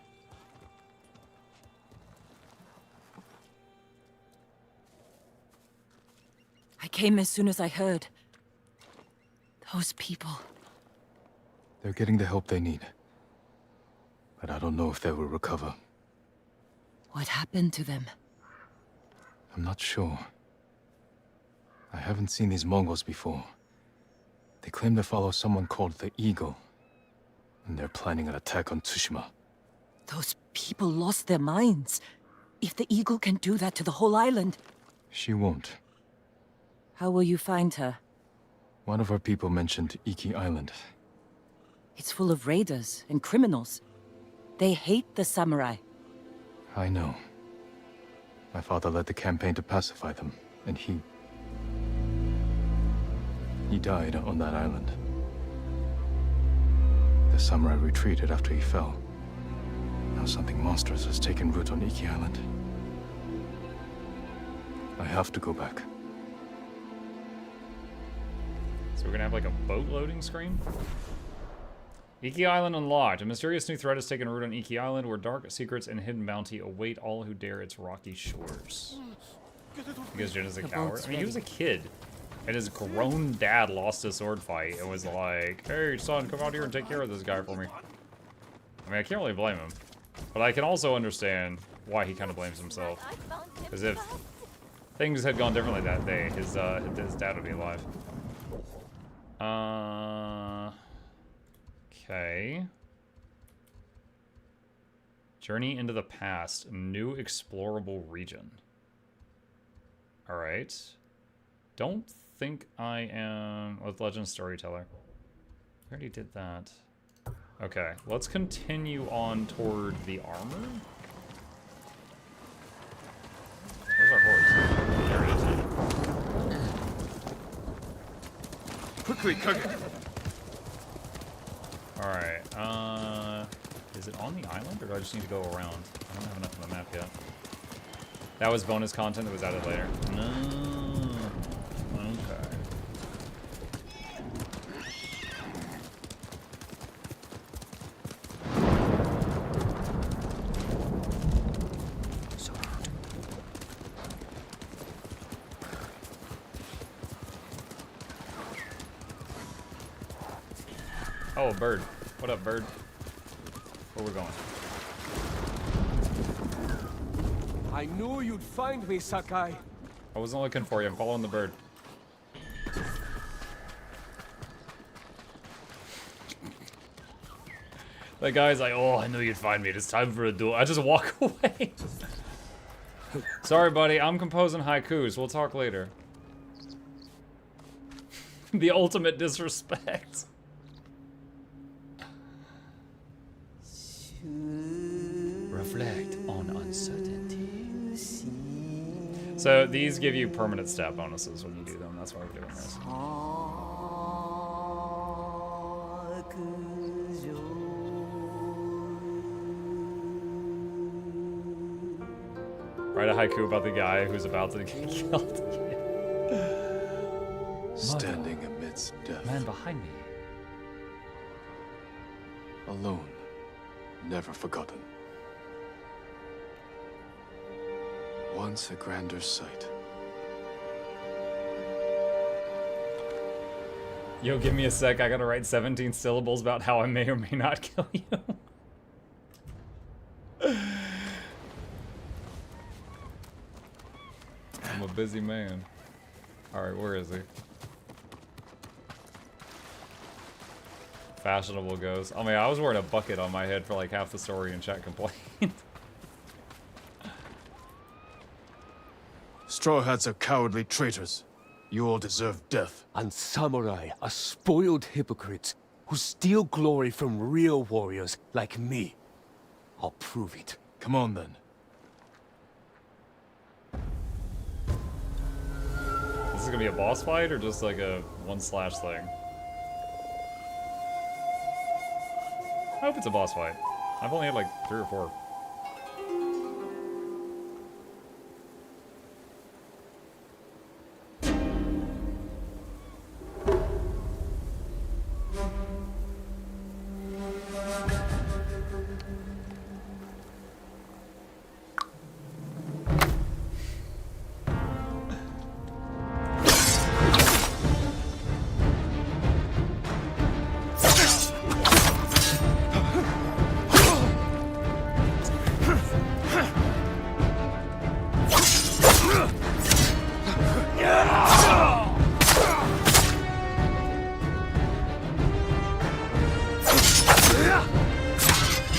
I came as soon as I heard. Those people. They're getting the help they need. But I don't know if they will recover. What happened to them? I'm not sure. I haven't seen these Mongols before. They claim to follow someone called the Eagle. And they're planning an attack on Tsushima. Those people lost their minds. If the eagle can do that to the whole island, She won't. how will you find her? One of our people mentioned Iki Island. It's full of raiders and criminals. They hate the samurai. I know. My father led the campaign to pacify them, and he died on that island. The samurai retreated after he fell. Now something monstrous has taken root on Iki Island. I have to go back. So we're gonna have like a boat loading screen? Iki Island unlocked. A mysterious new threat has taken root on Iki Island, where dark secrets and hidden bounty await all who dare its rocky shores. Because Jin is a coward. I mean, he was a kid, and his grown dad lost a sword fight and was like, "Hey, son, come out here and take care of this guy for me." I mean, I can't really blame him, but I can also understand why he kind of blames himself. Because if things had gone differently that day, his dad would be alive. Okay. Journey into the past. New explorable region. Alright. Don't think I am... with Legend Storyteller. We already did that. Okay, let's continue on toward the armor. Where's our horse? There it is. Quickly, cook it. Alright, is it on the island, or do I just need to go around? I don't have enough of the map yet. That was bonus content that was added later. No. Okay. Oh, a bird. What up, bird? Where we going? I knew you'd find me, Sakai. I wasn't looking for you. I'm following the bird. That guy's like, oh, I knew you'd find me. It's time for a duel. I just walk away. Sorry, buddy. I'm composing haikus. We'll talk later. The ultimate disrespect. Reflect on uncertainty. So these give you permanent stat bonuses when you do them. That's why we're doing this. Write a haiku about the guy who's about to get killed. Standing amidst death. Man behind me. Alone. Never forgotten. Once a grander sight. Yo, give me a sec. I gotta write 17 syllables about how I may or may not kill you. I'm a busy man. Alright, where is he? Fashionable goes. I mean, I was wearing a bucket on my head for like half the story and chat complained. Straw Hats are cowardly traitors. You all deserve death. And samurai are spoiled hypocrites who steal glory from real warriors like me. I'll prove it. Come on, then. This is gonna be a boss fight or just like a 1/ thing? I hope it's a boss fight. I've only had like 3 or 4.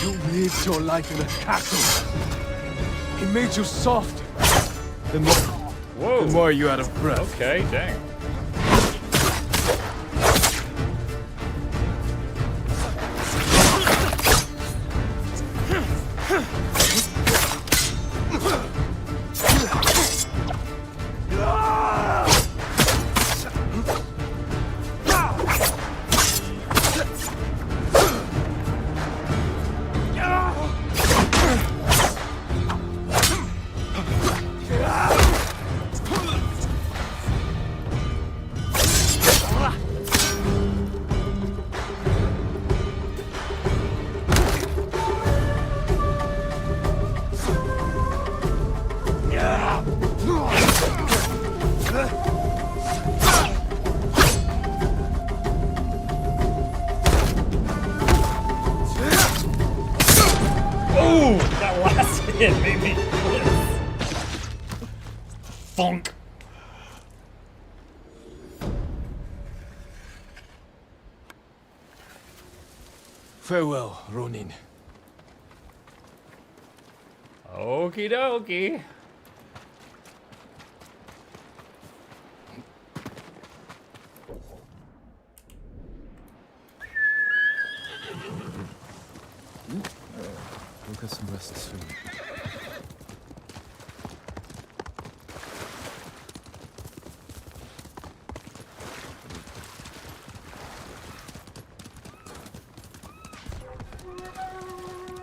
You lived your life in a castle. He made you soft. The more, Whoa. the more you out of breath. Okay, dang. Oh, that last hit made me funk. Farewell, Ronin. Okie dokie. We'll get some rest soon.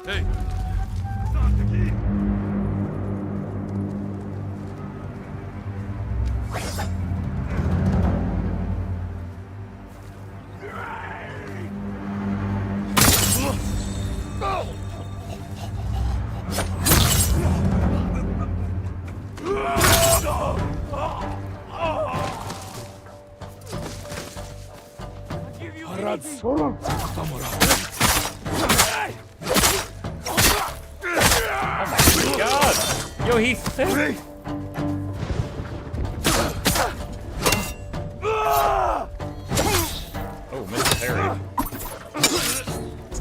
Hey! Oh my god! Yo, he's thick! Oh, missed the parry.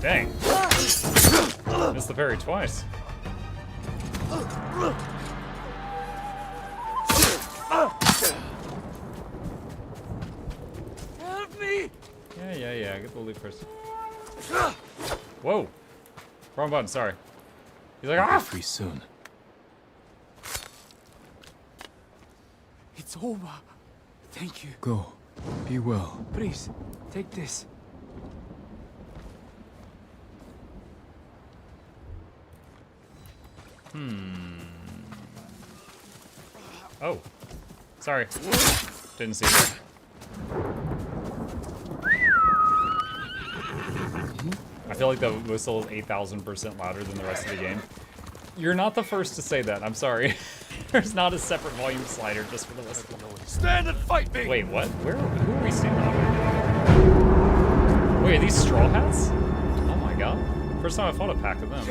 Dang. Missed the parry twice. Help me! Yeah, get the loot first. Whoa! Wrong button, sorry. He's like, ah! Free soon. It's over. Thank you. Go. Be well. Please, take this. Oh. Sorry. Didn't see that. I feel like the whistle is 8,000% louder than the rest of the game. You're not the first to say that, I'm sorry. There's not a separate volume slider just for the whistle. Stand and fight me! Wait, what? Who are we standing on? Wait, are these straw hats? Oh my god. First time I fought a pack of them.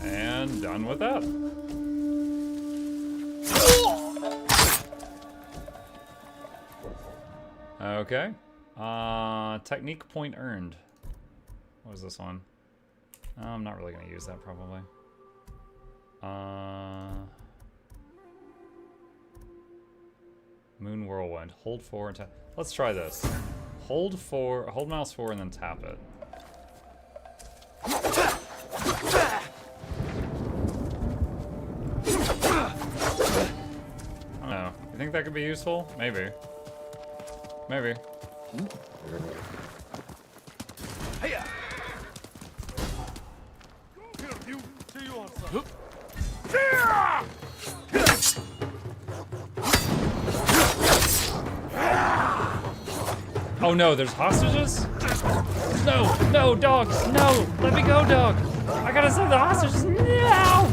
And done with that. Okay. Technique point earned. What was this one? I'm not really going to use that probably. Moon Whirlwind. Hold 4 and tap. Let's try this. Hold mouse 4 and then tap it. I don't know. You think that could be useful? Maybe. Maybe. Hiya! Oh no, there's hostages? No, no, dog, no! Let me go, dog! I gotta save the hostages, no!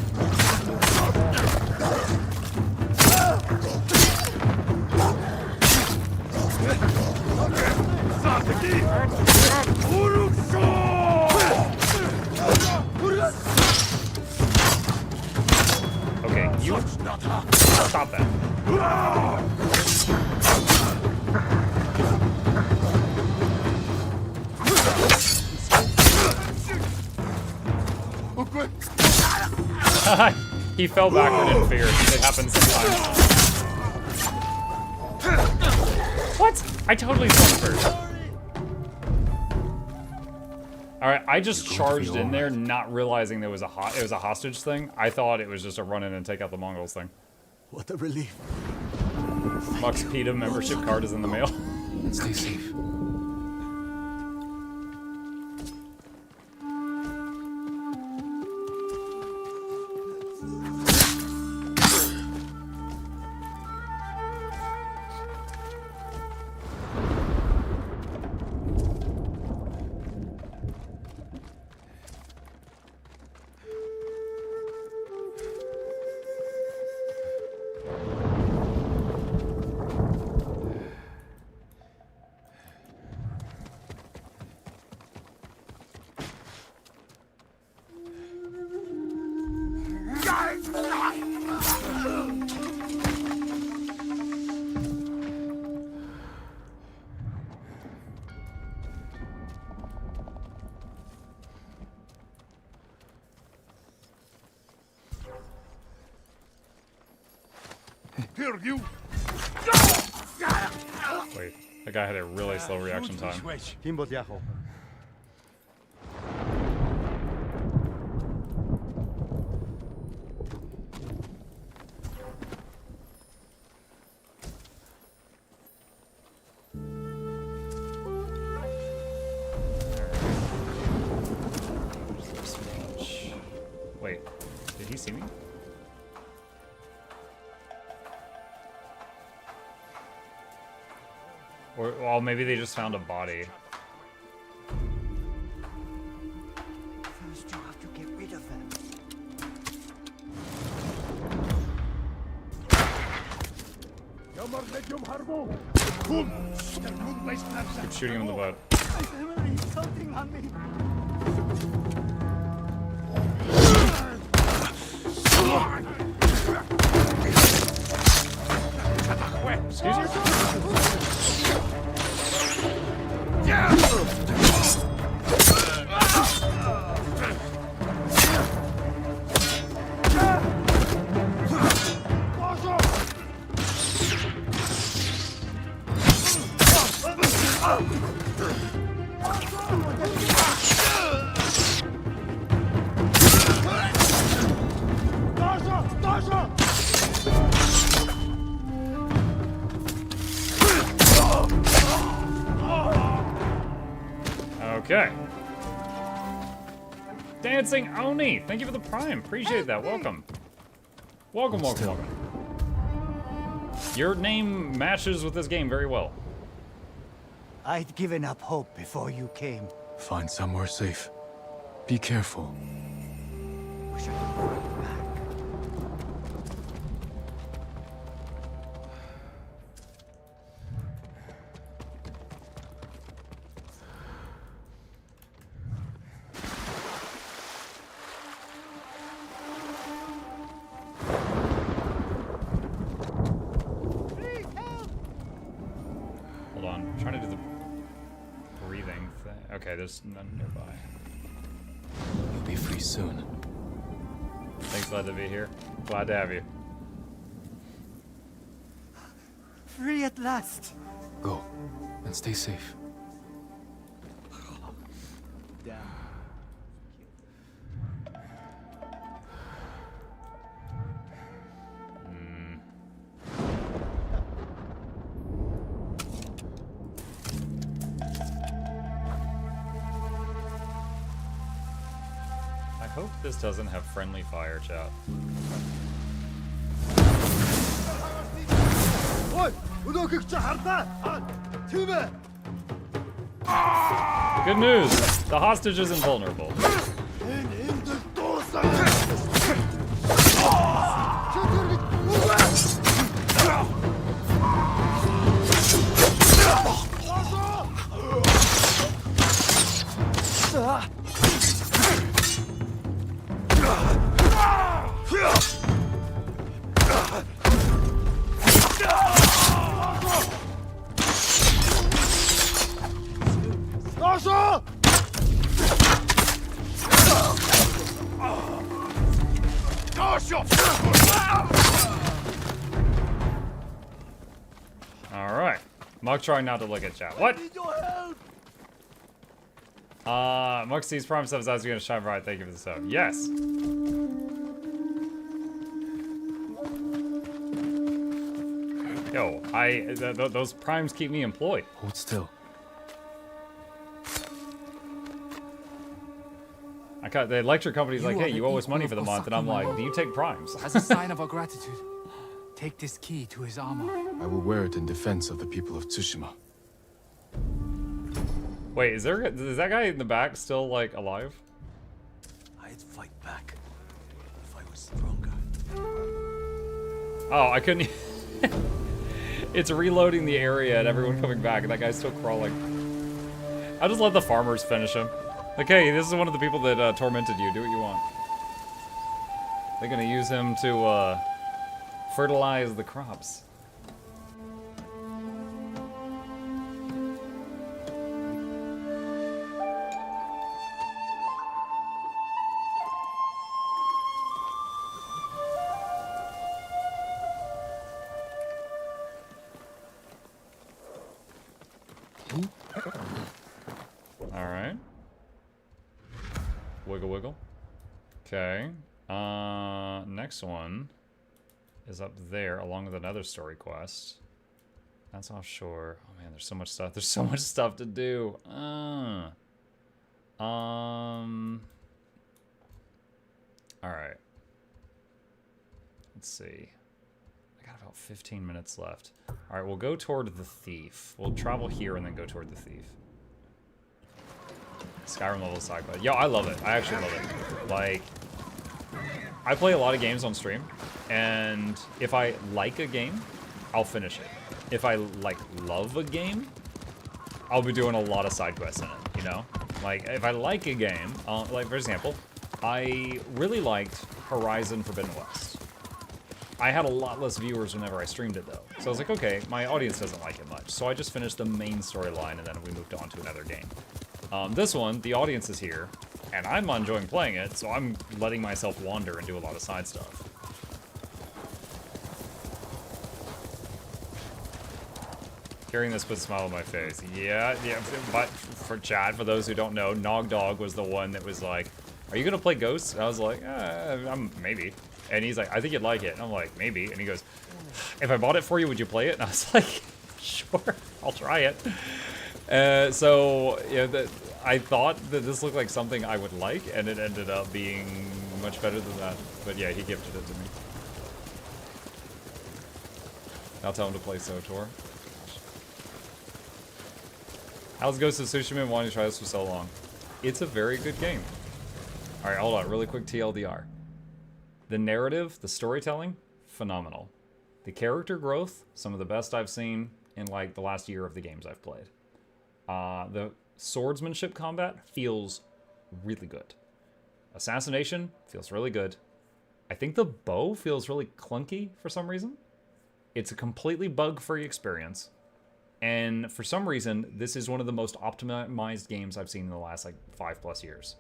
He fell backward in fear. It happens sometimes. What? I totally swung first. Alright, I just charged in there, not realizing there was it was a hostage thing. I thought it was just a run in and take out the Mongols thing. What a relief. Mux PETA membership card is in the mail. Stay safe. Here, you. Wait, that guy had a really slow reaction time. Wait, did he see me? Or, well, maybe they just found a body. First, you have to get rid of them. Keep shooting him in the butt. My family is counting on me. Excuse you? Okay. Dancing Oni, thank you for the prime. Appreciate that. Welcome. Welcome, welcome, welcome. Your name matches with this game very well. I'd given up hope before you came. Find somewhere safe. Be careful. Hold on, I'm trying to do the breathing thing. Okay, there's none nearby. You'll be free soon. Thanks, glad to be here. Glad to have you. Free at last. Go, and stay safe. Damn. I hope this doesn't have friendly fire, chat. Good news! The hostage is invulnerable. Alright. Muck trying not to look at chat. What? Muxie's Prime stuff is asking you to shine bright. Thank you for the sub. Yes. Yo, those primes keep me employed. Hold still. I got the electric company's like, hey, you owe us money for the month, and I'm like, do you take primes? As a sign of our gratitude, take this key to his armor. I will wear it in defense of the people of Tsushima. Wait, is that guy in the back still like alive? I'd fight back if I was stronger. Oh, I couldn't. It's reloading the area and everyone coming back, and that guy's still crawling. I'll just let the farmers finish him. Like, hey, this is one of the people that tormented you. Do what you want. They're gonna use him to fertilize the crops. Alright. Wiggle wiggle. Okay. Next one is up there along with another story quest. That's offshore. Oh man, there's so much stuff. There's so much stuff to do. Alright. Let's see. I got about 15 minutes left. Alright, we'll go toward the thief. We'll travel here and then go toward the thief. Skyrim level side quest. Yo, I love it. I actually love it. Like, I play a lot of games on stream, and if I like a game, I'll finish it. If I, like, love a game, I'll be doing a lot of side quests in it, you know? Like, if I like a game, like, for example, I really liked Horizon Forbidden West. I had a lot less viewers whenever I streamed it, though. So I was like, okay, my audience doesn't like it much. So I just finished the main storyline, and then we moved on to another game. This one, the audience is here, and I'm enjoying playing it, so I'm letting myself wander and do a lot of side stuff. Hearing this puts a smile on my face. Yeah, but for chat, for those who don't know, Nog Dog was the one that was like, are you gonna play Ghosts? And I was like, maybe. And he's like, I think you'd like it. And I'm like, maybe. And he goes, if I bought it for you, would you play it? And I was like, sure, I'll try it. So, yeah, I thought that this looked like something I would like, and it ended up being much better than that. But yeah, he gifted it to me. I'll tell him to play SOTOR. How's Ghost of Tsushima and wanting to try this for so long? It's a very good game. Alright, hold on, really quick TLDR. The narrative, the storytelling, phenomenal. The character growth, some of the best I've seen in like the last year of the games I've played. The swordsmanship combat feels really good. Assassination feels really good. I think the bow feels really clunky for some reason. It's a completely bug-free experience. And for some reason, this is one of the most optimized games I've seen in the last like 5+ years.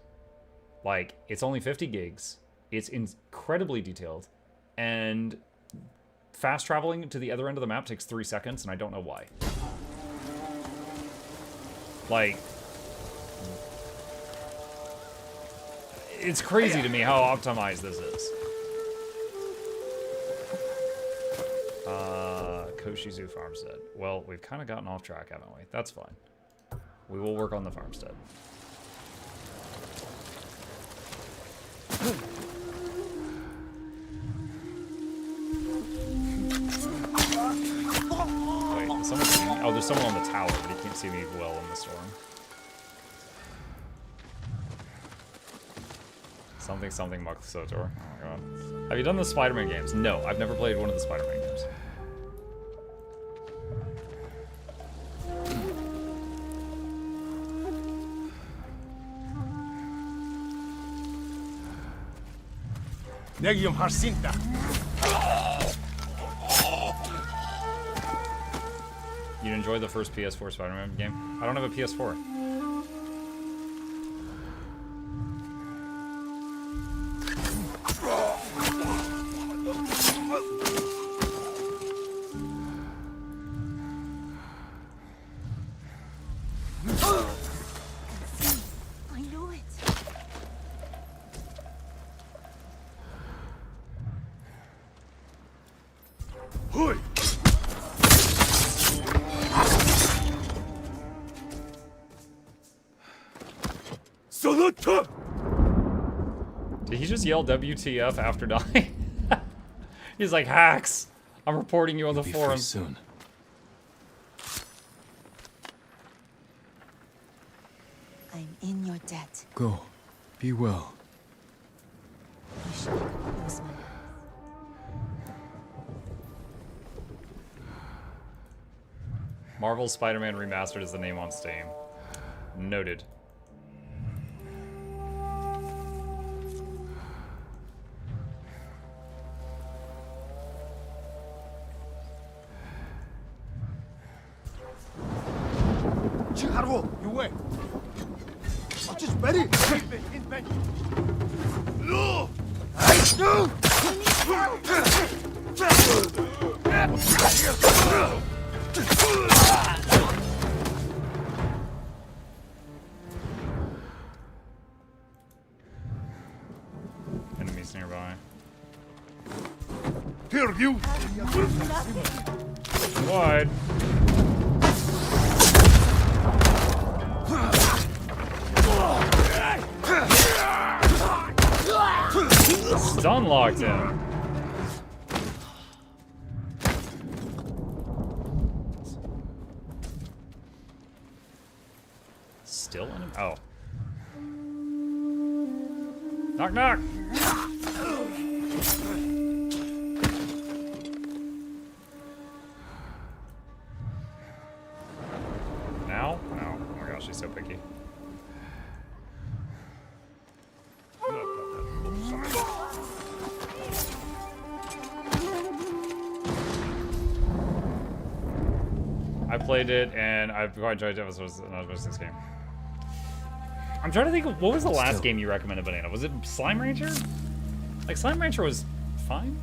Like, it's only 50 gigs. It's incredibly detailed. And fast traveling to the other end of the map takes 3 seconds, and I don't know why. Like, it's crazy to me how optimized this is. Koshizu Farmstead. Well, we've kind of gotten off track, haven't we? That's fine. We will work on the farmstead. Wait, someone see me? Oh, there's someone on the tower, but he can't see me well in the storm. Something Muck SOTOR. Oh my god. Have you done the Spider-Man games? No, I've never played one of the Spider-Man games. Negium Harsinta. You enjoy the first PS4 Spider-Man game? I don't have a PS4. I knew it. Did he just yell WTF after dying? He's like, hacks! I'm reporting you on the forums. Soon. I'm in your debt. Go. Be well. You should compose my Marvel's Spider-Man Remastered is the name on Steam. Noted. You wait. I'm just ready. In bed. No! Enemies nearby. Here, you! Wide. Stun locked him. Still in him? Oh. Knock, knock. Now? No. Oh my gosh, she's so picky. I played it and I've quite enjoyed it. It was not as much as this game. I'm trying to think of what was the last game you recommended, Banana? Was it Slime Rancher? Like Slime Rancher was fine.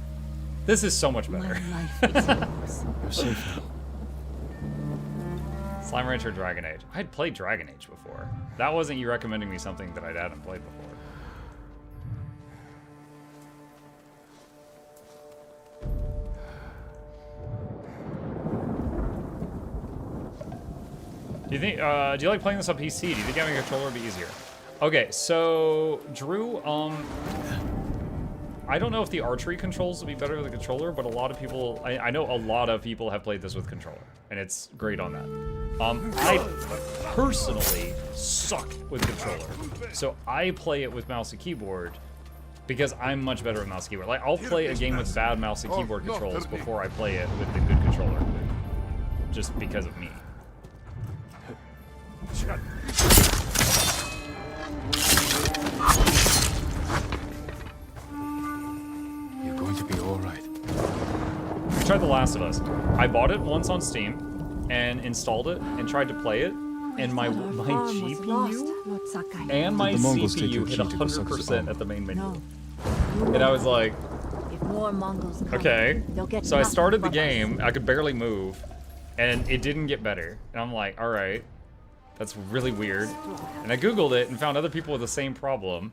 This is so much better. You're safe now. Slime Rancher, Dragon Age. I had played Dragon Age before. That wasn't you recommending me something that I hadn't played before. Do you think, do you like playing this on PC? Do you think having a controller would be easier? Okay, so, Drew, I don't know if the archery controls would be better with a controller, but a lot of people, I know a lot of people have played this with controller, and it's great on that. I personally suck with controller, so I play it with mouse and keyboard because I'm much better with mouse and keyboard. Like, I'll play a game with bad mouse and keyboard controls before I play it with the good controller, just because of me. You're going to be all right. Try The Last of Us. I bought it once on Steam and installed it and tried to play it, and my GPU and my CPU hit 100% at the main menu. And I was like, okay. So I started the game, I could barely move, and it didn't get better. And I'm like, all right, that's really weird. And I Googled it and found other people with the same problem.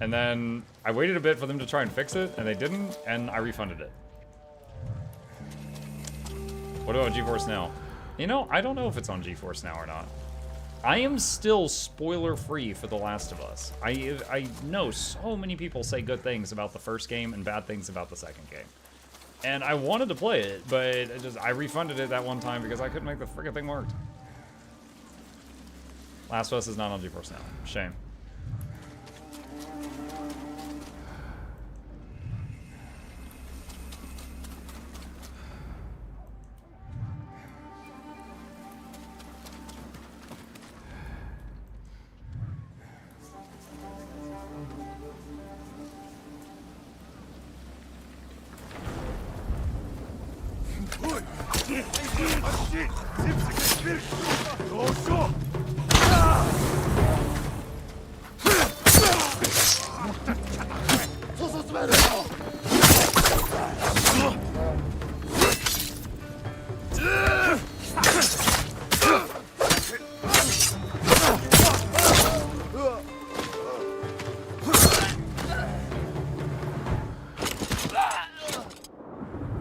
And then I waited a bit for them to try and fix it, and they didn't, and I refunded it. What about GeForce Now? You know, I don't know if it's on GeForce Now or not. I am still spoiler-free for The Last of Us. I know so many people say good things about the first game and bad things about the second game. And I wanted to play it, but I refunded it that one time because I couldn't make the freaking thing work. Last of Us is not on GeForce Now. Shame.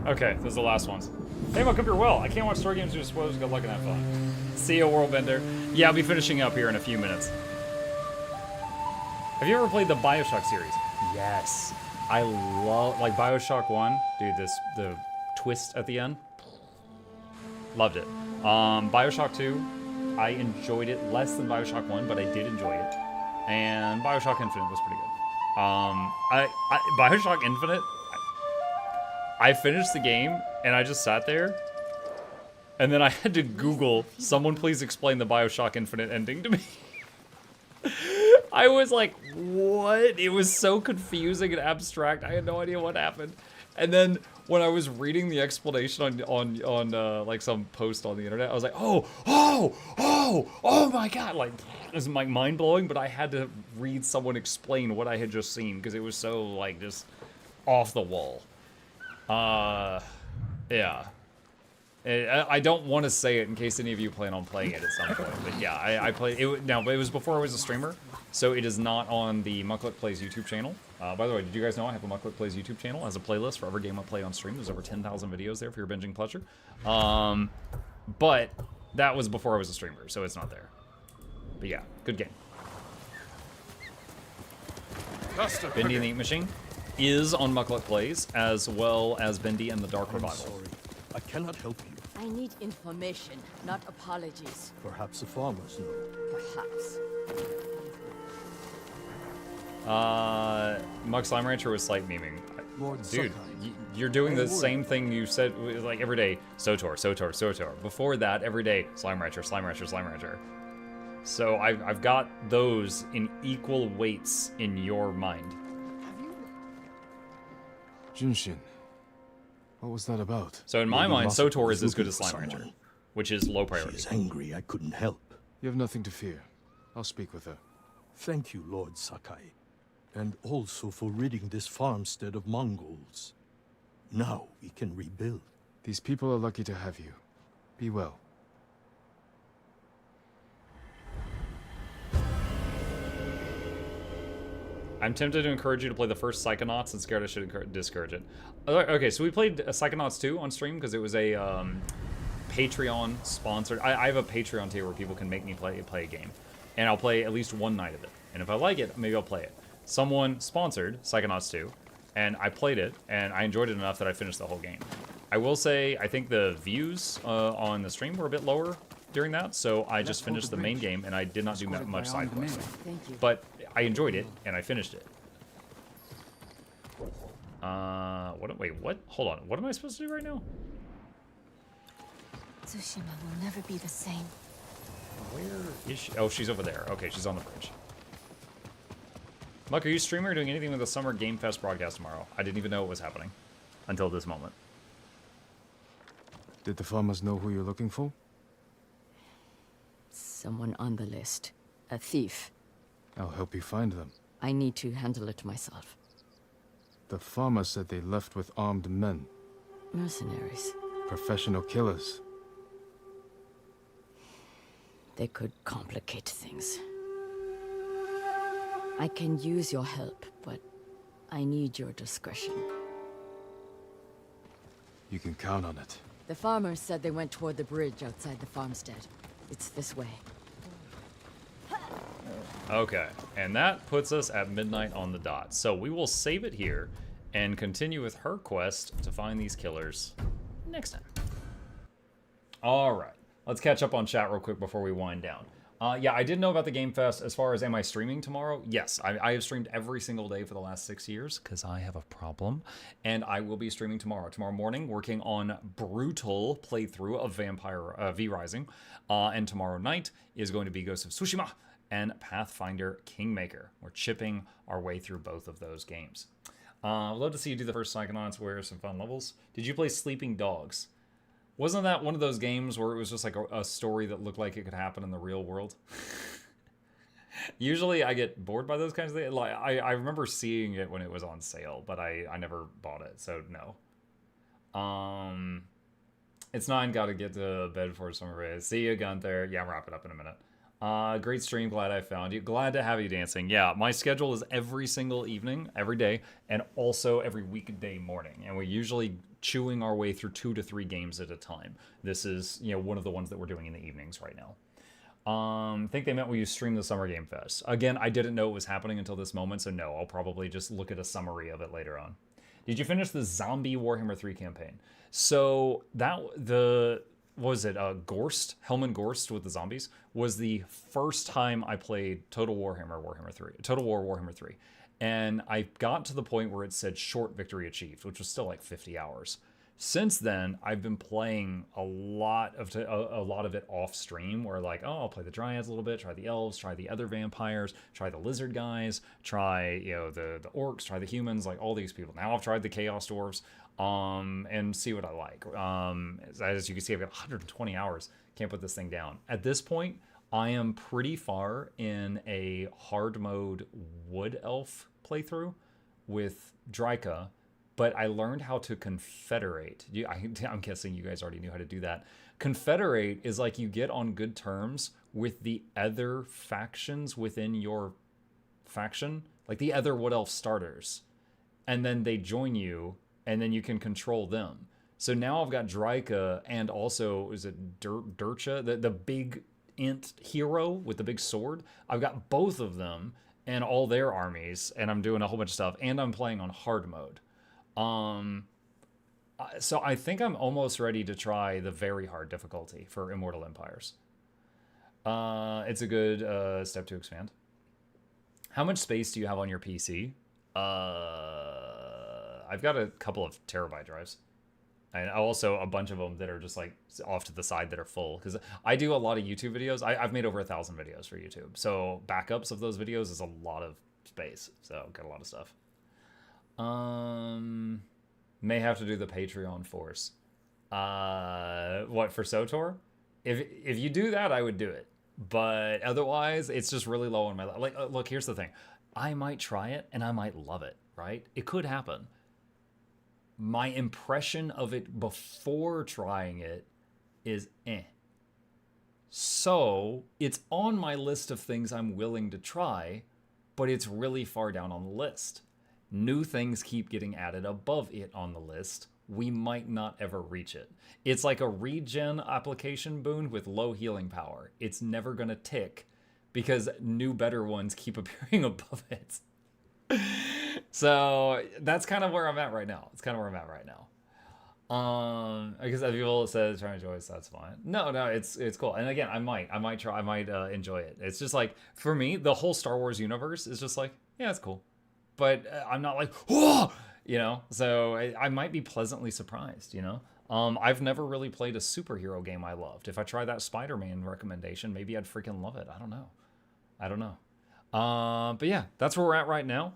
Okay, those are the last ones. Hey, Muck, hope you're well. I can't watch story games due to spoilers. Good luck and have fun. See ya, Worldbender. Yeah, I'll be finishing up here in a few minutes. Have you ever played the Bioshock series? Yes. I love, like, Bioshock 1. Dude, the twist at the end. Loved it. Bioshock 2, I enjoyed it less than Bioshock 1, but I did enjoy it. And Bioshock Infinite was pretty good. Bioshock Infinite, I finished the game, and I just sat there, and then I had to Google, someone please explain the Bioshock Infinite ending to me. I was like, what? It was so confusing and abstract. I had no idea what happened. And then when I was reading the explanation on like some post on the internet, I was like, oh my god! Like, it was like mind blowing. But I had to read someone explain what I had just seen because it was so like just off the wall. Yeah. I don't want to say it in case any of you plan on playing it at some point, but yeah, I played it now. But it was before I was a streamer, so it is not on the Mukluk Plays YouTube channel. By the way, did you guys know I have a Mukluk Plays YouTube channel as a playlist for every game I play on stream? There's over 10,000 videos there for your binging pleasure. But that was before I was a streamer, so it's not there. But yeah, good game. Bendy and the Ink Machine is on Mukluk Plays, as well as Bendy and the Dark Revival. I cannot help you. I need information, not apologies. Perhaps the farmers know. Perhaps. Mug Slime Rancher was slight memeing. Lord Dude, Sakai. you're doing the same thing you said, like, every day. Sotor, Sotor, Sotor. Before that, every day, Slime Rancher, Slime Rancher, Slime Rancher. So I've got those in equal weights in your mind. Junshin. What was that about? So in my mind, Sotor is as good as Slime Rancher, which is low priority. She's angry I couldn't help. You have nothing to fear. I'll speak with her. Thank you, Lord Sakai. And also for ridding this farmstead of Mongols. Now we can rebuild. These people are lucky to have you. Be well. I'm tempted to encourage you to play the first Psychonauts and scared I should discourage it. Okay, so we played Psychonauts 2 on stream because it was a Patreon sponsored. I have a Patreon tier where people can make me play a game. And I'll play at least one night of it. And if I like it, maybe I'll play it. Someone sponsored Psychonauts 2, and I played it, and I enjoyed it enough that I finished the whole game. I will say, I think the views on the stream were a bit lower during that, so I just finished the main game, and I did not do much side quests. But I enjoyed it, and I finished it. Wait, what? Hold on. What am I supposed to do right now? Tsushima will never be the same. Where is she? Oh, she's over there. Okay, she's on the bridge. Muck, are you streaming or doing anything with the Summer Game Fest broadcast tomorrow? I didn't even know it was happening until this moment. Did the farmers know who you're looking for? Someone on the list. A thief. I'll help you find them. I need to handle it myself. The farmer said they left with armed men. Mercenaries. Professional killers. They could complicate things. I can use your help, but I need your discretion. You can count on it. The farmers said they went toward the bridge outside the farmstead. It's this way. Okay, and that puts us at midnight on the dot. So we will save it here and continue with her quest to find these killers next time. All right, let's catch up on chat real quick before we wind down. Yeah, I did know about the Game Fest. As far as am I streaming tomorrow? Yes, I have streamed every single day for the last 6 years because I have a problem. And I will be streaming tomorrow. Tomorrow morning, working on brutal playthrough of Vampire V Rising. And tomorrow night is going to be Ghost of Tsushima and Pathfinder Kingmaker. We're chipping our way through both of those games. I'd love to see you do the first Psychonauts where some fun levels. Did you play Sleeping Dogs? Wasn't that one of those games where it was just like a story that looked like it could happen in the real world? Usually I get bored by those kinds of things. Like, I remember seeing it when it was on sale, but I never bought it, so no. It's 9, gotta get to bed for summer race. See you, Gunther. Yeah, I'm wrapping up in a minute. Great stream, glad I found you. Glad to have you dancing. Yeah, my schedule is every single evening, every day, and also every weekday morning. And we're usually chewing our way through 2 to 3 games at a time. This is, you know, one of the ones that we're doing in the evenings right now. I think they meant we stream the Summer Game Fest. Again, I didn't know it was happening until this moment, so no, I'll probably just look at a summary of it later on. Did you finish the zombie Warhammer 3 campaign? So what was it, Gorst, Helman Gorst with the zombies, was the first time I played Total War Warhammer 3. And I got to the point where it said short victory achieved, which was still like 50 hours. Since then, I've been playing a lot of it off stream, where like, oh, I'll play the Dryads a little bit, try the Elves, try the other vampires, try the Lizard guys, try, you know, the Orcs, try the humans, like all these people. Now I've tried the Chaos Dwarves, and see what I like. As you can see, I've got 120 hours. Can't put this thing down. At this point, I am pretty far in a hard mode Wood Elf playthrough with Dryka. But I learned how to confederate. I'm guessing you guys already knew how to do that. Confederate is like you get on good terms with the other factions within your faction, like the other Wood Elf starters. And then they join you, and then you can control them. So now I've got Dryka and also, is it Durcha? The big int hero with the big sword. I've got both of them and all their armies, and I'm doing a whole bunch of stuff, and I'm playing on hard mode. So I think I'm almost ready to try the very hard difficulty for Immortal Empires. It's a good step to expand. How much space do you have on your PC? I've got a couple of terabyte drives. And also a bunch of them that are just like off to the side that are full. Because I do a lot of YouTube videos. I've made over 1,000 videos for YouTube. So backups of those videos is a lot of space. So got a lot of stuff. May have to do the Patreon force. What, for SOTOR? If you do that, I would do it. But otherwise, it's just really low on my life. Like, look, here's the thing. I might try it and I might love it, right? It could happen. My impression of it before trying it is eh. So it's on my list of things I'm willing to try, but it's really far down on the list. New things keep getting added above it on the list. We might not ever reach it. It's like a regen application boon with low healing power. It's never going to tick because new, better ones keep appearing above it. So that's kind of where I'm at right now. It's kind of where I'm at right now. Because people said trying to enjoy it, so that's fine. No, it's cool. And again, I might enjoy it. It's just like, for me, the whole Star Wars universe is just like, yeah, it's cool. But I'm not like, whoa, you know? So I might be pleasantly surprised, you know? I've never really played a superhero game I loved. If I try that Spider-Man recommendation, maybe I'd freaking love it. I don't know. But yeah, that's where we're at right now.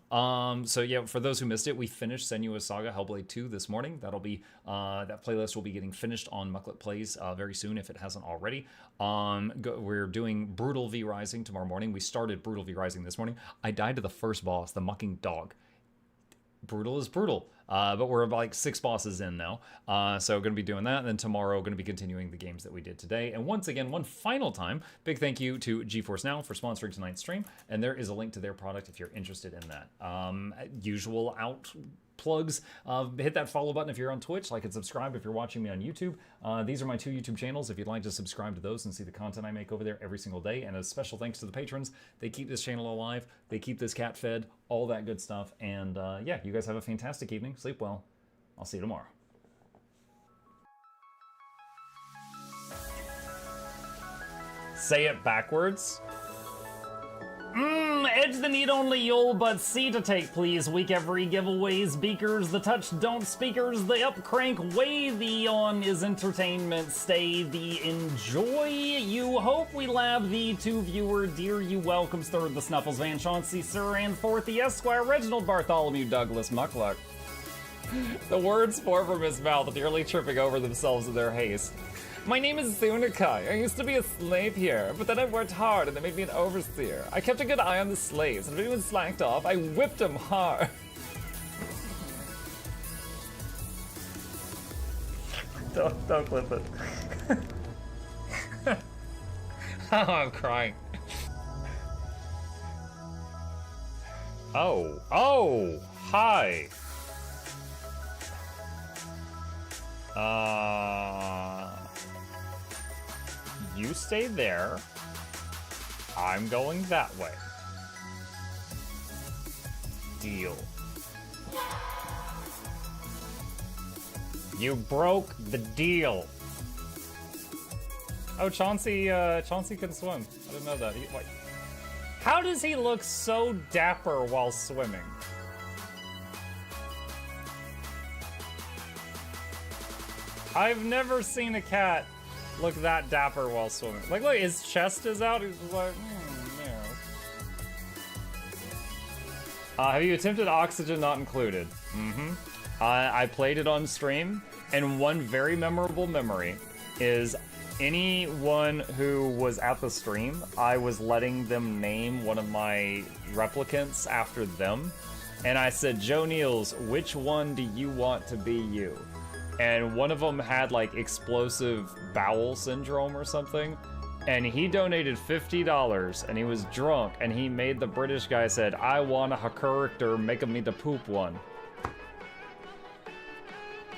So yeah, for those who missed it, we finished Senua's Saga Hellblade 2 this morning. That'll be, that playlist will be getting finished on Mukluk Plays very soon if it hasn't already. We're doing Brutal V Rising tomorrow morning. We started Brutal V Rising this morning. I died to the first boss, the Mucking Dog. Brutal is brutal. But we're like 6 bosses in now. So going to be doing that. And then tomorrow going to be continuing the games that we did today. And once again, one final time, big thank you to GeForce Now for sponsoring tonight's stream. And there is a link to their product if you're interested in that. Usual out plugs. Hit that follow button if you're on Twitch. Like and subscribe if you're watching me on YouTube. These are my 2 YouTube channels if you'd like to subscribe to those and see the content I make over there every single day. And a special thanks to the patrons. They keep this channel alive. They keep this cat fed. All that good stuff. And yeah, you guys have a fantastic evening. Sleep well. I'll see you tomorrow. Say it backwards. Edge the need only you'll but see to take, please. Week every giveaways, beakers, the touch don't speakers, the up crank way, the on is entertainment, stay the enjoy. You hope we lab the 2 viewer, dear you welcomes, third the Snuffles, Van Chauncey, Sir, and fourth the Esquire, Reginald Bartholomew, Douglas Mukluk. The words pour from his mouth, nearly tripping over themselves in their haste. My name is Zunikai. I used to be a slave here, but then I worked hard and they made me an overseer. I kept a good eye on the slaves, and if anyone slacked off, I whipped them hard. Don't clip it. I'm crying. Oh. Oh! Hi! You stay there. I'm going that way. Deal. You broke the deal. Oh, Chauncey can swim. I didn't know that. Wait. How does he look so dapper while swimming? I've never seen a cat look that dapper while swimming. Like, look, his chest is out. He's just like, yeah. Have you attempted Oxygen Not Included? Mm-hmm. I played it on stream, and one very memorable memory is anyone who was at the stream, I was letting them name one of my replicants after them. And I said, Joe Niels, which one do you want to be you? And one of them had like explosive bowel syndrome or something. And he donated $50 and he was drunk and he made the British guy said, I want a character, make me the poop one.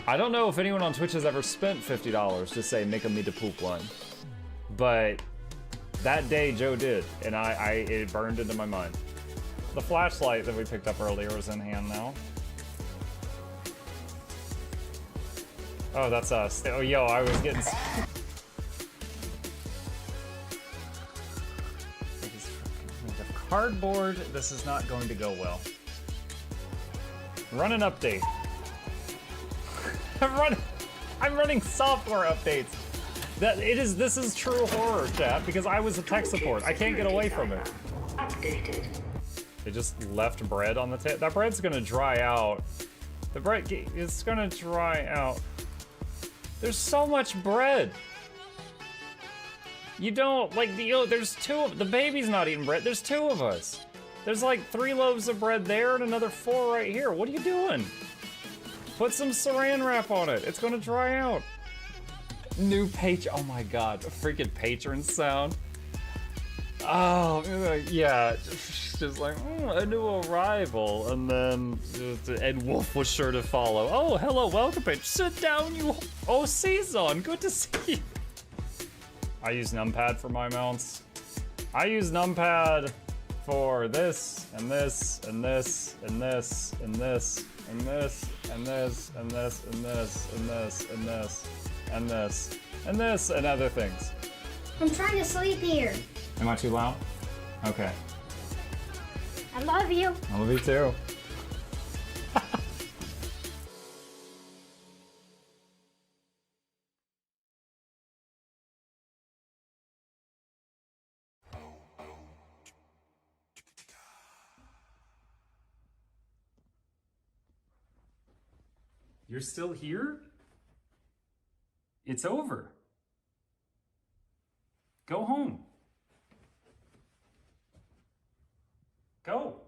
I don't know if anyone on Twitch has ever spent $50 to say make me the poop one. But that day Joe did, and it burned into my mind. The flashlight that we picked up earlier is in hand now. Oh, that's us. Oh, yo, I was getting... Cardboard, this is not going to go well. Run an update. I'm running software updates. This is true horror, chat, because I was a tech support. I can't get away from it. Updated. They just left bread on the table. That bread's gonna dry out. The bread is gonna dry out. There's so much bread. You don't, like, there's two of, the baby's not eating bread. There's two of us. There's like 3 loaves of bread there and another 4 right here. What are you doing? Put some saran wrap on it. It's gonna dry out. New page. Oh my god, a freaking patron sound. Oh, yeah. Just like, a new arrival. And then Ed Wolf was sure to follow. Oh, hello, welcome page. Sit down, you. Oh, Season, good to see you. I use numpad for my mounts. I use numpad for this, and this, and this, and this, and this, and this, and this, and this, and this, and this, and this, and this, and this, and other things. I'm trying to sleep here. Am I too loud? Okay. I love you. I love you too. You're still here? It's over. Go home. Go.